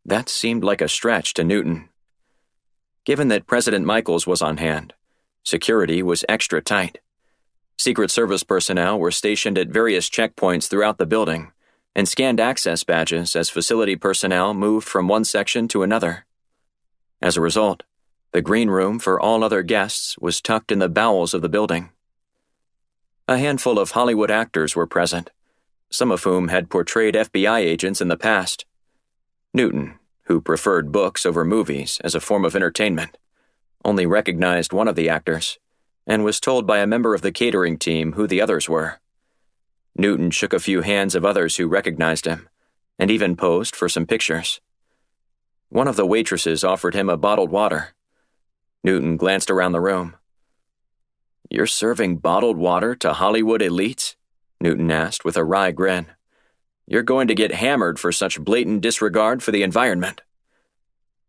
that seemed like a stretch to Newton. Given that President Michaels was on hand, security was extra tight. Secret Service personnel were stationed at various checkpoints throughout the building and scanned access badges as facility personnel moved from one section to another. As a result, the green room for all other guests was tucked in the bowels of the building. A handful of Hollywood actors were present, some of whom had portrayed FBI agents in the past. Newton, who preferred books over movies as a form of entertainment, only recognized one of the actors and was told by a member of the catering team who the others were. Newton shook a few hands of others who recognized him, and even posed for some pictures. One of the waitresses offered him a bottled water. Newton glanced around the room. "You're serving bottled water to Hollywood elites?" Newton asked with a wry grin. You're going to get hammered for such blatant disregard for the environment."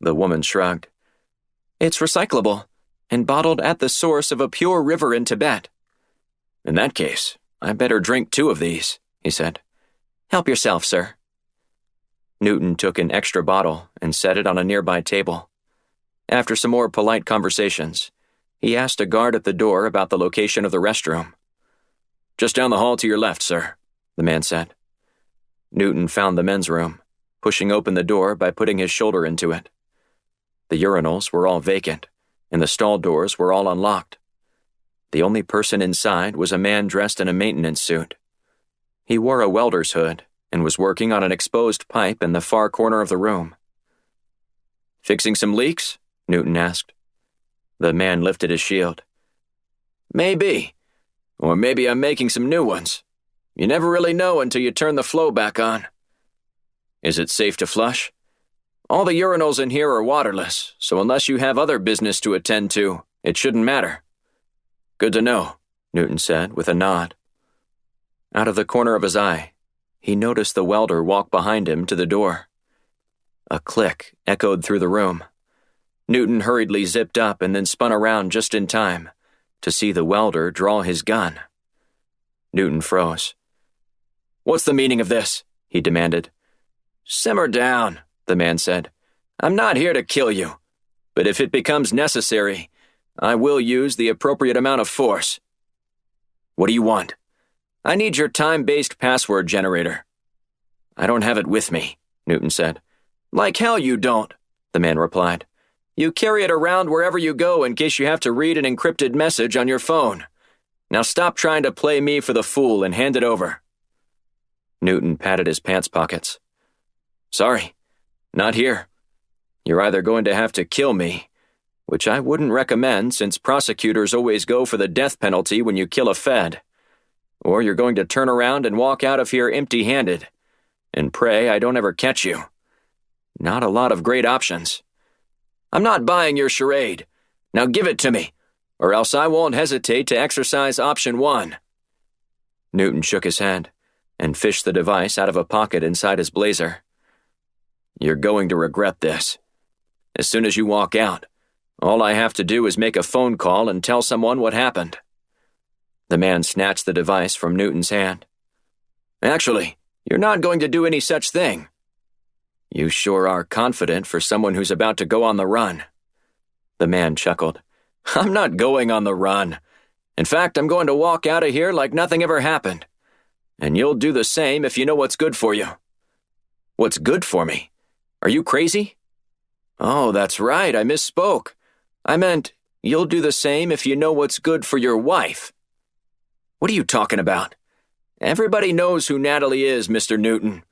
The woman shrugged. "It's recyclable and bottled at the source of a pure river in Tibet." "In that case, I better drink 2 of these," he said. "Help yourself, sir." Newton took an extra bottle and set it on a nearby table. After some more polite conversations, he asked a guard at the door about the location of the restroom. "Just down the hall to your left, sir," the man said. Newton found the men's room, pushing open the door by putting his shoulder into it. The urinals were all vacant, and the stall doors were all unlocked. The only person inside was a man dressed in a maintenance suit. He wore a welder's hood and was working on an exposed pipe in the far corner of the room. "Fixing some leaks?" Newton asked. The man lifted his shield. "Maybe. Or maybe I'm making some new ones. You never really know until you turn the flow back on." "Is it safe to flush?" "All the urinals in here are waterless, so unless you have other business to attend to, it shouldn't matter." "Good to know," Newton said with a nod. Out of the corner of his eye, he noticed the welder walk behind him to the door. A click echoed through the room. Newton hurriedly zipped up and then spun around just in time to see the welder draw his gun. Newton froze. "What's the meaning of this?" he demanded. "Simmer down," the man said. "I'm not here to kill you, but if it becomes necessary, I will use the appropriate amount of force." "What do you want?" "I need your time-based password generator." "I don't have it with me," Newton said. "Like hell you don't," the man replied. "You carry it around wherever you go in case you have to read an encrypted message on your phone. Now stop trying to play me for the fool and hand it over." Newton patted his pants pockets. "Sorry, not here. You're either going to have to kill me, which I wouldn't recommend since prosecutors always go for the death penalty when you kill a Fed, or you're going to turn around and walk out of here empty-handed, and pray I don't ever catch you. Not a lot of great options. I'm not buying your charade. Now give it to me, or else I won't hesitate to exercise option 1. Newton shook his head and fished the device out of a pocket inside his blazer. "You're going to regret this. As soon as you walk out, all I have to do is make a phone call and tell someone what happened." The man snatched the device from Newton's hand. "Actually, you're not going to do any such thing." "You sure are confident for someone who's about to go on the run." The man chuckled. "I'm not going on the run. In fact, I'm going to walk out of here like nothing ever happened. And you'll do the same if you know what's good for you." "What's good for me? Are you crazy?" "Oh, that's right, I misspoke. I meant, you'll do the same if you know what's good for your wife." "What are you talking about? Everybody knows who Natalie is, Mr. Newton.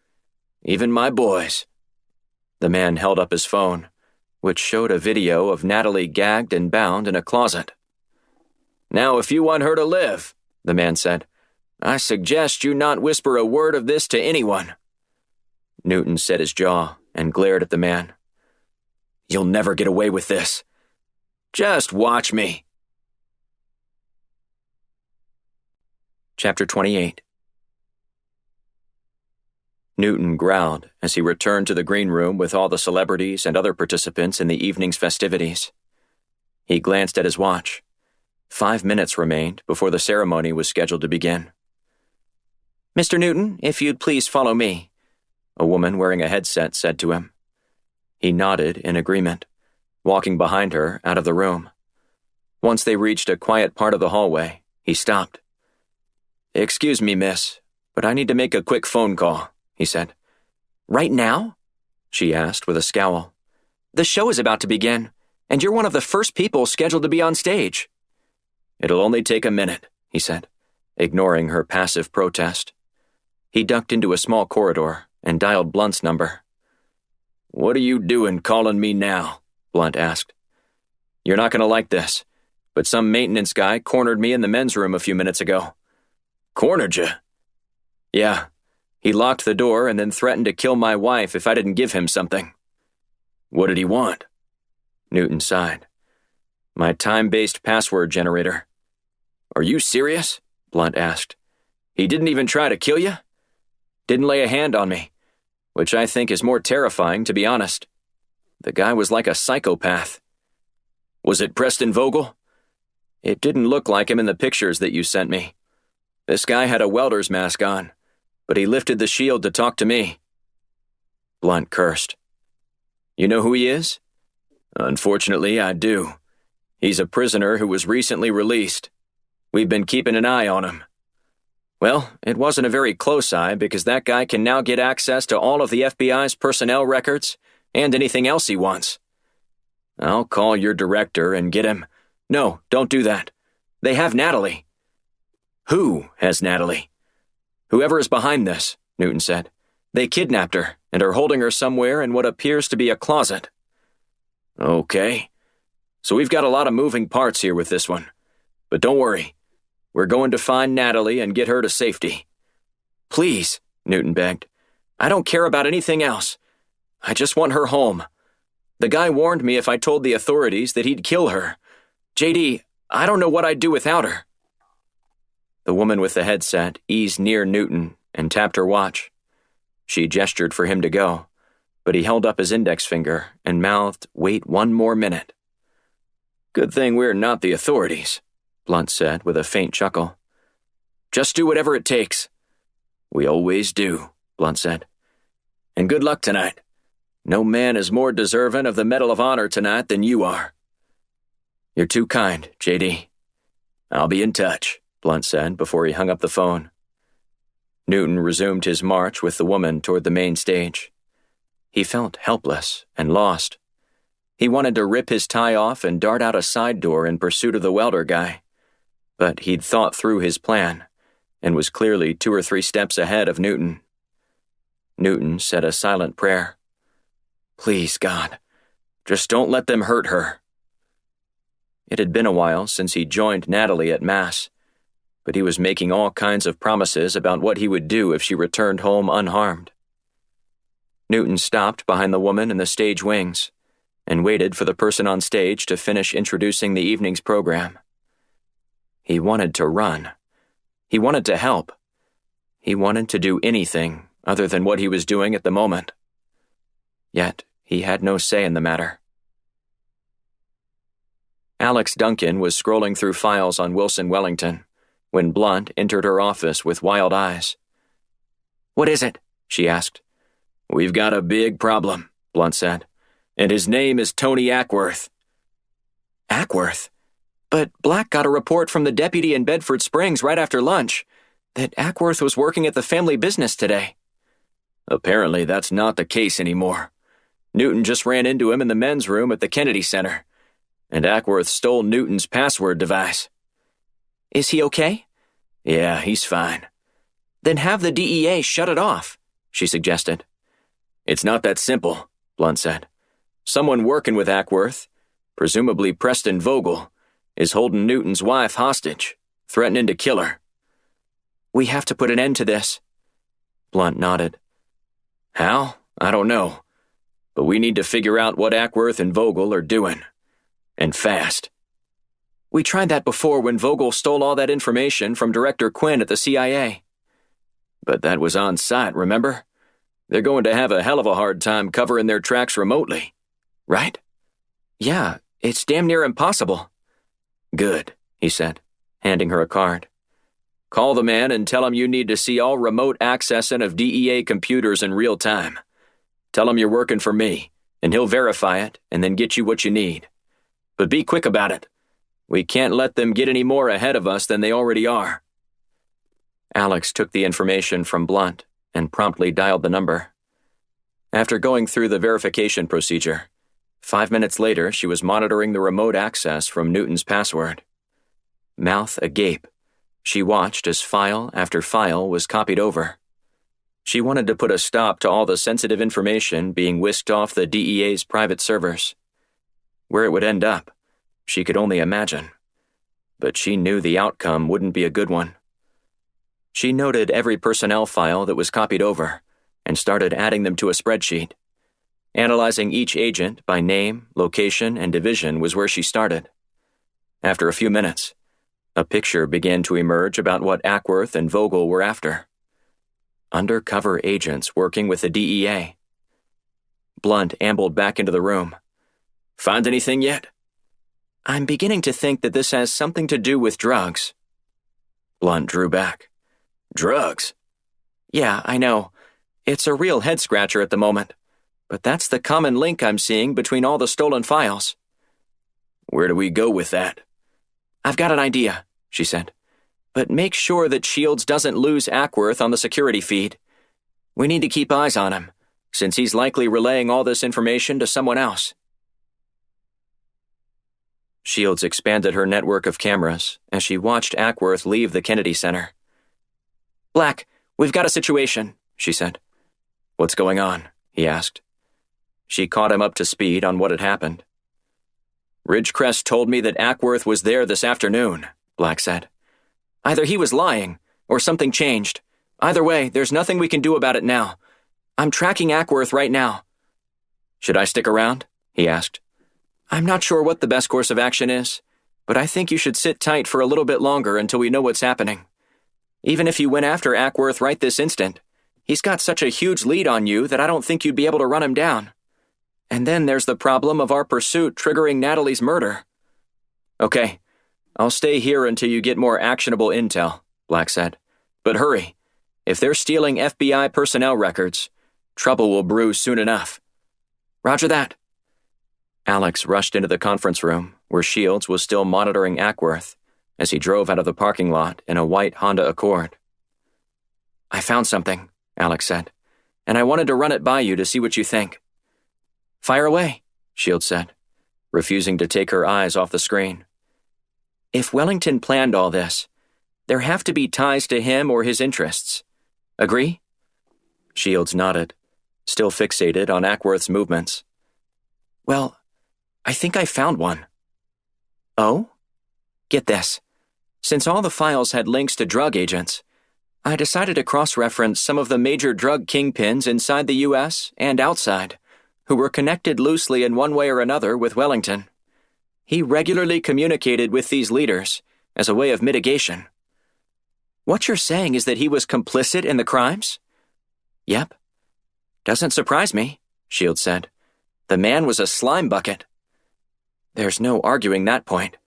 Even my boys." The man held up his phone, which showed a video of Natalie gagged and bound in a closet. "Now, if you want her to live," the man said, "I suggest you not whisper a word of this to anyone." Newton set his jaw and glared at the man. "You'll never get away with this. Just watch me." Chapter 28. Newton growled as he returned to the green room with all the celebrities and other participants in the evening's festivities. He glanced at his watch. 5 minutes remained before the ceremony was scheduled to begin. "Mr. Newton, if you'd please follow me," a woman wearing a headset said to him. He nodded in agreement, walking behind her out of the room. Once they reached a quiet part of the hallway, he stopped. "Excuse me, miss, but I need to make a quick phone call," he said. "Right now?" she asked with a scowl. "The show is about to begin, and you're one of the first people scheduled to be on stage." "It'll only take a minute," he said, ignoring her passive protest. He ducked into a small corridor and dialed Blunt's number. "What are you doing calling me now?" Blunt asked. "You're not going to like this, but some maintenance guy cornered me in the men's room a few minutes ago." "Cornered you?" "Yeah. He locked the door and then threatened to kill my wife if I didn't give him something." "What did he want?" Newton sighed. "My time-based password generator." "Are you serious?" Blunt asked. "He didn't even try to kill you?" Didn't lay a hand on me, which I think is more terrifying, to be honest. The guy was like a psychopath. Was it Preston Vogel? It didn't look like him in the pictures that you sent me. This guy had a welder's mask on, but he lifted the shield to talk to me. Blunt cursed. You know who he is? Unfortunately, I do. He's a prisoner who was recently released. We've been keeping an eye on him. Well, it wasn't a very close eye because that guy can now get access to all of the FBI's personnel records and anything else he wants. I'll call your director and get him. No, don't do that. They have Natalie. Who has Natalie? Whoever is behind this, Newton said. They kidnapped her and are holding her somewhere in what appears to be a closet. Okay. So we've got a lot of moving parts here with this one. But don't worry. We're going to find Natalie and get her to safety. Please, Newton begged. I don't care about anything else. I just want her home. The guy warned me if I told the authorities that he'd kill her. JD, I don't know what I'd do without her. The woman with the headset eased near Newton and tapped her watch. She gestured for him to go, but he held up his index finger and mouthed, "Wait 1 more minute." Good thing we're not the authorities, Blunt said with a faint chuckle. Just do whatever it takes. We always do, Blunt said. And good luck tonight. No man is more deserving of the Medal of Honor tonight than you are. You're too kind, JD. I'll be in touch, Blunt said before he hung up the phone. Newton resumed his march with the woman toward the main stage. He felt helpless and lost. He wanted to rip his tie off and dart out a side door in pursuit of the welder guy. But he'd thought through his plan and was clearly 2 or 3 steps ahead of Newton. Newton said a silent prayer. Please, God, just don't let them hurt her. It had been a while since he joined Natalie at Mass, but he was making all kinds of promises about what he would do if she returned home unharmed. Newton stopped behind the woman in the stage wings and waited for the person on stage to finish introducing the evening's program. He wanted to run. He wanted to help. He wanted to do anything other than what he was doing at the moment. Yet, he had no say in the matter. Alex Duncan was scrolling through files on Wilson Wellington when Blunt entered her office with wild eyes. What is it? She asked. We've got a big problem, Blunt said, and his name is Tony Ackworth. Ackworth? But Black got a report from the deputy in Bedford Springs right after lunch that Ackworth was working at the family business today. Apparently that's not the case anymore. Newton just ran into him in the men's room at the Kennedy Center, and Ackworth stole Newton's password device. Is he okay? Yeah, he's fine. Then have the DEA shut it off, she suggested. It's not that simple, Blunt said. Someone working with Ackworth, presumably Preston Vogel, is holding Newton's wife hostage, threatening to kill her. We have to put an end to this. Blunt nodded. How? I don't know. But we need to figure out what Ackworth and Vogel are doing. And fast. We tried that before when Vogel stole all that information from Director Quinn at the CIA. But that was on site, remember? They're going to have a hell of a hard time covering their tracks remotely. Right? Yeah, it's damn near impossible. Good, he said, handing her a card. Call the man and tell him you need to see all remote accessing of DEA computers in real time. Tell him you're working for me, and he'll verify it and then get you what you need. But be quick about it. We can't let them get any more ahead of us than they already are. Alex took the information from Blunt and promptly dialed the number. After going through the verification procedure, 5 minutes later she was monitoring the remote access from Newton's password. Mouth agape, she watched as file after file was copied over. She wanted to put a stop to all the sensitive information being whisked off the DEA's private servers. Where it would end up, she could only imagine. But she knew the outcome wouldn't be a good one. She noted every personnel file that was copied over and started adding them to a spreadsheet. Analyzing each agent by name, location, and division was where she started. After a few minutes, a picture began to emerge about what Ackworth and Vogel were after. Undercover agents working with the DEA. Blunt ambled back into the room. Find anything yet? I'm beginning to think that this has something to do with drugs. Blunt drew back. Drugs? Yeah, I know. It's a real head-scratcher at the moment. But that's the common link I'm seeing between all the stolen files. Where do we go with that? I've got an idea, she said. But make sure that Shields doesn't lose Ackworth on the security feed. We need to keep eyes on him, since he's likely relaying all this information to someone else. Shields expanded her network of cameras as she watched Ackworth leave the Kennedy Center. Black, we've got a situation, she said. What's going on? He asked. She caught him up to speed on what had happened. Ridgecrest told me that Ackworth was there this afternoon, Black said. Either he was lying, or something changed. Either way, there's nothing we can do about it now. I'm tracking Ackworth right now. Should I stick around? He asked. I'm not sure what the best course of action is, but I think you should sit tight for a little bit longer until we know what's happening. Even if you went after Ackworth right this instant, he's got such a huge lead on you that I don't think you'd be able to run him down. And then there's the problem of our pursuit triggering Natalie's murder. Okay, I'll stay here until you get more actionable intel, Black said. But hurry. If they're stealing FBI personnel records, trouble will brew soon enough. Roger that. Alex rushed into the conference room, where Shields was still monitoring Ackworth as he drove out of the parking lot in a white Honda Accord. I found something, Alex said, and I wanted to run it by you to see what you think. Fire away, Shields said, refusing to take her eyes off the screen. If Wellington planned all this, there have to be ties to him or his interests. Agree? Shields nodded, still fixated on Ackworth's movements. Well, I think I found one. Oh? Get this. Since all the files had links to drug agents, I decided to cross-reference some of the major drug kingpins inside the U.S. and outside, who were connected loosely in one way or another with Wellington. He regularly communicated with these leaders as a way of mitigation. What you're saying is that he was complicit in the crimes? Yep. Doesn't surprise me, Shields said. The man was a slime bucket. There's no arguing that point.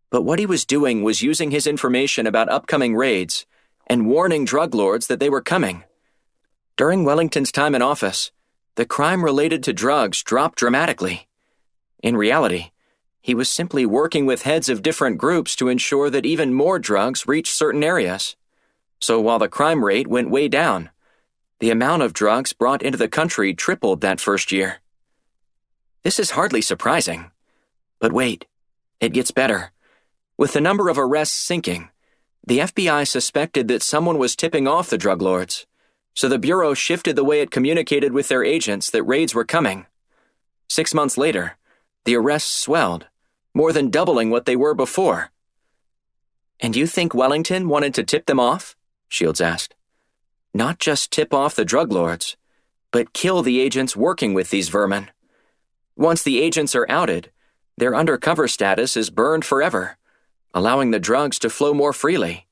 But what he was doing was using his information about upcoming raids and warning drug lords that they were coming. During Wellington's time in office, the crime related to drugs dropped dramatically. In reality, he was simply working with heads of different groups to ensure that even more drugs reached certain areas. So while the crime rate went way down, the amount of drugs brought into the country tripled that first year. This is hardly surprising. But wait, it gets better. With the number of arrests sinking, the FBI suspected that someone was tipping off the drug lords, so the Bureau shifted the way it communicated with their agents that raids were coming. 6 months later, the arrests swelled, more than doubling what they were before. And you think Wellington wanted to tip them off? Shields asked. Not just tip off the drug lords, but kill the agents working with these vermin. Once the agents are outed, their undercover status is burned forever, allowing the drugs to flow more freely.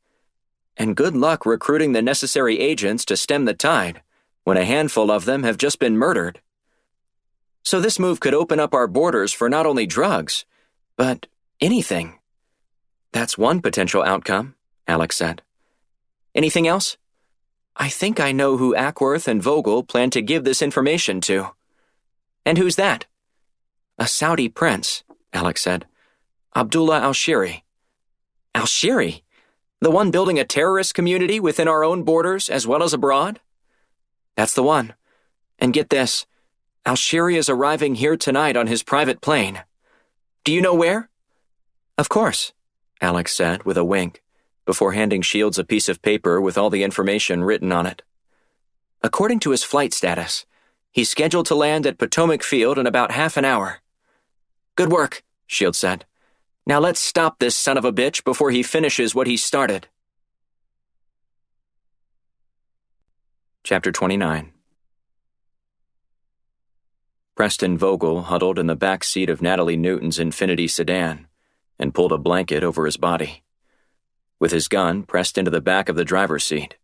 And good luck recruiting the necessary agents to stem the tide when a handful of them have just been murdered. So this move could open up our borders for not only drugs, but anything. That's one potential outcome, Alex said. Anything else? I think I know who Ackworth and Vogel plan to give this information to. And who's that? A Saudi prince, Alex said. Abdullah al-Shiri. Al-Shiri? The one building a terrorist community within our own borders as well as abroad? That's the one. And get this, al-Shiri is arriving here tonight on his private plane. Do you know where? Of course, Alex said with a wink, before handing Shields a piece of paper with all the information written on it. According to his flight status, he's scheduled to land at Potomac Field in about half an hour. Good work, Shields said. Now let's stop this son of a bitch before he finishes what he started. Chapter 29. Preston Vogel huddled in the back seat of Natalie Newton's Infiniti sedan and pulled a blanket over his body. With his gun pressed into the back of the driver's seat,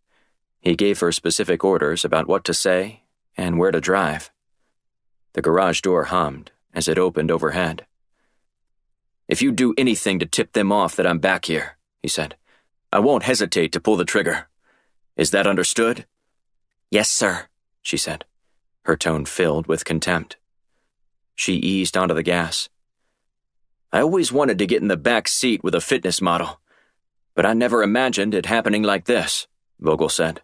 He gave her specific orders about what to say and where to drive. The garage door hummed as it opened overhead. "If you do anything to tip them off that I'm back here," he said, "I won't hesitate to pull the trigger. Is that understood?" "Yes, sir," she said, her tone filled with contempt. She eased onto the gas. "I always wanted to get in the back seat with a fitness model, but I never imagined it happening like this," Vogel said.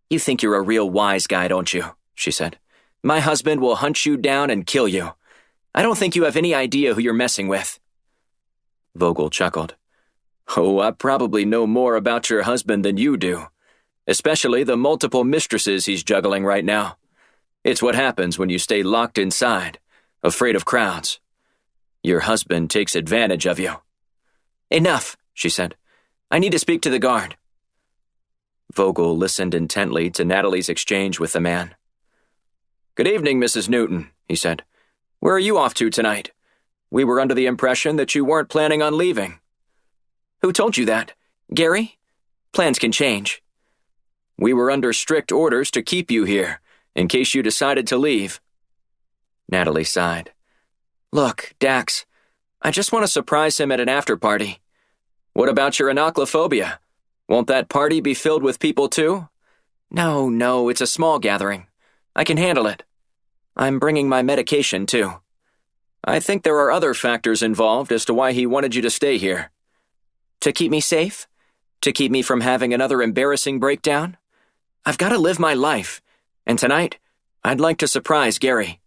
"You think you're a real wise guy, don't you?" she said. "My husband will hunt you down and kill you. I don't think you have any idea who you're messing with." Vogel chuckled. "Oh, I probably know more about your husband than you do, especially the multiple mistresses he's juggling right now. It's what happens when you stay locked inside, afraid of crowds. Your husband takes advantage of you." "Enough," she said. "I need to speak to the guard." Vogel listened intently to Natalie's exchange with the man. "Good evening, Mrs. Newton," he said. "Where are you off to tonight? We were under the impression that you weren't planning on leaving." "Who told you that? Gary? Plans can change." "We were under strict orders to keep you here, in case you decided to leave." Natalie sighed. "Look, Dax, I just want to surprise him at an after-party. What about your anoclophobia? Won't that party be filled with people too?" No, it's a small gathering. I can handle it. I'm bringing my medication too." "I think there are other factors involved as to why he wanted you to stay here." "To keep me safe? To keep me from having another embarrassing breakdown? I've got to live my life, and tonight, I'd like to surprise Gary."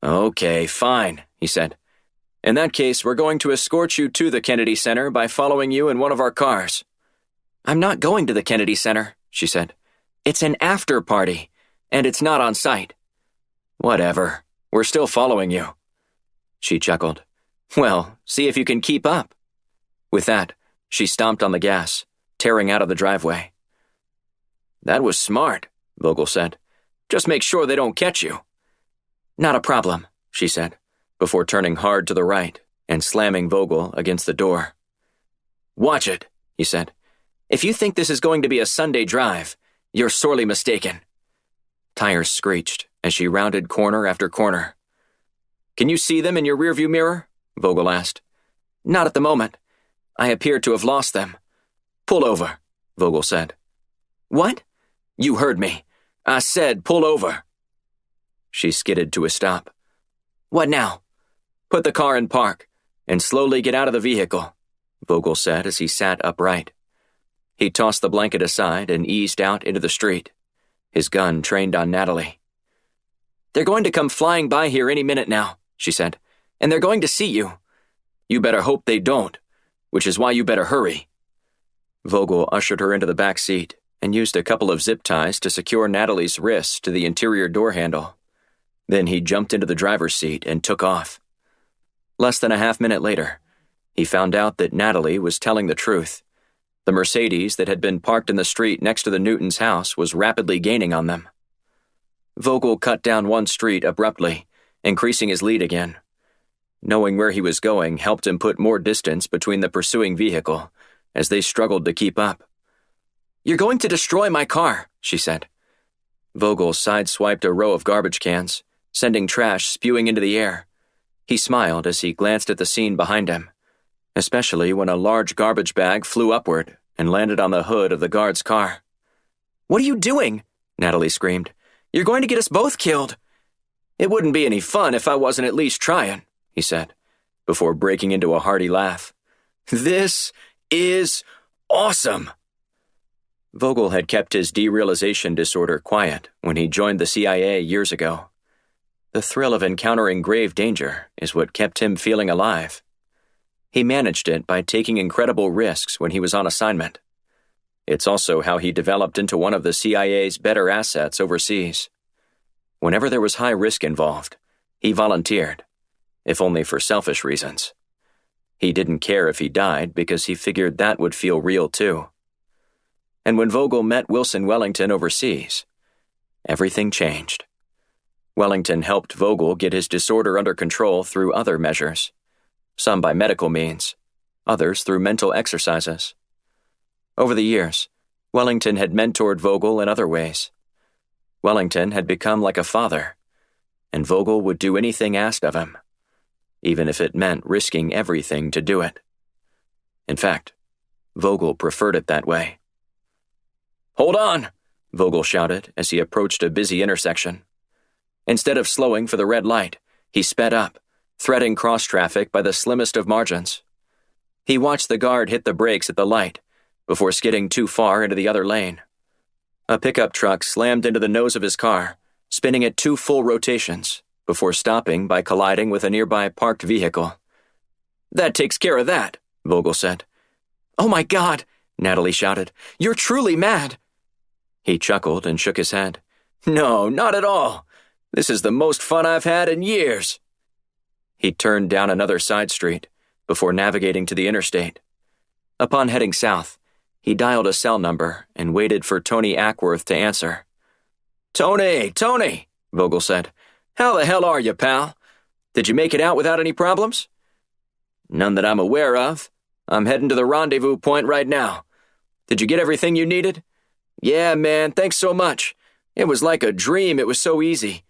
"Okay, fine," he said. "In that case, we're going to escort you to the Kennedy Center by following you in one of our cars." "I'm not going to the Kennedy Center," she said. "It's an after-party, and it's not on site." "Whatever. We're still following you." She chuckled. "Well, see if you can keep up." With that, she stomped on the gas, tearing out of the driveway. "That was smart," Vogel said. "Just make sure they don't catch you." "Not a problem," she said, before turning hard to the right and slamming Vogel against the door. "Watch it," he said. "If you think this is going to be a Sunday drive, you're sorely mistaken." Tires screeched as she rounded corner after corner. "Can you see them in your rearview mirror?" Vogel asked. "Not at the moment. I appear to have lost them." "Pull over," Vogel said. "What?" "You heard me. I said pull over." She skidded to a stop. "What now?" "Put the car in park and slowly get out of the vehicle," Vogel said as he sat upright. He tossed the blanket aside and eased out into the street, his gun trained on Natalie. "They're going to come flying by here any minute now," she said, "and they're going to see you. You better hope they don't, which is why you better hurry." Vogel ushered her into the back seat and used a couple of zip ties to secure Natalie's wrists to the interior door handle. Then he jumped into the driver's seat and took off. Less than a half-minute later, he found out that Natalie was telling the truth. The Mercedes that had been parked in the street next to the Newtons' house was rapidly gaining on them. Vogel cut down one street abruptly, increasing his lead again. Knowing where he was going helped him put more distance between the pursuing vehicle as they struggled to keep up. "You're going to destroy my car," she said. Vogel sideswiped a row of garbage cans, sending trash spewing into the air. He smiled as he glanced at the scene behind him, especially when a large garbage bag flew upward and landed on the hood of the guard's car. "What are you doing?" Natalie screamed. "You're going to get us both killed." "It wouldn't be any fun if I wasn't at least trying," he said, before breaking into a hearty laugh. "This is awesome." Vogel had kept his derealization disorder quiet when he joined the CIA years ago. The thrill of encountering grave danger is what kept him feeling alive. He managed it by taking incredible risks when he was on assignment. It's also how he developed into one of the CIA's better assets overseas. Whenever there was high risk involved, he volunteered, if only for selfish reasons. He didn't care if he died because he figured that would feel real too. And when Vogel met Wilson Wellington overseas, everything changed. Wellington helped Vogel get his disorder under control through other measures, some by medical means, others through mental exercises. Over the years, Wellington had mentored Vogel in other ways. Wellington had become like a father, and Vogel would do anything asked of him, even if it meant risking everything to do it. In fact, Vogel preferred it that way. "Hold on!" Vogel shouted as he approached a busy intersection. Instead of slowing for the red light, he sped up, threading cross-traffic by the slimmest of margins. He watched the guard hit the brakes at the light before skidding too far into the other lane. A pickup truck slammed into the nose of his car, spinning at 2 full rotations before stopping by colliding with a nearby parked vehicle. "That takes care of that," Vogel said. "Oh my God," Natalie shouted. "You're truly mad." He chuckled and shook his head. "No, not at all. This is the most fun I've had in years." He turned down another side street before navigating to the interstate. Upon heading south, he dialed a cell number and waited for Tony Ackworth to answer. Tony, Vogel said. "How the hell are you, pal? Did you make it out without any problems?" "None that I'm aware of. I'm heading to the rendezvous point right now. Did you get everything you needed?" "Yeah, man, thanks so much. It was like a dream. It was so easy.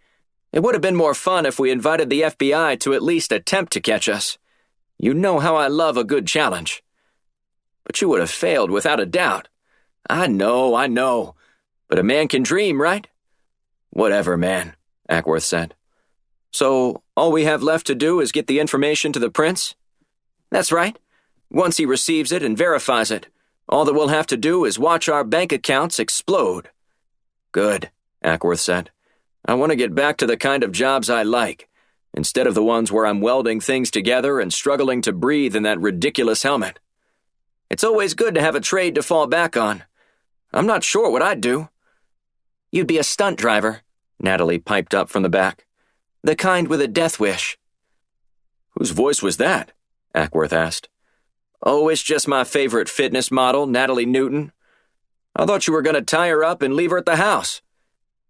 It would have been more fun if we invited the FBI to at least attempt to catch us. You know how I love a good challenge." "But you would have failed without a doubt." I know. But a man can dream, right?" "Whatever, man," Ackworth said. "So, all we have left to do is get the information to the prince?" "That's right. Once he receives it and verifies it, all that we'll have to do is watch our bank accounts explode." "Good," Ackworth said. "I want to get back to the kind of jobs I like, instead of the ones where I'm welding things together and struggling to breathe in that ridiculous helmet. It's always good to have a trade to fall back on. I'm not sure what I'd do." "You'd be a stunt driver," Natalie piped up from the back. "The kind with a death wish." "Whose voice was that?" Ackworth asked. "Oh, it's just my favorite fitness model, Natalie Newton. I thought you were going to tie her up and leave her at the house."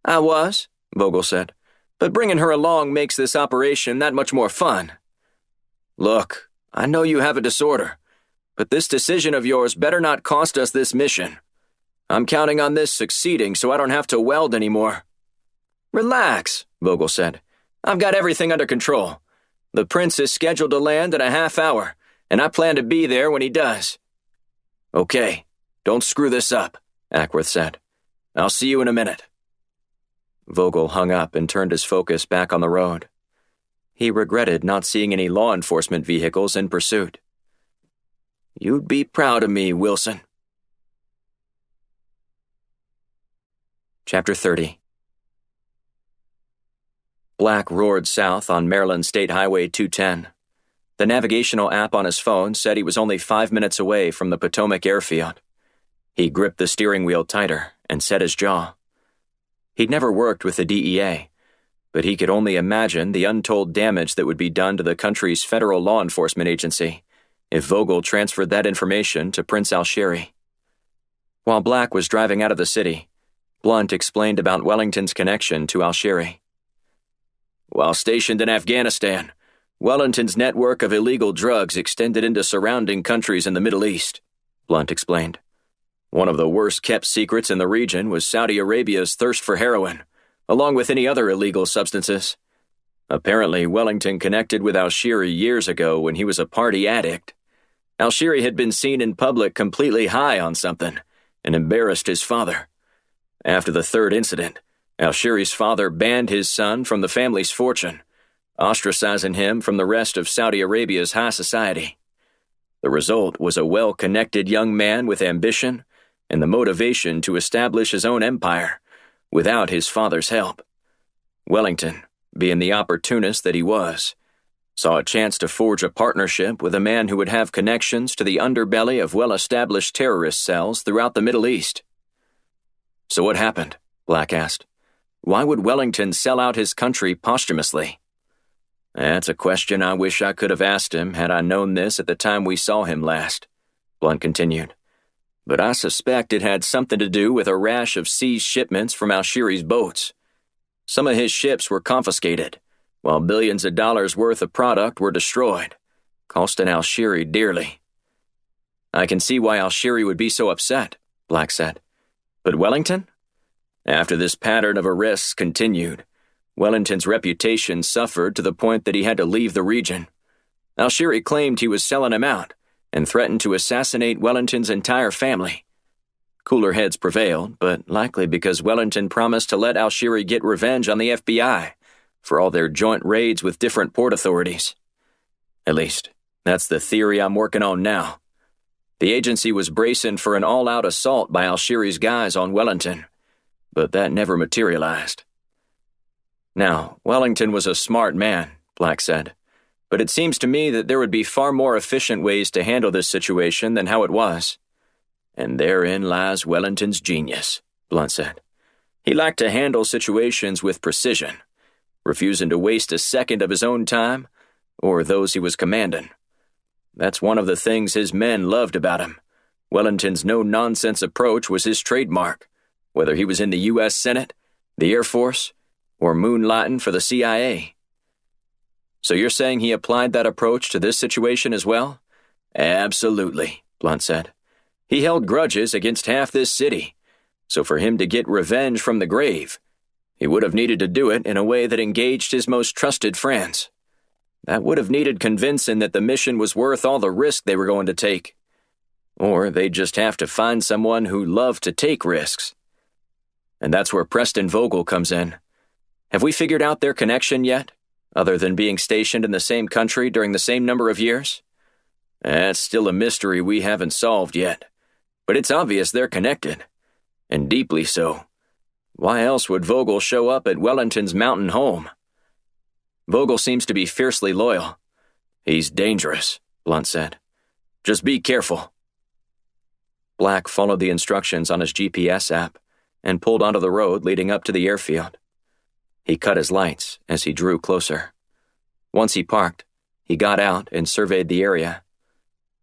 "I was," Vogel said, "but bringing her along makes this operation that much more fun." "Look, I know you have a disorder, but this decision of yours better not cost us this mission. I'm counting on this succeeding so I don't have to weld anymore." "Relax," Vogel said. "I've got everything under control. The prince is scheduled to land in a half hour, and I plan to be there when he does." "Okay, don't screw this up," Ackworth said. "I'll see you in a minute." Vogel hung up and turned his focus back on the road. He regretted not seeing any law enforcement vehicles in pursuit. "You'd be proud of me, Wilson." Chapter 30. Black roared south on Maryland State Highway 210. The navigational app on his phone said he was only 5 minutes away from the Potomac airfield. He gripped the steering wheel tighter and set his jaw. He'd never worked with the DEA, but he could only imagine the untold damage that would be done to the country's federal law enforcement agency if Vogel transferred that information to Prince Al-Shiri. While Black was driving out of the city, Blunt explained about Wellington's connection to Al-Shiri. "While stationed in Afghanistan, Wellington's network of illegal drugs extended into surrounding countries in the Middle East," Blunt explained. "One of the worst-kept secrets in the region was Saudi Arabia's thirst for heroin, along with any other illegal substances. Apparently, Wellington connected with Al-Shiri years ago when he was a party addict. Al-Shiri had been seen in public completely high on something and embarrassed his father. After the third incident, Al-Shiri's father banned his son from the family's fortune, ostracizing him from the rest of Saudi Arabia's high society. The result was a well-connected young man with ambition and the motivation to establish his own empire without his father's help. Wellington, being the opportunist that he was, saw a chance to forge a partnership with a man who would have connections to the underbelly of well-established terrorist cells throughout the Middle East." "So what happened?" Black asked. "Why would Wellington sell out his country posthumously?" "That's a question I wish I could have asked him had I known this at the time we saw him last," Blunt continued. "But I suspect it had something to do with a rash of seized shipments from Al-Shiri's boats. Some of his ships were confiscated, while billions of dollars worth of product were destroyed, costing Al-Shiri dearly." "I can see why Al-Shiri would be so upset," Black said. But Wellington? After this pattern of arrests continued, Wellington's reputation suffered to the point that he had to leave the region. Alshiri claimed he was selling him out and threatened to assassinate Wellington's entire family. Cooler heads prevailed, but likely because Wellington promised to let Alshiri get revenge on the FBI for all their joint raids with different port authorities. At least, that's the theory I'm working on now. The agency was bracing for an all-out assault by Alshiri's guys on Wellington, but that never materialized. Now, Wellington was a smart man, Black said, but it seems to me that there would be far more efficient ways to handle this situation than how it was. And therein lies Wellington's genius, Blunt said. He liked to handle situations with precision, refusing to waste a second of his own time or those he was commanding. That's one of the things his men loved about him. Wellington's no-nonsense approach was his trademark, whether he was in the U.S. Senate, the Air Force, or moonlighting for the CIA. So you're saying he applied that approach to this situation as well? Absolutely, Blunt said. He held grudges against half this city, so for him to get revenge from the grave, he would have needed to do it in a way that engaged his most trusted friends. That would have needed convincing that the mission was worth all the risk they were going to take. Or they'd just have to find someone who loved to take risks. And that's where Preston Vogel comes in. Have we figured out their connection yet, other than being stationed in the same country during the same number of years? That's still a mystery we haven't solved yet. But it's obvious they're connected, and deeply so. Why else would Vogel show up at Wellington's mountain home? Vogel seems to be fiercely loyal. He's dangerous, Blunt said. Just be careful. Black followed the instructions on his GPS app and pulled onto the road leading up to the airfield. He cut his lights as he drew closer. Once he parked, he got out and surveyed the area.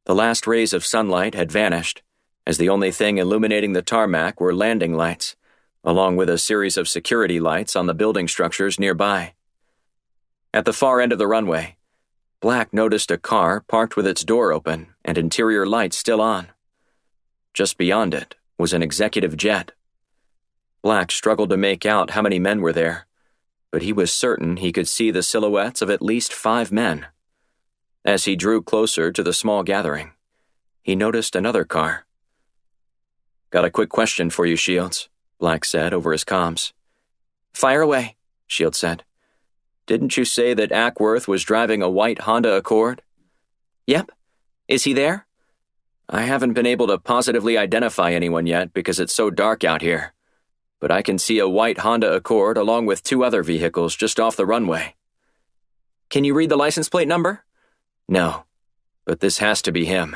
The last rays of sunlight had vanished, as the only thing illuminating the tarmac were landing lights, along with a series of security lights on the building structures nearby. At the far end of the runway, Black noticed a car parked with its door open and interior lights still on. Just beyond it was an executive jet. Black struggled to make out how many men were there, but he was certain he could see the silhouettes of at least 5 men. As he drew closer to the small gathering, he noticed another car. "Got a quick question for you, Shields," Black said over his comms. "Fire away," Shields said. "Didn't you say that Ackworth was driving a white Honda Accord?" "Yep. Is he there?" "I haven't been able to positively identify anyone yet because it's so dark out here, but I can see a white Honda Accord along with 2 other vehicles just off the runway." "Can you read the license plate number?" "No, but this has to be him."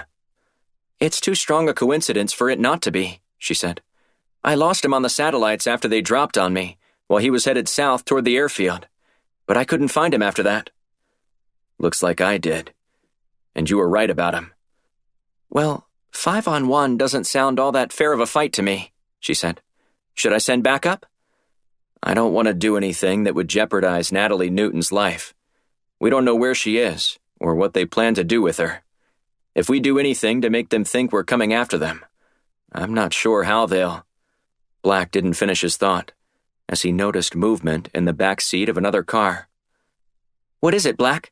"It's too strong a coincidence for it not to be," she said. "I lost him on the satellites after they dropped on me, while he was headed south toward the airfield, but I couldn't find him after that." "Looks like I did. And you were right about him." "Well, 5-on-1 doesn't sound all that fair of a fight to me," she said. "Should I send backup?" "I don't want to do anything that would jeopardize Natalie Newton's life. We don't know where she is, or what they plan to do with her. If we do anything to make them think we're coming after them, I'm not sure how they'll—" Black didn't finish his thought, as he noticed movement in the back seat of another car. "What is it, Black?"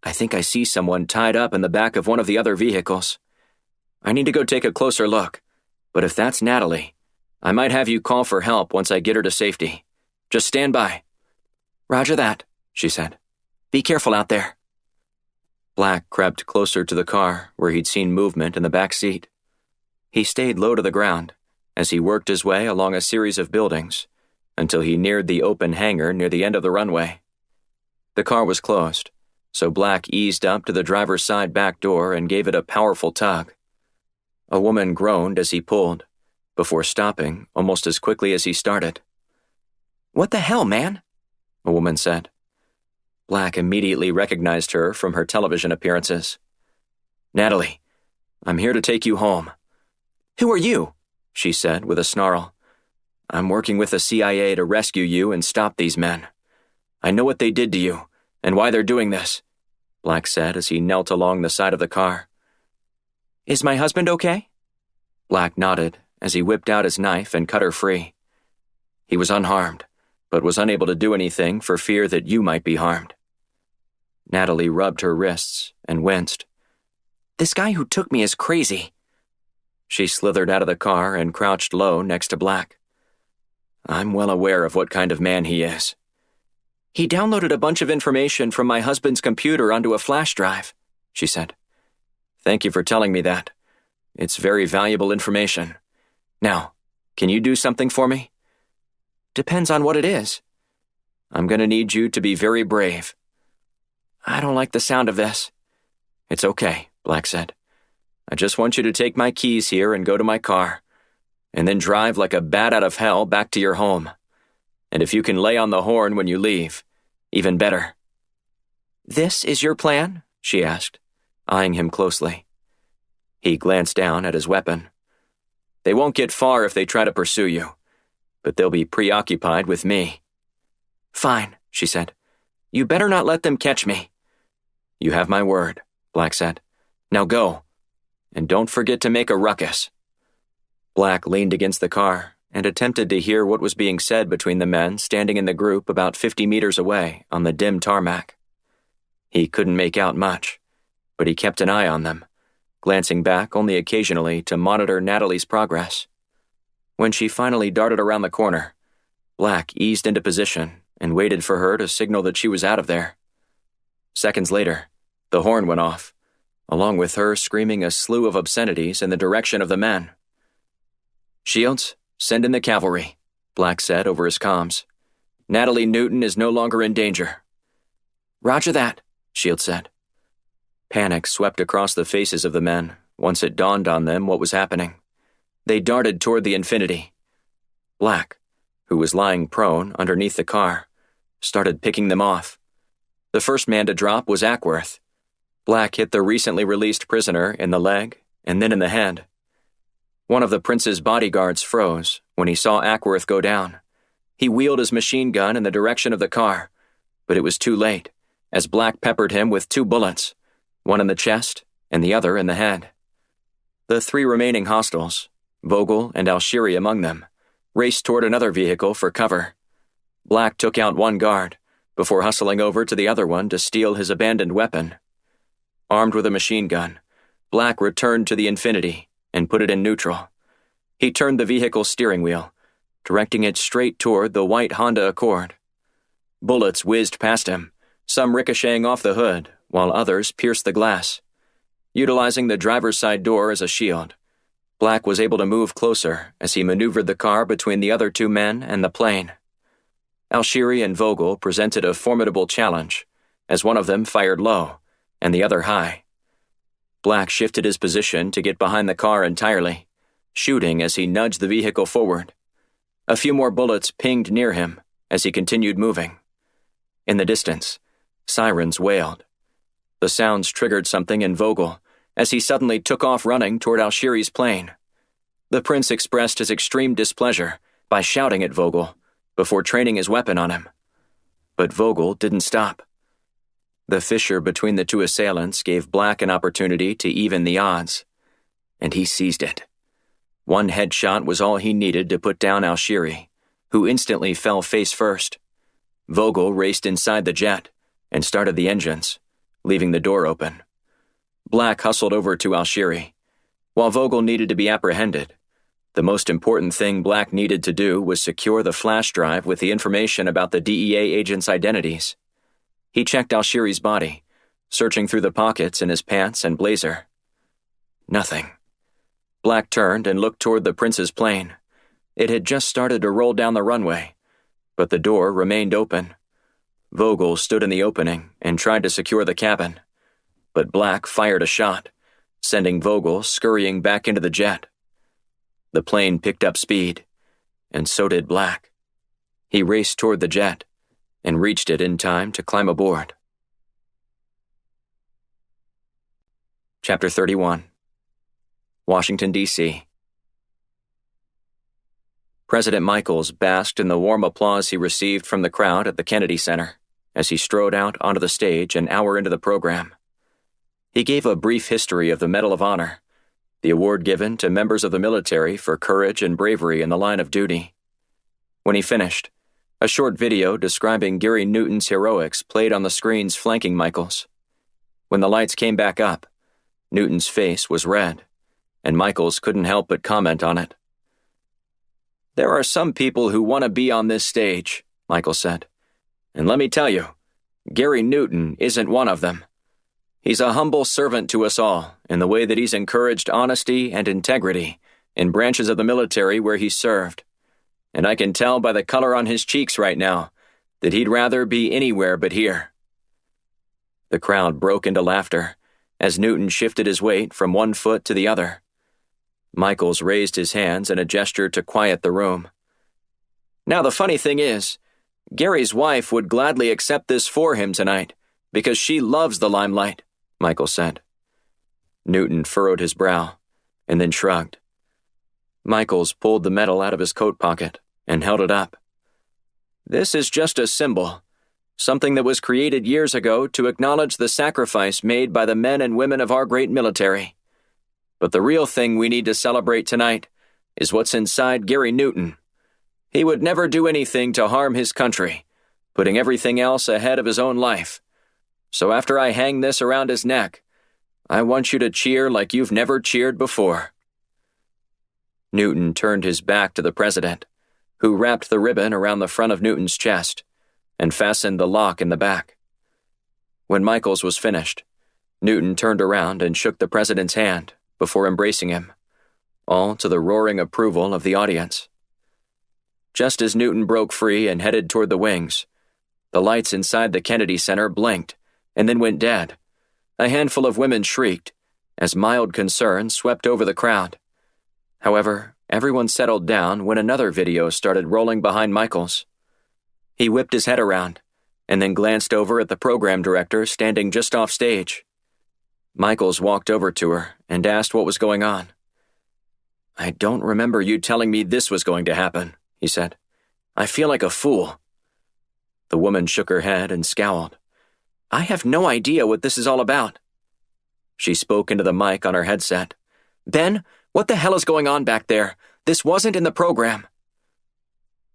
"I think I see someone tied up in the back of one of the other vehicles. I need to go take a closer look, but if that's Natalie, I might have you call for help once I get her to safety. Just stand by." "Roger that," she said. "Be careful out there." Black crept closer to the car where he'd seen movement in the back seat. He stayed low to the ground as he worked his way along a series of buildings until he neared the open hangar near the end of the runway. The car was closed, so Black eased up to the driver's side back door and gave it a powerful tug. A woman groaned as he pulled, before stopping almost as quickly as he started. "What the hell, man?" a woman said. Black immediately recognized her from her television appearances. "Natalie, I'm here to take you home." "Who are you?" she said with a snarl. "I'm working with the CIA to rescue you and stop these men. I know what they did to you, and why they're doing this," Black said as he knelt along the side of the car. "Is my husband okay?" Black nodded as he whipped out his knife and cut her free. He was unharmed, but was unable to do anything for fear that you might be harmed. Natalie rubbed her wrists and winced. "This guy who took me is crazy." She slithered out of the car and crouched low next to Black. "I'm well aware of what kind of man he is." "He downloaded a bunch of information from my husband's computer onto a flash drive," she said. "Thank you for telling me that. It's very valuable information. Now, can you do something for me?" "Depends on what it is." "I'm going to need you to be very brave." "I don't like the sound of this." "It's okay," Black said. "I just want you to take my keys here and go to my car, and then drive like a bat out of hell back to your home. And if you can lay on the horn when you leave, even better." "This is your plan?" she asked, eyeing him closely. He glanced down at his weapon. "They won't get far if they try to pursue you, but they'll be preoccupied with me." "Fine," she said. "You better not let them catch me." "You have my word," Black said. "Now go, and don't forget to make a ruckus." Black leaned against the car and attempted to hear what was being said between the men standing in the group about 50 meters away on the dim tarmac. He couldn't make out much, but he kept an eye on them, glancing back only occasionally to monitor Natalie's progress. When she finally darted around the corner, Black eased into position and waited for her to signal that she was out of there. Seconds later, the horn went off, along with her screaming a slew of obscenities in the direction of the men. "Shields, send in the cavalry," Black said over his comms. "Natalie Newton is no longer in danger." "Roger that," Shields said. Panic swept across the faces of the men once it dawned on them what was happening. They darted toward the Infinity. Black, who was lying prone underneath the car, started picking them off. The first man to drop was Ackworth. Black hit the recently released prisoner in the leg and then in the head. One of the prince's bodyguards froze when he saw Ackworth go down. He wheeled his machine gun in the direction of the car, but it was too late, as Black peppered him with 2 bullets, one in the chest and the other in the head. The 3 remaining hostiles, Vogel and Alshiri among them, raced toward another vehicle for cover. Black took out one guard before hustling over to the other one to steal his abandoned weapon. Armed with a machine gun, Black returned to the Infinity and put it in neutral. He turned the vehicle's steering wheel, directing it straight toward the white Honda Accord. Bullets whizzed past him, some ricocheting off the hood, while others pierced the glass. Utilizing the driver's side door as a shield, Black was able to move closer as he maneuvered the car between the other 2 men and the plane. Alshiri and Vogel presented a formidable challenge, as one of them fired low, and the other high. Black shifted his position to get behind the car entirely, shooting as he nudged the vehicle forward. A few more bullets pinged near him as he continued moving. In the distance, sirens wailed. The sounds triggered something in Vogel as he suddenly took off running toward Alshiri's plane. The prince expressed his extreme displeasure by shouting at Vogel before training his weapon on him. But Vogel didn't stop. The fissure between the 2 assailants gave Black an opportunity to even the odds, and he seized it. One headshot was all he needed to put down Alshiri, who instantly fell face first. Vogel raced inside the jet and started the engines, leaving the door open. Black hustled over to Alshiri. While Vogel needed to be apprehended, the most important thing Black needed to do was secure the flash drive with the information about the DEA agents' identities. He checked Alshiri's body, searching through the pockets in his pants and blazer. Nothing. Black turned and looked toward the prince's plane. It had just started to roll down the runway, but the door remained open. Vogel stood in the opening and tried to secure the cabin, but Black fired a shot, sending Vogel scurrying back into the jet. The plane picked up speed, and so did Black. He raced toward the jet and reached it in time to climb aboard. Chapter 31. Washington, D.C. President Michaels basked in the warm applause he received from the crowd at the Kennedy Center as he strode out onto the stage an hour into the program. He gave a brief history of the Medal of Honor, the award given to members of the military for courage and bravery in the line of duty. When he finished, a short video describing Gary Newton's heroics played on the screens flanking Michaels. When the lights came back up, Newton's face was red, and Michaels couldn't help but comment on it. "There are some people who want to be on this stage," Michaels said. "And let me tell you, Gary Newton isn't one of them. He's a humble servant to us all in the way that he's encouraged honesty and integrity in branches of the military where he served. And I can tell by the color on his cheeks right now that he'd rather be anywhere but here." The crowd broke into laughter as Newton shifted his weight from one foot to the other. Michaels raised his hands in a gesture to quiet the room. "Now the funny thing is, Gary's wife would gladly accept this for him tonight because she loves the limelight," Michaels said. Newton furrowed his brow and then shrugged. Michaels pulled the medal out of his coat pocket and held it up. "This is just a symbol, something that was created years ago to acknowledge the sacrifice made by the men and women of our great military. But the real thing we need to celebrate tonight is what's inside Gary Newton. He would never do anything to harm his country, putting everything else ahead of his own life. So after I hang this around his neck, I want you to cheer like you've never cheered before." Newton turned his back to the president, who wrapped the ribbon around the front of Newton's chest and fastened the lock in the back. When Michaels was finished, Newton turned around and shook the president's hand before embracing him, all to the roaring approval of the audience. Just as Newton broke free and headed toward the wings, the lights inside the Kennedy Center blinked and then went dead. A handful of women shrieked as mild concern swept over the crowd. However, everyone settled down when another video started rolling behind Michaels. He whipped his head around and then glanced over at the program director standing just off stage. Michaels walked over to her and asked what was going on. "I don't remember you telling me this was going to happen," he said. "I feel like a fool." The woman shook her head and scowled. "I have no idea what this is all about." She spoke into the mic on her headset. "Ben, what the hell is going on back there? This wasn't in the program."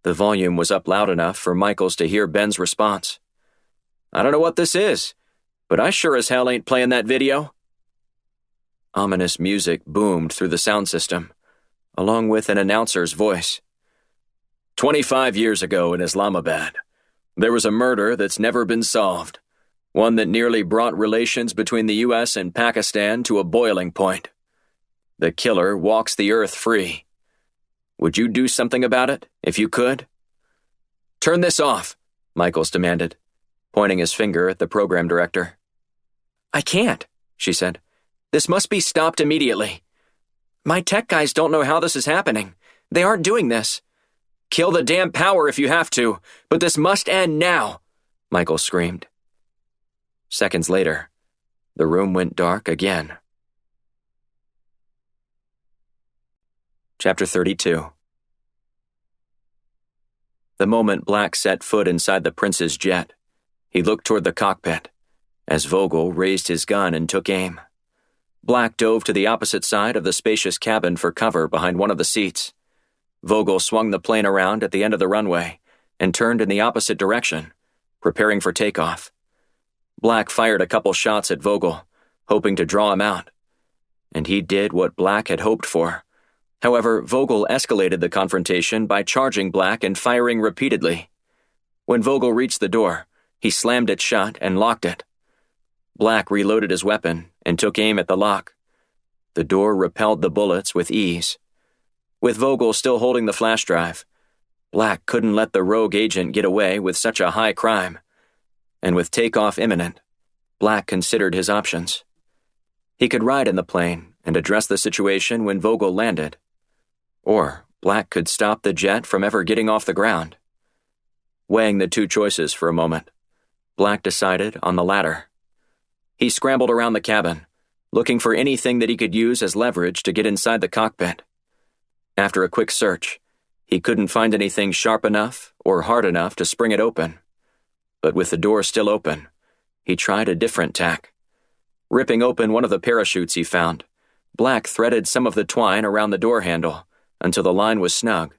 The volume was up loud enough for Michaels to hear Ben's response. "I don't know what this is, but I sure as hell ain't playing that video." Ominous music boomed through the sound system, along with an announcer's voice. 25 years ago in Islamabad, there was a murder that's never been solved, one that nearly brought relations between the U.S. and Pakistan to a boiling point. The killer walks the earth free. Would you do something about it, if you could?" "Turn this off," Michaels demanded, pointing his finger at the program director. "I can't," she said. "This must be stopped immediately. My tech guys don't know how this is happening. They aren't doing this. Kill the damn power if you have to, but this must end now," Michaels screamed. Seconds later, the room went dark again. Chapter 32. The moment Black set foot inside the prince's jet, he looked toward the cockpit, as Vogel raised his gun and took aim. Black dove to the opposite side of the spacious cabin for cover behind one of the seats. Vogel swung the plane around at the end of the runway and turned in the opposite direction, preparing for takeoff. Black fired a couple shots at Vogel, hoping to draw him out. And he did what Black had hoped for. However, Vogel escalated the confrontation by charging Black and firing repeatedly. When Vogel reached the door, he slammed it shut and locked it. Black reloaded his weapon and took aim at the lock. The door repelled the bullets with ease. With Vogel still holding the flash drive, Black couldn't let the rogue agent get away with such a high crime. And with takeoff imminent, Black considered his options. He could ride in the plane and address the situation when Vogel landed. Or Black could stop the jet from ever getting off the ground. Weighing the two choices for a moment, Black decided on the latter. He scrambled around the cabin, looking for anything that he could use as leverage to get inside the cockpit. After a quick search, he couldn't find anything sharp enough or hard enough to spring it open. But with the door still open, he tried a different tack. Ripping open one of the parachutes he found, Black threaded some of the twine around the door handle until the line was snug.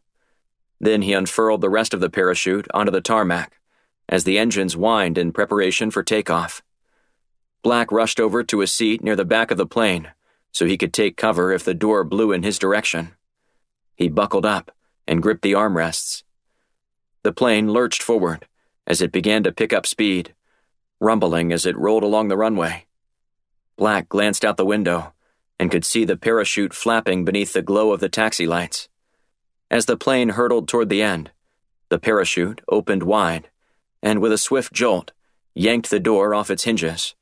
Then he unfurled the rest of the parachute onto the tarmac as the engines whined in preparation for takeoff. Black rushed over to a seat near the back of the plane so he could take cover if the door blew in his direction. He buckled up and gripped the armrests. The plane lurched forward as it began to pick up speed, rumbling as it rolled along the runway. Black glanced out the window and could see the parachute flapping beneath the glow of the taxi lights. As the plane hurtled toward the end, the parachute opened wide and, with a swift jolt, yanked the door off its hinges.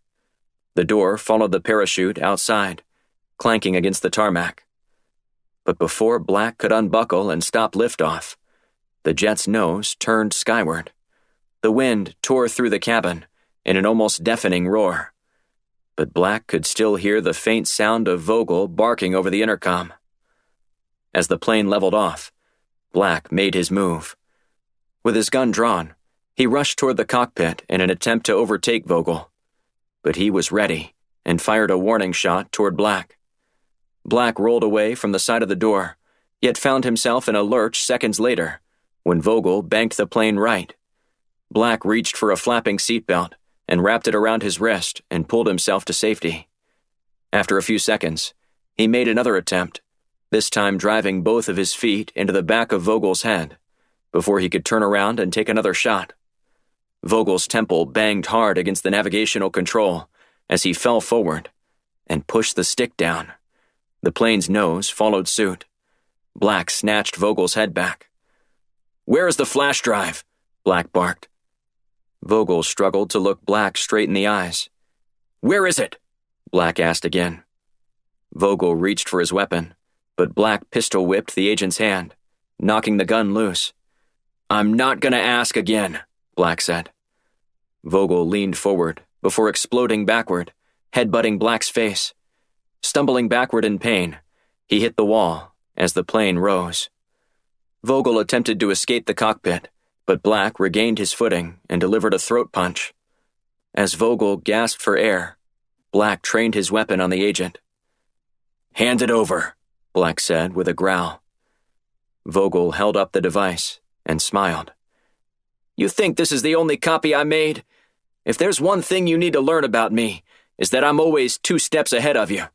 The door followed the parachute outside, clanking against the tarmac. But before Black could unbuckle and stop liftoff, the jet's nose turned skyward. The wind tore through the cabin in an almost deafening roar. But Black could still hear the faint sound of Vogel barking over the intercom. As the plane leveled off, Black made his move. With his gun drawn, he rushed toward the cockpit in an attempt to overtake Vogel. But he was ready and fired a warning shot toward Black. Black rolled away from the side of the door, yet found himself in a lurch seconds later when Vogel banked the plane right. Black reached for a flapping seatbelt and wrapped it around his wrist and pulled himself to safety. After a few seconds, he made another attempt, this time driving both of his feet into the back of Vogel's head, before he could turn around and take another shot. Vogel's temple banged hard against the navigational control as he fell forward and pushed the stick down. The plane's nose followed suit. Black snatched Vogel's head back. "Where is the flash drive?" Black barked. Vogel struggled to look Black straight in the eyes. "Where is it?" Black asked again. Vogel reached for his weapon, but Black pistol-whipped the agent's hand, knocking the gun loose. "I'm not gonna ask again," Black said. Vogel leaned forward before exploding backward, headbutting Black's face. Stumbling backward in pain, he hit the wall as the plane rose. Vogel attempted to escape the cockpit, but Black regained his footing and delivered a throat punch. As Vogel gasped for air, Black trained his weapon on the agent. "Hand it over," Black said with a growl. Vogel held up the device and smiled. "You think this is the only copy I made? If there's one thing you need to learn about me, is that I'm always 2 steps ahead of you.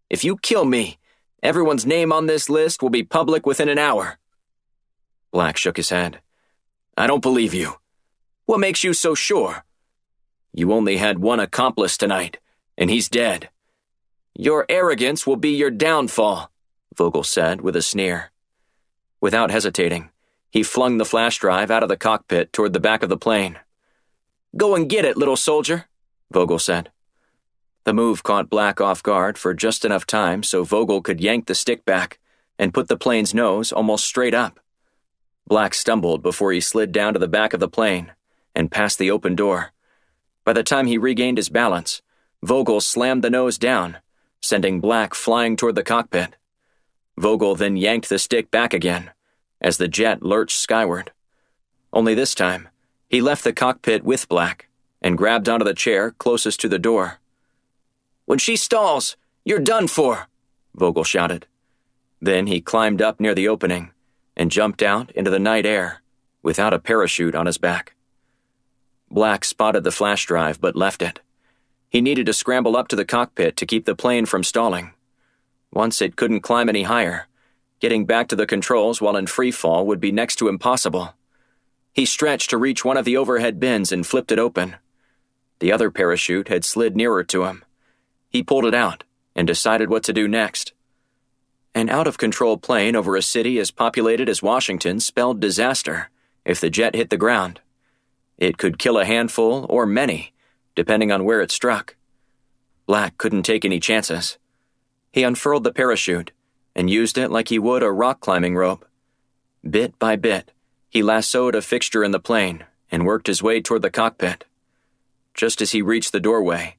If you kill me, everyone's name on this list will be public within an hour." Black shook his head. "I don't believe you. What makes you so sure? You only had one accomplice tonight, and he's dead. Your arrogance will be your downfall," Vogel said with a sneer. Without hesitating, he flung the flash drive out of the cockpit toward the back of the plane. "Go and get it, little soldier," Vogel said. The move caught Black off guard for just enough time so Vogel could yank the stick back and put the plane's nose almost straight up. Black stumbled before he slid down to the back of the plane and past the open door. By the time he regained his balance, Vogel slammed the nose down, sending Black flying toward the cockpit. Vogel then yanked the stick back again as the jet lurched skyward. Only this time, he left the cockpit with Black and grabbed onto the chair closest to the door. "When she stalls, you're done for," Vogel shouted. Then he climbed up near the opening and jumped out into the night air without a parachute on his back. Black spotted the flash drive but left it. He needed to scramble up to the cockpit to keep the plane from stalling. Once it couldn't climb any higher, getting back to the controls while in free fall would be next to impossible. He stretched to reach one of the overhead bins and flipped it open. The other parachute had slid nearer to him. He pulled it out and decided what to do next. An out-of-control plane over a city as populated as Washington spelled disaster if the jet hit the ground. It could kill a handful or many, depending on where it struck. Black couldn't take any chances. He unfurled the parachute and used it like he would a rock-climbing rope. Bit by bit, he lassoed a fixture in the plane and worked his way toward the cockpit. Just as he reached the doorway,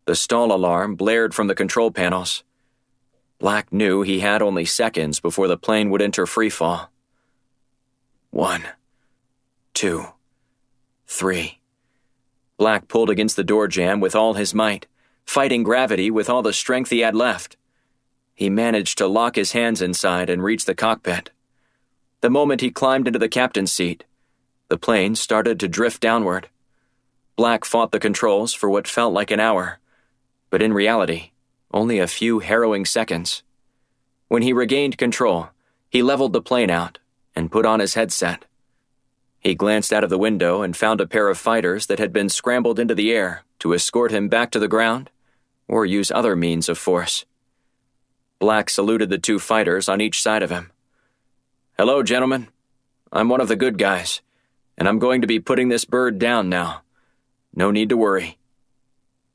the stall alarm blared from the control panels. Black knew he had only seconds before the plane would enter freefall. 1, 2, 3. Black pulled against the door jamb with all his might, fighting gravity with all the strength he had left. he managed to lock his hands inside and reach the cockpit. The moment he climbed into the captain's seat, the plane started to drift downward. Black fought the controls for what felt like an hour, but in reality, only a few harrowing seconds. When he regained control, he leveled the plane out and put on his headset. He glanced out of the window and found a pair of fighters that had been scrambled into the air to escort him back to the ground or use other means of force. Black saluted the two fighters on each side of him. "Hello, gentlemen. I'm one of the good guys, and I'm going to be putting this bird down now. No need to worry."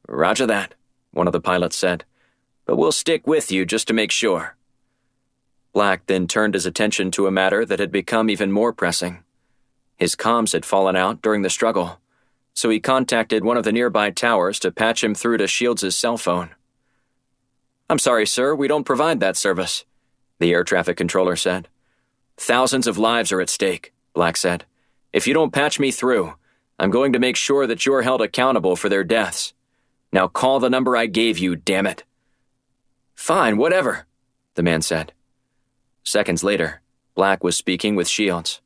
"Roger that," one of the pilots said, "but we'll stick with you just to make sure." Black then turned his attention to a matter that had become even more pressing. His comms had fallen out during the struggle, so he contacted one of the nearby towers to patch him through to Shields' cell phone. "I'm sorry, sir, we don't provide that service," the air traffic controller said. "Thousands of lives are at stake," Black said. "If you don't patch me through, I'm going to make sure that you're held accountable for their deaths. Now call the number I gave you, damn it." "Fine, whatever," the man said. Seconds later, Black was speaking with Shields.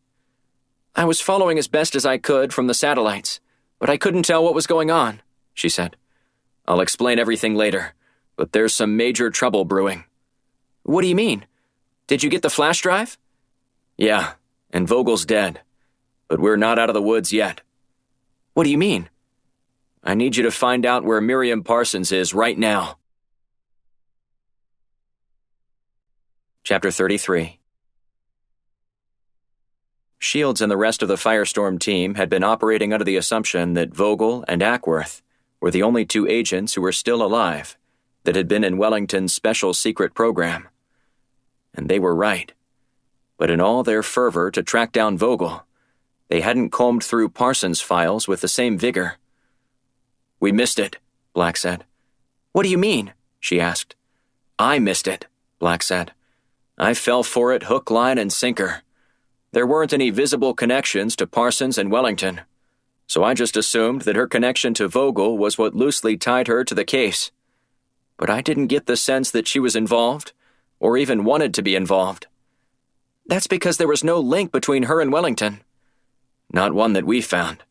"I was following as best as I could from the satellites, but I couldn't tell what was going on," she said. "I'll explain everything later, but there's some major trouble brewing." "What do you mean? Did you get the flash drive?" "Yeah, and Vogel's dead, but we're not out of the woods yet." "What do you mean?" "I need you to find out where Miriam Parsons is right now." Chapter 33. Shields and the rest of the Firestorm team had been operating under the assumption that Vogel and Ackworth were the only two agents who were still alive that had been in Wellington's special secret program. And they were right. But in all their fervor to track down Vogel, they hadn't combed through Parsons' files with the same vigor. "We missed it," Black said. "What do you mean?" she asked. "I missed it," Black said. "I fell for it hook, line, and sinker. There weren't any visible connections to Parsons and Wellington, so I just assumed that her connection to Vogel was what loosely tied her to the case. But I didn't get the sense that she was involved, or even wanted to be involved." "That's because there was no link between her and Wellington." "Not one that we found.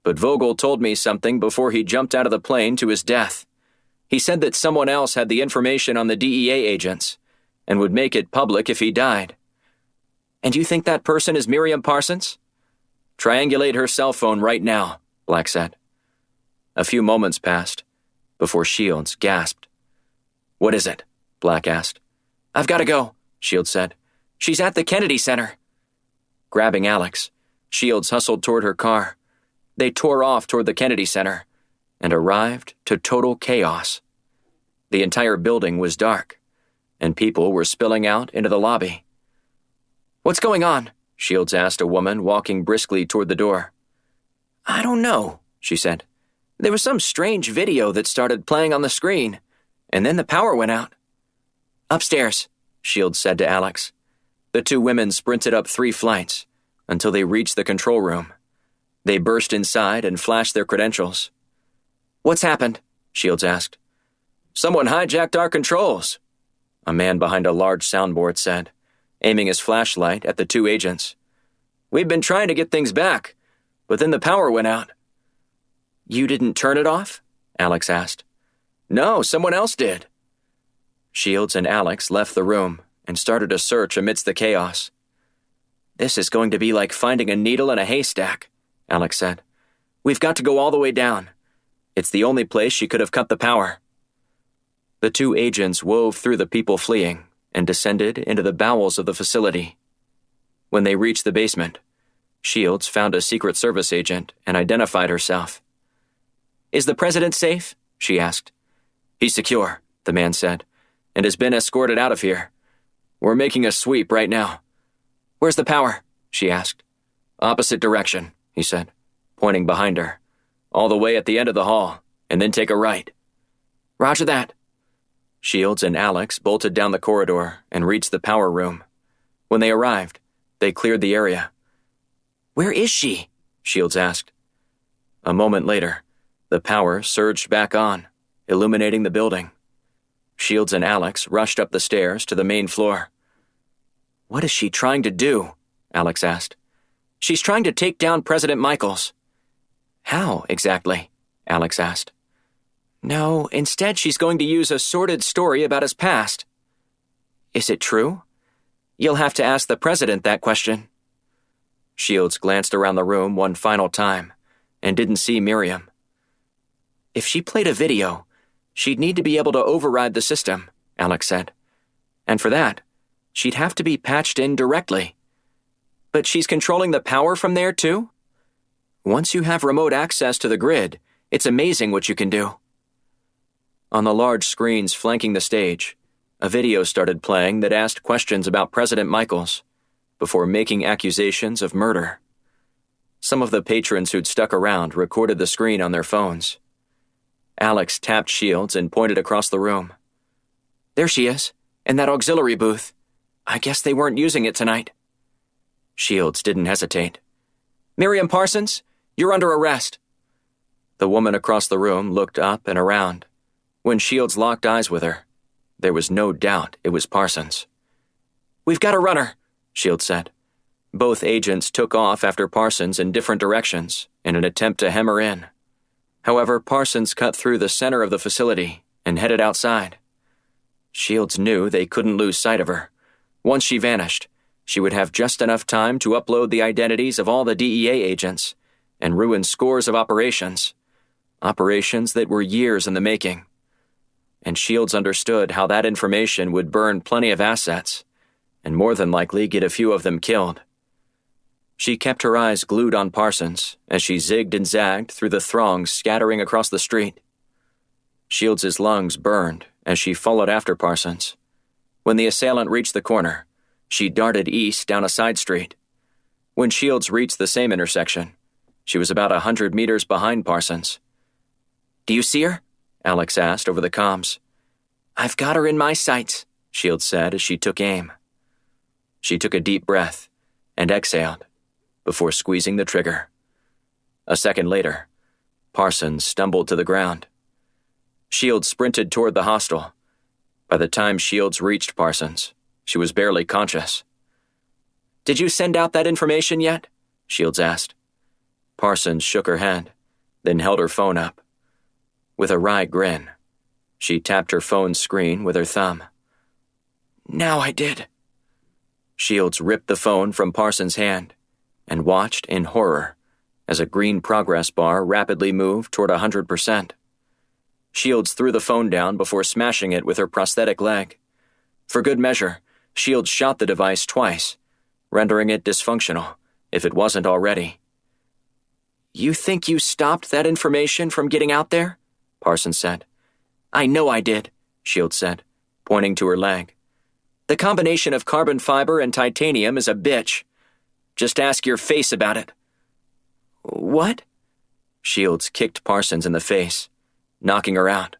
But Vogel told me something before he jumped out of the plane to his death. He said that someone else had the information on the DEA agents, and would make it public if he died." "And you think that person is Miriam Parsons?" "Triangulate her cell phone right now," Black said. A few moments passed before Shields gasped. "What is it?" Black asked. "I've got to go," Shields said. "She's at the Kennedy Center." Grabbing Alex, Shields hustled toward her car. They tore off toward the Kennedy Center and arrived to total chaos. The entire building was dark, and people were spilling out into the lobby. "What's going on?" Shields asked a woman walking briskly toward the door. "I don't know," she said. "There was some strange video that started playing on the screen, and then the power went out." "Upstairs," Shields said to Alex. The two women sprinted up 3 flights until they reached the control room. They burst inside and flashed their credentials. "What's happened?" Shields asked. "Someone hijacked our controls," a man behind a large soundboard said, aiming his flashlight at the two agents. "We've been trying to get things back, but then the power went out." "You didn't turn it off?" Alex asked. "No, someone else did." Shields and Alex left the room and started a search amidst the chaos. "This is going to be like finding a needle in a haystack," Alex said. "We've got to go all the way down. It's the only place she could have cut the power." The two agents wove through the people fleeing and descended into the bowels of the facility. When they reached the basement, Shields found a Secret Service agent and identified herself. "Is the president safe?" she asked. "He's secure," the man said, "and has been escorted out of here. We're making a sweep right now." "Where's the power?" she asked. "Opposite direction," he said, pointing behind her. "All the way at the end of the hall, and then take a right." "Roger that." Shields and Alex bolted down the corridor and reached the power room. When they arrived, they cleared the area. "Where is she?" Shields asked. A moment later, the power surged back on, illuminating the building. Shields and Alex rushed up the stairs to the main floor. "What is she trying to do?" Alex asked. "She's trying to take down President Michaels." "How, exactly?" Alex asked. "No, instead she's going to use a sordid story about his past." "Is it true?" "You'll have to ask the president that question." Shields glanced around the room one final time and didn't see Miriam. "If she played a video, she'd need to be able to override the system," Alex said. "And for that, she'd have to be patched in directly. But she's controlling the power from there, too? Once you have remote access to the grid, it's amazing what you can do." On the large screens flanking the stage, a video started playing that asked questions about President Michaels before making accusations of murder. Some of the patrons who'd stuck around recorded the screen on their phones. Alex tapped Shields and pointed across the room. "There she is, in that auxiliary booth. I guess they weren't using it tonight." Shields didn't hesitate. "Miriam Parsons, you're under arrest." The woman across the room looked up and around. When Shields locked eyes with her, there was no doubt it was Parsons. "We've got a runner," Shields said. Both agents took off after Parsons in different directions in an attempt to hem her in. However, Parsons cut through the center of the facility and headed outside. Shields knew they couldn't lose sight of her. Once she vanished, she would have just enough time to upload the identities of all the DEA agents and ruin scores of operations that were years in the making. And Shields understood how that information would burn plenty of assets and more than likely get a few of them killed. She kept her eyes glued on Parsons as she zigged and zagged through the throngs scattering across the street. Shields' lungs burned as she followed after Parsons. When the assailant reached the corner, she darted east down a side street. When Shields reached the same intersection, she was about 100 meters behind Parsons. "Do you see her?" Alex asked over the comms. "I've got her in my sights," Shields said as she took aim. She took a deep breath and exhaled before squeezing the trigger. A second later, Parsons stumbled to the ground. Shields sprinted toward the hostel. By the time Shields reached Parsons, she was barely conscious. "Did you send out that information yet?" Shields asked. Parsons shook her head, then held her phone up. With a wry grin, she tapped her phone's screen with her thumb. "Now I did." Shields ripped the phone from Parsons' hand and watched in horror as a green progress bar rapidly moved toward 100%. Shields threw the phone down before smashing it with her prosthetic leg. For good measure, Shields shot the device twice, rendering it dysfunctional, if it wasn't already. "You think you stopped that information from getting out there?" Parsons said. "I know I did," Shields said, pointing to her leg. "The combination of carbon fiber and titanium is a bitch. Just ask your face about it." "What?" Shields kicked Parsons in the face, knocking her out.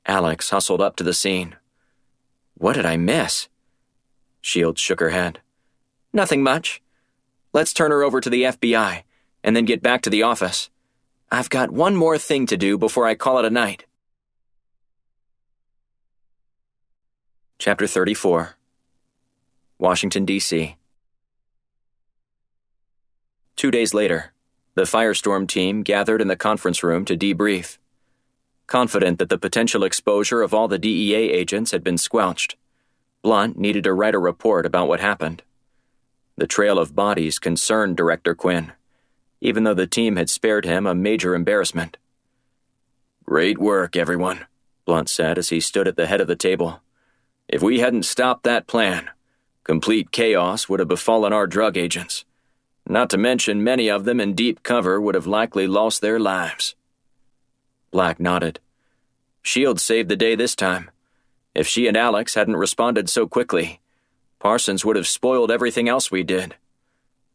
Alex hustled up to the scene. "What did I miss?" Shields shook her head. "Nothing much. Let's turn her over to the FBI and then get back to the office. I've got one more thing to do before I call it a night." Chapter 34. Washington, D.C. 2 days later, the Firestorm team gathered in the conference room to debrief. Confident that the potential exposure of all the DEA agents had been squelched, Blunt needed to write a report about what happened. The trail of bodies concerned Director Quinn, even though the team had spared him a major embarrassment. "Great work, everyone," Blunt said as he stood at the head of the table. "If we hadn't stopped that plan, complete chaos would have befallen our drug agents. Not to mention many of them in deep cover would have likely lost their lives." Black nodded. "Shields saved the day this time. If she and Alex hadn't responded so quickly, Parsons would have spoiled everything else we did."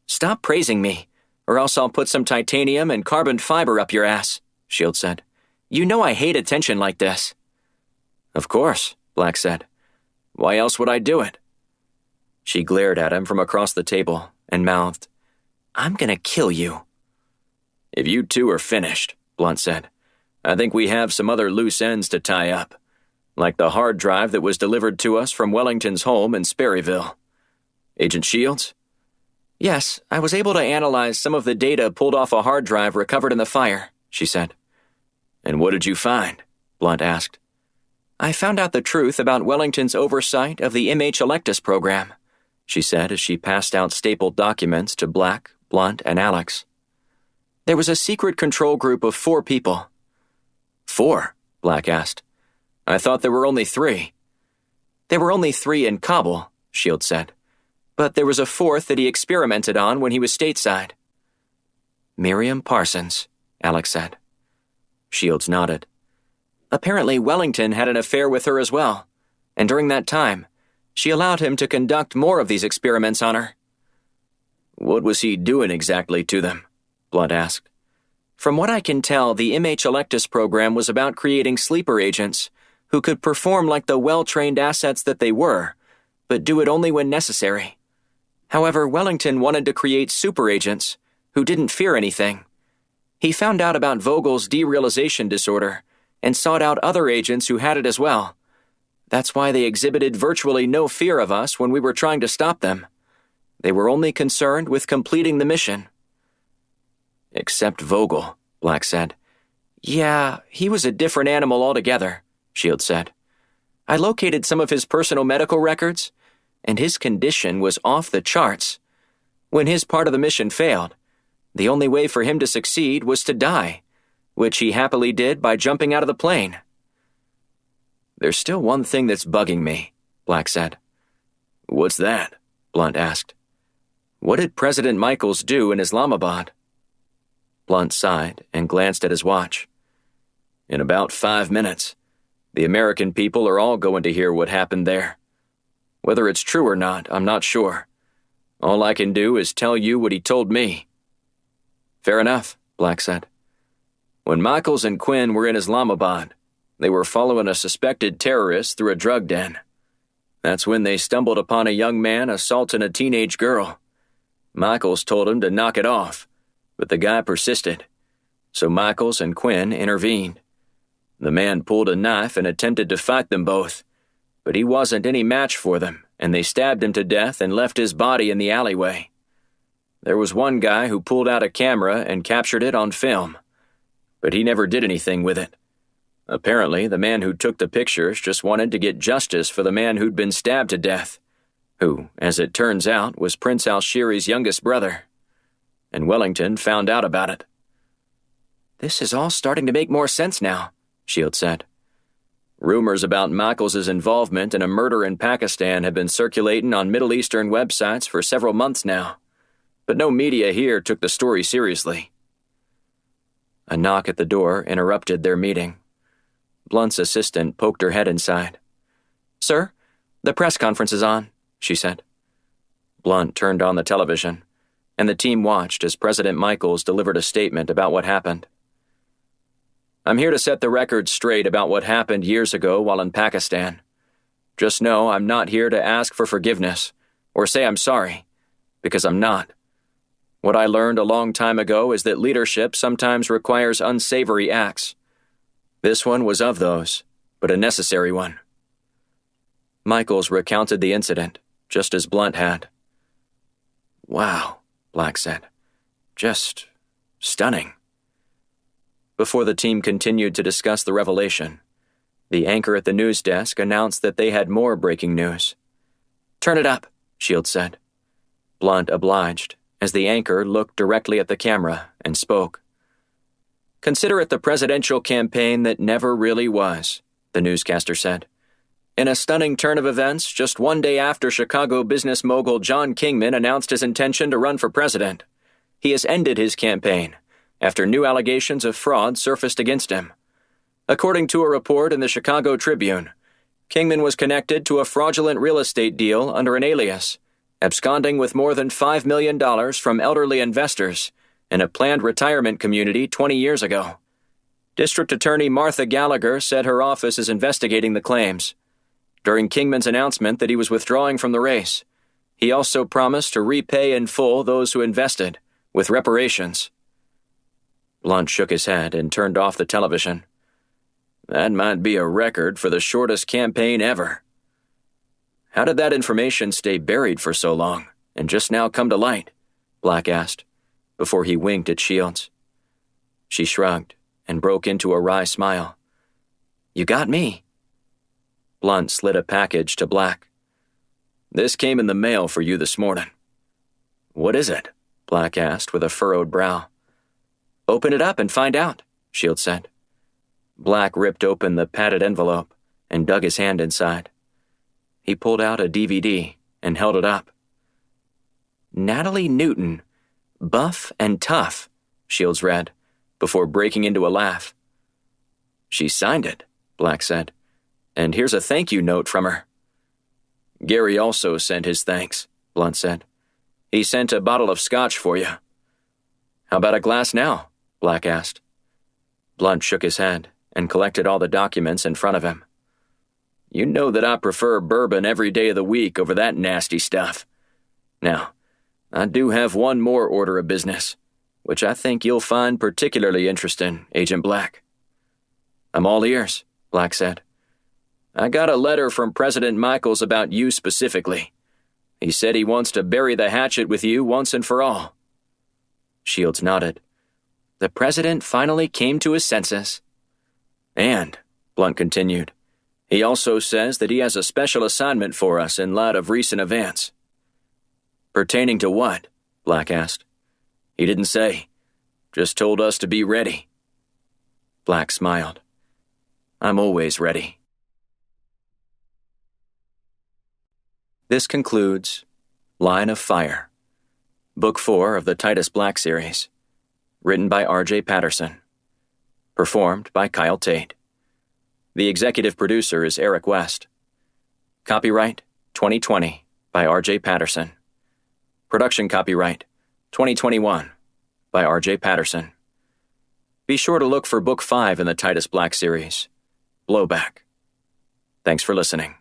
"Stop praising me, or else I'll put some titanium and carbon fiber up your ass," Shields said. "You know I hate attention like this." "Of course," Black said. "Why else would I do it?" She glared at him from across the table and mouthed, "I'm gonna kill you." "If you two are finished," Blunt said, "I think we have some other loose ends to tie up. like the hard drive that was delivered to us from Wellington's home in Sperryville. Agent Shields? Yes, I was able to analyze some of the data pulled off a hard drive recovered in the fire, she said. And what did you find? Blunt asked. I found out the truth about Wellington's oversight of the MH Electus program, she said as she passed out stapled documents to Black, Blunt, and Alex. There was a secret control group of 4 people. 4? Black asked. I thought there were only 3. There were only 3 in Kabul, Shields said. But there was a 4th that he experimented on when he was stateside. Miriam Parsons, Alex said. Shields nodded. Apparently Wellington had an affair with her as well, and during that time, she allowed him to conduct more of these experiments on her. What was he doing exactly to them? Blunt asked. From what I can tell, the MH Electus program was about creating sleeper agents who could perform like the well-trained assets that they were, but do it only when necessary. However, Wellington wanted to create super agents who didn't fear anything. He found out about Vogel's derealization disorder and sought out other agents who had it as well. That's why they exhibited virtually no fear of us when we were trying to stop them. They were only concerned with completing the mission. Except Vogel, Black said. Yeah, he was a different animal altogether, Shields said. I located some of his personal medical records, and his condition was off the charts. When his part of the mission failed, the only way for him to succeed was to die, which he happily did by jumping out of the plane. There's still one thing that's bugging me, Black said. What's that? Blunt asked. What did President Michaels do in Islamabad? Blunt sighed and glanced at his watch. In about 5 minutes. The American people are all going to hear what happened there. Whether it's true or not, I'm not sure. All I can do is tell you what he told me. Fair enough, Black said. When Michaels and Quinn were in Islamabad, they were following a suspected terrorist through a drug den. That's when they stumbled upon a young man assaulting a teenage girl. Michaels told him to knock it off, but the guy persisted. So Michaels and Quinn intervened. The man pulled a knife and attempted to fight them both, but he wasn't any match for them, and they stabbed him to death and left his body in the alleyway. There was one guy who pulled out a camera and captured it on film, but he never did anything with it. Apparently, the man who took the pictures just wanted to get justice for the man who'd been stabbed to death, who, as it turns out, was Prince Al-Shiri's youngest brother. And Wellington found out about it. This is all starting to make more sense now, Shields said. Rumors about Michaels' involvement in a murder in Pakistan have been circulating on Middle Eastern websites for several months now, but no media here took the story seriously. A knock at the door interrupted their meeting. Blunt's assistant poked her head inside. Sir, the press conference is on, she said. Blunt turned on the television, and the team watched as President Michaels delivered a statement about what happened. I'm here to set the record straight about what happened years ago while in Pakistan. Just know I'm not here to ask for forgiveness or say I'm sorry, because I'm not. What I learned a long time ago is that leadership sometimes requires unsavory acts. This one was of those, but a necessary one. Michaels recounted the incident, just as Blunt had. Wow, Black said. Just stunning. Before the team continued to discuss the revelation, the anchor at the news desk announced that they had more breaking news. Turn it up, Shields said. Blunt obliged, as the anchor looked directly at the camera and spoke. Consider it the presidential campaign that never really was, the newscaster said. In a stunning turn of events, just one day after Chicago business mogul John Kingman announced his intention to run for president, he has ended his campaign after new allegations of fraud surfaced against him. According to a report in the Chicago Tribune, Kingman was connected to a fraudulent real estate deal under an alias, absconding with more than $5 million from elderly investors in a planned retirement community 20 years ago. District Attorney Martha Gallagher said her office is investigating the claims. During Kingman's announcement that he was withdrawing from the race, he also promised to repay in full those who invested, with reparations. Blunt shook his head and turned off the television. That might be a record for the shortest campaign ever. How did that information stay buried for so long and just now come to light? Black asked, before he winked at Shields. She shrugged and broke into a wry smile. You got me. Blunt slid a package to Black. This came in the mail for you this morning. What is it? Black asked with a furrowed brow. Open it up and find out, Shields said. Black ripped open the padded envelope and dug his hand inside. He pulled out a DVD and held it up. Natalie Newton, Buff and Tough, Shields read, before breaking into a laugh. She signed it, Black said, and here's a thank you note from her. Gary also sent his thanks, Blunt said. He sent a bottle of scotch for you. How about a glass now? Black asked. Blunt shook his head and collected all the documents in front of him. You know that I prefer bourbon every day of the week over that nasty stuff. Now, I do have one more order of business, which I think you'll find particularly interesting, Agent Black. I'm all ears, Black said. I got a letter from President Michaels about you specifically. He said he wants to bury the hatchet with you once and for all. Shields nodded. The president finally came to his senses. And, Blunt continued, he also says that he has a special assignment for us in light of recent events. Pertaining to what? Black asked. He didn't say. Just told us to be ready. Black smiled. I'm always ready. This concludes Line of Fire, Book 4 of the Titus Black series, written by R.J. Patterson, performed by Kyle Tait. The executive producer is Eric West. Copyright 2020 by R.J. Patterson. Production copyright 2021 by R.J. Patterson. Be sure to look for Book 5 in the Titus Black series, Blowback. Thanks for listening.